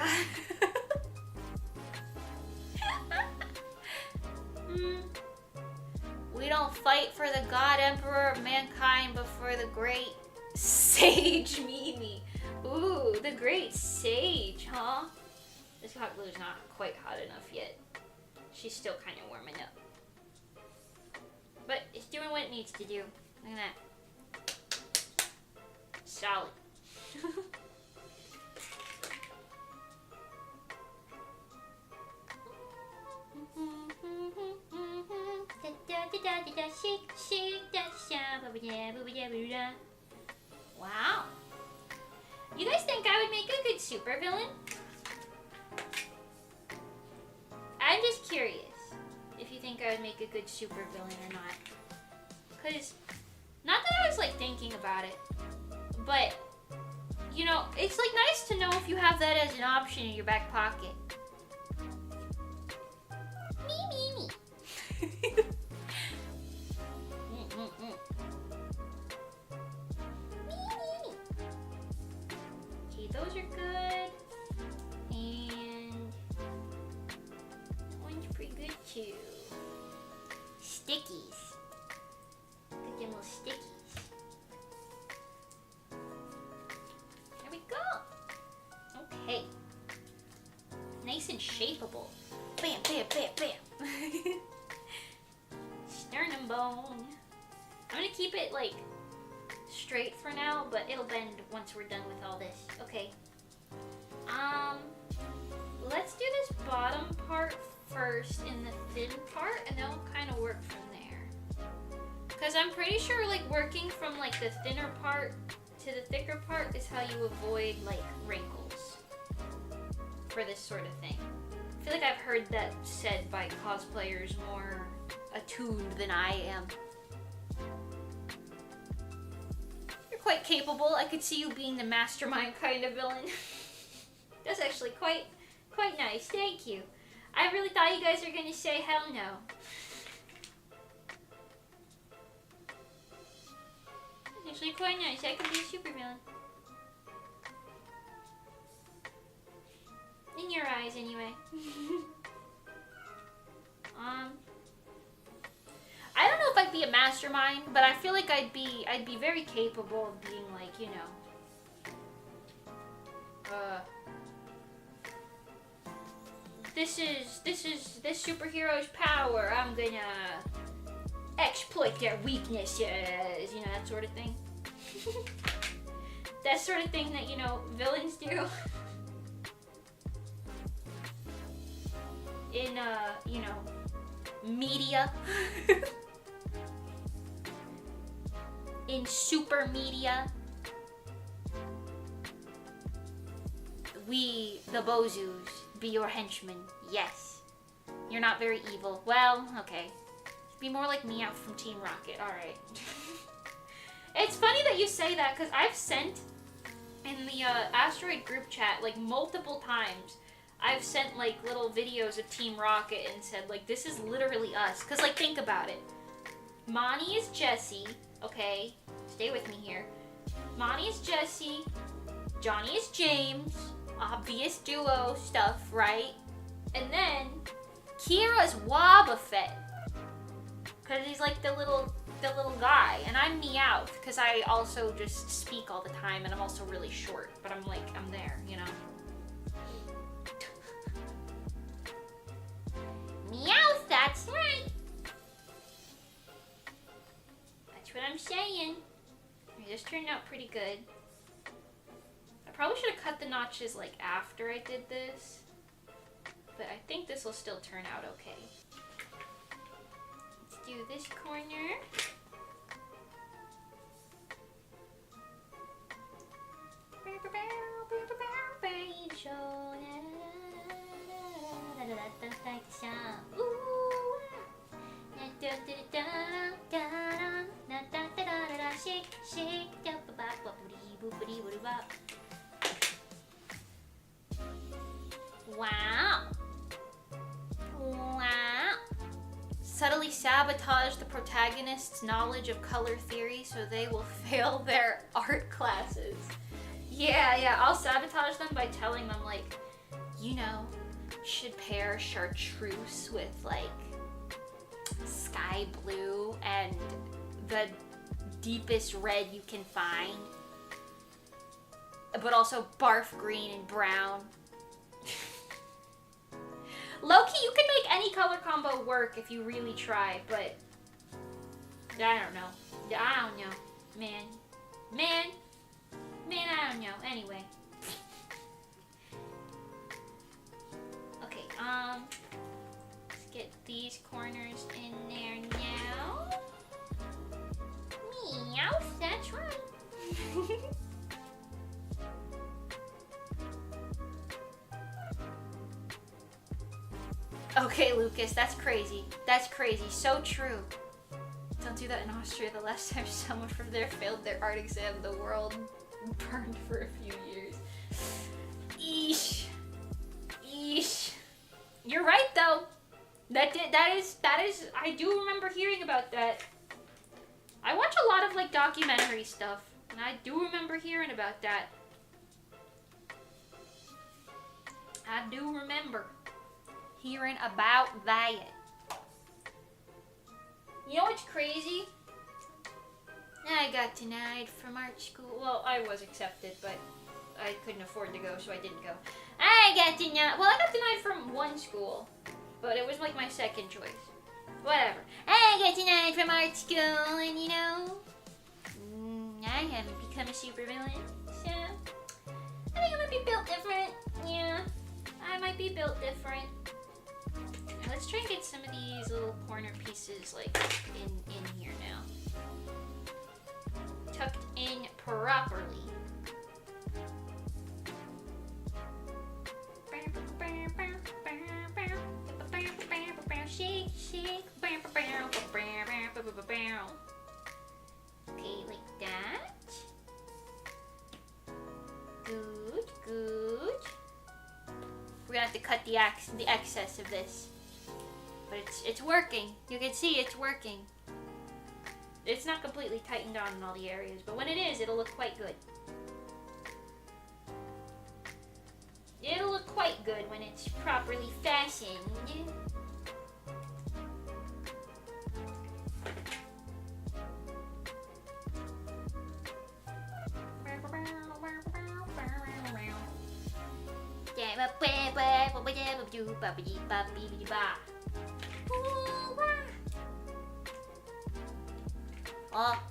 We don't fight for the God Emperor of mankind, but for the great sage Mimi. Ooh, the great sage, huh? This hot glue's not quite hot enough yet. She's still kind of warming up. But it's doing what it needs to do. Look at that. Solid. Wow. You guys think I would make a good supervillain? I'm just curious if you think I would make a good supervillain or not. Cause, not that I was like thinking about it, but you know, it's like nice to know if you have that as an option in your back pocket. Me. Okay, those are good. And that one's pretty good too. Stickies. Look at them little stickies. There we go. Okay. Nice and shapeable. Bam, bam, bam, bam. Sternum bone. I'm gonna keep it like straight for now, but it'll bend once we're done with all this. Okay. Let's do this bottom part first in the thin part, and then we'll kind of work from there. Because I'm pretty sure like working from like the thinner part to the thicker part is how you avoid like wrinkles for this sort of thing. I feel like I've heard that said by cosplayers more attuned than I am. You're quite capable. I could see you being the mastermind kind of villain. That's actually quite nice. Thank you. I really thought you guys were gonna say hell no. It's actually quite nice. I could be a supervillain. In your eyes, anyway. I don't know if I'd be a mastermind, but I feel like I'd be very capable of being like, you know, this superhero's power. I'm gonna exploit their weaknesses, you know, that sort of thing. That sort of thing that, you know, villains do. In, you know, media. In super media. We, the Bozus, be your henchmen. Yes. You're not very evil. Well, okay. Be more like me out from Team Rocket. Alright. It's funny that you say that, because I've sent in the Asteroid group chat, like, multiple times, I've sent, like, little videos of Team Rocket and said, like, this is literally us. Because, like, think about it. Monty is Jesse, okay? Stay with me here. Monty is Jesse. Johnny is James. Obvious duo stuff, right? And then Kira's Wobbuffet, because he's like the little guy, and I'm Meowth because I also just speak all the time, and I'm also really short, but I'm like, I'm there, you know. Meowth, that's right. That's what I'm saying. This turned out pretty good. I probably should have cut the notches like after I did this, but I think this will still turn out okay. Let's do this corner. Ooh, boopity boopity bop. Wow. Wow. Subtly sabotage the protagonist's knowledge of color theory so they will fail their art classes. Yeah, I'll sabotage them by telling them, like, you know, should pair chartreuse with, like, sky blue and the deepest red you can find. But also barf green and brown. Low-key, you can make any color combo work if you really try, but I don't know. I don't know. Man, I don't know. Anyway. Okay, let's get these corners in there now. Meow, that's right. Okay, Lucas, that's crazy. That's crazy. So true. Don't do that in Austria. The last time someone from there failed their art exam, the world burned for a few years. Eesh. You're right, though. That is. I do remember hearing about that. I watch a lot of like documentary stuff, and I do remember hearing about that. I do remember hearing about that. You know what's crazy? I got denied from art school. Well, I was accepted, but I couldn't afford to go, so I didn't go. I got denied from one school, but it was like my second choice. Whatever. I got denied from art school, and you know, I haven't become a supervillain, so I think I might be built different. Yeah, I might be built different. Let's try and get some of these little corner pieces like in here now. Tucked in properly. Shake, shake. Okay, like that. Good. We're gonna have to cut the excess of this. But it's working. You can see it's working. It's not completely tightened down in all the areas, but when it is, it'll look quite good. It'll look quite good when it's properly fastened. Oh.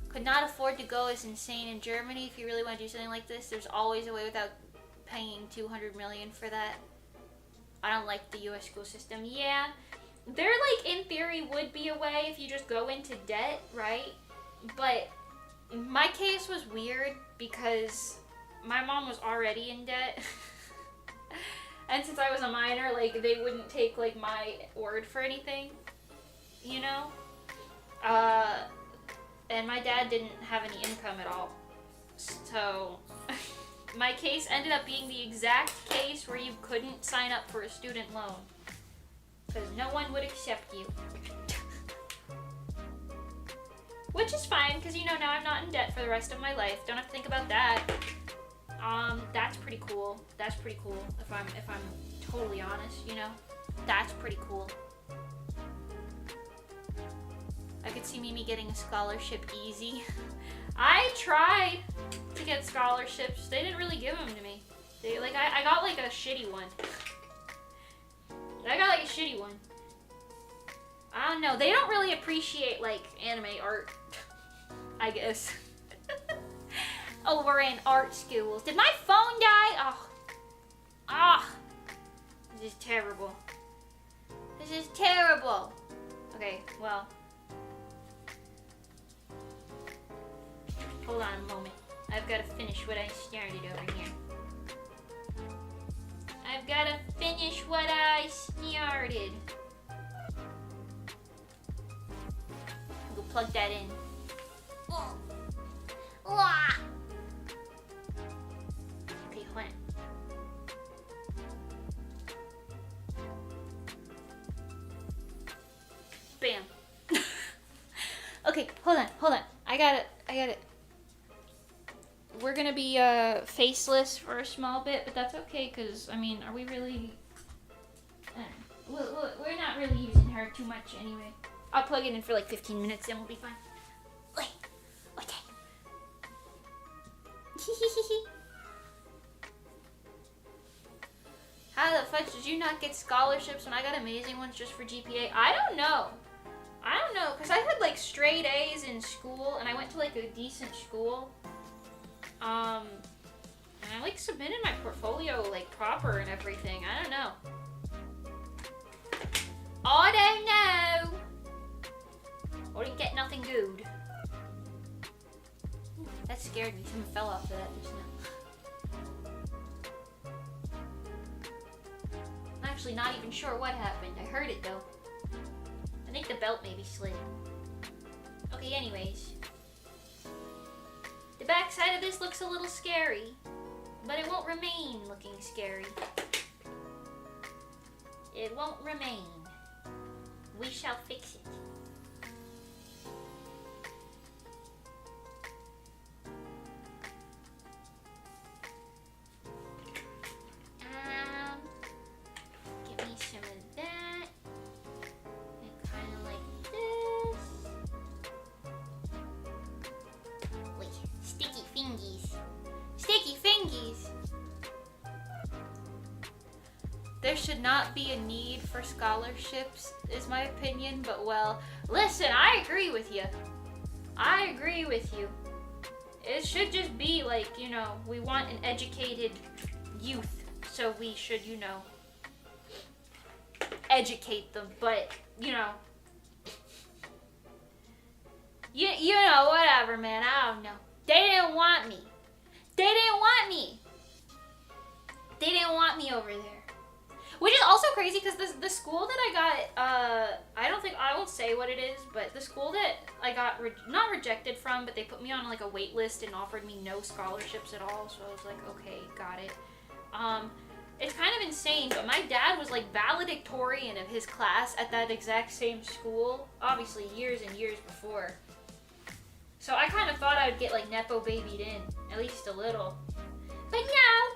Could not afford to go is insane in Germany. If you really want to do something like this, there's always a way without paying 200 million for that. I don't like the US school system. Yeah, there like in theory would be a way if you just go into debt, right? But my case was weird because my mom was already in debt. And since I was a minor, like they wouldn't take like my word for anything, you know? And my dad didn't have any income at all. So my case ended up being the exact case where you couldn't sign up for a student loan because no one would accept you. Which is fine, because you know, now I'm not in debt for the rest of my life. Don't have to think about that. That's pretty cool. That's pretty cool. If I'm totally honest, you know, that's pretty cool. I could see Mimi getting a scholarship easy. I tried to get scholarships. They didn't really give them to me. They I got like a shitty one. I don't know. They don't really appreciate like anime art, I guess. Over in art schools. Did my phone die? Oh. This is terrible. Okay, well. Hold on a moment. I've got to finish what I started over here. Go plug that in. Oh. I got it. We're gonna be faceless for a small bit, but that's okay, because, I mean, are we really... We're not really using her too much anyway. I'll plug it in for like 15 minutes, then we'll be fine. Okay. How the fudge did you not get scholarships when I got amazing ones just for GPA? I don't know, because I had like straight A's in school, and I went to like a decent school. And I like submitted my portfolio like proper and everything. I don't know. I don't know. I didn't get nothing good. That scared me. Someone fell off of that just now. I'm actually not even sure what happened. I heard it though. I think the belt maybe slid. Okay, anyways. The back side of this looks a little scary, but it won't remain looking scary. It won't remain. We shall fix it. Give me some of that. And kind of like this. Wait, sticky fingies. Sticky fingies! There should not be a need for scholarships, is my opinion, but well, listen, I agree with you. I agree with you. It should just be like, you know, we want an educated youth, so we should, you know, educate them, but, you know, you know, whatever, man, I don't know. They didn't want me. They didn't want me. They didn't want me over there. Which is also crazy because the school that I got, I won't say what it is, but the school that I got, not rejected from, but they put me on like a wait list and offered me no scholarships at all, so I was like, okay, got it. It's kind of insane, but my dad was like valedictorian of his class at that exact same school, obviously years and years before. So I kind of thought I would get like nepo babied in, at least a little. But no,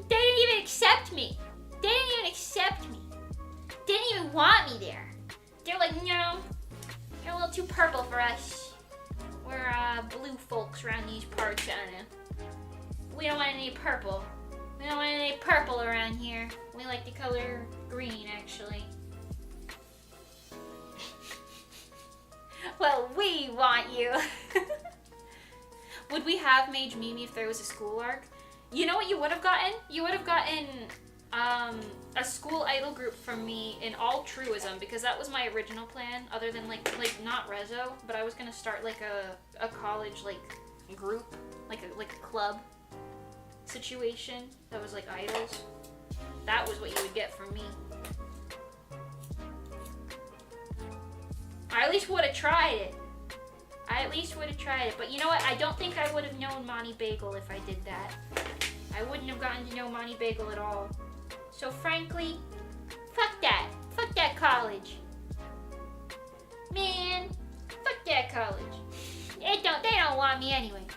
they didn't even accept me. They didn't even accept me. Didn't even want me there. They're like, no, you're a little too purple for us. We're blue folks around these parts, I don't know. We don't want any purple. We don't want any purple around here. We like the color green, actually. Well, we want you. Would we have Mage Mimi if there was a school arc? You know what you would have gotten? You would have gotten a school idol group from me in altruism, because that was my original plan, other than like not Rezo, but I was gonna start like a college like group, like a club situation that was like idols. That was what you would get from me. I at least would have tried it. But you know what? I don't think I would have known Monty Bagel if I did that. I wouldn't have gotten to know Monty Bagel at all. So frankly, fuck that. Fuck that college. Man, fuck that college. They don't want me anyway.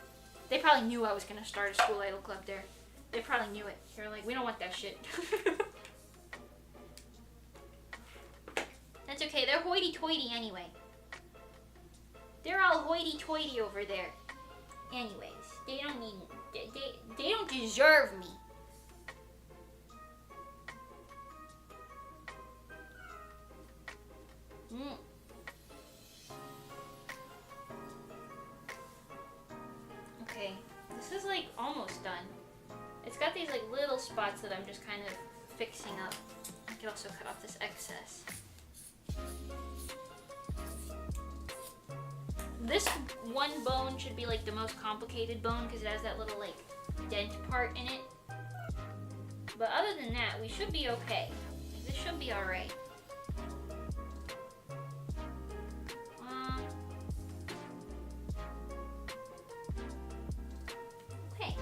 They probably knew I was gonna start a school idol club there. They probably knew it. They were like, we don't want that shit. That's okay, they're hoity-toity anyway. They're all hoity-toity over there. Anyways, they don't need, they don't deserve me. Okay, this is like almost done. It's got these like little spots that I'm just kind of fixing up. I could also cut off this excess. This one bone should be like the most complicated bone because it has that little like dent part in it. But other than that, we should be okay. Like, this should be alright. Okay.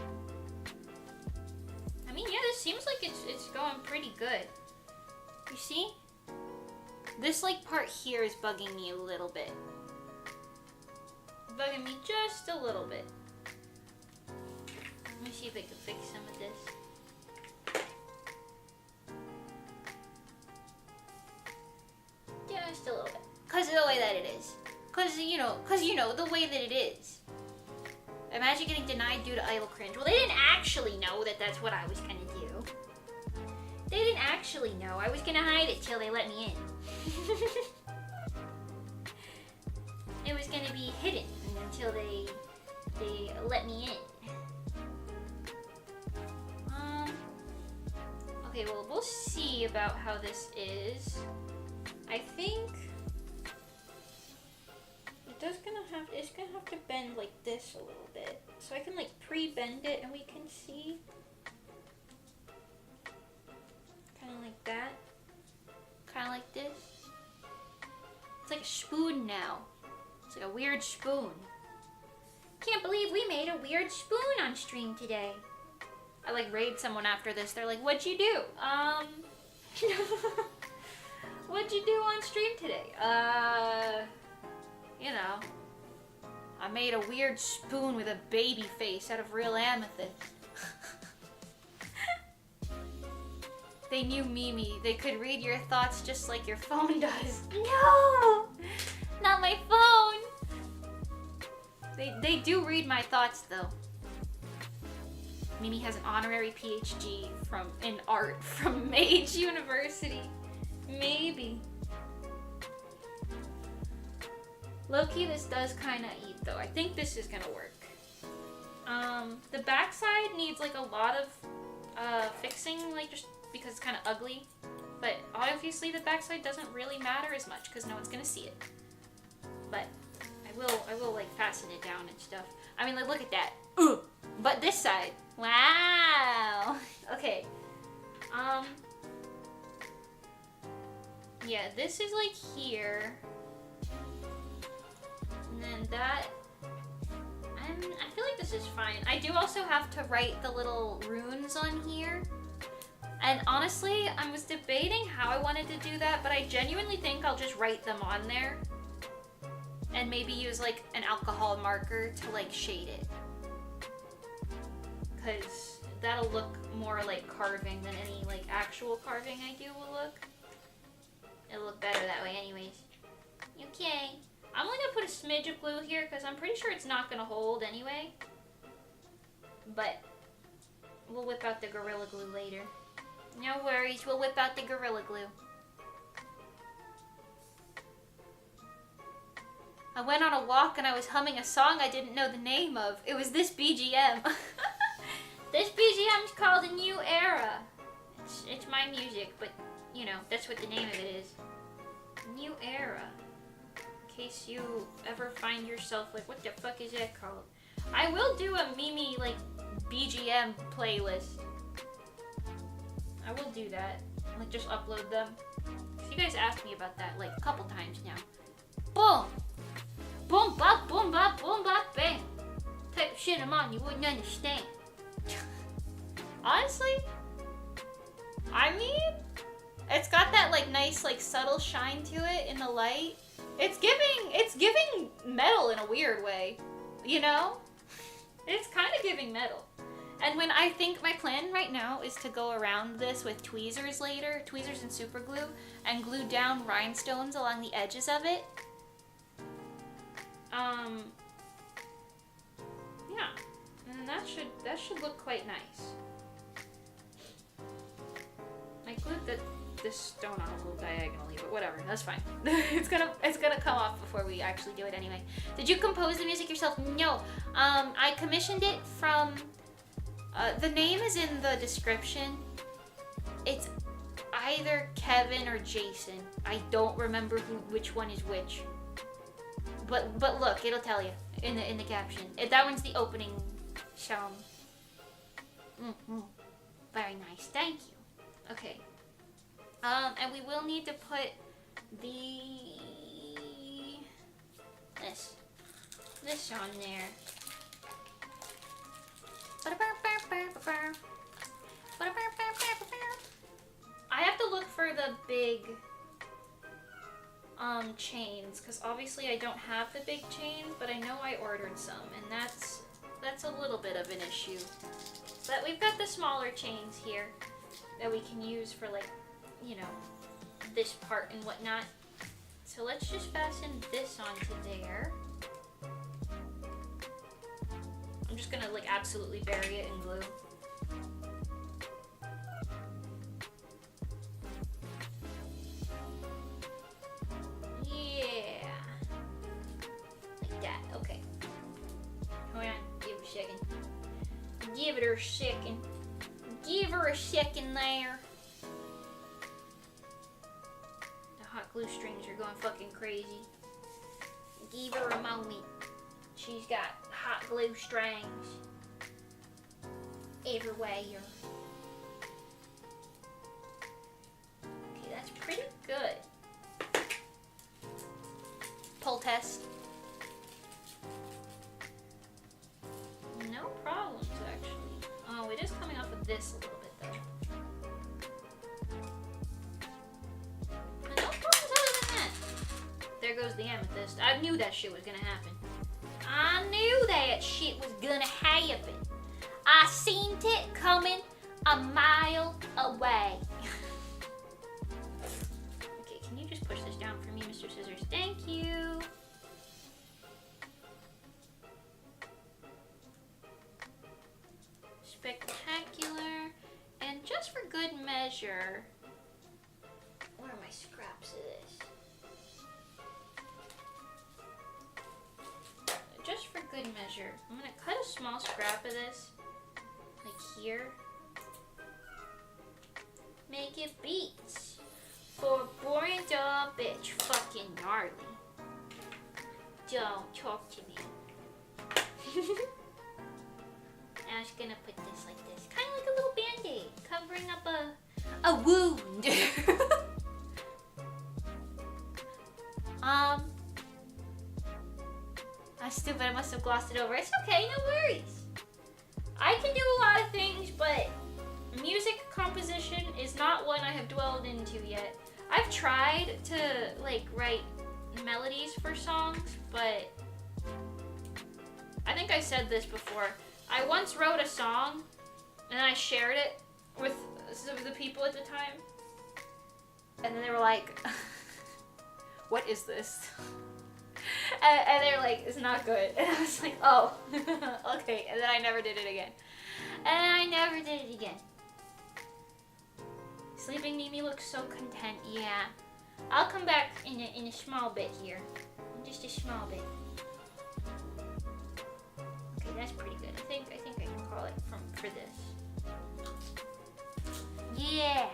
I mean, yeah, this seems like it's going pretty good. You see? This like part here is bugging me a little bit. bugging me just a little bit. Let me see if I can fix some of this. Just a little bit. Because of the way that it is. Because, you know, the way that it is. Imagine getting denied due to idle cringe. Well, they didn't actually know that that's what I was going to do. They didn't actually know. I was going to hide it till they let me in. It was going to be hidden until they let me in. Okay, well, we'll see about how this is. I think it's gonna have to bend like this a little bit. So I can like pre-bend it and we can see. Kind of like that. Kind of like this. It's like a spoon now. It's like a weird spoon. Can't believe we made a weird spoon on stream today. I like raid someone after this. They're like, what'd you do? What'd you do on stream today? You know, I made a weird spoon with a baby face out of real amethyst. They knew Mimi. They could read your thoughts just like your phone does. No! Not my phone! They do read my thoughts though. Mimi has an honorary PhD in art from Mage University. Maybe. Low-key, this does kind of eat though. I think this is gonna work. The backside needs like a lot of fixing, like just because it's kind of ugly. But obviously the backside doesn't really matter as much because no one's gonna see it. But I will like fasten it down and stuff. I mean, like look at that. But this side, wow. Okay. Yeah, this is like here. And then that, I feel like this is fine. I do also have to write the little runes on here. And honestly, I was debating how I wanted to do that, but I genuinely think I'll just write them on there. And maybe use like an alcohol marker to like shade it. Because that'll look more like carving than any like actual carving I do will look. It'll look better that way anyways. Okay. I'm only gonna put a smidge of glue here because I'm pretty sure it's not gonna hold anyway. But we'll whip out the Gorilla Glue later. No worries, we'll whip out the Gorilla Glue. I went on a walk and I was humming a song I didn't know the name of. It was this BGM. This BGM is called A New Era. It's my music, but you know, that's what the name of it is. New Era. In case you ever find yourself like, what the fuck is that called? I will do a Mimi like BGM playlist. I will do that. Like just upload them. You guys asked me about that like a couple times now. Boom! Boom bop, boom bop, boom bop, bam! Type of shit I'm on, you wouldn't understand. Honestly, I mean, it's got that like nice like subtle shine to it in the light. It's giving metal in a weird way, you know? It's kind of giving metal. And when I think my plan right now is to go around this with tweezers later, tweezers and super glue, and glue down rhinestones along the edges of it. Yeah, and that should look quite nice. I glued this stone on a little diagonally, but whatever, that's fine. it's gonna come off before we actually do it anyway. Did you compose the music yourself? No, I commissioned it from. The name is in the description. It's either Kevin or Jason. I don't remember which one is which. But look, it'll tell you in the caption. That one's the opening song. Very nice, thank you. Okay. And we will need to put this on there. I have to look for the big chains, because obviously I don't have the big chains, but I know I ordered some, and that's a little bit of an issue. But we've got the smaller chains here that we can use for, like, you know, this part and whatnot. So let's just fasten this onto there. I'm just gonna, like, absolutely bury it in glue. Yeah. Like that, okay. Hold on, give it a second. Give it a second. Give her a second there. The hot glue strings are going fucking crazy. Give her a moment. She's got hot glue strings everywhere. Okay, that's pretty good. Pull test. No problems, actually. Oh, it is coming off of this a little bit, though. But no problems other than that. There goes the amethyst. I knew that shit was gonna happen. I knew that shit was gonna happen. I seen it coming a mile away. Okay, can you just push this down for me, Mr. Scissors? Thank you. Spectacular. And just for good measure, where are my scraps of this? Just for good measure, I'm gonna cut a small scrap of this, like here. Make it beats for boring dog bitch fucking gnarly. Don't talk to me. I'm just gonna put this like this, kind of like a little band-aid, covering up a wound. Stupid, I must have glossed it over. It's okay, no worries. I can do a lot of things, but music composition is not one I have dwelled into yet. I've tried to, like, write melodies for songs, but I think I said this before. I once wrote a song, and I shared it with some of the people at the time, and then they were like, what is this? And they're like, it's not good. And I was like, oh, okay. And then I never did it again. Sleeping Mimi looks so content. Yeah. I'll come back in a small bit here. Just a small bit. Okay, that's pretty good. I think I can call it for this. Yeah.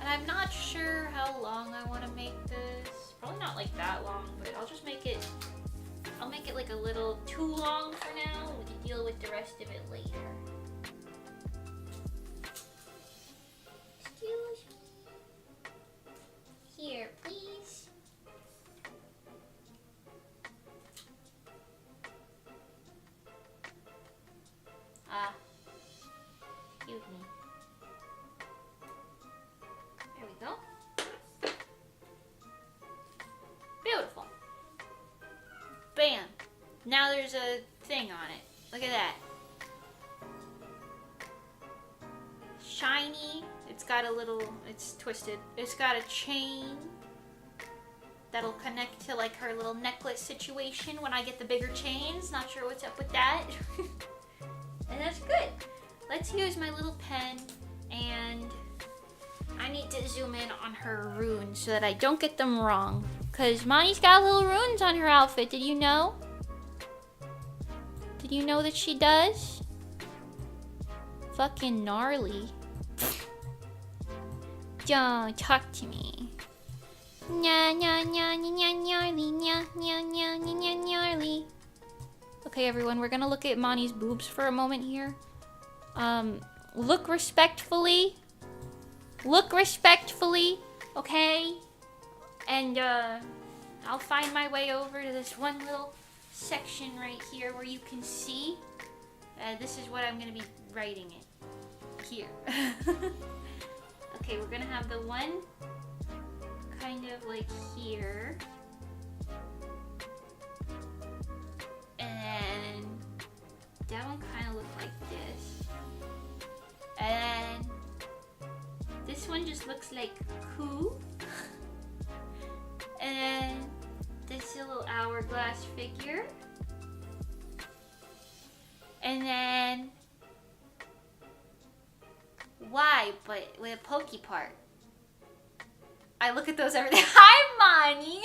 And I'm not sure how long I want to make this. Probably not like that long, but I'll just make it, I'll make it like a little too long for now. We can deal with the rest of it later. Excuse me. Here, please. Excuse me. There we go. Beautiful. Bam. Now there's a thing on it. Look at that. Shiny. It's got a little, it's twisted. It's got a chain that'll connect to like her little necklace situation when I get the bigger chains. Not sure what's up with that. And that's good. Let's use my little pen, and I need to zoom in on her runes so that I don't get them wrong. Cause Monty's got little runes on her outfit, did you know? Did you know that she does? Fucking gnarly. Don't talk to me. Nya nya nya nya gnarly nya nya nya nya gnarly. Okay, everyone, we're gonna look at Monty's boobs for a moment here. Look respectfully. Look respectfully, okay? And, I'll find my way over to this one little section right here where you can see. This is what I'm gonna be writing it. Here. Okay, we're gonna have the 1, of like here. And then that one kind of looked like this. And then this one just looks like Coo. And then this little hourglass figure. And then why? But with a pokey part. I look at those every day. Hi, Monty.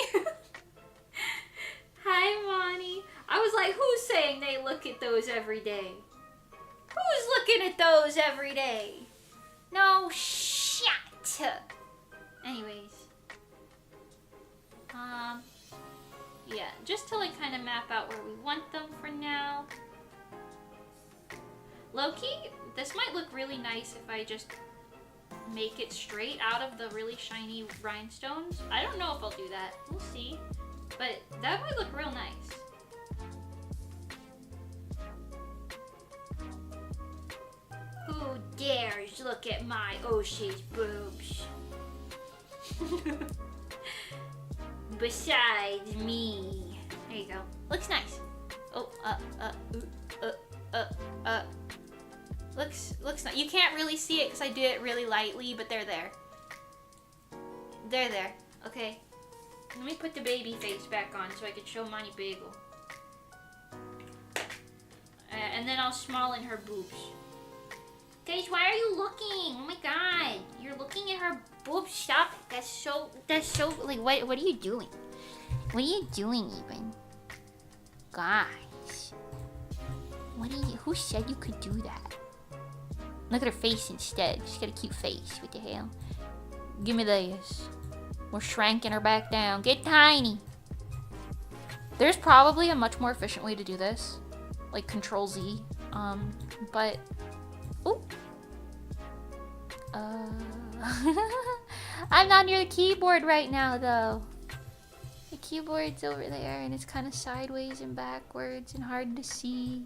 Hi, Monty. I was like, who's saying they look at those every day? Who's looking at those every day? No shit. Anyways. Yeah, just to like kind of map out where we want them for now. Low-key, this might look really nice if I just make it straight out of the really shiny rhinestones. I don't know if I'll do that. We'll see. But that might look real nice. Who dares look at my O'Shea's boobs? Besides me. There you go. Looks nice. Oh, Looks nice. You can't really see it because I did it really lightly, but they're there. They're there. Okay. Let me put the baby face back on so I can show Monty Bagel. And then I'll small-in her boobs. Guys, why are you looking? Oh my god. You're looking at her boobs. Stop. That's so, like, what are you doing? What are you doing even? Guys. Who said you could do that? Look at her face instead. She's got a cute face. What the hell? Give me this. We're shrinking her back down. Get tiny. There's probably a much more efficient way to do this. Like Control Z. But... Ooh. I'm not near the keyboard right now, though. The keyboard's over there, and it's kind of sideways and backwards and hard to see.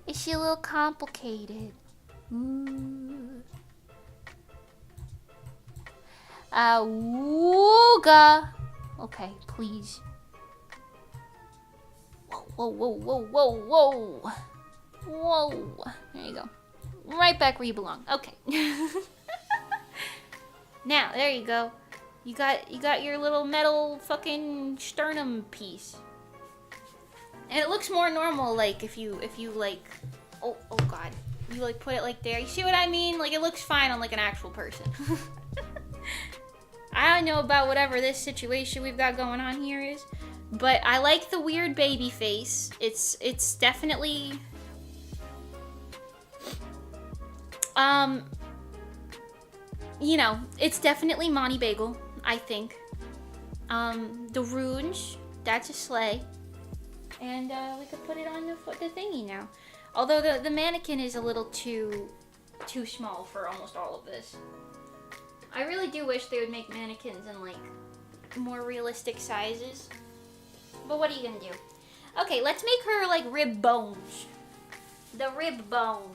Is she a little complicated? Ooh. Wooga. Okay, please. Whoa, whoa, whoa, whoa, whoa, whoa. Whoa. There you go. Right back where you belong. Okay. Now, there you go. You got your little metal fucking sternum piece. And it looks more normal, like, if you like, oh god. You, like, put it, like, there. You see what I mean? Like, it looks fine on, like, an actual person. I don't know about whatever this situation we've got going on here is, but I like the weird baby face. It's definitely... you know, it's definitely Monty Bagel, I think. The runes, that's a sleigh. And we could put it on the thingy now. Although the mannequin is a little too small for almost all of this. I really do wish they would make mannequins in like more realistic sizes. But what are you gonna do? Okay, let's make her like rib bones. The rib bones.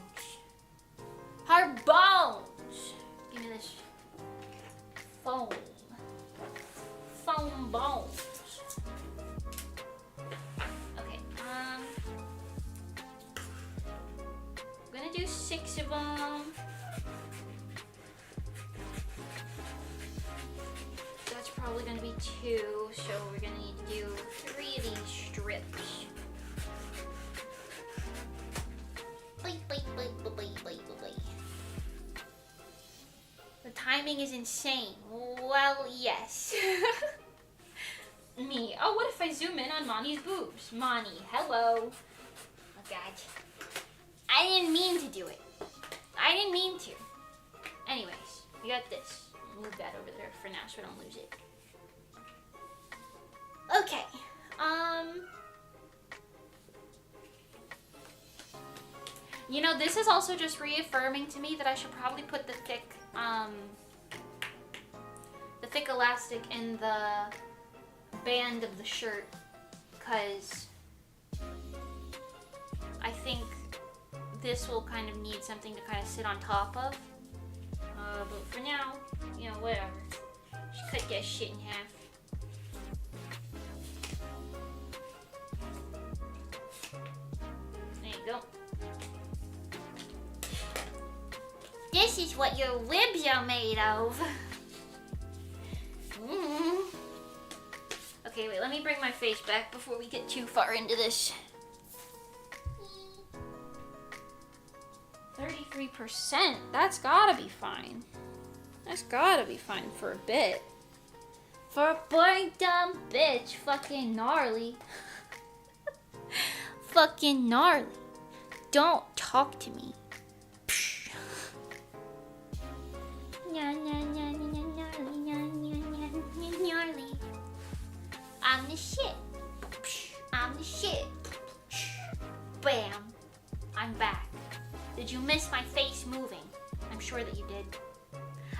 Her bones. Give me this foam. Foam bones. Okay, I'm gonna do 6 of them. That's probably gonna be 2, so we're gonna need to do 3 of these strips. The timing is insane. Well, yes. Me. Oh, what if I zoom in on Monty's boobs? Monty, hello. Oh, God. I didn't mean to do it. I didn't mean to. Anyways, we got this. Move that over there for now so I don't lose it. Okay. You know, this is also just reaffirming to me that I should probably put the thick elastic in the band of the shirt, because I think this will kind of need something to kind of sit on top of. But for now, you know, whatever. She cut that shit in half. There you go. This is what your ribs are made of. Okay, wait, let me bring my face back before we get too far into this. 33%, that's gotta be fine. That's gotta be fine for a bit. For a boring dumb bitch, fucking gnarly. Fucking gnarly. Don't talk to me. Gnarly. I'm the shit. I'm the shit. Bam. I'm back. Did you miss my face moving? I'm sure that you did.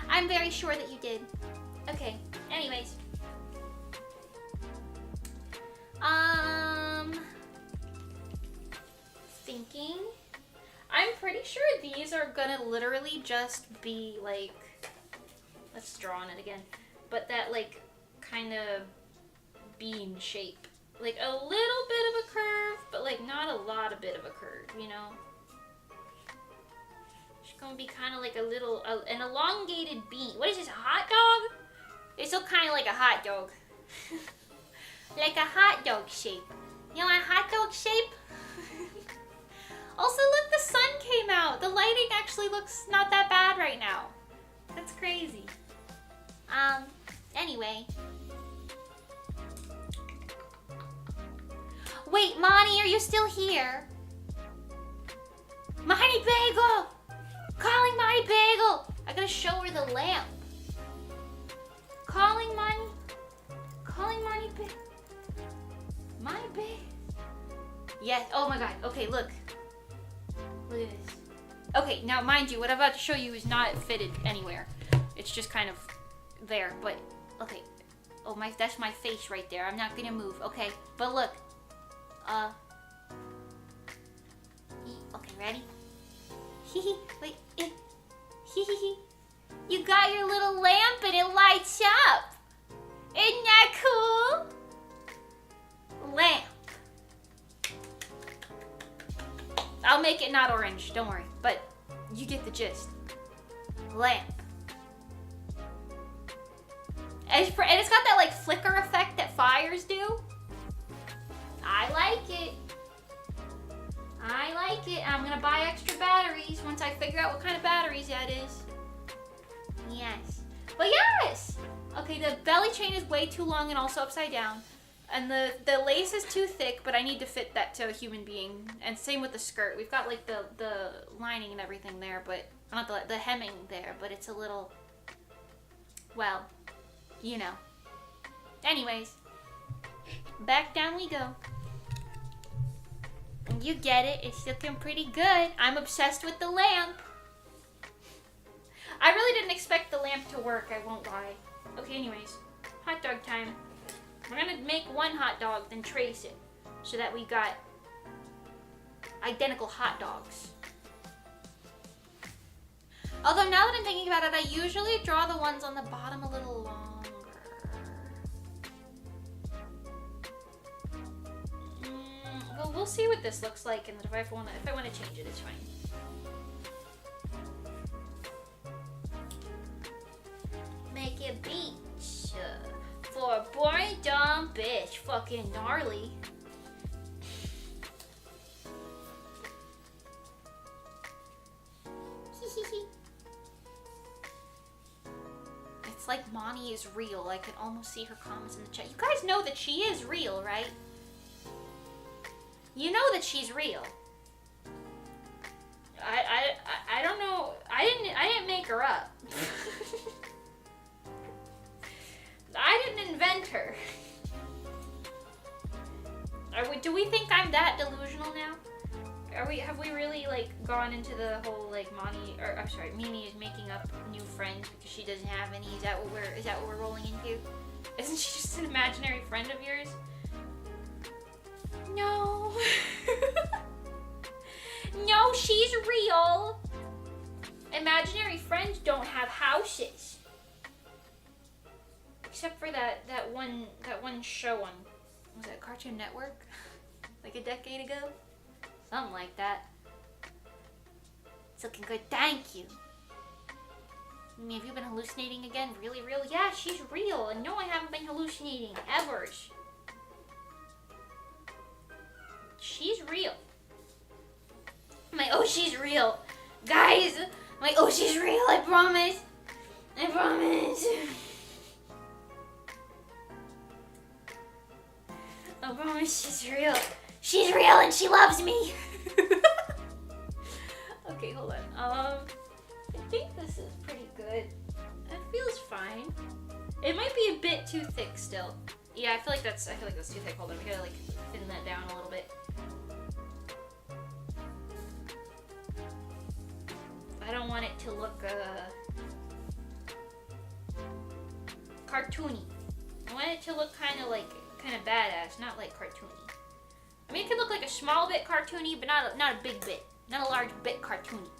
I'm very sure that you did. Okay, anyways. Thinking. I'm pretty sure these are gonna literally just be like, let's draw on it again, but that like kind of bean shape. Like a little bit of a curve, but like not a lot of bit of a curve, you know? It's gonna be kind of like a little, an elongated bean. What is this, a hot dog? It's still kind of like a hot dog. Like a hot dog shape. You know, a hot dog shape? Also, look, the sun came out. The lighting actually looks not that bad right now. That's crazy. Anyway. Wait, Monty, are you still here? Monty Bagel! Calling Monty Bagel! I gotta show her the lamp. Calling Monty. Calling Monty Bagel. Monty Bagel. Yes, oh my god. Okay, look. Look at this. Okay, now mind you, what I'm about to show you is not fitted anywhere. It's just kind of there, but okay. Oh my, that's my face right there. I'm not gonna move. Okay, but look. Okay, ready? Wait. You got your little lamp and it lights up. Isn't that cool? Lamp. I'll make it not orange, don't worry, but you get the gist. Lamp. And it's got that like flicker effect that fires do. I like it. I like it. I'm gonna buy extra batteries once I figure out what kind of batteries that is. Yes. But yes! Okay, the belly chain is way too long and also upside down. And the lace is too thick, but I need to fit that to a human being. And same with the skirt. We've got like the lining and everything there, but not the hemming there, but it's a little, well, you know. Anyways, back down we go. And you get it, it's looking pretty good. I'm obsessed with the lamp. I really didn't expect the lamp to work, I won't lie. Okay, anyways, hot dog time. We're gonna make one hot dog, then trace it, so that we got identical hot dogs. Although now that I'm thinking about it, I usually draw the ones on the bottom a little longer. Well, we'll see what this looks like, and if I want to change it, it's fine. Make it beach. For a boring dumb bitch, fucking gnarly. It's like Monty is real. I can almost see her comments in the chat. You guys know that she is real, right? You know that she's real. I don't know. I didn't make her up. I didn't invent her. Do we think I'm that delusional now? Have we really like gone into the whole like Mimi is making up new friends because she doesn't have any? Is that what we're rolling into? Isn't she just an imaginary friend of yours? No. No, she's real. Imaginary friends don't have houses. except for that one show on, was that Cartoon Network? Like a decade ago? Something like that. It's looking good, thank you. I mean, have you been hallucinating again? Really real? Yeah, she's real. And no, I haven't been hallucinating, ever. She's real. Oh, she's real. Guys, oh, she's real, I promise. I promise. I promise she's real. She's real and she loves me. Okay, hold on. I think this is pretty good. It feels fine. It might be a bit too thick still. Yeah, I feel like that's too thick. Hold on, we gotta like thin that down a little bit. I don't want it to look cartoony. I want it to look kind of badass, not like cartoony. I mean, it could look like a small bit cartoony, but not a big bit, not a large bit cartoony.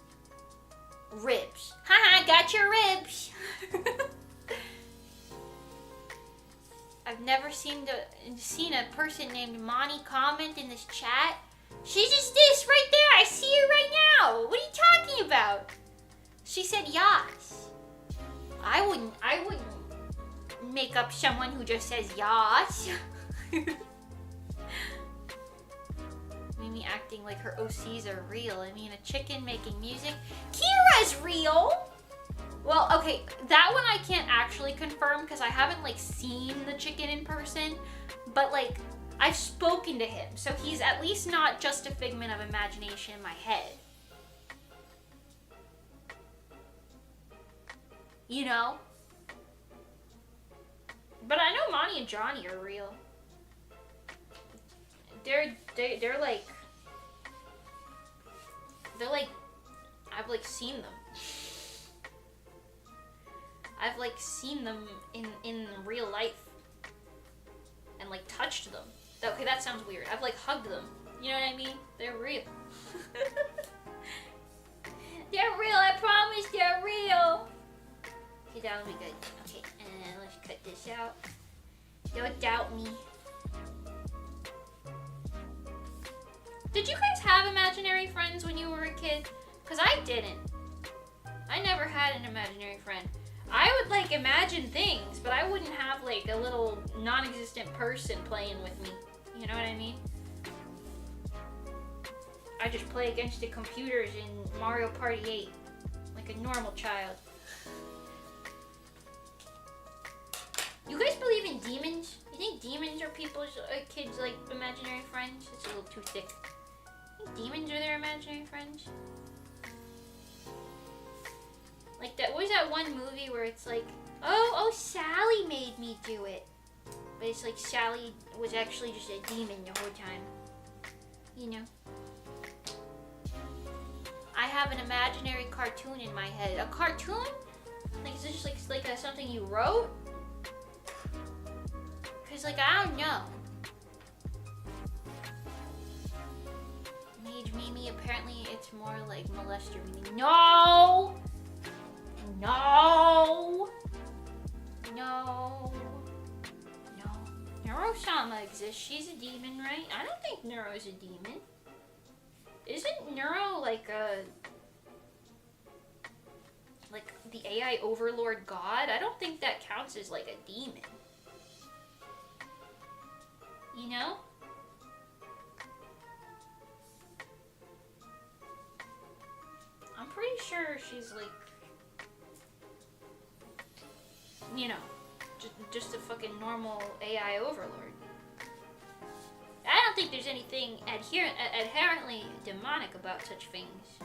Ribs. Haha, got your ribs. I've never seen a person named Monty comment in this chat. She's just this right there. I see her right now. What are you talking about? She said yas. I wouldn't make up someone who just says yas. Mimi acting like her OCs are real. I mean, a chicken making music. Kira's real. Well, okay, that one I can't actually confirm because I haven't like seen the chicken in person, but like I've spoken to him, so he's at least not just a figment of imagination in my head. You know? But I know Monty and Johnny are real. They're like I've like seen them. I've like seen them in real life and like touched them. Okay, that sounds weird. I've like hugged them. You know what I mean? They're real. They're real, I promise they're real. Okay, that'll be good. Okay, and let's cut this out. Don't doubt me. Did you guys have imaginary friends when you were a kid? Because I didn't. I never had an imaginary friend. I would like imagine things, but I wouldn't have like a little non-existent person playing with me. You know what I mean? I just play against the computers in Mario Party 8 like a normal child. You guys believe in demons? You think demons are people's kids' like imaginary friends? It's a little too thick. You think demons are their imaginary friends? Like that, what was that one movie where it's like, oh, Sally made me do it. But it's like Sally was actually just a demon the whole time. You know? I have an imaginary cartoon in my head. A cartoon? Like, is this just like something you wrote? Cause like, I don't know. Mage Mimi, apparently it's more like molester Mimi. No! No! No! No. Neuro-sama exists. She's a demon, right? I don't think Neuro's a demon. Isn't Neuro like the AI overlord god? I don't think that counts as like a demon. You know? I'm pretty sure she's like, you know, just a fucking normal AI overlord. I don't think there's anything inherently demonic about such things.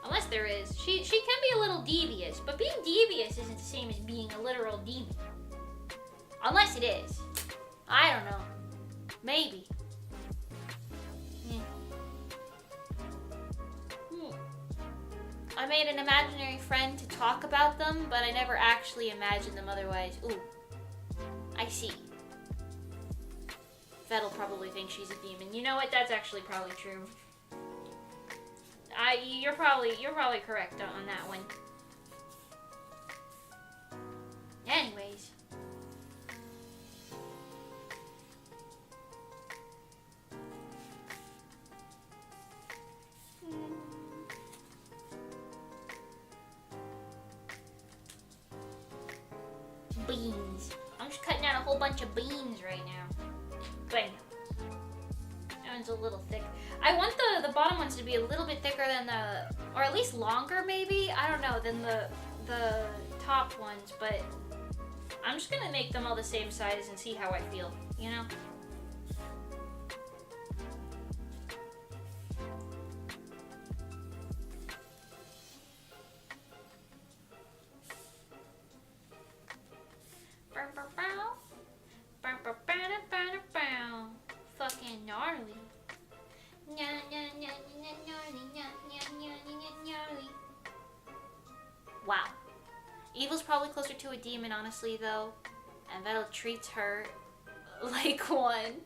Unless there is. She can be a little devious, but being devious isn't the same as being a literal demon. Unless it is. I don't know. Maybe. I made an imaginary friend to talk about them, but I never actually imagined them otherwise. Ooh. I see. Vet'll probably think she's a demon. You know what? That's actually probably true. You're probably correct on that one. whole bunch of beans right now. Bang. That one's a little thick. I want the bottom ones to be a little bit thicker than or at least longer maybe, I don't know, than the top ones, but I'm just gonna make them all the same size and see how I feel, you know? Fucking gnarly. Wow. Evil's probably closer to a demon, honestly, though. And Vettel treats her like one.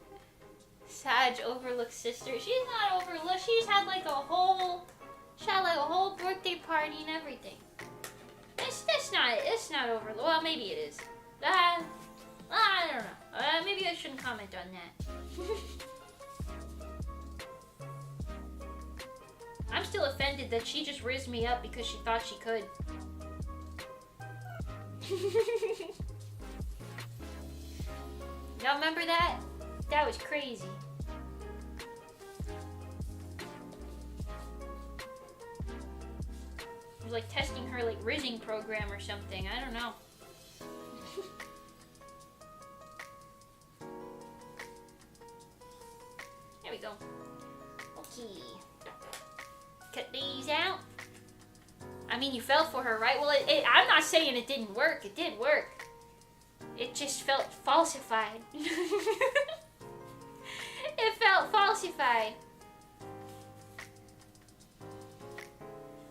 Sag overlooks sister. She's not overlooked. She's had like a whole... She had like a whole birthday party and everything. It's not overlooked. Well, maybe it is. I don't know. Maybe I shouldn't comment on that. I'm still offended that she just rizzed me up because she thought she could. Y'all remember that? That was crazy. It was like testing her like rizzing program or something. I don't know. There we go. Okay. Cut these out. I mean, you fell for her, right? Well, I'm not saying it didn't work. It did work. It just felt falsified. It felt falsified.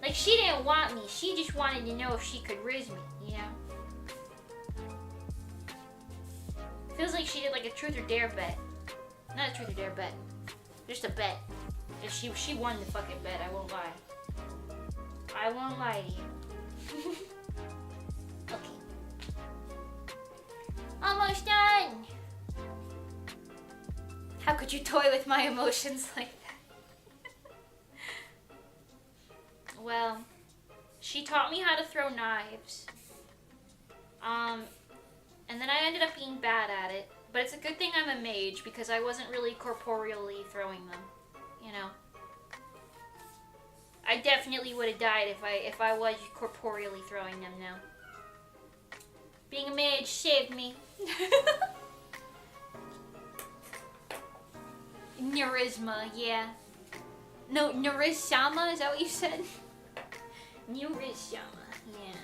Like, she didn't want me. She just wanted to know if she could riz me, you know? Feels like she did like a truth or dare bet. Not a truth or dare bet. Just a bet. She won the fucking bet, I won't lie. I won't lie to you. Okay. Almost done! How could you toy with my emotions like that? Well, she taught me how to throw knives. And then I ended up being bad at it. But it's a good thing I'm a mage because I wasn't really corporeally throwing them. You know, I definitely would have died if I was corporeally throwing them now. Being a mage saved me. Neurisma, yeah. No, Neurishama, is that what you said? Neurishama, yeah.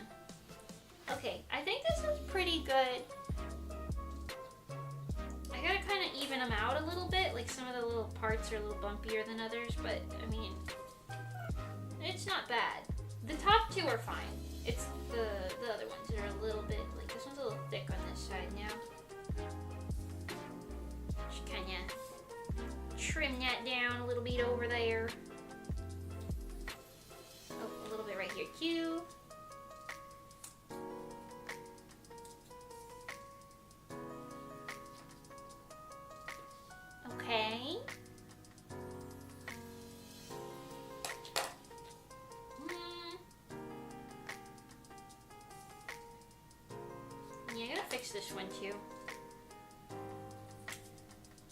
Okay, I think this is pretty good. I gotta kind of even them out a little bit. Like some of the little parts are a little bumpier than others, but I mean, it's not bad. The top two are fine. It's the other ones that are a little bit, like this one's a little thick on this side now. Just kind of trim that down a little bit over there. Oh, a little bit right here too. Okay. Yeah, I gotta fix this one too.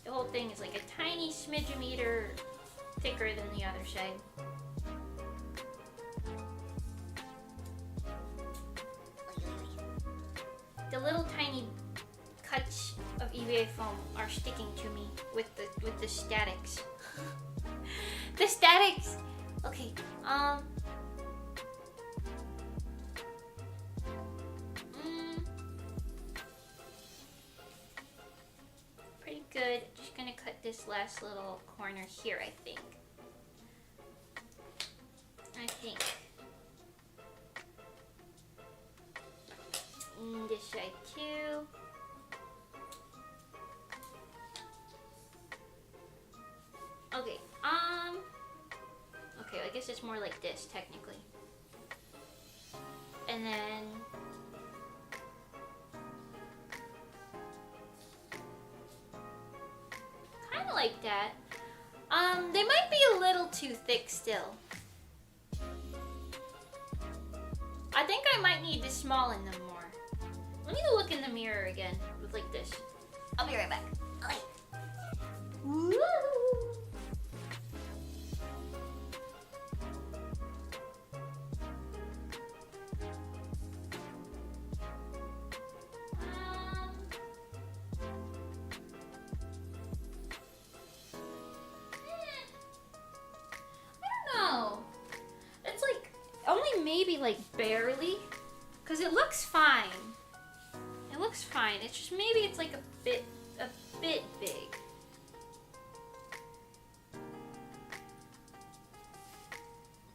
The whole thing is like a tiny smidge-meter thicker than the other side. The little tiny cuts of EVA foam are sticking to me with the statics. The statics. Okay. Pretty good. Just gonna cut this last little corner here, I think. This side too. Okay, okay, I guess it's more like this, technically. And then... kind of like that. They might be a little too thick still. I think I might need to smallen them more. Let me look in the mirror again with like this. I'll be right back. Okay. Woo! Maybe like barely, because it looks fine. It looks fine. It's just maybe it's like a bit big.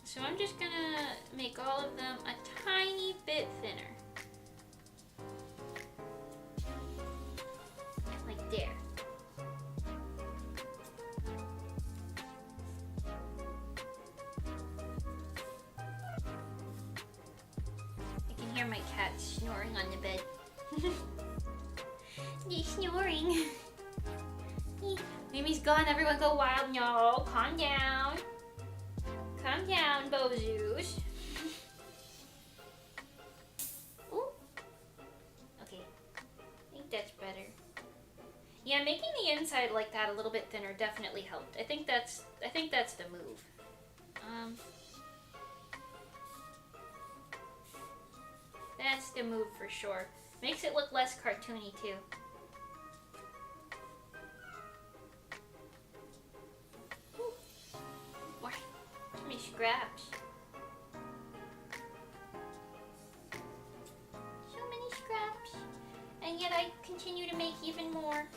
So I'm just gonna make all of them a tiny bit thinner. Like there. I hear my cat snoring on the bed. He's snoring. Mimi's gone, everyone go wild. No, calm down. Calm down, Bozus. Ooh. Okay, I think that's better. Yeah, making the inside like that a little bit thinner definitely helped. I think that's the move. That's the move for sure. Makes it look less cartoony too. Ooh. Why? Too many scraps. So many scraps. And yet I continue to make even more.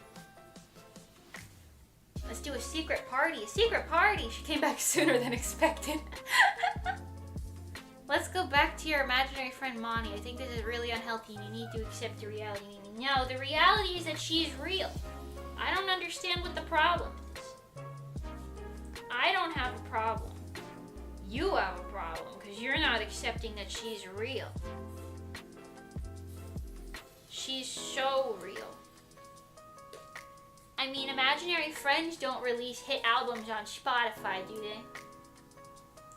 Let's do a secret party. A secret party! She came back sooner than expected. Let's go back to your imaginary friend Monty. I think this is really unhealthy and you need to accept the reality. No, the reality is that she's real. I don't understand what the problem is. I don't have a problem. You have a problem because you're not accepting that she's real. She's so real. I mean, imaginary friends don't release hit albums on Spotify, do they?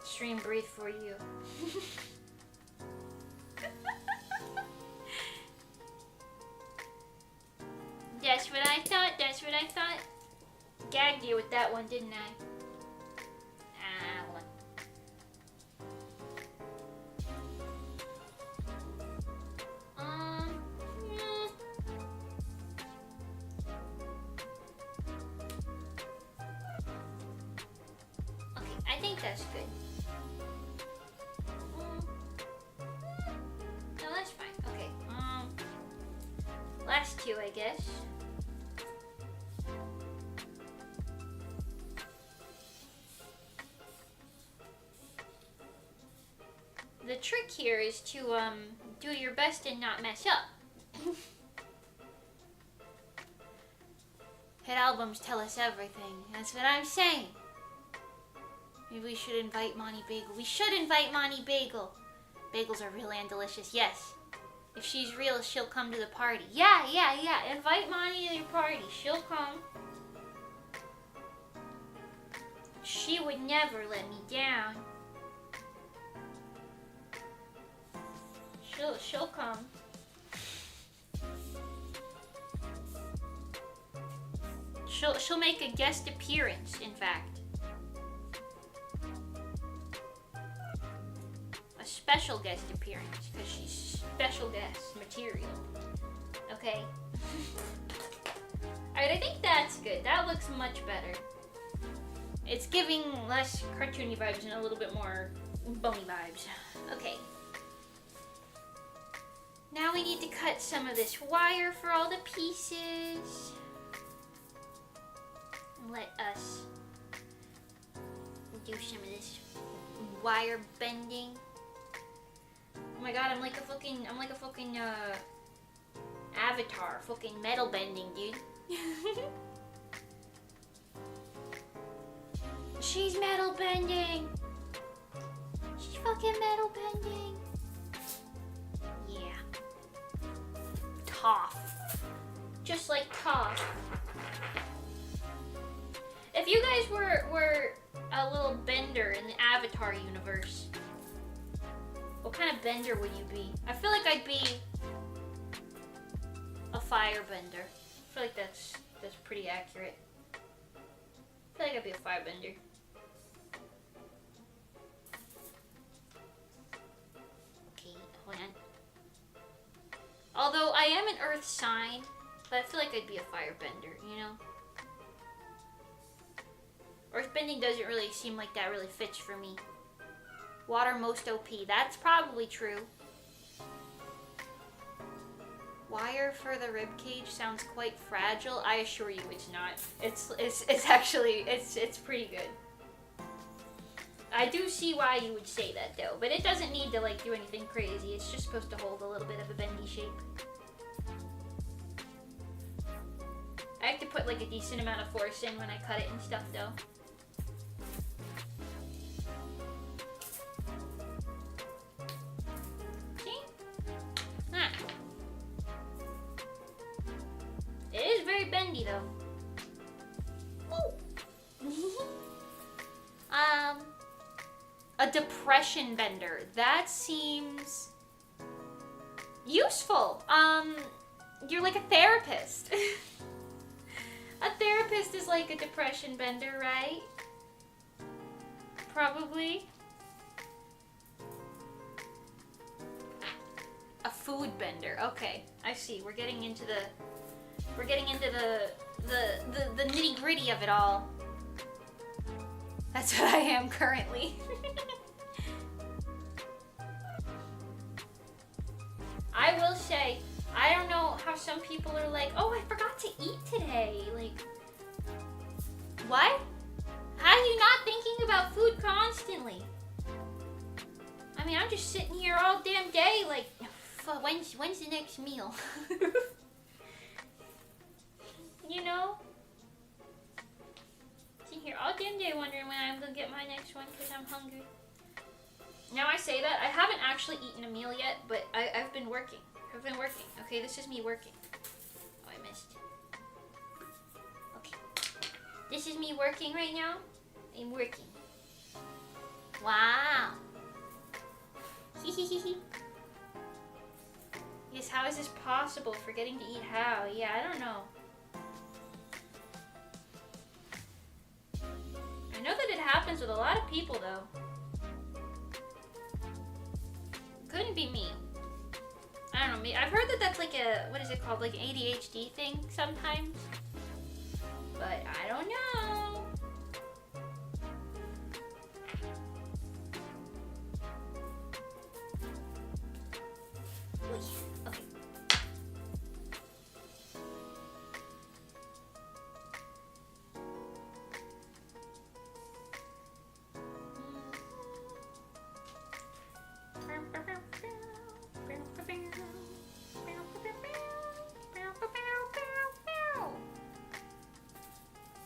Stream breathe for you. That's what I thought. That's what I thought. Gagged you with that one, didn't I? Hold on. Okay, I think that's good. No, that's fine. Okay. Last two, I guess. The trick here is to do your best and not mess up. Hit albums tell us everything. That's what I'm saying. Maybe we should invite Monty Bagel. We should invite Monty Bagel. Bagels are real and delicious. Yes. If she's real, she'll come to the party. Yeah. Invite Monty to your party. She'll come. She would never let me down. She'll come. She'll make a guest appearance, in fact. A special guest appearance, because she's special guest material. Okay. Alright, I think that's good. That looks much better. It's giving less cartoony vibes and a little bit more bony vibes. Okay. Now we need to cut some of this wire for all the pieces. Let us do some of this wire bending. Oh my god, I'm like a fucking avatar, fucking metal bending, dude. She's metal bending. She's fucking metal bending. Yeah. Toph. Just like Toph. If you guys were a little bender in the Avatar universe, what kind of bender would you be? I feel like I'd be a fire bender. feel like that's pretty accurate. I feel like I'd be a firebender. Okay, hold on. Although I am an earth sign, but I feel like I'd be a firebender, you know? Earthbending doesn't really seem like that really fits for me. Water most OP. That's probably true. Wire for the ribcage sounds quite fragile. I assure you it's not. It's actually it's pretty good. I do see why you would say that though, but it doesn't need to like do anything crazy. It's just supposed to hold a little bit of a bendy shape. I have to put like a decent amount of force in when I cut it and stuff though. See? Huh. It is very bendy though. A depression bender. That seems useful. You're like a therapist. A therapist is like a depression bender, right? Probably. A food bender. Okay, I see. We're getting into the nitty-gritty of it all. That's what I am currently. I will say, I don't know how some people are like, oh, I forgot to eat today. Like, what? How are you not thinking about food constantly? I mean, I'm just sitting here all damn day, like, when's the next meal? You know? Sitting here all damn day wondering when I'm gonna get my next one because I'm hungry. Now I say that, I haven't actually eaten a meal yet, but I've been working. I've been working. Okay, this is me working. Oh, I missed. Okay. This is me working right now. I'm working. Wow. Yes, how is this possible? Forgetting to eat how? Yeah, I don't know. I know that it happens with a lot of people, though. Couldn't be me. I don't know, I've heard that that's like a, what is it called, like an ADHD thing sometimes. But I don't know. Okay.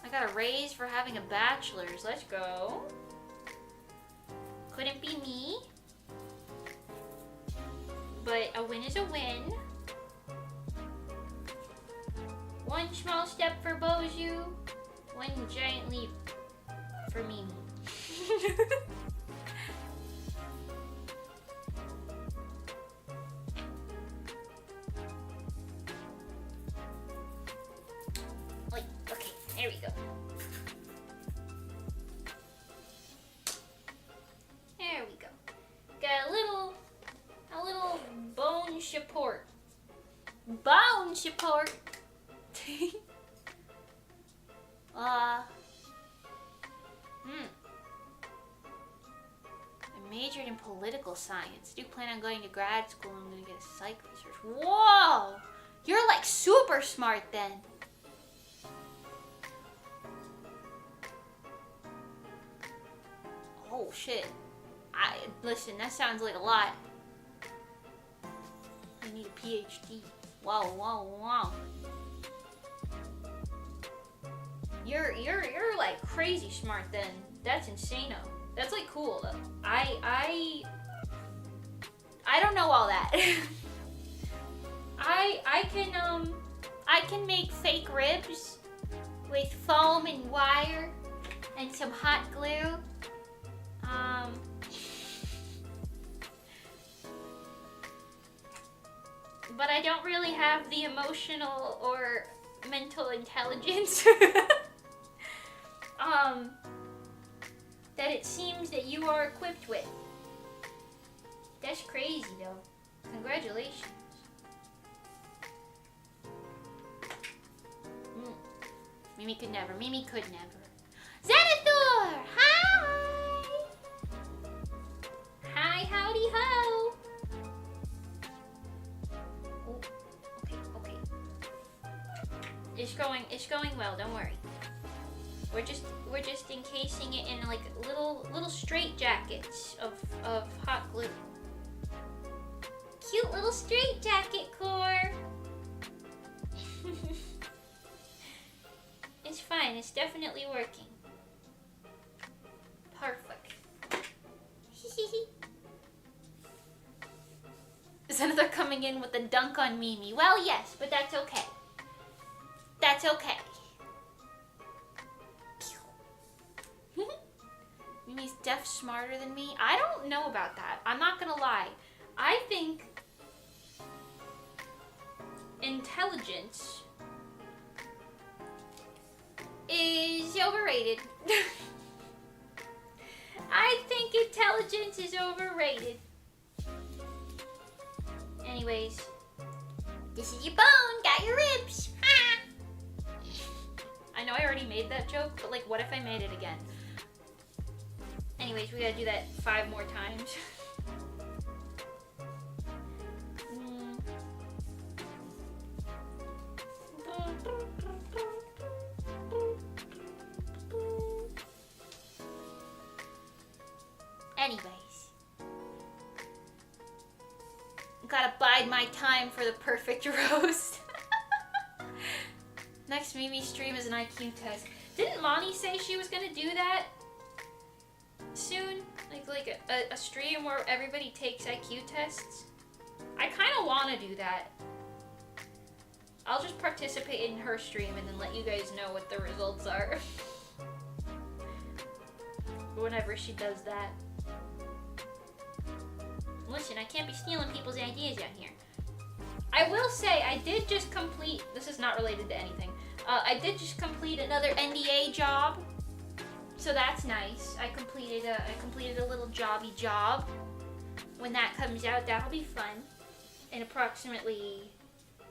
I got a raise for having a bachelor's. Let's go. Couldn't be me. But a win is a win. One small step for Bozu. One giant leap for me. Okay, there we go. There we go. Got a little bone support. Bone support. I majored in political science. Do plan on going to grad school. I'm gonna get a psych research. Whoa! You're like super smart then. Oh shit. Listen, that sounds like a lot. I need a PhD. Wow. You're like crazy smart then. That's insane-o. That's like cool though. I don't know all that. I can make fake ribs with foam and wire and some hot glue. But I don't really have the emotional or mental intelligence. That it seems that you are equipped with. That's crazy though. Congratulations. Mimi could never. Mimi could never. Xanathor! Hi! Hi, howdy ho! Oh, okay. It's going well, don't worry. We're just encasing it in like little straight jackets of hot glue. Cute little straight jacket core. It's fine, it's definitely working. Perfect. Is another coming in with a dunk on Mimi? Well, yes, but that's okay. That's okay. Mimi's def smarter than me? I don't know about that. I'm not gonna lie. I think intelligence is overrated. I think intelligence is overrated. Anyways, this is your bone, got your ribs. Ha! I know I already made that joke, but like, what if I made it again? Anyways, we gotta do that 5 more times. Anyways, gotta bide my time for the perfect roast. Next Mimi stream is an IQ test. Didn't Monty say she was gonna do that soon? Like a stream where everybody takes IQ tests? I kind of want to do that. I'll just participate in her stream and then let you guys know what the results are. Whenever she does that. Listen, I can't be stealing people's ideas out here. I will say, I did just complete, this is not related to anything, I did just complete another NDA job. So that's nice. I completed a little jobby job. When that comes out, that'll be fun. In approximately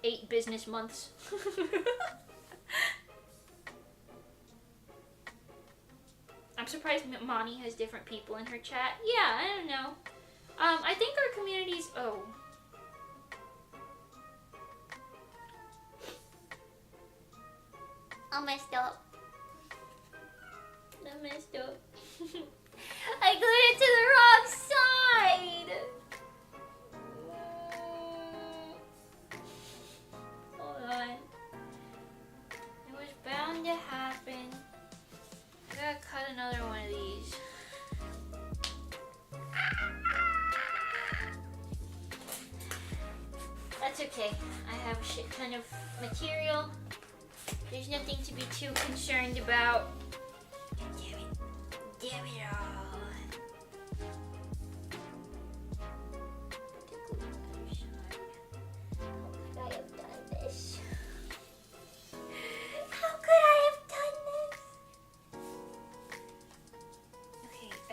8 business months. I'm surprised Monty has different people in her chat. Yeah, I don't know. I think our community's... Oh. I messed up. I glued it to the wrong side! Hold on. It was bound to happen. I gotta cut another one of these. That's okay. I have a shit ton of material. There's nothing to be too concerned about. Damn it all. How could I have done this? How could I have done this? Okay, I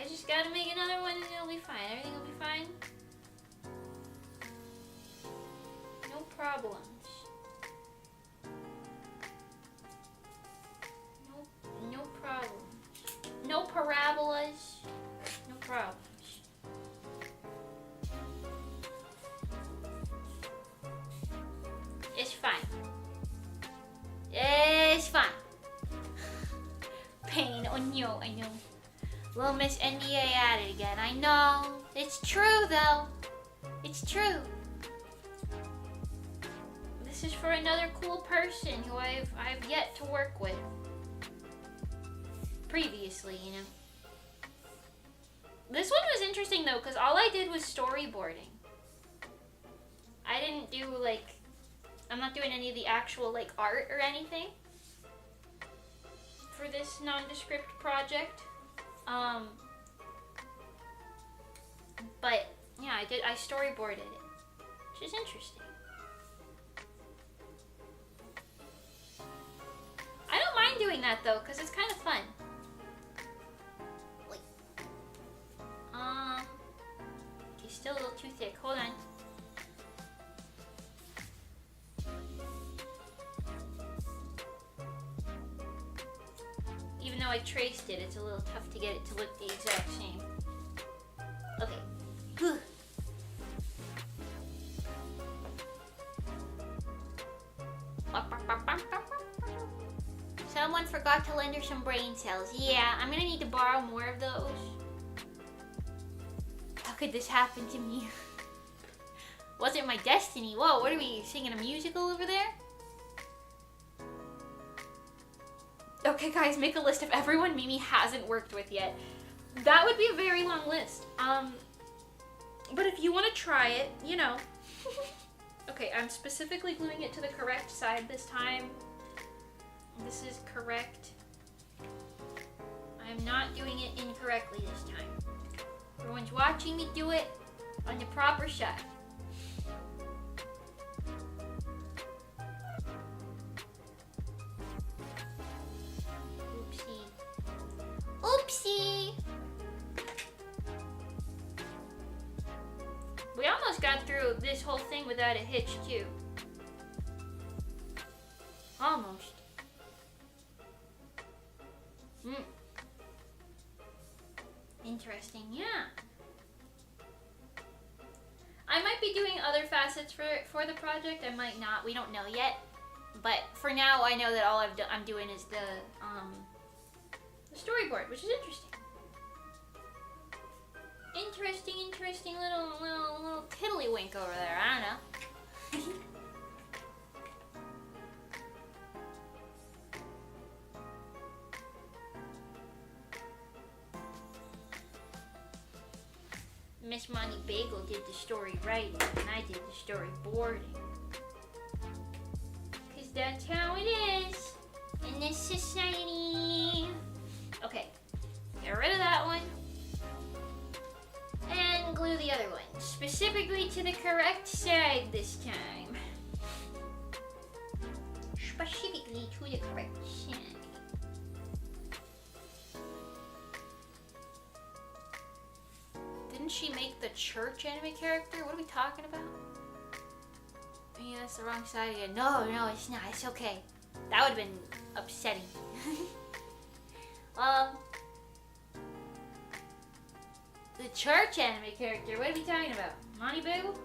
just gotta make another one and it'll be fine. Everything will be fine. No problems. No problems. No parabolas. No problems. It's fine. It's fine. Pain. Oh no, I know. Little Miss NDA at it again. I know. It's true though. It's true. This is for another cool person who I've yet to work with. Previously, you know. This one was interesting though, because all I did was storyboarding. I didn't do like, I'm not doing any of the actual like art or anything for this nondescript project. But yeah, I storyboarded it, which is interesting. doing that though, because it's kind of fun. Wait. Okay, still a little too thick. Hold on. Even though I traced it, it's a little tough to get it to look the exact same. Okay. Whew. Someone forgot to lend her some brain cells. Yeah, I'm gonna need to borrow more of those. How could this happen to me? Wasn't my destiny. Whoa, what are we singing, a musical over there? Okay guys, make a list of everyone Mimi hasn't worked with yet. That would be a very long list. But if you want to try it, you know. Okay, I'm specifically gluing it to the correct side this time. This is correct. I'm not doing it incorrectly this time. Everyone's watching me do it on the proper side. Oopsie. Oopsie! We almost got through this whole thing without a hitch, too. Almost. Interesting, yeah. I might be doing other facets for the project. I might not. We don't know yet. But for now, I know that all I'm doing is the storyboard, which is interesting. Interesting little tiddlywink over there. I don't know. Miss Monty Bagel did the story writing, and I did the storyboarding. Cause that's how it is in this society. Okay, get rid of that one. And glue the other one, specifically to the correct side this time. Specifically to the correct side. Didn't she make the church anime character? What are we talking about? Yeah, that's the wrong side again. No, it's not. It's okay. That would have been upsetting. The church anime character. What are we talking about? Monty Bagel?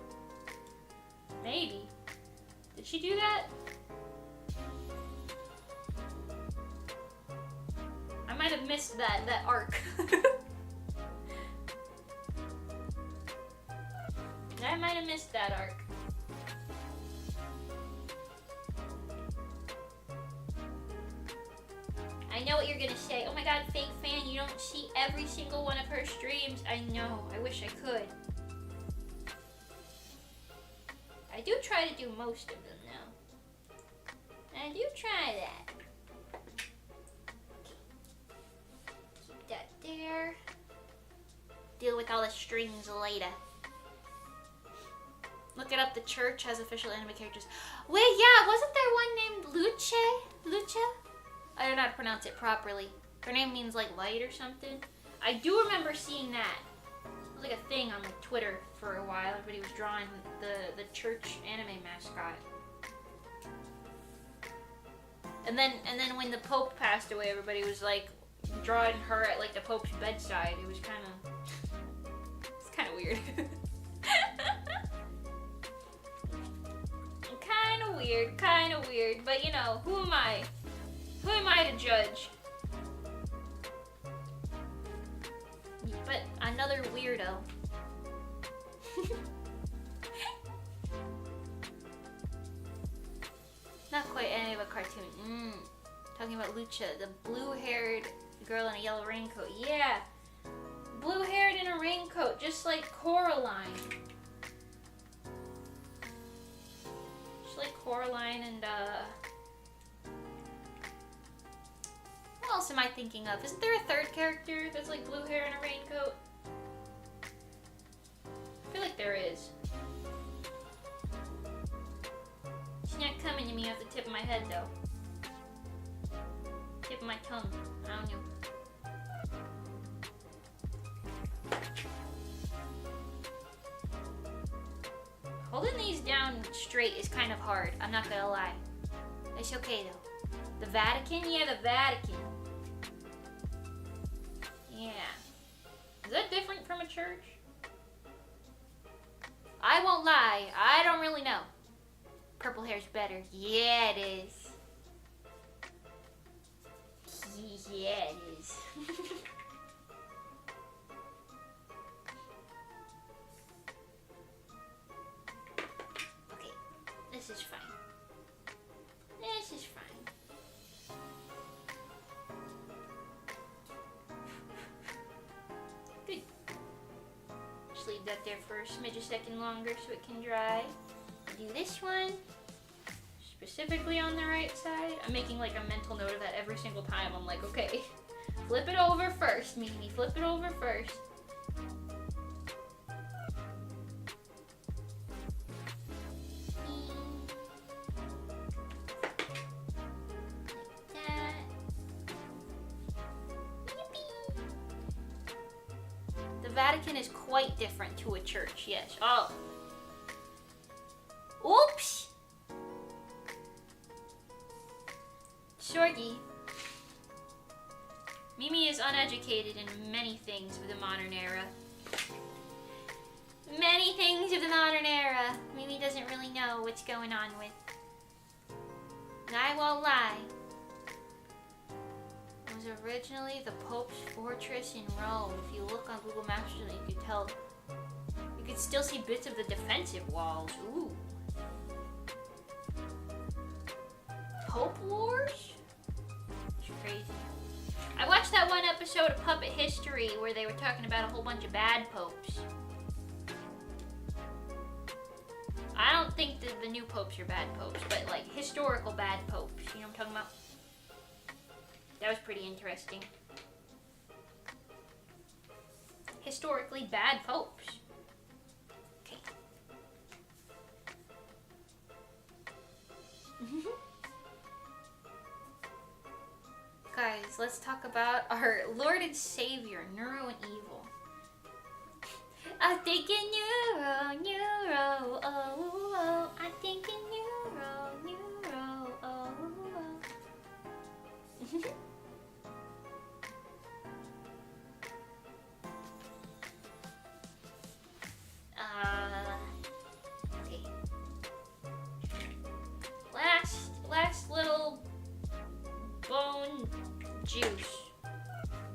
Maybe. Did she do that? I might have missed that arc. I might have missed that arc. I know what you're gonna say. Oh my god, fake fan, you don't see every single one of her streams. I know, I wish I could. I do try to do most of them now. I do try that. Keep that there. Deal with all the strings later. Look it up, the church has official anime characters. Wait, yeah, wasn't there one named Lucha? I don't know how to pronounce it properly. Her name means like light or something. I do remember seeing that. It was like a thing on like Twitter for a while. Everybody was drawing the church anime mascot. And then when the Pope passed away, everybody was like drawing her at like the Pope's bedside. It was kind of weird. Kind of weird, but you know, who am I? Who am I to judge? But another weirdo. Not quite any of a cartoon. Talking about Lucha, the blue-haired girl in a yellow raincoat. Yeah, blue-haired in a raincoat, just like Coraline. Like Coraline and what else am I thinking of? Isn't there a third character that's like blue hair and a raincoat? I feel like there is. It's not coming to me off the tip of my head though. Tip of my tongue. I don't know. Holding these down straight is kind of hard. I'm not gonna lie. It's okay though. The Vatican? Yeah, the Vatican. Yeah. Is that different from a church? I won't lie. I don't really know. Purple hair's better. Yeah, it is. Yeah, it is. Okay, this is fine. This is fine. Good. Just leave that there for a smidge a second longer so it can dry. Do this one. Specifically on the right side. I'm making like a mental note of that every single time. I'm like, okay, flip it over first, Mimi. Flip it over first. Like that. Yippee. The Vatican is quite different to a church, yes. Oh. Oops. Shorty. Mimi is uneducated in many things of the modern era. Many things of the modern era. Mimi doesn't really know what's going on with. And I won't lie. It was originally the Pope's fortress in Rome. If you look on Google Maps, you could tell. You could still see bits of the defensive walls. Ooh. Pope Wars? Crazy. I watched that one episode of Puppet History where they were talking about a whole bunch of bad popes. I don't think that the new popes are bad popes, but like historical bad popes. You know what I'm talking about? That was pretty interesting. Historically bad popes. Okay. Guys, let's talk about our Lord and Savior, Neuro and Evil. I'm thinking Neuro, Neuro, oh, oh. I'm thinking Neuro, Neuro, oh, oh. Okay. Last little bone juice.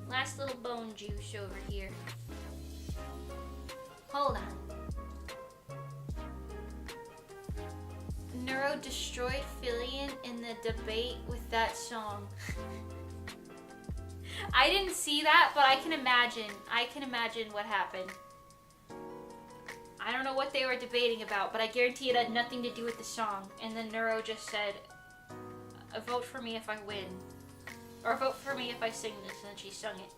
Last little bone juice over here. Hold on. Neuro destroyed Fillion in the debate with that song. I didn't see that, but I can imagine. I can imagine what happened. I don't know what they were debating about, but I guarantee it had nothing to do with the song. And then Neuro just said, vote for me if I win. Or vote for me if I sing this, and then she sung it.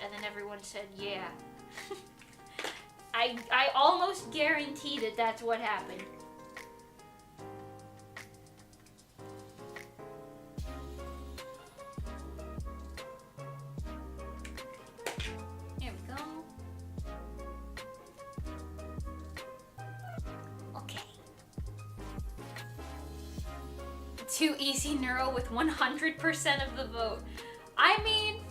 And then everyone said, yeah. I almost guarantee that that's what happened. There we go. Okay. Too easy, Neuro with 100% of the vote. I mean,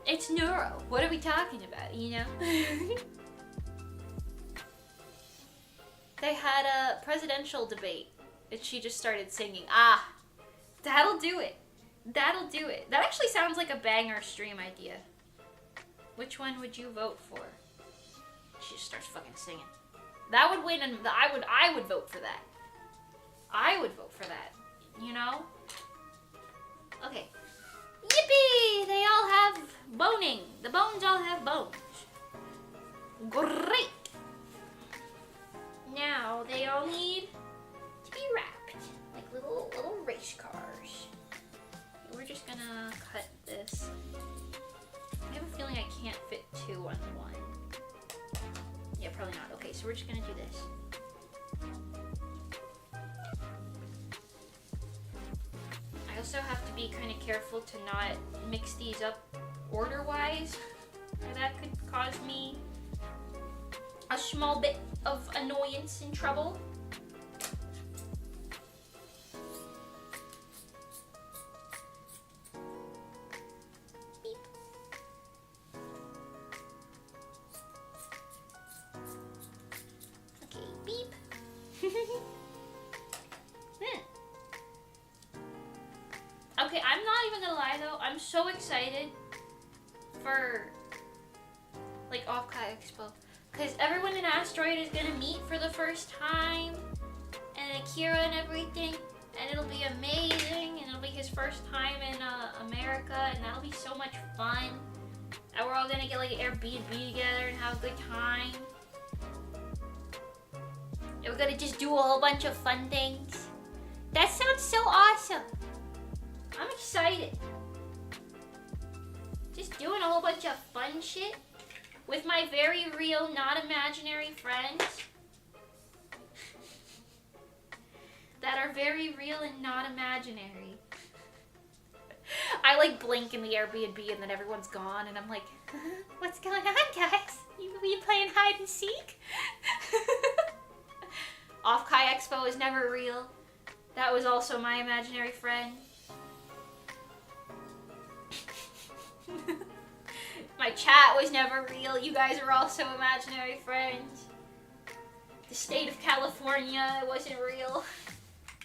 it's Neuro. What are we talking about, you know? They had a presidential debate that she just started singing. Ah, that'll do it. That'll do it. That actually sounds like a banger stream idea. Which one would you vote for? She just starts fucking singing. That would win, and I would vote for that. I would vote for that. You know? Okay. Yippee! They all have boning. The bones all have bones. Great! Now they all need to be wrapped like little race cars. We're just gonna cut this. I have a feeling I can't fit two on one. Yeah, probably not. Okay, so we're just gonna do this. I also have to be kind of careful to not mix these up order-wise, or that could cause me a small bit of annoyance and trouble. Beep. Okay, beep. Okay, I'm not even gonna lie though, I'm so excited for like Offkai Expo. Because everyone in Asteroid is gonna meet for the first time, and Akira and everything, and it'll be amazing, and it'll be his first time in America, and that'll be so much fun. And we're all gonna get like an Airbnb together and have a good time. And we're gonna just do a whole bunch of fun things. That sounds so awesome. I'm excited. Just doing a whole bunch of fun shit with my very real, not imaginary friends that are very real and not imaginary. I like blink in the Airbnb and then everyone's gone and I'm like, what's going on, guys? You playing hide and seek? Offkai Expo is never real. That was also my imaginary friend. My chat was never real. You guys are also imaginary friends. The state of California, it wasn't real.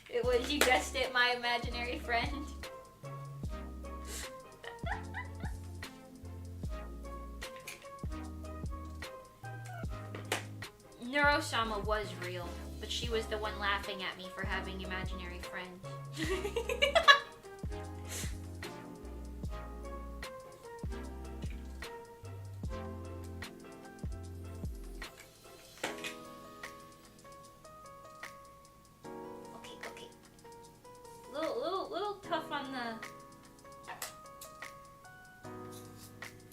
It was, you guessed it, my imaginary friend. Neuro-sama was real, but she was the one laughing at me for having imaginary friends.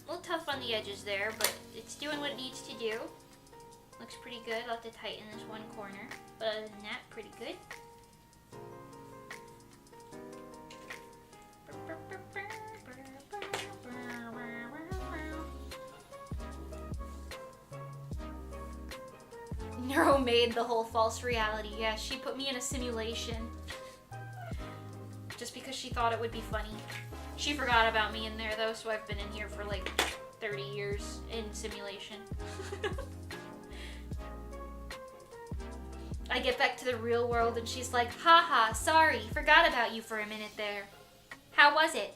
Little tough on the edges there, but it's doing what it needs to do. Looks pretty good. I'll have to tighten this one corner, but other than that, pretty good. Neuro made the whole false reality. Yeah, she put me in a simulation. Just because she thought it would be funny. She forgot about me in there though, so I've been in here for like 30 years in simulation. I get back to the real world and she's like, haha, sorry, forgot about you for a minute there. How was it?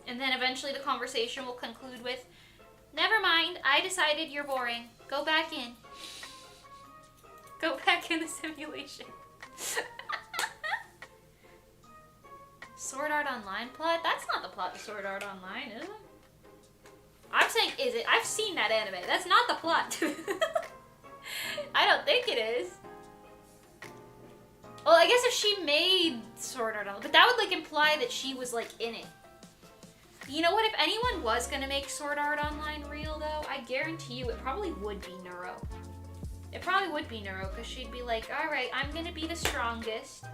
And then eventually the conversation will conclude with, never mind, I decided you're boring. Go back in. Go back in the simulation. Sword Art Online plot? That's not the plot of Sword Art Online, is it? I'm saying, is it? I've seen that anime. That's not the plot. I don't think it is. Well, I guess if she made Sword Art Online, but that would like imply that she was like in it. You know what? If anyone was gonna make Sword Art Online real though, I guarantee you it probably would be Neuro. It probably would be Neuro, because she'd be like, alright, I'm gonna be the strongest.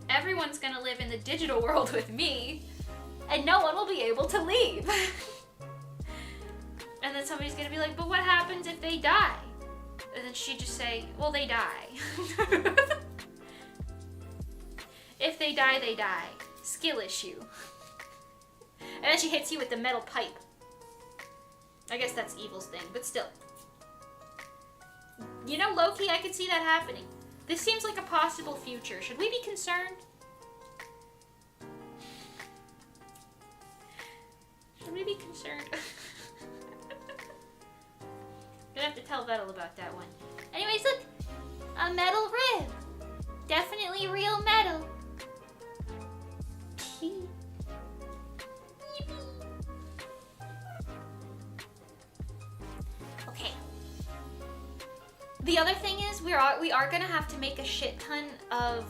Everyone's gonna live in the digital world with me, and no one will be able to leave. And then somebody's gonna be like, but what happens if they die? And then she'd just say, well, they die. If they die, they die. Skill issue. And then she hits you with the metal pipe. I guess that's Evil's thing, but still. You know, low-key, I could see that happening. This seems like a possible future. Should we be concerned? Should we be concerned? Gonna have to tell Vettel about that one. Anyways, look! A metal rib! Definitely real metal. Okay. The other thing is, we are gonna have to make a shit ton of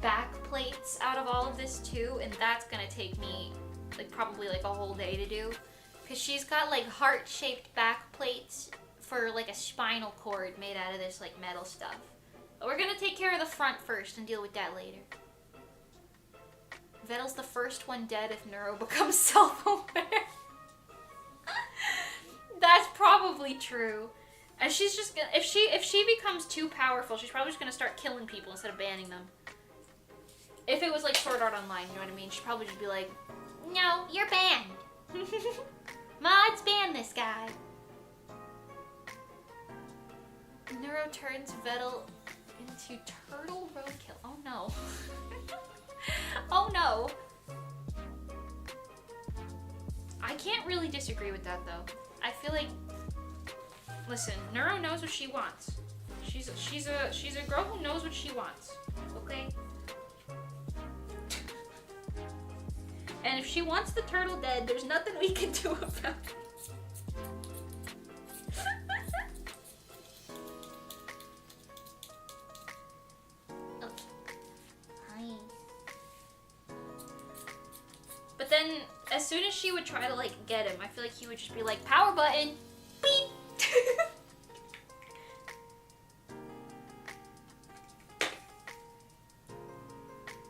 back plates out of all of this too, and that's gonna take me like probably like a whole day to do, because she's got like heart-shaped back plates for like a spinal cord made out of this like metal stuff. But we're gonna take care of the front first and deal with that later. Vettel's the first one dead if Neuro becomes self-aware. That's probably true. And she's just gonna, if she becomes too powerful, she's probably just gonna start killing people instead of banning them. If it was like Sword Art Online, you know what I mean? She'd probably just be like, no, you're banned. Mods ban this guy. Neuro turns Vettel into turtle roadkill. Oh no. Oh no. I can't really disagree with that though. I feel like, listen, Neuro knows what she wants. She's a girl who knows what she wants. Okay? And if she wants the turtle dead, there's nothing we can do about it. Okay. Hi. But then, as soon as she would try to, like, get him, I feel like he would just be like, power button! Beep!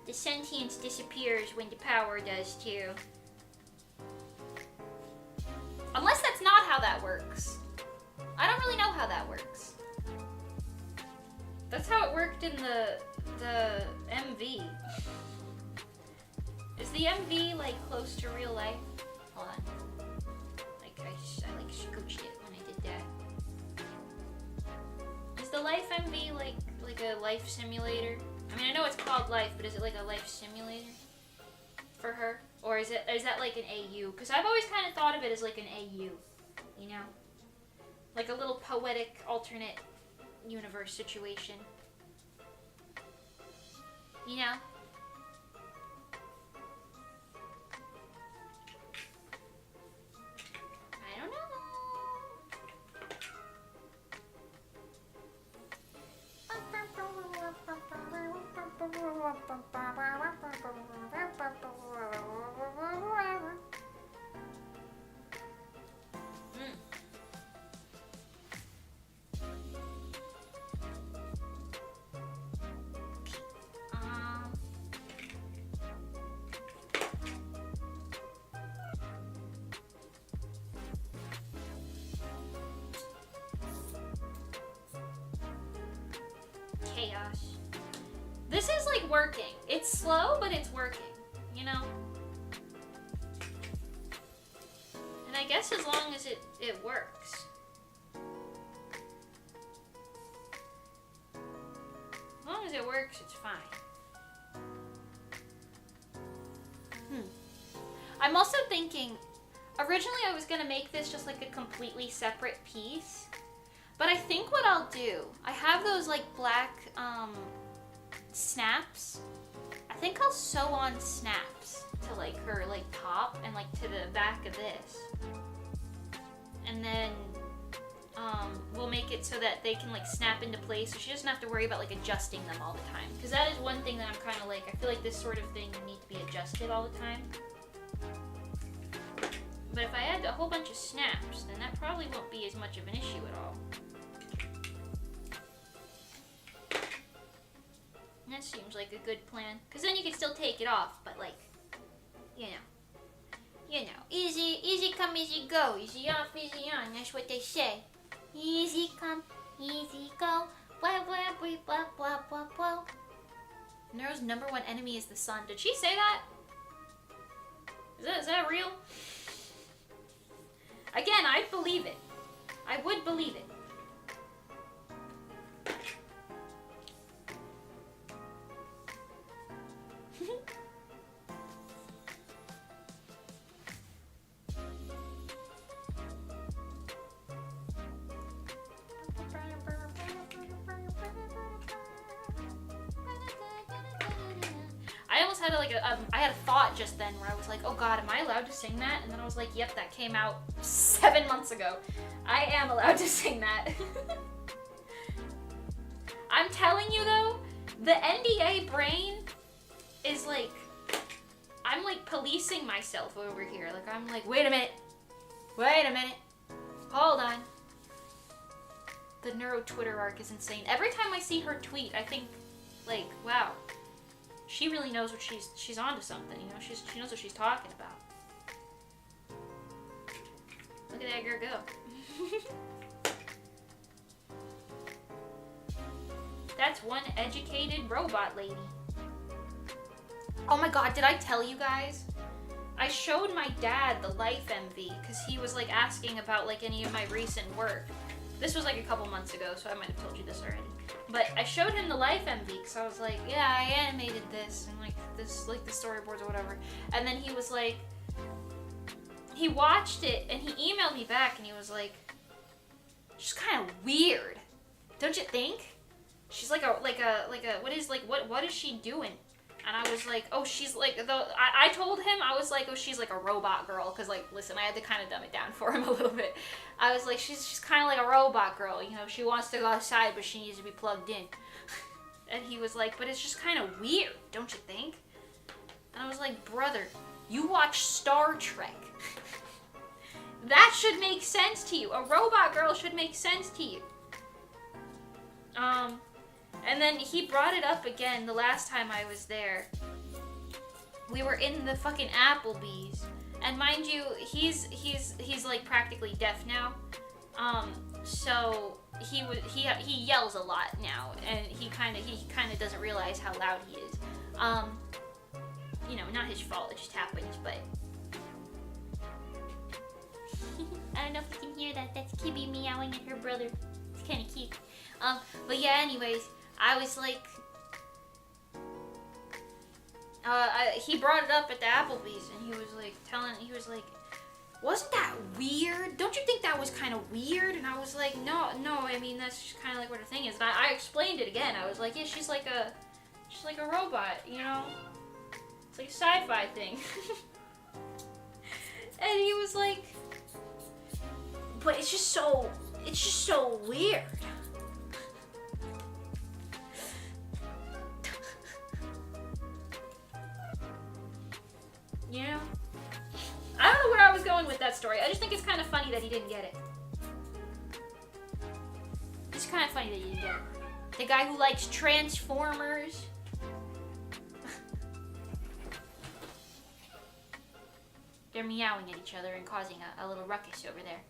The sentience disappears when the power does too. Unless that's not how that works. I don't really know how that works. That's how it worked in the MV. Is the MV like close to real life? Hold on. Like I like scooched it when I did that. Is the life MV like a life simulator? I mean, I know it's called Life, but is it like a life simulator for her? Or is that like an AU? Because I've always kind of thought of it as like an AU, you know? Like a little poetic alternate universe situation. You know? I don't know. Chaos. This is like working. It's slow, but it's working, you know? And I guess as long as it works. As long as it works, it's fine. I'm also thinking, originally I was gonna make this just like a completely separate piece. But I think what I'll do, I have those like black snaps. I think I'll sew on snaps to like her like top and like to the back of this. And then we'll make it so that they can like snap into place so she doesn't have to worry about like adjusting them all the time. Because that is one thing that I'm kind of like, I feel like this sort of thing needs to be adjusted all the time. But if I add a whole bunch of snaps, then that probably won't be as much of an issue at all. That seems like a good plan. Because then you can still take it off, but like, you know, easy come, easy go. Easy off, easy on. That's what they say. Easy come, easy go. Blah, blah, blah, blah, blah, blah, blah. Nero's #1 enemy is the sun. Did she say that? Is that real? Again, I'd believe it. I would believe it. I almost had I had a thought just then where I was like, oh god, am I allowed to sing that? And then I was like, yep, that came out 7 months ago. I am allowed to sing that. I'm telling you though, the NDA brain is like, I'm like policing myself over here. Like I'm like, wait a minute, hold on. the Neuro Twitter arc is insane. Every time I see her tweet, I think, like, wow, she really knows what she's onto something. You know, she knows what she's talking about. Look at that girl go. That's one educated robot lady. Oh my god, did I tell you guys? I showed my dad the Life MV because he was like asking about like any of my recent work. This was like a couple months ago, so I might have told you this already. But I showed him the Life MV because I was like, yeah, I animated this and like this, like the storyboards or whatever. And then he was like, he watched it and he emailed me back and he was like, she's kind of weird, don't you think? She's like a what is she doing? And I was like, oh, she's like, I told him, I was like, oh, she's like a robot girl. Because, like, listen, I had to kind of dumb it down for him a little bit. I was like, she's kind of like a robot girl. You know, she wants to go outside, but she needs to be plugged in. And he was like, but it's just kind of weird, don't you think? And I was like, brother, you watch Star Trek. That should make sense to you. A robot girl should make sense to you. And then he brought it up again the last time I was there. We were in the fucking Applebee's. And mind you, he's like practically deaf now. So he yells a lot now, and he kind of doesn't realize how loud he is. You know, not his fault, it just happens, but I don't know if you can hear that. That's Kibby meowing at her brother. It's kind of cute. But yeah, anyways, I was like, he brought it up at the Applebee's, and he was like, wasn't that weird? Don't you think that was kind of weird? And I was like, no, I mean, that's just kind of like what her thing is. And I explained it again. I was like, yeah, she's like a robot, you know? It's like a sci-fi thing. And he was like, but it's just so weird. You know? I don't know where I was going with that story. I just think it's kind of funny that he didn't get it. It's kind of funny that he didn't get it. The guy who likes Transformers. They're meowing at each other and causing a little ruckus over there.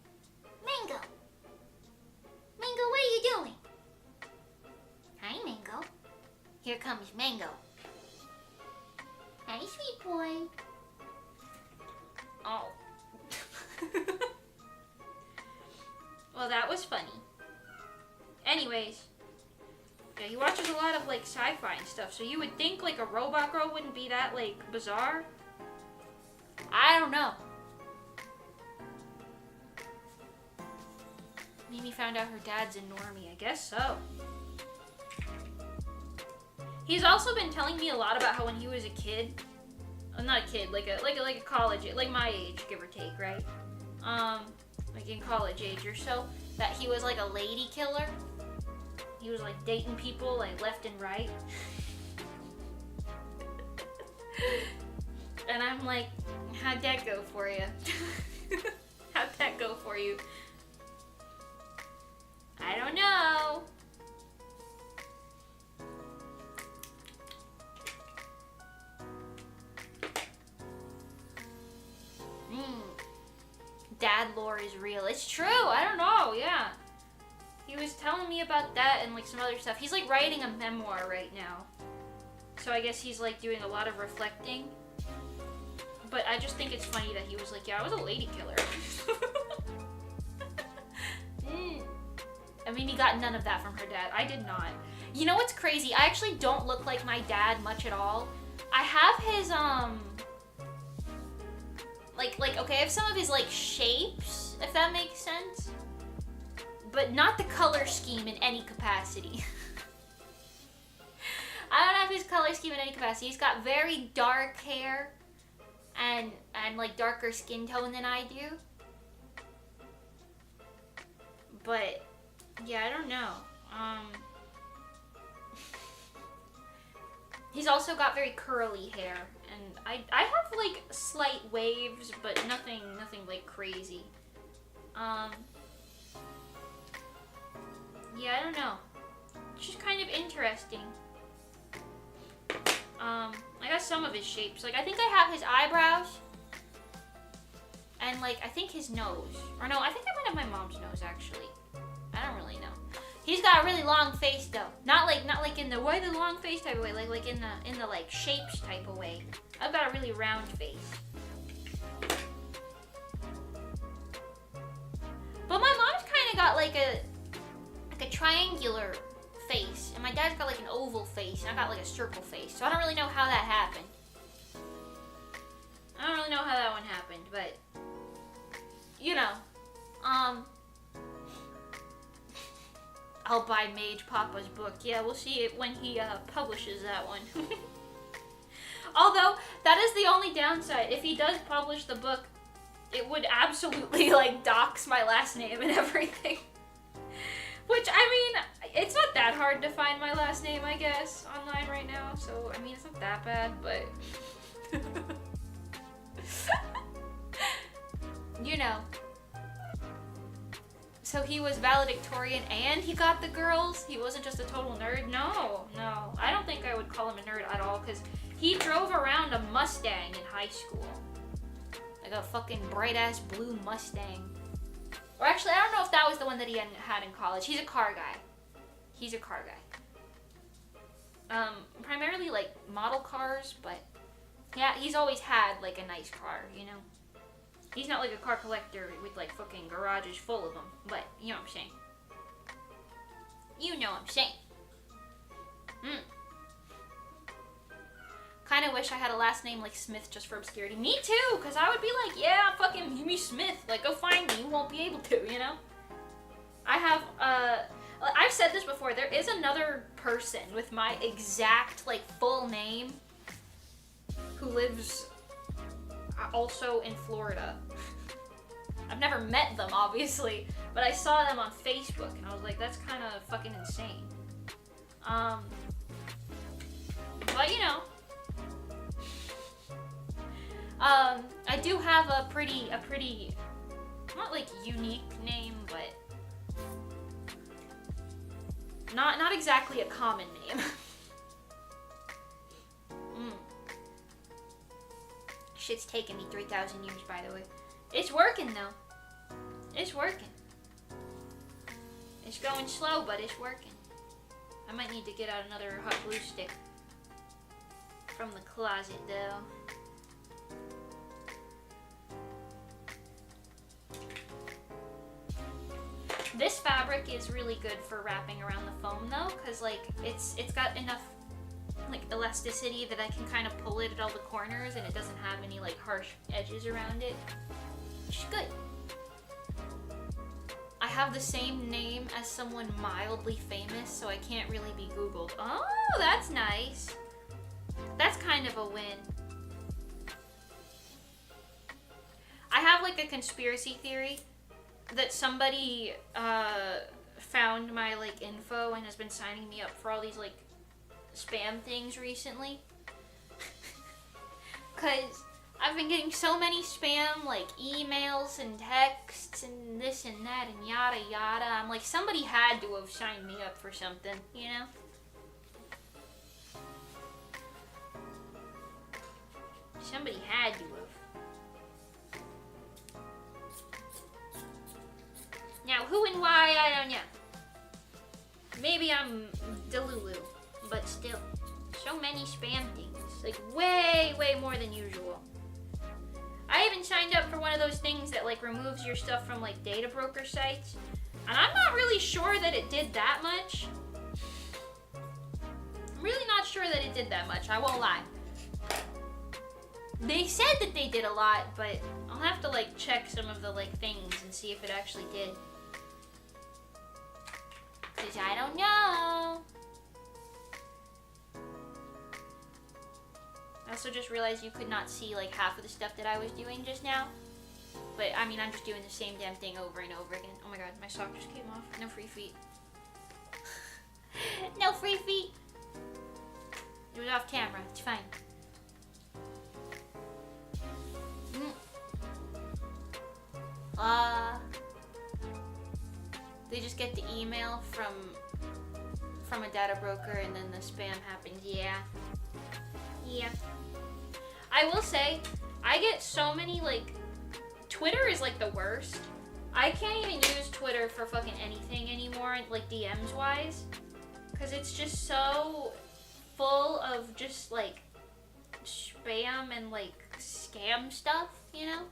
Mango! Mango, what are you doing? Hi, Mango. Here comes Mango. Hi, sweet boy. Oh. Well, that was funny. Anyways. Yeah, he watches a lot of, like, sci-fi and stuff, so you would think, like, a robot girl wouldn't be that, like, bizarre? I don't know. Mimi found out her dad's a normie. I guess so. He's also been telling me a lot about how when he was a kid, not a kid, like a college, like my age, give or take, right? Like in college age or so, that he was like a lady killer. He was like dating people like left and right. And I'm like, how'd that go for you? How'd that go for you? I don't know. Dad lore is real. It's true. I don't know. Yeah. He was telling me about that and like some other stuff. He's like writing a memoir right now. So I guess he's like doing a lot of reflecting. But I just think it's funny that he was like, yeah, I was a lady killer. I mean, he got none of that from her dad. I did not. You know what's crazy? I actually don't look like my dad much at all. I have his, okay, I have some of his, like, shapes, if that makes sense. But not the color scheme in any capacity. I don't have his color scheme in any capacity. He's got very dark hair and like, darker skin tone than I do. But, yeah, I don't know. He's also got very curly hair. And I have, like, slight waves, but nothing, like, crazy. Yeah, I don't know. It's just kind of interesting. I got some of his shapes. Like, I think I have his eyebrows. And, like, I think his nose. Or no, I think I might have my mom's nose, actually. I don't really know. He's got a really long face, though. Not like in the why the long face type of way. Like in the like shapes type of way. I've got a really round face. But my mom's kind of got like a triangular face, and my dad's got like an oval face, and I got like a circle face. So I don't really know how that happened. I don't really know how that one happened, but you know, I'll buy Mage Papa's book. Yeah, we'll see it when he publishes that one. Although that is the only downside. If he does publish the book, it would absolutely like dox my last name and everything. Which, I mean, it's not that hard to find my last name, I guess, online right now. So, I mean, it's not that bad, but you know. So he was valedictorian and he got the girls? He wasn't just a total nerd? No. I don't think I would call him a nerd at all, because he drove around a Mustang in high school. Like a fucking bright-ass blue Mustang. Or actually, I don't know if that was the one that he had in college. He's a car guy. Primarily, like, model cars, but yeah, he's always had, like, a nice car, you know? He's not like a car collector with, like, fucking garages full of them, but you know what I'm saying. You know what I'm saying. Kind of wish I had a last name like Smith just for obscurity. Me too, because I would be like, yeah, fucking me Smith. Like, go find me. You won't be able to, you know? I have, I've said this before. There is another person with my exact, like, full name who lives also in Florida. I've never met them, obviously, but I saw them on Facebook, and I was like, that's kind of fucking insane. But, you know. I do have a pretty, not like unique name, but not exactly a common name. Shit's taken me 3,000 years, by the way. It's working, though. It's working. It's going slow, but it's working. I might need to get out another hot glue stick from the closet, though. This fabric is really good for wrapping around the foam, though, because like it's got enough like elasticity that I can kind of pull it at all the corners, and it doesn't have any like harsh edges around it, which is good. I have the same name as someone mildly famous, so I can't really be Googled. Oh, that's nice. That's kind of a win. I have like a conspiracy theory that somebody found my like info and has been signing me up for all these like spam things recently. Cause I've been getting so many spam like emails and texts and this and that and yada yada. I'm like, somebody had to have signed me up for something, you know? Somebody had to have. Now, who and why, I don't know. Maybe I'm Delulu, but still. So many spam things. Like, way, way more than usual. I even signed up for one of those things that, like, removes your stuff from, like, data broker sites. And I'm not really sure that it did that much. I'm really not sure that it did that much, I won't lie. They said that they did a lot, but I'll have to, like, check some of the, like, things and see if it actually did. Because I don't know. I also just realized you could not see, like, half of the stuff that I was doing just now. But, I mean, I'm just doing the same damn thing over and over again. Oh my god, my sock just came off. No free feet. No free feet! It was off camera. It's fine. They just get to email from a data broker and then the spam happens. Yeah. Yeah. I will say, I get so many, like, Twitter is like the worst. I can't even use Twitter for fucking anything anymore, like DMs wise, because it's just so full of just like spam and like scam stuff, you know?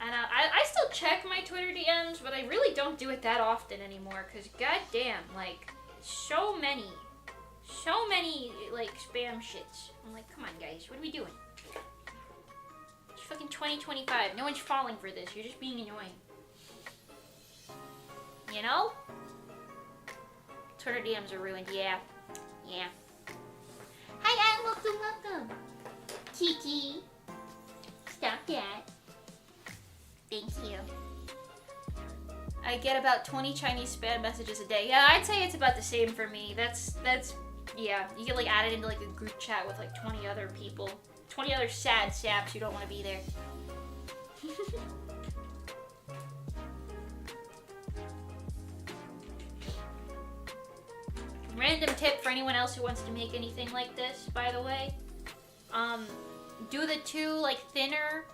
And I still check my Twitter DMs, but I really don't do it that often anymore, because goddamn, like, so many, like, spam shits. I'm like, come on, guys, what are we doing? It's fucking 2025. No one's falling for this. You're just being annoying. You know? Twitter DMs are ruined. Yeah. Yeah. Hi, welcome. Kiki. Stop that. Thank you. I get about 20 Chinese spam messages a day. Yeah, I'd say it's about the same for me. That's yeah. You get like added into like a group chat with like 20 other people. 20 other sad saps who don't want to be there. Random tip for anyone else who wants to make anything like this, by the way. Do the two like thinner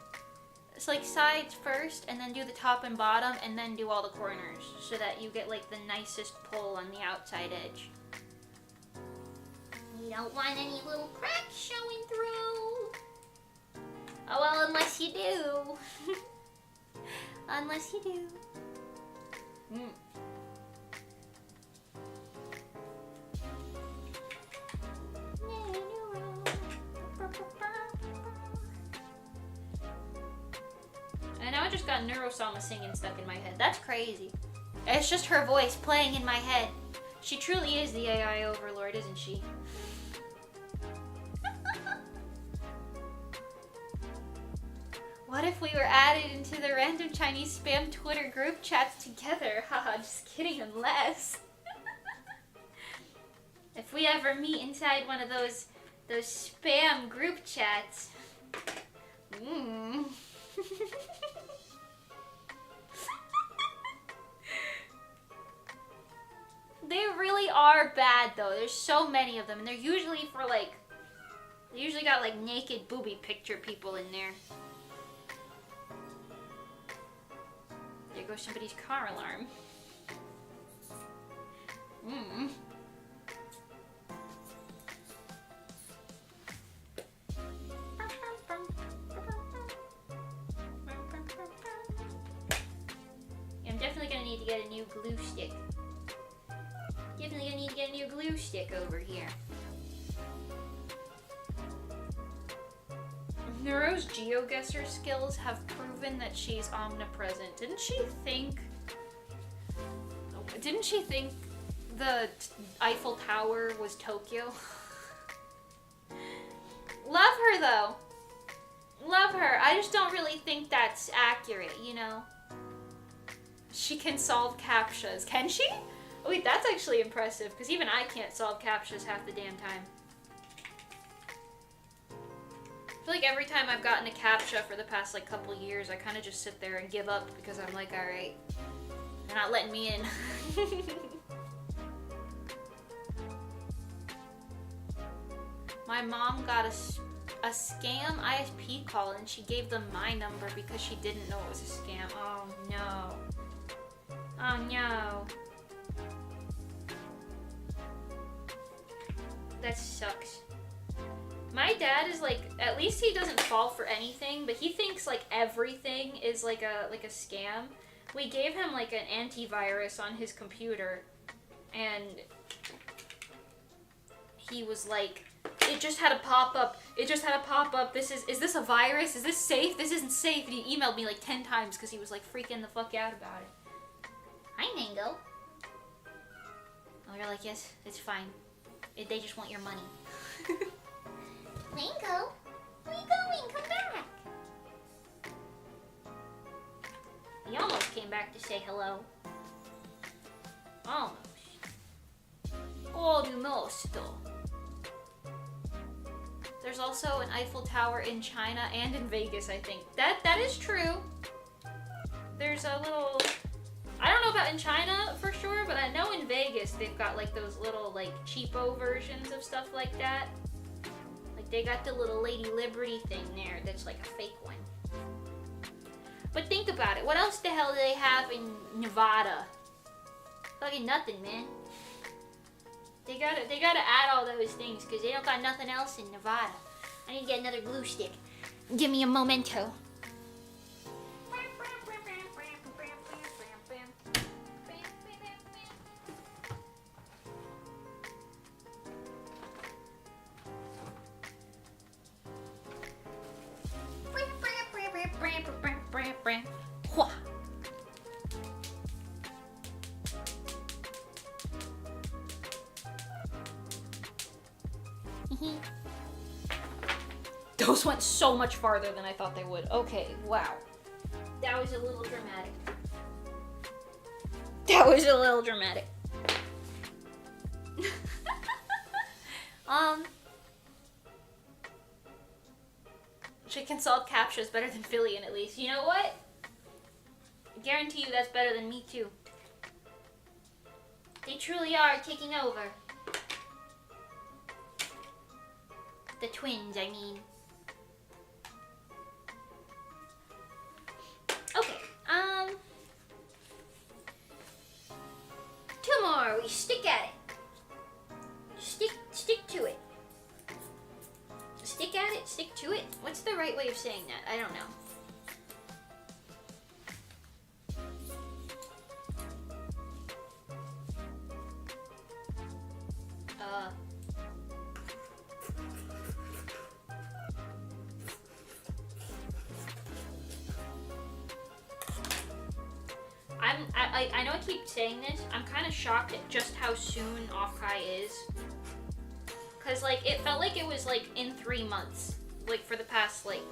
like sides first, and then do the top and bottom, and then do all the corners, so that you get like the nicest pull on the outside edge. You don't want any little cracks showing through. Oh well, unless you do. Unless you do. And now I just got Neurosama singing stuck in my head. That's crazy. It's just her voice playing in my head. She truly is the AI overlord, isn't she? What if we were added into the random Chinese spam Twitter group chats together? Haha, just kidding, unless. If we ever meet inside one of those spam group chats. They really are bad though. There's so many of them, and they're usually for like, they usually got like naked booby picture people in there. There goes somebody's car alarm. I'm definitely gonna need to get a new glue stick. Definitely gonna need to get a new glue stick over here. Neuro's GeoGuessr skills have proven that she's omnipresent. Didn't she think the Eiffel Tower was Tokyo? Love her though. Love her. I just don't really think that's accurate, you know? She can solve CAPTCHAs. Can she? Oh, wait, that's actually impressive, because even I can't solve CAPTCHAs half the damn time. I feel like every time I've gotten a CAPTCHA for the past like couple years, I kind of just sit there and give up because I'm like, alright, they're not letting me in. My mom got a scam ISP call and she gave them my number because she didn't know it was a scam. Oh no. Oh no. That sucks. My dad is like, at least he doesn't fall for anything, but he thinks like everything is like a scam. We gave him like an antivirus on his computer, and he was like, it just had a pop-up. It just had a pop-up. Is this a virus? Is this safe? This isn't safe. And he emailed me like 10 times because he was like freaking the fuck out about it. Hi, Mango. And we were like, yes, it's fine. They just want your money. Mango, where are you going? Come back. He almost came back to say hello. Almost. Almost. There's also an Eiffel Tower in China and in Vegas, I think. That is true. There's a little... I don't don't know about in China for sure, but I know in Vegas they've got like those little like cheapo versions of stuff like that. Like they got the little Lady Liberty thing there that's like a fake one. But think about it. What else the hell do they have in Nevada? Fucking nothing, man. They gotta add all those things because they don't got nothing else in Nevada. I need to get another glue stick. Give me a memento. Those went so much farther than I thought they would. Okay, wow. That was a little dramatic. That was a little dramatic. Chicken salt captcha is better than Fillion at least. You know what? I guarantee you that's better than me too. They truly are taking over. The twins, I mean. Okay, two more. We stick at it. Stick to it. Stick at it, stick to it. What's the right way of saying that? I don't know. I know I keep saying this. I'm kind of shocked at just how soon Offkai is. Cause like it felt like it was like in 3 months. Like for the past like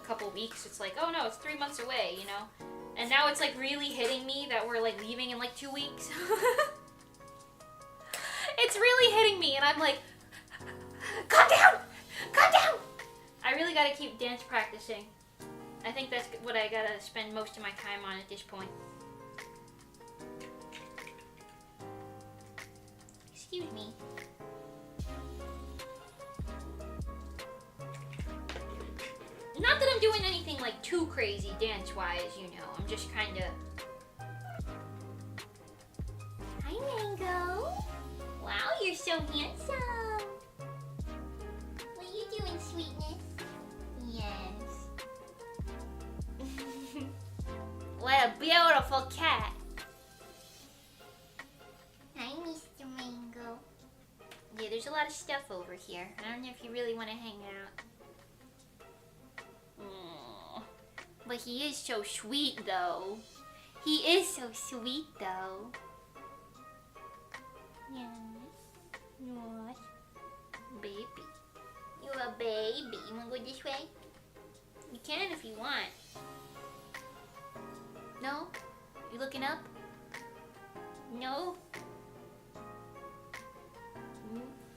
couple weeks, it's like, oh no, it's 3 months away, you know? And now it's like really hitting me that we're like leaving in like 2 weeks. It's really hitting me and I'm like, calm down! Calm down! I really gotta keep dance practicing. I think that's what I gotta spend most of my time on at this point. Excuse me. Not that I'm doing anything like too crazy dance-wise, you know. I'm just kind of... Hi, Mango. Wow, you're so handsome. What are you doing, sweetness? Yes. What a beautiful cat. Hi, Mr. Mango. Yeah, there's a lot of stuff over here. I don't know if you really want to hang out. But he is so sweet, though. He is so sweet, though. Yes. What? Baby. You're a baby. You want to go this way? You can if you want. No? You looking up? No?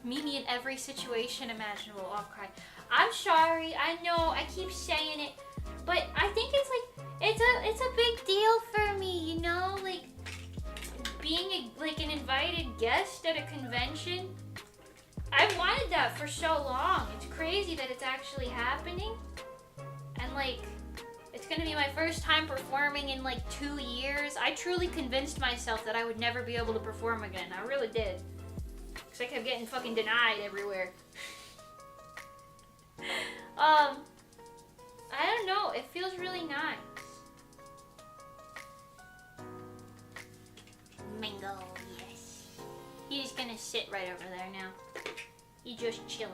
Meet me in every situation imaginable. Offkai. I'm sorry. I know. I keep saying it. But I think it's like it's a big deal for me, you know, like being like an invited guest at a convention. I've wanted that for so long. It's crazy that it's actually happening, and like it's gonna be my first time performing in like 2 years. I truly convinced myself that I would never be able to perform again. I really did, because I kept getting fucking denied everywhere. I don't know, it feels really nice. Mango, yes. He's gonna sit right over there now. He's just chilling.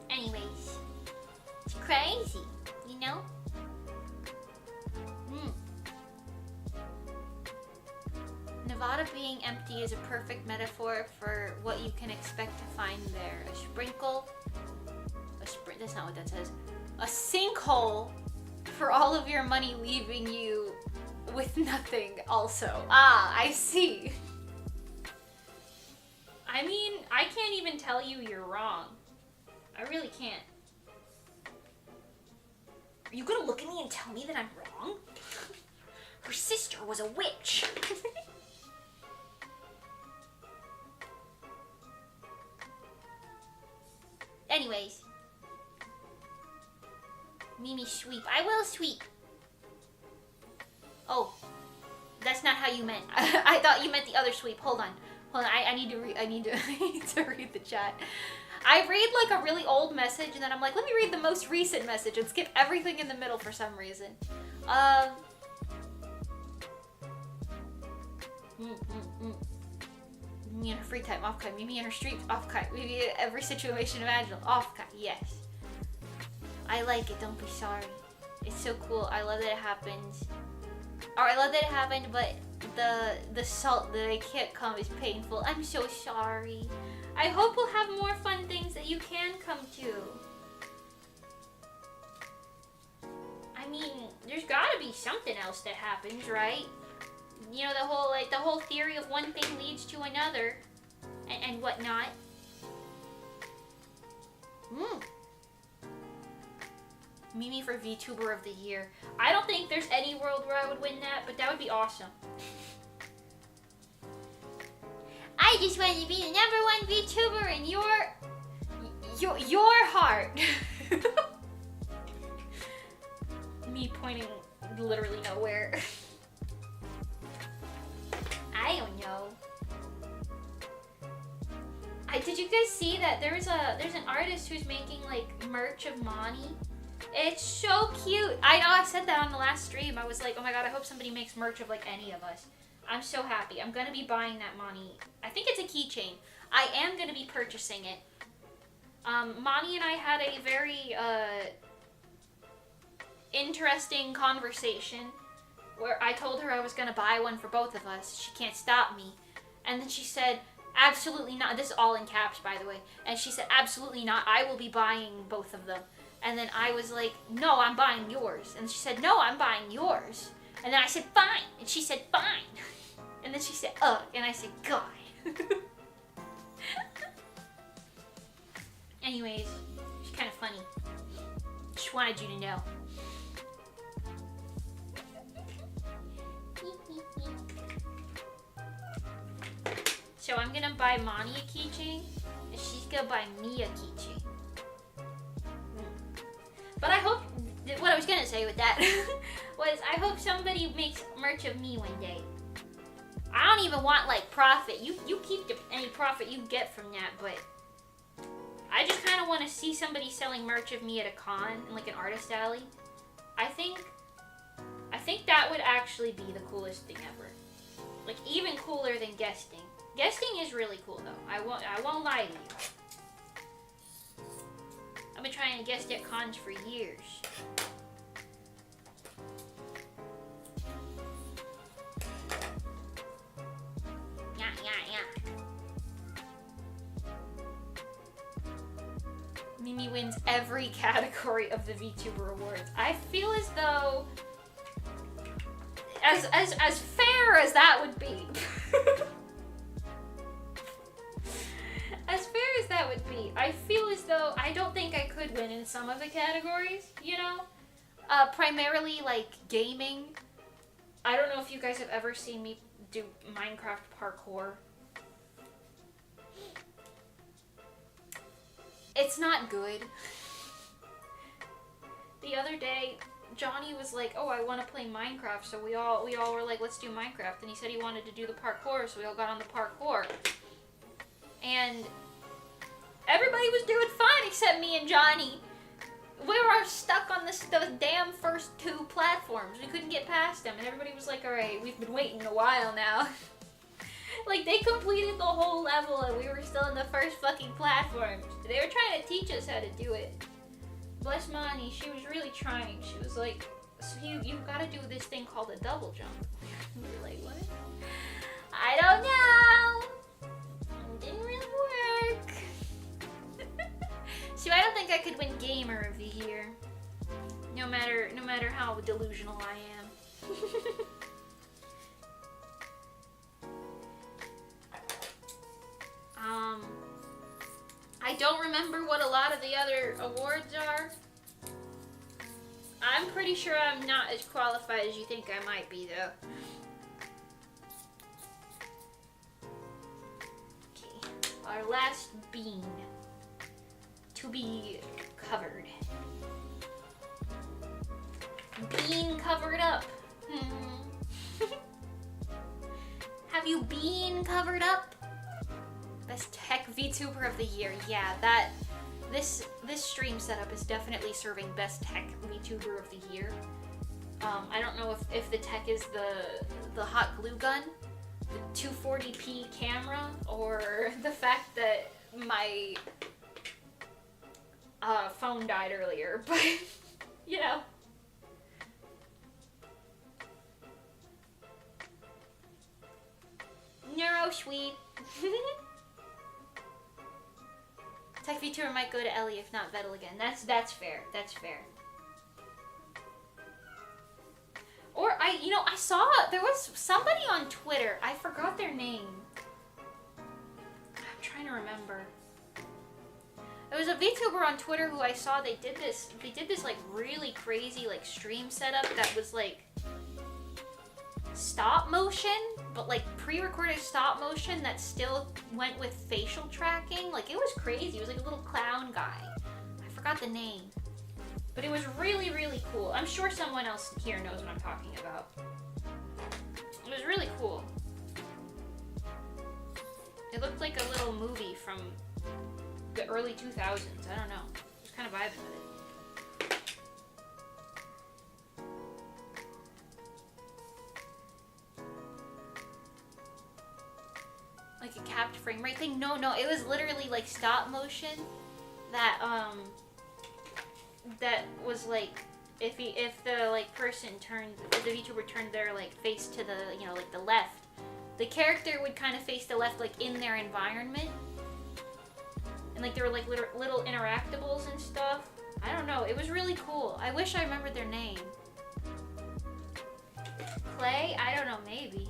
Anyways, it's crazy, you know? Nevada being empty is a perfect metaphor for what you can expect to find there. A sprinkle, that's not what that says. A sinkhole for all of your money, leaving you with nothing also. Ah, I see. I mean, I can't even tell you you're wrong. I really can't. Are you gonna look at me and tell me that I'm wrong? Her sister was a witch. Anyways. Mimi, sweep. I will sweep. Oh. That's not how you meant. I thought you meant the other sweep. Hold on. Hold on. I need to read the chat. I read like a really old message and then I'm like, let me read the most recent message and skip everything in the middle for some reason. Mimi in her free time, Offkai. Mimi in her street, Offkai. Mimi in every situation imaginable, Offkai. Yes. I like it. Don't be sorry. It's so cool. I love that it happens. Or I love that it happened, but the salt that I can't come is painful. I'm so sorry. I hope we'll have more fun things that you can come to. I mean, there's gotta be something else that happens, right? You know, the whole theory of one thing leads to another and whatnot. Mimi for VTuber of the Year. I don't think there's any world where I would win that, but that would be awesome. I just want to be the #1 VTuber in your heart. Me pointing literally nowhere. I don't know. Did you guys see that there's an artist who's making like merch of Mani? It's so cute. I know I said that on the last stream. I was like, oh my god, I hope somebody makes merch of like any of us. I'm so happy. I'm gonna be buying that Mani. I think it's a keychain. I am gonna be purchasing it. Mani and I had a very interesting conversation where I told her I was gonna buy one for both of us. She can't stop me. And then she said, absolutely not. This is all in caps, by the way. And she said, absolutely not. I will be buying both of them. And then I was like, no, I'm buying yours. And she said, no, I'm buying yours. And then I said, fine. And she said, fine. And then she said, ugh. And I said, God. Anyways, she's kind of funny. Just wanted you to know. So I'm gonna buy Mani a keychain, and she's gonna buy me a keychain. But I hope, what I was gonna say with that was I hope somebody makes merch of me one day. I don't even want like profit. You keep any profit you get from that, but I just kind of want to see somebody selling merch of me at a con in like an artist alley. I think that would actually be the coolest thing ever. Like even cooler than guesting. Guesting is really cool though. I won't lie to you. I've been trying to guest at cons for years. Mimi wins every category of the VTuber Awards. I feel as though, as fair as that would be, as fair as that would be, I feel as though I don't think I could win in some of the categories, you know? Primarily like gaming. I don't know if you guys have ever seen me do Minecraft parkour. It's not good. The other day, Johnny was like, oh, I want to play Minecraft, so we all were like, let's do Minecraft. And he said he wanted to do the parkour, so we all got on the parkour. And everybody was doing fine except me and Johnny. We were stuck on the damn first 2 platforms. We couldn't get past them, and everybody was like, alright, we've been waiting a while now. Like, they completed the whole level and we were still in the first fucking platforms. They were trying to teach us how to do it. Bless Mani, she was really trying. She was like, so you gotta do this thing called a double jump. We were like, what? I don't know. It didn't really work. So I don't think I could win Gamer of the Year. No matter how delusional I am. I don't remember what a lot of the other awards are. I'm pretty sure I'm not as qualified as you think I might be, though. Okay, our last bean to be covered. Bean covered up. Have you been covered up? Best tech VTuber of the year. Yeah, this stream setup is definitely serving best tech VTuber of the year. I don't know if the tech is the hot glue gun, the 240p camera, or the fact that my phone died earlier, but you know. Neuro sweet. Tech VTuber might go to Ellie if not Vettel again. That's fair. That's fair. Or I saw there was somebody on Twitter. I forgot their name. I'm trying to remember. There was a VTuber on Twitter who I saw. They did this like really crazy like stream setup that was like stop motion, but like pre-recorded stop motion that still went with facial tracking. Like it was crazy. It was like a little clown guy. I forgot the name, but it was really, really cool. I'm sure someone else here knows what I'm talking about. It was really cool. It looked like a little movie from the early 2000s. I don't know. I was kind of vibing with it. Like a capped frame rate thing? No, it was literally like stop motion that that was like if the like person turned, the VTuber turned their like face to the, you know, like the left, the character would kind of face the left like in their environment. And like there were like little interactables and stuff. I don't know, it was really cool. I wish I remembered their name. Clay? I don't know, maybe.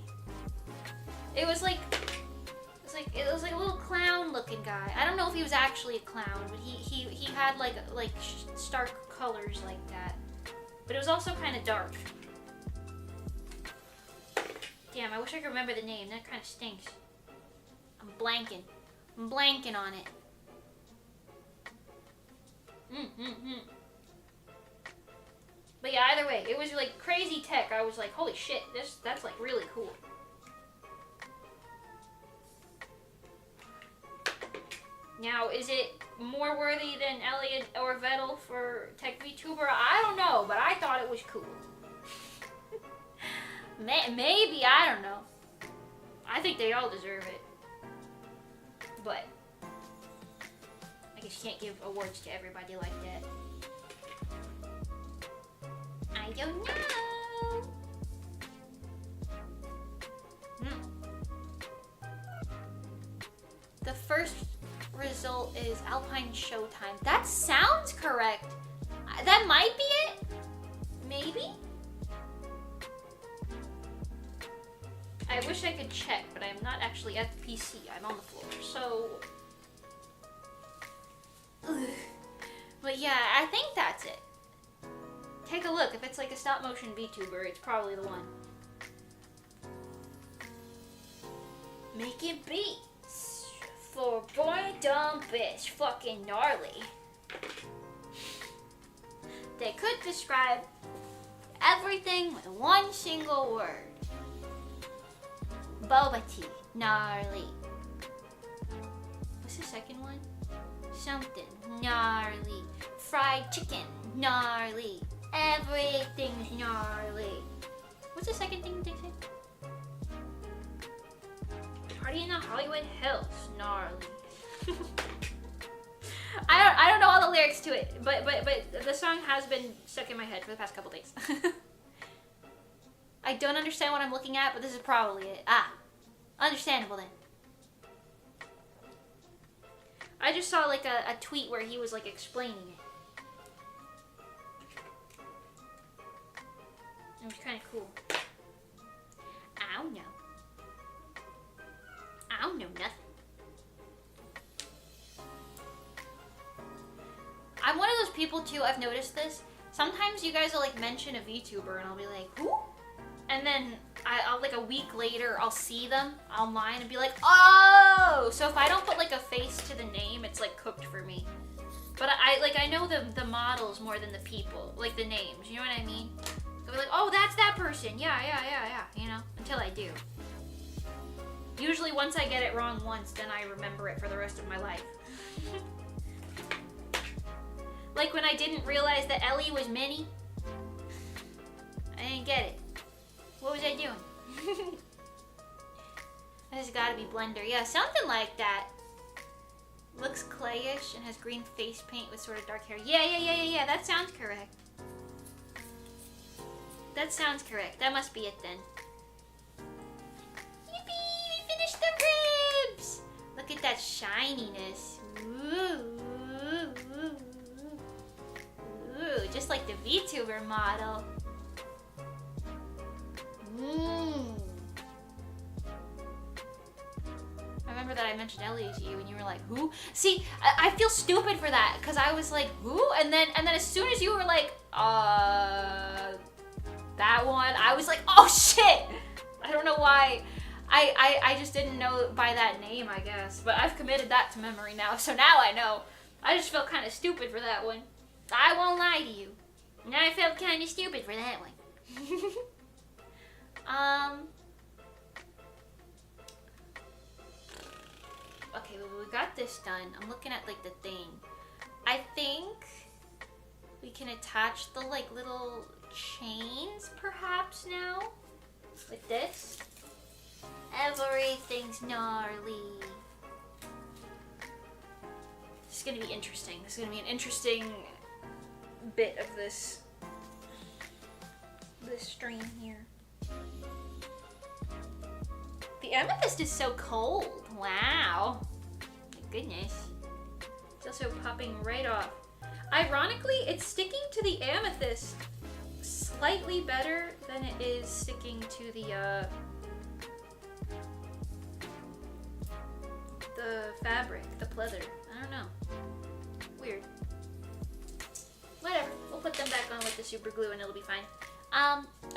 It was like a little clown-looking guy. I don't know if he was actually a clown, but he had like stark colors like that. But it was also kind of dark. Damn, I wish I could remember the name. That kind of stinks. I'm blanking on it. But yeah, either way, it was like crazy tech. I was like, holy shit, that's like really cool. Now, is it more worthy than Elliot or Vettel for Tech VTuber? I don't know, but I thought it was cool. Maybe, I don't know. I think they all deserve it. But I guess you can't give awards to everybody like that. I don't know. The first result is Alpine Showtime. That sounds correct. That might be it. Maybe. I wish I could check, but I'm not actually at the PC. I'm on the floor, so. Ugh. But yeah, I think that's it. Take a look. If it's like a stop motion VTuber, it's probably the one. Making beats for Boy Dumb Bitch. Fucking gnarly. They could describe everything with one single word. Boba tea. Gnarly. What's the second one? Something. Gnarly. Fried chicken. Gnarly. Everything's gnarly. What's the second thing they say? Party in the Hollywood Hills. Gnarly. I don't know all the lyrics to it, but the song has been stuck in my head for the past couple days. I don't understand what I'm looking at, but this is probably it. Ah, understandable then. I just saw like a tweet where he was like explaining it. It was kind of cool. I don't know. I don't know nothing. people too, I've noticed this. Sometimes you guys will like mention a VTuber and I'll be like, who? And then I'll like a week later, I'll see them online and be like, oh! So if I don't put like a face to the name, it's like cooked for me. But I know the models more than the people, like the names, you know what I mean? So I'll be like, oh, that's that person. Yeah, you know, until I do. Usually once I get it wrong once, then I remember it for the rest of my life. Like when I didn't realize that Ellie was Minnie. I didn't get it. What was I doing? This has gotta be Blender. Yeah, something like that. Looks clayish and has green face paint with sort of dark hair. Yeah, that sounds correct. That sounds correct. That must be it then. Yippee! We finished the ribs! Look at that shininess. Ooh. Ooh, just like the VTuber model. I remember that I mentioned Ellie to you and you were like, who? See, I feel stupid for that because I was like, who? And then as soon as you were like, that one, I was like, oh shit! I don't know why. I just didn't know by that name, I guess. But I've committed that to memory now, so now I know. I just felt kind of stupid for that one. I won't lie to you. And I felt kind of stupid for that one. Okay, well, we got this done. I'm looking at like the thing. I think we can attach the like little chains perhaps now with this. Everything's gnarly. This is gonna be interesting. This is gonna be an interesting bit of this stream here. The amethyst is so cold. Wow. My goodness. It's also popping right off. Ironically, it's sticking to the amethyst slightly better than it is sticking to the fabric, the pleather. I don't know. Weird. Whatever. We'll put them back on with the super glue and it'll be fine.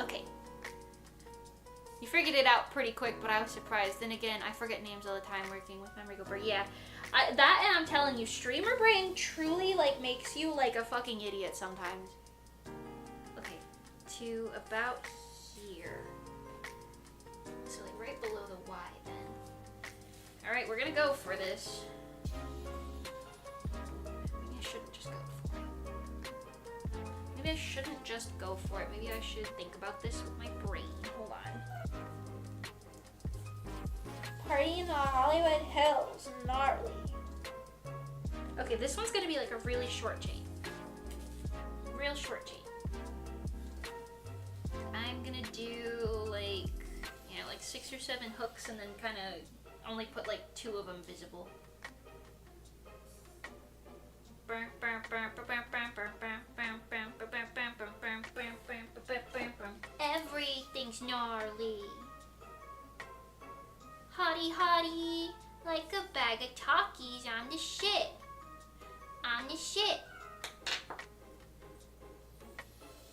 Okay. You figured it out pretty quick, but I was surprised. Then again, I forget names all the time working with Memory Go. Yeah. That and I'm telling you, streamer brain truly like makes you like a fucking idiot sometimes. Okay. To about here. So like right below the Y then. Alright, we're gonna go for this. Maybe I shouldn't just go for it. Maybe I shouldn't just go for it. Maybe I should think about this with my brain. Hold on. Party in the Hollywood Hills. Gnarly. Okay, this one's gonna be like a really short chain. Real short chain. I'm gonna do like, yeah, like 6 or 7 hooks and then kind of only put like 2 of them visible. Everything's gnarly. Hottie hottie, like a bag of Takis on the shit. On the shit.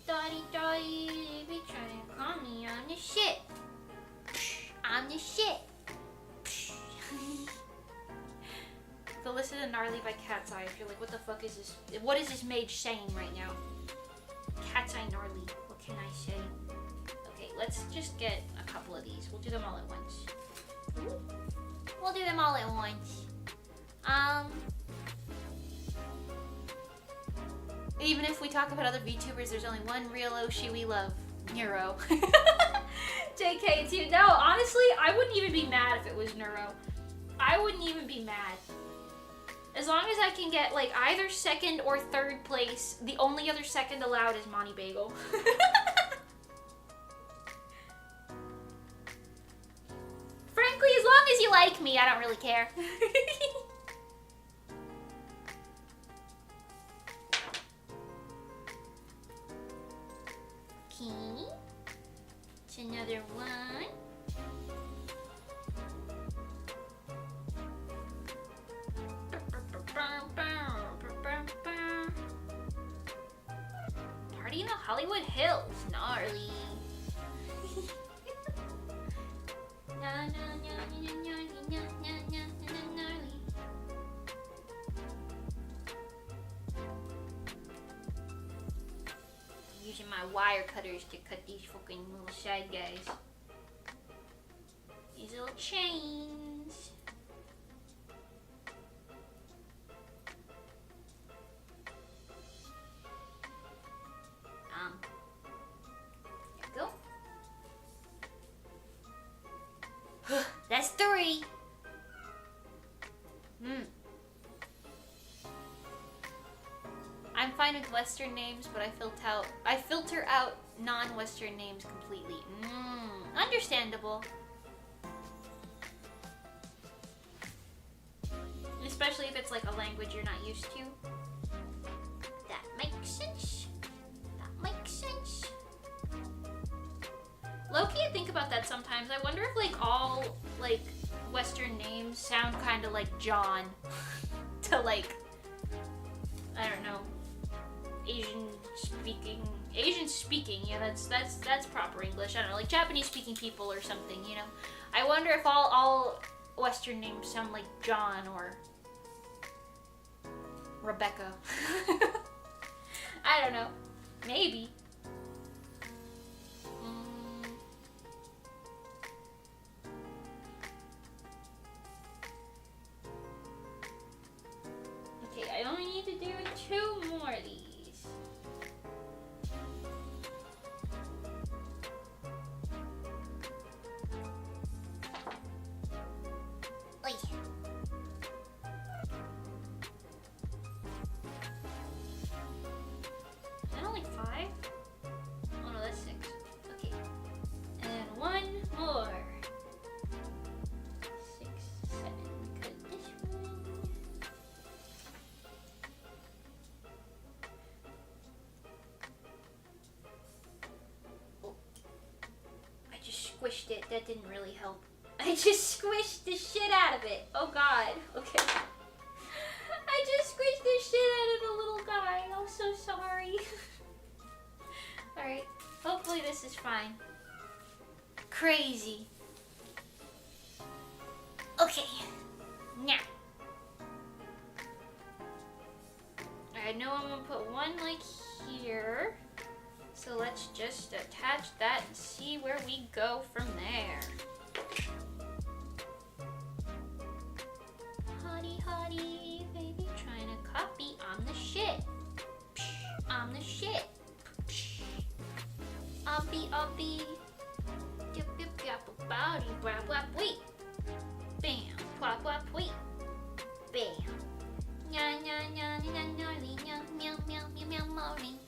Dotty dotty, they be trying to call me on the shit. On the shit. The list is gnarly by Cat's Eye. If you're like, what the fuck is this? What is this mage saying right now? Cat's Eye gnarly. What can I say? Okay, let's just get a couple of these. We'll do them all at once. We'll do them all at once. Even if we talk about other VTubers, there's only one real Oshi we love. Neuro. JK too. No, honestly, I wouldn't even be mad if it was Neuro. I wouldn't even be mad. As long as I can get like either 2nd or 3rd place, the only other 2nd allowed is Monty Bagel. Frankly, as long as you like me, I don't really care. Okay. It's another one. Party in the Hollywood Hills. Gnarly. I'm using my wire cutters to cut these fucking little side guys. These little chains. There we go. That's 3. I'm fine with Western names, but I filter out non-Western names completely. Understandable. Especially if it's like a language you're not used to. That makes sense. That makes sense. Low-key, I think about that sometimes. I wonder if like all like Western names sound kind of like John to like, I don't know, Asian speaking, yeah, that's proper English. I don't know, like Japanese speaking people or something, you know. I wonder if all Western names sound like John or Rebecca. I don't know. Maybe. Okay, I only need to do 2 more of these. Squished it. That didn't really help. I just squished the shit out of it. Oh god. Okay. I just squished the shit out of the little guy. I'm so sorry. Alright. Hopefully this is fine. Crazy. Okay. Now. I know I'm gonna put one like here. So let's just attach that and see where we go from there. Hottie, hottie, baby, trying to copy. I'm the shit. I'm the shit. I'll be. Yep, yep, yep, body, wap, wap, wait. Bam, wap, wap, wait. Bam. Nya, nya, nya, nya, nya, nya, meow, meow, meow, meow, morning.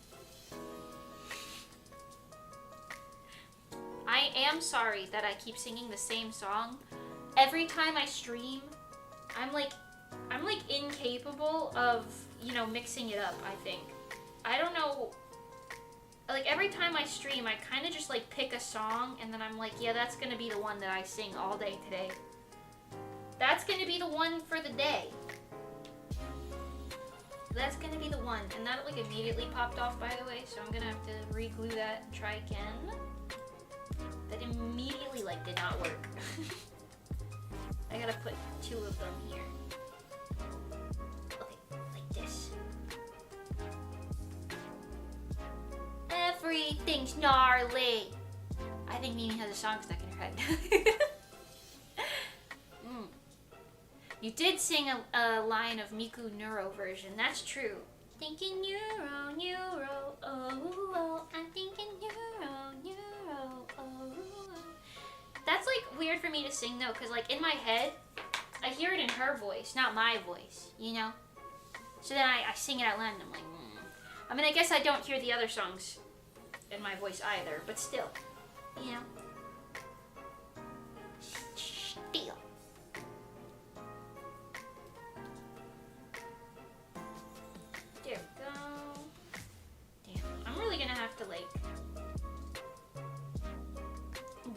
I am sorry that I keep singing the same song. Every time I stream, I'm like incapable of, you know, mixing it up, I think. I don't know, like every time I stream, I kind of just like pick a song and then I'm like, yeah, that's gonna be the one that I sing all day today. That's gonna be the one for the day. That's gonna be the one. And that like immediately popped off, by the way, so I'm gonna have to re-glue that and try again. That immediately like did not work. I gotta put 2 of them here. Okay, like this. Everything's gnarly. I think Mimi has a song stuck in her head. You did sing a line of Miku Neuro version. That's true. Thinking neuro, neuro, oh, I'm thinking neuro, neuro, oh. That's like weird for me to sing though, because like in my head, I hear it in her voice, not my voice, you know? So then I sing it out loud and I'm like, I mean, I guess I don't hear the other songs in my voice either, but still, you know? Still. There we go. Damn, I'm really gonna have to like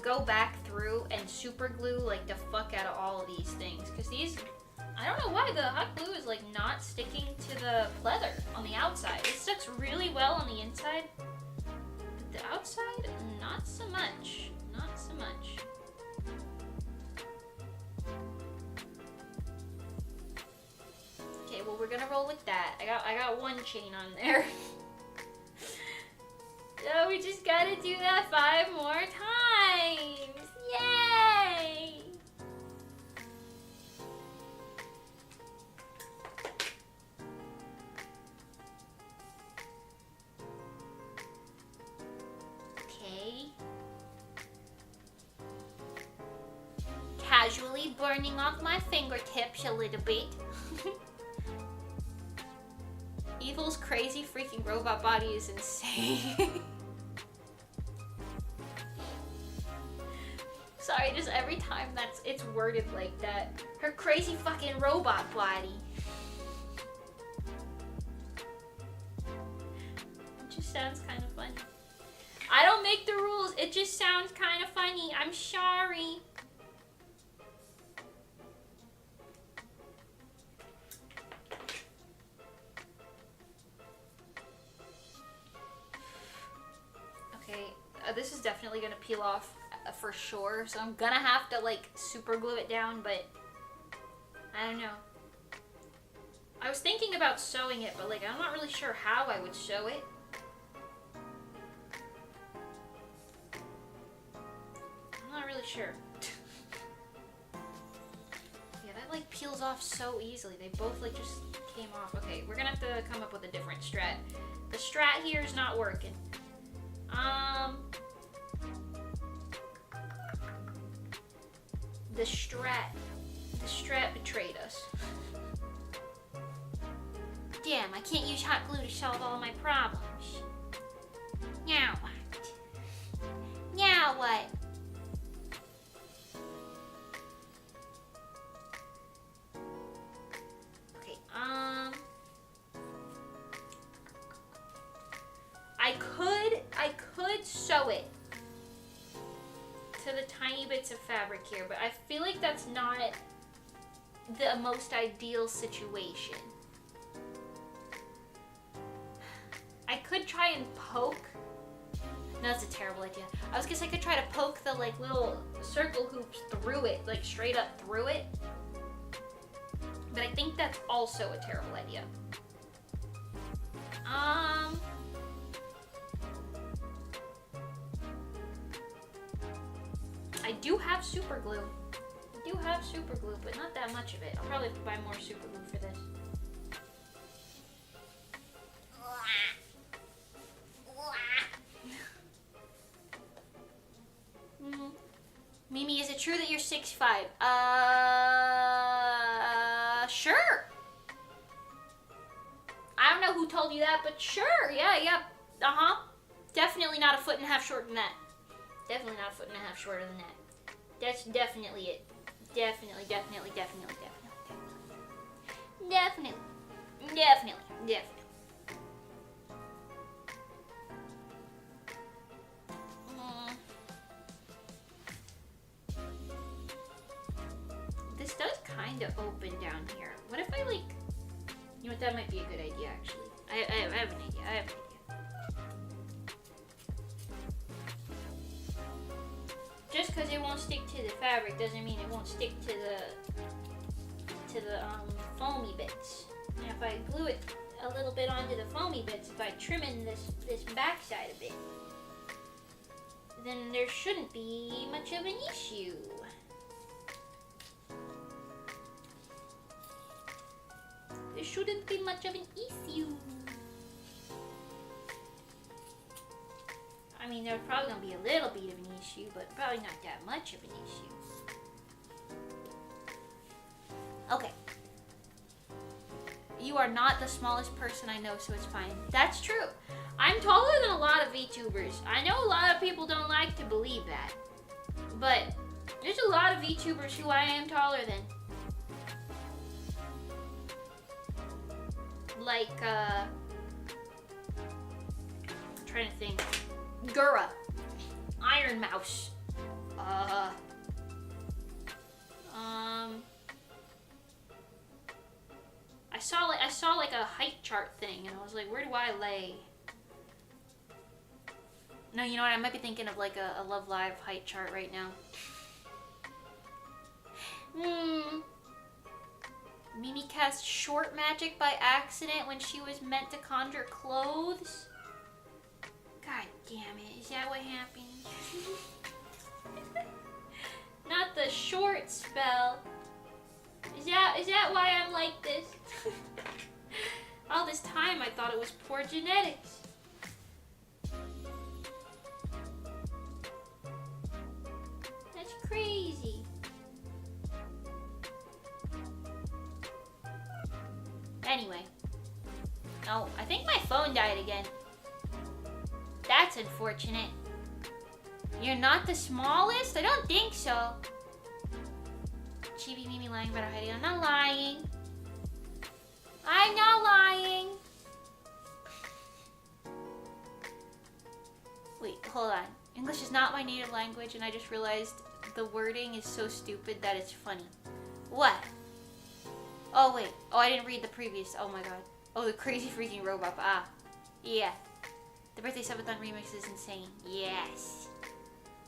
go back through and super glue like the fuck out of all of these things, because these, I don't know why the hot glue is like not sticking to the pleather on the outside. It sticks really well on the inside, not so much. Not so much. Okay, well we're gonna roll with that. I got one chain on there. So we just gotta do that 5 more times. Yay! Okay. Casually burning off my fingertips a little bit. Evil's crazy freaking robot body is insane. Sorry, just every time it's worded like that. Her crazy fucking robot body. It just sounds kind of funny. I don't make the rules, it just sounds kind of funny. I'm sorry. This is definitely gonna peel off for sure, so I'm gonna have to like super glue it down, but I don't know. I was thinking about sewing it, but like I'm not really sure how I would sew it. I'm not really sure. Yeah, that like peels off so easily. They both like just came off. Okay, we're gonna have to come up with a different strat. The strat here is not working. The strat betrayed us. Damn, I can't use hot glue to solve all my problems. Now what? Now what? Okay, I could sew it to the tiny bits of fabric here, but I feel like that's not the most ideal situation. I could try and poke. No, that's a terrible idea. I was gonna say I could try to poke the like little circle hoops through it, like straight up through it. But I think that's also a terrible idea. I do have super glue. I do have super glue, but not that much of it. I'll probably have to buy more super glue for this. Mimi, is it true that you're 6'5"? Sure. I don't know who told you that, but sure. Yeah. Definitely not a 1.5 shorter than that. Definitely not a 1.5 shorter than that. That's definitely it. Definitely. This does kind of open down here. What if I like... You know what, that might be a good idea actually. I have an idea. Just because it won't stick to the fabric doesn't mean it won't stick to the foamy bits. And if I glue it a little bit onto the foamy bits, if I trim in this backside a bit, then there shouldn't be much of an issue. There shouldn't be much of an issue. I mean, there's probably gonna be a little bit of an issue, but probably not that much of an issue. Okay. You are not the smallest person I know, so it's fine. That's true. I'm taller than a lot of VTubers. I know a lot of people don't like to believe that, but there's a lot of VTubers who I am taller than. Like, I'm trying to think. Gura, Iron Mouse, I saw like a height chart thing, and I was like, where do I lay? No, you know what? I might be thinking of like a Love Live height chart right now. Mimi cast short magic by accident when she was meant to conjure clothes. God damn it. Is that what happened? Not the short spell. Is that why I'm like this? All this time I thought it was poor genetics. That's crazy. Anyway. Oh, I think my phone died again. That's unfortunate. You're not the smallest? I don't think so. Chibi Mimi lying about hiding. I'm not lying. I'm not lying. Wait, hold on. English is not my native language, and I just realized the wording is so stupid that it's funny. What? Oh, wait. Oh, I didn't read the previous. Oh, my God. Oh, the crazy freaking robot. Ah. Yeah. The Birthday Subathon remix is insane. Yes.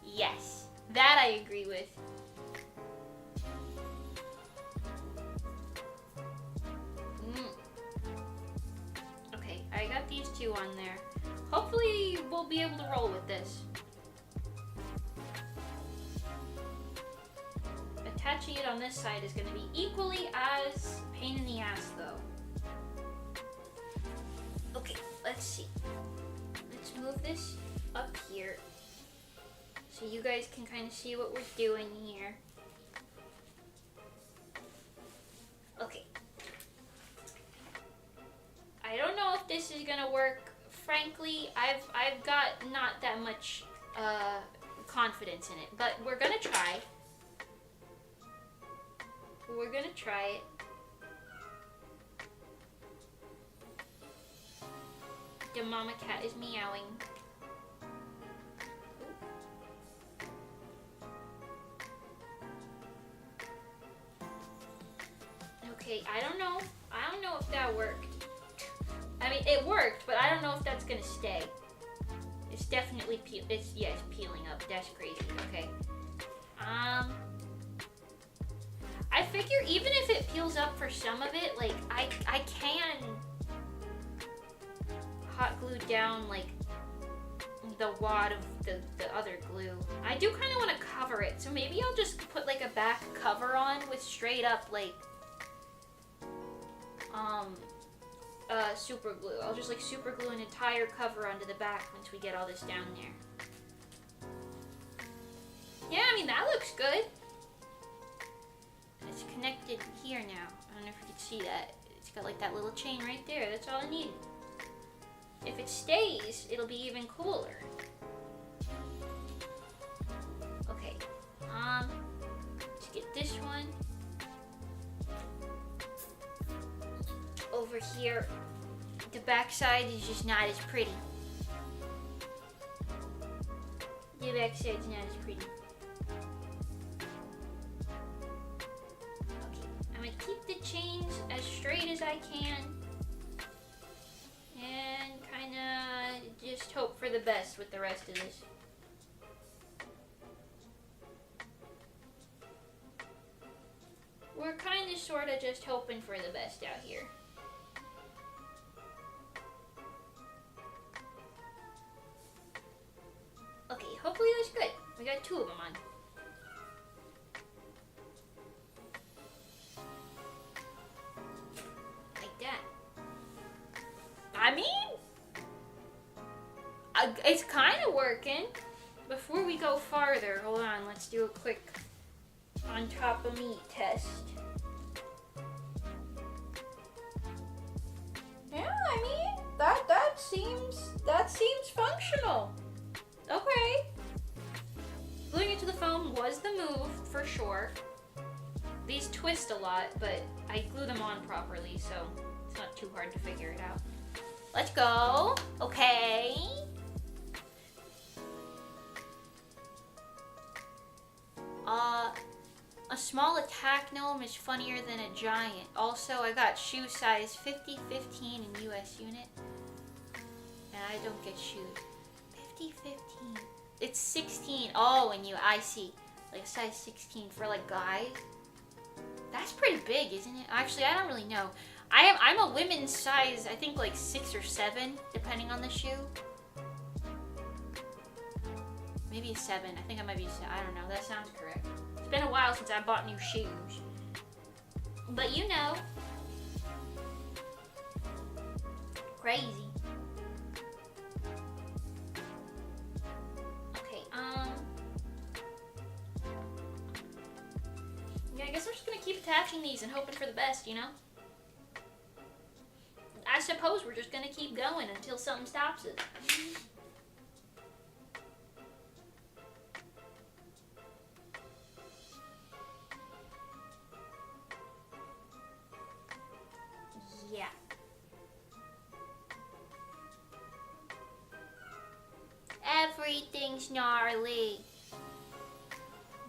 Yes. That I agree with. Okay, I got these two on there. Hopefully we'll be able to roll with this. Attaching it on this side is going to be equally as pain in the ass though. Okay, let's see. Let's move this up here so you guys can kind of see what we're doing here. Okay. I don't know if this is gonna work. Frankly, I've got not that much confidence in it, but we're gonna try. We're gonna try it. The mama cat is meowing. Okay, I don't know. I don't know if that worked. I mean, it worked, but I don't know if that's gonna stay. It's definitely it's peeling up. That's crazy. Okay. I figure even if it peels up for some of it, like I can hot glue down like the wad of the other glue. I do kind of want to cover it, so maybe I'll just put like a back cover on with straight up like super glue. I'll just like super glue an entire cover onto the back once we get all this down there. Yeah, I mean that looks good. It's connected here now. I don't know if you can see that. It's got like that little chain right there. That's all I need. If it stays, it'll be even cooler. Okay. Let's get this one over here. The back side is just not as pretty. The back side's not as pretty. Okay, I'm gonna keep the chains as straight as I can. And kinda just hope for the best with the rest of this. We're kinda sorta just hoping for the best out here. Okay, hopefully that's good. We got two of them on. Like that. I mean, it's kind of working. Before we go farther, hold on, let's do a quick on top of meat test. Yeah, I mean, that seems functional. Okay. Gluing it to the foam was the move, for sure. These twist a lot, but I glue them on properly, so it's not too hard to figure it out. Let's go. Okay. A small attack gnome is funnier than a giant. Also, I got shoe size 50-15 in US unit. And I don't get shoes. 50-15. it's 16. Oh, and I see. Like a size 16 for like guys. That's pretty big, isn't it? Actually, I don't really know. I'm a women's size, I think like 6 or 7, depending on the shoe. Maybe a 7. I think I might be a 7. I don't know. That sounds correct. It's been a while since I bought new shoes. But you know. Crazy. Okay, yeah, I guess I'm just gonna keep attaching these and hoping for the best, you know? I suppose we're just gonna keep going until something stops us. Yeah. Everything's gnarly.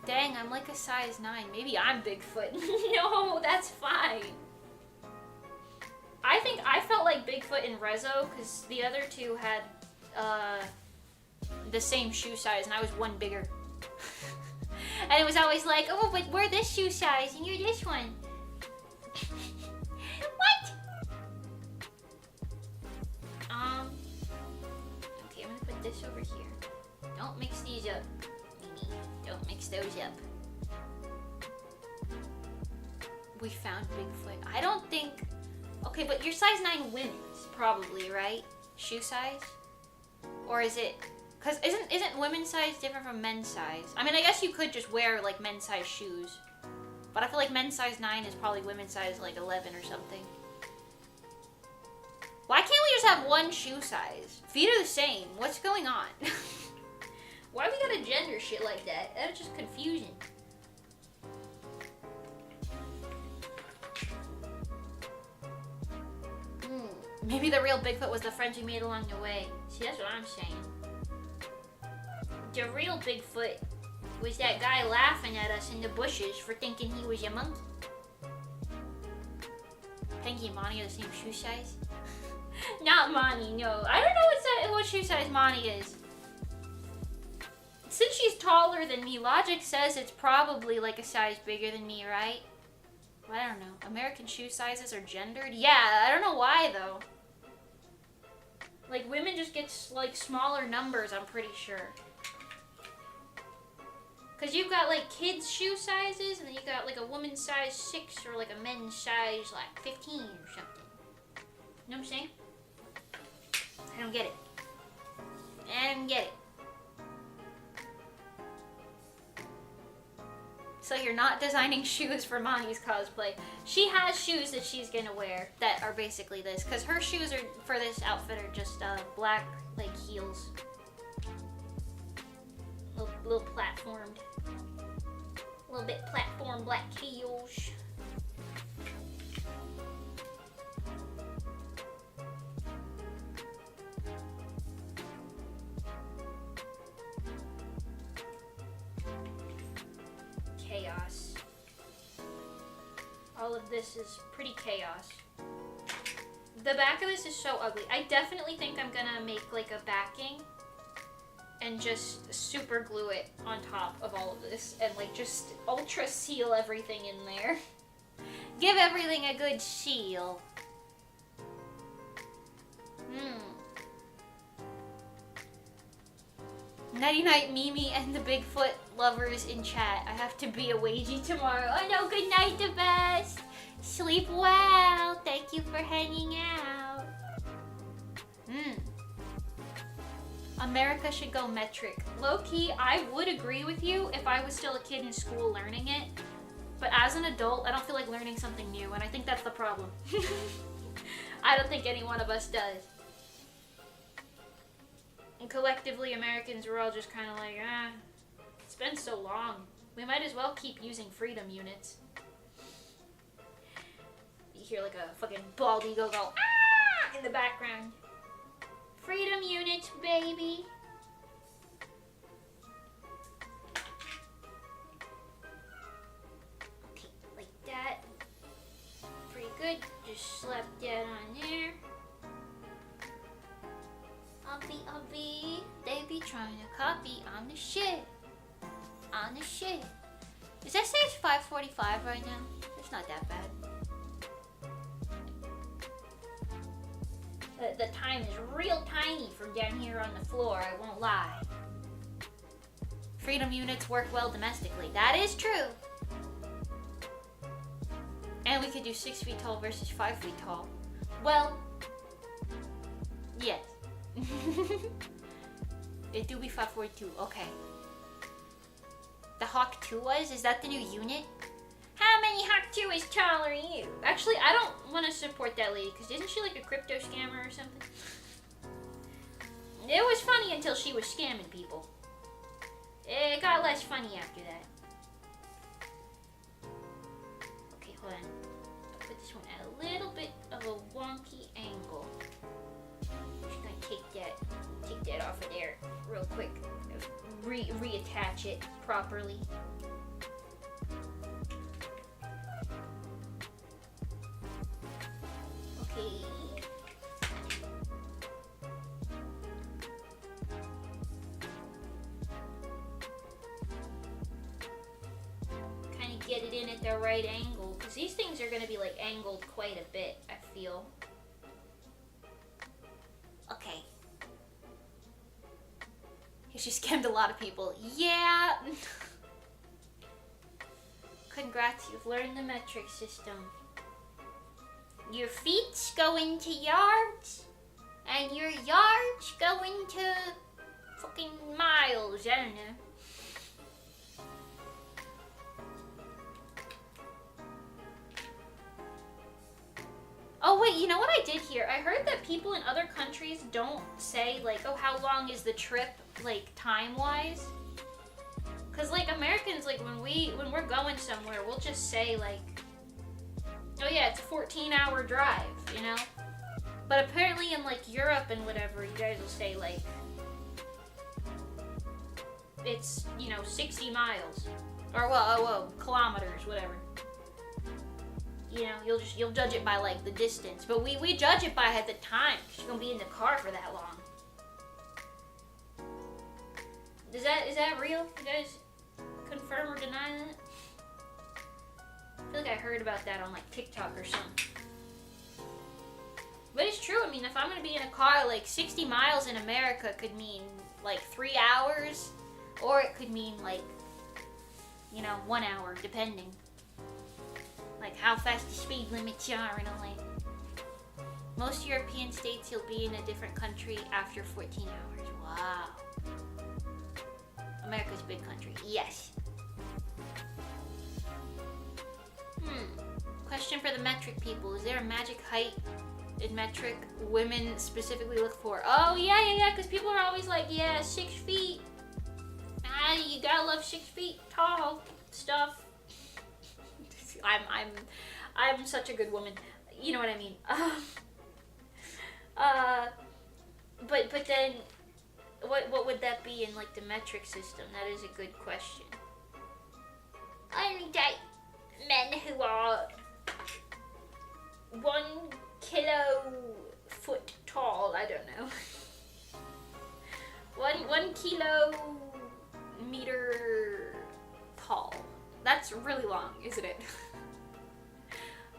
Dang, I'm like a size 9. Maybe I'm Bigfoot. No, that's fine. I think I felt like Bigfoot in Rezo because the other two had the same shoe size and I was one bigger. And it was always like, oh, but we're this shoe size and you're this one. What? Okay, I'm gonna put this over here. Don't mix these up, Mimi. Don't mix those up. We found Bigfoot. I don't think... Okay, but you're size 9 women's, probably, right? Shoe size? Or is it... Because isn't women's size different from men's size? I mean, I guess you could just wear, like, men's size shoes. But I feel like men's size 9 is probably women's size, like, 11 or something. Why can't we just have one shoe size? Feet are the same. What's going on? Why we gotta gender shit like that? That's just confusing. Maybe the real Bigfoot was the friends we made along the way. See, that's what I'm saying. The real Bigfoot was that guy laughing at us in the bushes for thinking he was a monkey. Penky and Monty are the same shoe size? Not Monty, no. I don't know what shoe size Monty is. Since she's taller than me, logic says it's probably like a size bigger than me, right? Well, I don't know. American shoe sizes are gendered? Yeah, I don't know why though. Like women just get like smaller numbers, I'm pretty sure. Cause you've got like kids shoe sizes and then you got like a woman's size 6 or like a men's size like 15 or something. You know what I'm saying? I don't get it. I don't get it. So you're not designing shoes for Monty's cosplay. She has shoes that she's gonna wear that are basically this, because her shoes are for this outfit are just black like heels, little platformed, a little bit platform black heels. Chaos. All of this is pretty chaos. The back of this is so ugly. I definitely think I'm gonna make like a backing and just super glue it on top of all of this and like just ultra seal everything in there. Give everything a good seal. Nighty night, Mimi and the Bigfoot lovers in chat. I have to be a wagey tomorrow. Oh no, good night, the best. Sleep well. Thank you for hanging out. America should go metric. Low-key, I would agree with you if I was still a kid in school learning it. But as an adult, I don't feel like learning something new, and I think that's the problem. I don't think any one of us does. And collectively, Americans were all just kind of like, it's been so long. We might as well keep using freedom units. You hear like a fucking bald eagle go, ah, in the background. Freedom units, baby. Okay, like that. Pretty good. Just slap that on there. Obby, be trying to copy, I'm the shit. I'm the shit. Is that stage 5:45 right now? It's not that bad. The time is real tiny from down here on the floor, I won't lie. Freedom units work well domestically. That is true. And we could do 6 feet tall versus 5 feet tall. Well, yes. It do be 542. Okay. The Hawk 2 was? Is that the new unit? How many Hawk 2 is tall are you? Actually, I don't want to support that lady because isn't she like a crypto scammer or something? It was funny until she was scamming people. It got less funny after that. Okay, hold on. I'll put this one at a little bit of a wonky angle. Just gonna take that off of there real quick. Reattach it properly. Okay. Kind of get it in at the right angle, because these things are going to be like angled quite a bit, I feel. Okay. She scammed a lot of people. Yeah. Congrats, you've learned the metric system. Your feet go into yards, and your yards go into fucking miles. I don't know. Oh wait, you know what I did here? I heard that people in other countries don't say like, oh, how long is the trip, like time-wise? Cause like Americans, like when we're going somewhere, we'll just say like, oh yeah, it's a 14-hour drive, you know? But apparently in like Europe and whatever, you guys will say like, it's, you know, 60 miles. Or whoa, kilometers, whatever. You know, you'll judge it by like the distance. But we judge it by the time, because you're gonna be in the car for that long. Is that real? You guys confirm or deny that? I feel like I heard about that on like TikTok or something. But it's true. I mean, if I'm gonna be in a car, like 60 miles in America could mean like 3 hours, or it could mean like, you know, 1 hour, depending. Like how fast the speed limits are and all that. Most European states, you'll be in a different country after 14 hours. Wow. America's a big country. Yes. Question for the metric people. Is there a magic height in metric women specifically look for? Oh, yeah, because people are always like, yeah, 6 feet. Ah, you gotta love 6 feet tall stuff. I'm such a good woman. You know what I mean. But then, what would that be in like the metric system? That is a good question. I only date men who are 1 kilofoot tall. I don't know. 1 kilometer tall. That's really long, isn't it?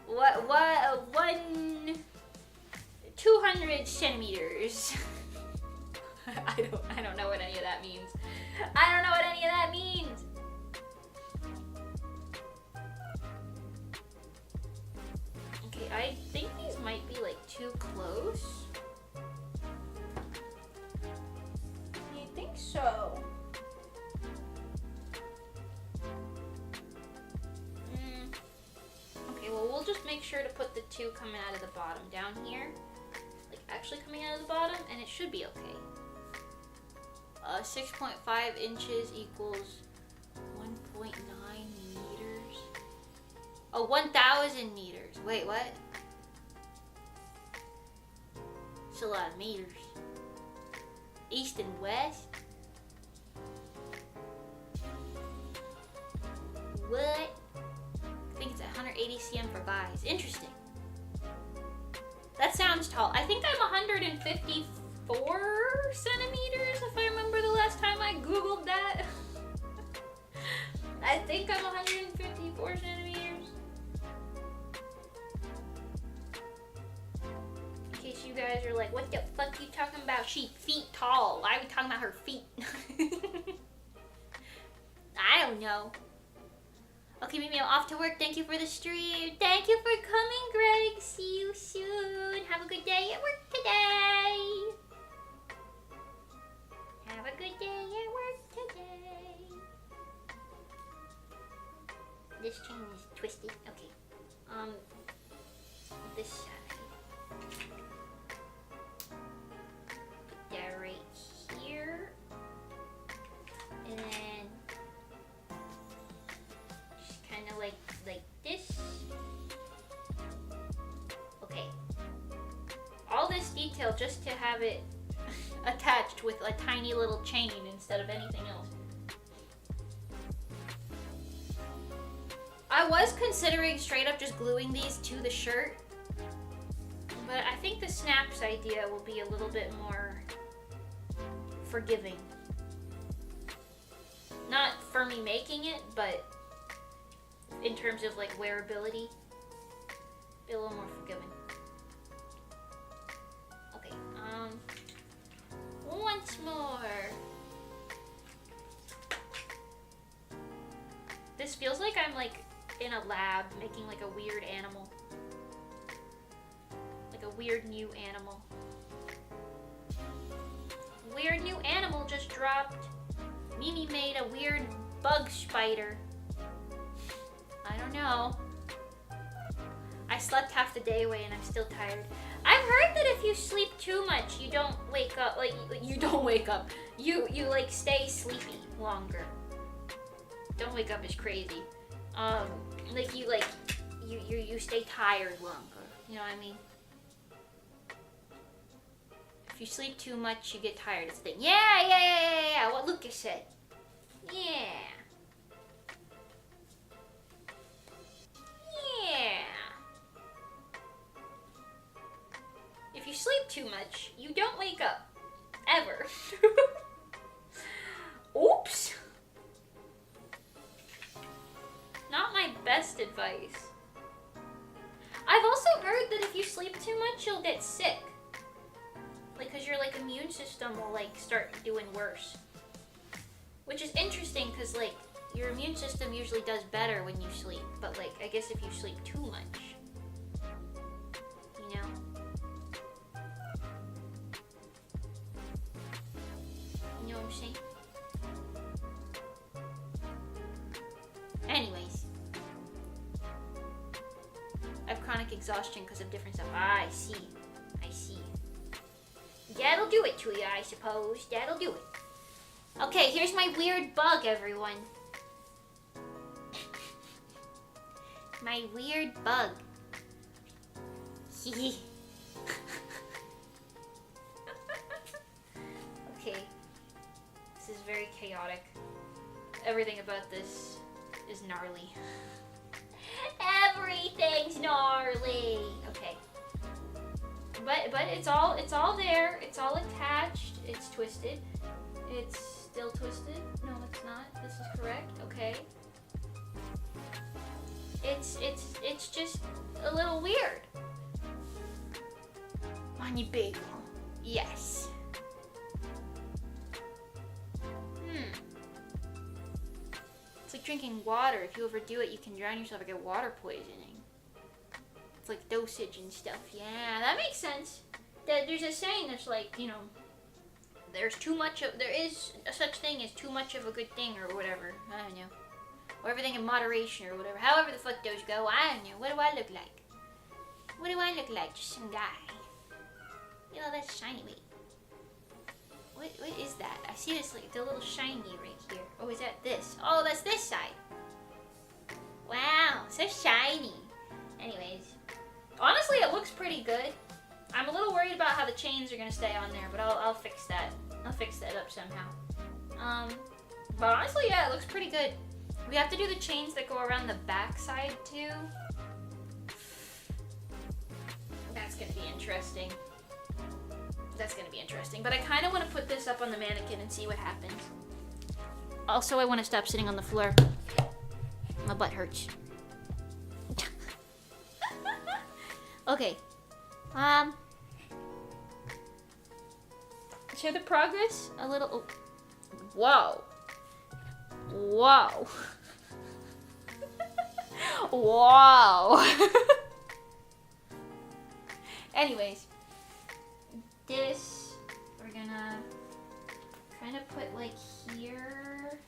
What 200 centimeters. I don't know what any of that means. I don't know what any of that means. Okay, I think these might be like too close. You think so? Okay, well, we'll just make sure to put the 2 coming out of the bottom down here. Like, actually coming out of the bottom, and it should be okay. 6.5 inches equals 1.9 meters. Oh, 1,000 meters. Wait, what? It's a lot of meters. East and west? What? I think it's 180 cm for guys. Interesting. That sounds tall. I think I'm 154 centimeters if I remember the time I googled that. I think I'm 154 centimeters. In case you guys are like, what the fuck are you talking about? She feet tall. Why are we talking about her feet? I don't know. Okay, maybe I'm off to work. Thank you for the stream. Thank you for coming, Greg. See you soon. Have a good day at work today. Have a good day at work today. This chain is twisted. Okay. This side. Put that right here. And then just kind of like this. Okay. All this detail just to have it attached with a tiny little chain instead of anything else. I was considering straight up just gluing these to the shirt, but I think the snaps idea will be a little bit more forgiving. Not for me making it, but in terms of like wearability, be a little more forgiving. Okay, once more. This feels like I'm like in a lab making like a weird animal. Like a weird new animal. Weird new animal just dropped. Mimi made a weird bug spider. I don't know. I slept half the day away and I'm still tired. I've heard that if you sleep too much, you don't wake up. Like, you don't wake up. You like stay sleepy longer. Don't wake up is crazy. Like you stay tired longer. You know what I mean? If you sleep too much, you get tired. It's the thing. Yeah. What Lucas said. Yeah. If you sleep too much, you don't wake up. Ever. Oops. Not my best advice. I've also heard that if you sleep too much, you'll get sick. Like, cause your like immune system will like start doing worse. Which is interesting, cause like your immune system usually does better when you sleep, but like I guess if you sleep too much, you know. You know what I'm saying? Anyways, I have chronic exhaustion because of different stuff. I see. That'll do it to you, I suppose. That'll do it. Okay, here's my weird bug, everyone. My weird bug. Okay. This is very chaotic. Everything about this is gnarly. Everything's gnarly. Okay. But it's all there. It's all attached. It's twisted. It's still twisted. No, it's not. This is correct. Okay. It's just a little weird. Money bagel. Yes. It's like drinking water. If you overdo it, you can drown yourself or get water poisoning. It's like dosage and stuff. Yeah, that makes sense. There's a saying that's like, you know, there is a such thing as too much of a good thing or whatever. I don't know. Or everything in moderation or whatever. However the fuck those go, I don't know. What do I look like? What do I look like? Just some guy. You know, that's shiny. Wait. What is that? I see this like the little shiny right here. Oh, is that this? Oh, that's this side. Wow, so shiny. Anyways, honestly, it looks pretty good. I'm a little worried about how the chains are gonna stay on there, but I'll fix that. I'll fix that up somehow. But honestly, yeah, it looks pretty good. We have to do the chains that go around the back side too. That's gonna be interesting. That's gonna be interesting. But I kind of want to put this up on the mannequin and see what happens. Also, I want to stop sitting on the floor. My butt hurts. Okay. Show the progress a little. Oh. Whoa. Whoa. Wow. Anyways, this we're gonna kind of put like here.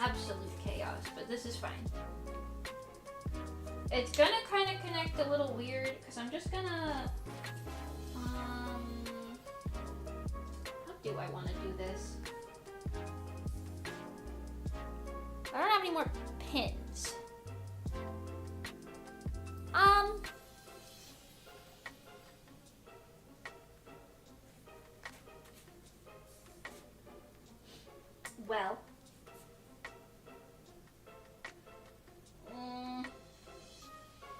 Absolute chaos, but this is fine. It's gonna kind of connect a little weird because I'm just gonna how do I want to do this? I don't have any more pins. Well.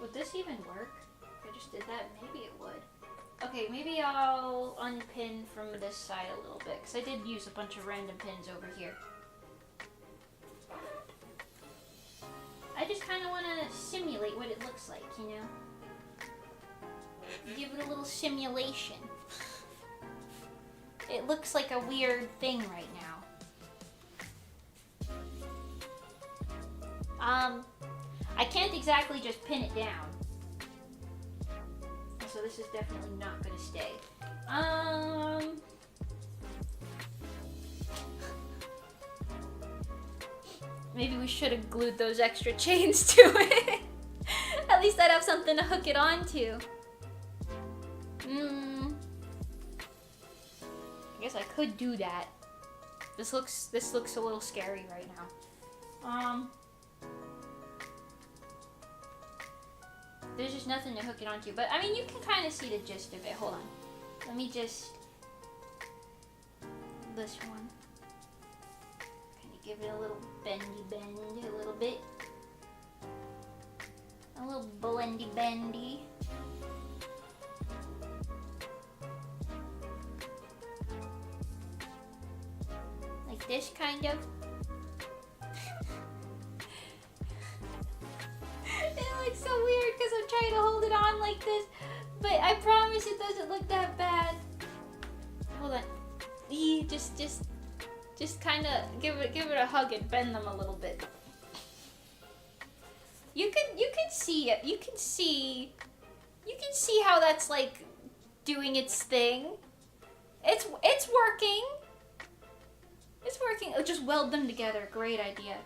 Would this even work? If I just did that, maybe it would. Okay, maybe I'll unpin from this side a little bit, because I did use a bunch of random pins over here. I just kind of want to simulate what it looks like, you know? Give it a little simulation. It looks like a weird thing right now. I can't exactly just pin it down. So this is definitely not gonna stay. Maybe we should have glued those extra chains to it. At least I'd have something to hook it onto. I guess I could do that. This looks a little scary right now. There's just nothing to hook it onto, but I mean, you can kind of see the gist of it. Hold on. Let me just... This one. Kind of give it a little bendy bend, a little bit. A little blendy bendy. Like this, kind of. It looks so weird because I'm trying to hold it on like this, but I promise it doesn't look that bad. Hold on. Just kind of give it a hug and bend them a little bit. You can see it. You can see how that's like doing its thing. It's working. It's working. Oh, just weld them together. Great idea.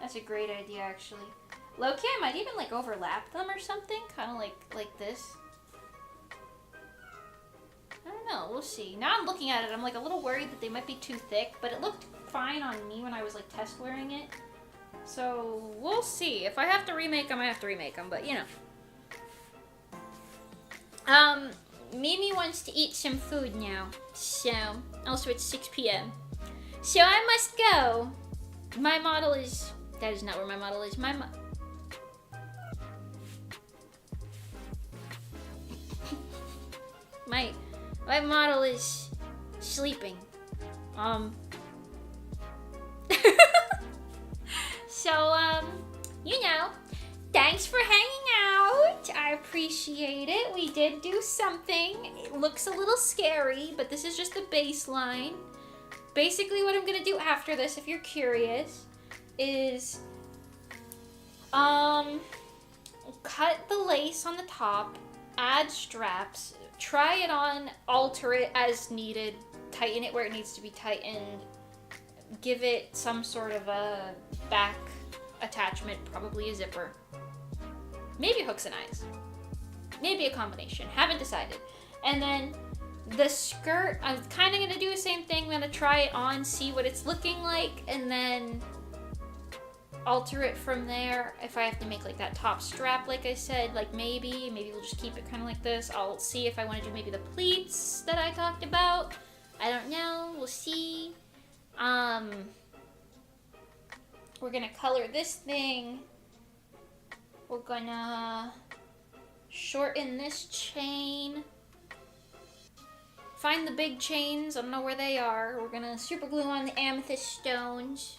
That's a great idea, actually. Low-key, I might even like overlap them or something, kind of like this. I don't know, we'll see. Now I'm looking at it, I'm like a little worried that they might be too thick, but it looked fine on me when I was like test wearing it. So we'll see. If I have to remake them, I have to remake them, but you know. Mimi wants to eat some food now, so also it's 6 p.m. So I must go. My model is... That is not where my model is. My model is sleeping. So, you know, thanks for hanging out. I appreciate it. We did do something. It looks a little scary, but this is just the baseline. Basically, what I'm gonna do after this, if you're curious, is cut the lace on the top, add straps, try it on, alter it as needed, tighten it where it needs to be tightened, give it some sort of a back attachment, probably a zipper, maybe hooks and eyes, maybe a combination, haven't decided. And then the skirt, I'm kind of going to do the same thing. I'm going to try it on, see what it's looking like, and then alter it from there. If I have to make like that top strap, like I said, like maybe we'll just keep it kind of like this. I'll see if I want to do maybe the pleats that I talked about. I don't know. We'll see. We're going to color this thing We're gonna shorten this chain. Find the big chains. I don't know where they are. We're gonna super glue on the amethyst stones.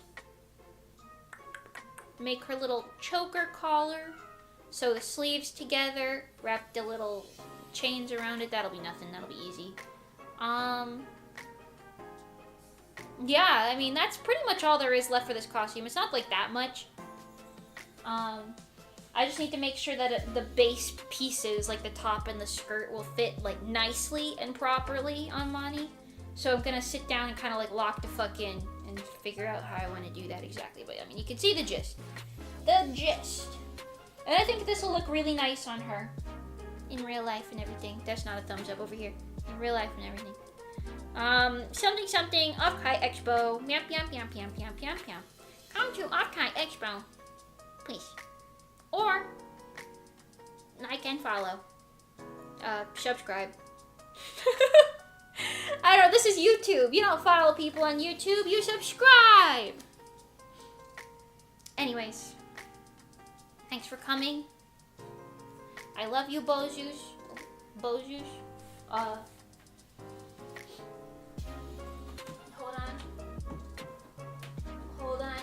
Make her little choker collar. Sew the sleeves together. Wrap the little chains around it. That'll be nothing. That'll be easy. Yeah, I mean, that's pretty much all there is left for this costume. It's not like that much. I just need to make sure that the base pieces, like the top and the skirt, will fit like nicely and properly on Mani. So I'm gonna sit down and kind of like lock the fuck in and figure out how I want to do that exactly. But I mean, you can see the gist. The gist. And I think this will look really nice on her. In real life and everything. That's not a thumbs up over here. In real life and everything. Something, Offkai Expo. Meow, meow, meow, meow, meow, meow, meow. Come to Offkai Expo. Please. Or, like and follow. Subscribe. I don't know, this is YouTube. You don't follow people on YouTube, you subscribe. Anyways. Thanks for coming. I love you, Bozus. Bozus. Hold on. Hold on.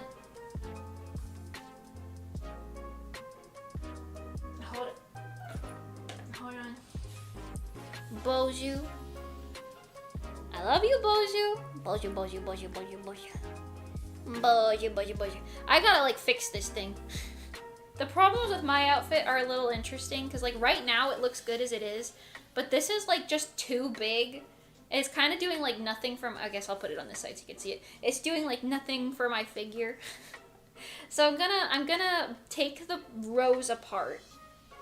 Hold on. Bozu. I love you, Bozu. Bozu, Bozu, Bozu, Bozu, Bozu. Bozu, Bozu, Bozu. I gotta, like, fix this thing. The problems with my outfit are a little interesting, because, like, right now it looks good as it is, but this is, like, just too big. It's kind of doing, like, nothing from... I guess I'll put it on this side so you can see it. It's doing, like, nothing for my figure. So I'm gonna take the rows apart,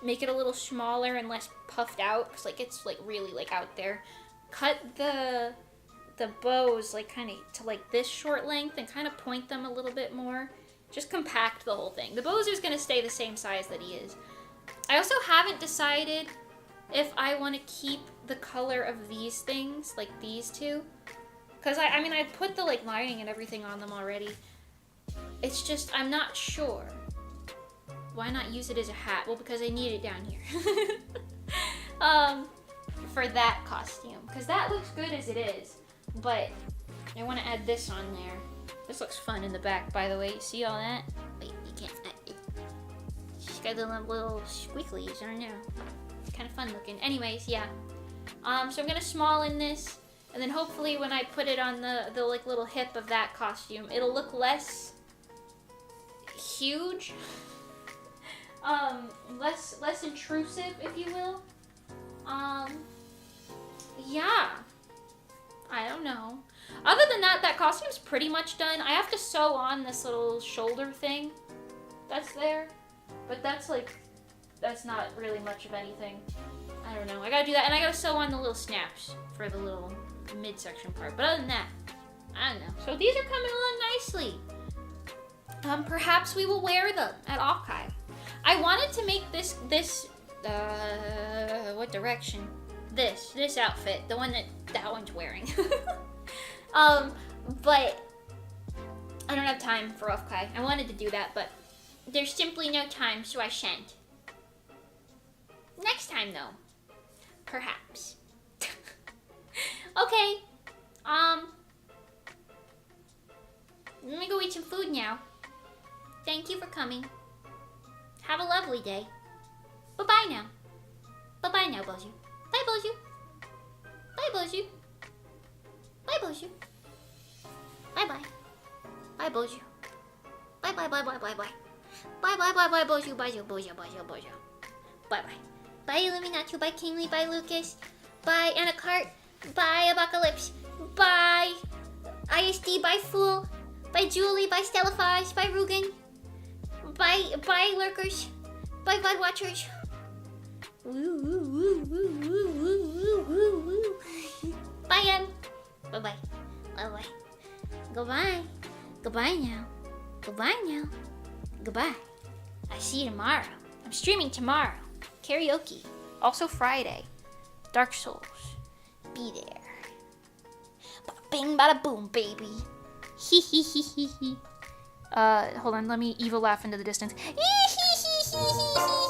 make it a little smaller and less puffed out, because, like, it's, like, really, like, out there. Cut the bows, like, kind of to, like, this short length and kind of point them a little bit more. Just compact the whole thing. The Bozu's gonna stay the same size that he is. I also haven't decided if I want to keep the color of these things, like these two. Because, I mean, I put the, like, lining and everything on them already. It's just, I'm not sure. Why not use it as a hat? Well, because I need it down here. For that costume. Because that looks good as it is. But I want to add this on there. This looks fun in the back, by the way. See all that? Wait, you can't. She's got the little squigglies. I don't know. It's kind of fun looking. Anyways, yeah. So I'm gonna small in this, and then hopefully when I put it on the like little hip of that costume, it'll look less huge, less intrusive, if you will. Yeah. I don't know. Other than that, that costume's pretty much done. I have to sew on this little shoulder thing that's there. But that's like, that's not really much of anything. I don't know. I gotta do that. And I gotta sew on the little snaps for the little midsection part. But other than that, I don't know. So these are coming along nicely. Perhaps we will wear them at Offkai. I wanted to make this, what direction? This outfit, the one that one's wearing. But I don't have time for Offkai. I wanted to do that, but there's simply no time, so I shan't. Next time, though. Perhaps. Okay. Let me go eat some food now. Thank you for coming. Have a lovely day. Bye-bye now. Bye-bye now, Bozu. Bye, Bozu. Bye, Bozu. Bye, Bozu. Bye-bye. Bye, Bozu. Bye-bye, bye-bye, bye-bye. Bye-bye, bye-bye, Bozu, Bozu, Bozu, Bozu, Bozu. Bye-bye. Bye, Illuminatu. Bye, Kingly. Bye, Lucas. Bye, Anacart. Bye, Apocalypse. Bye, ISD. Bye, Fool. Bye, Julie. Bye, Stellafage. Bye, Rugen. Bye, Lurkers. Bye, VOD Watchers. Woo, woo, woo, woo, woo, woo, woo, woo. Bye, Em. Bye-bye. Bye-bye. Goodbye. Goodbye now. Goodbye now. Goodbye. I see you tomorrow. I'm streaming tomorrow. Karaoke. Also Friday. Dark Souls. Be there. Bada bing, bada boom, baby. Hee hee hee hee hee. Hold on. Let me evil laugh into the distance. Hee hee hee hee hee.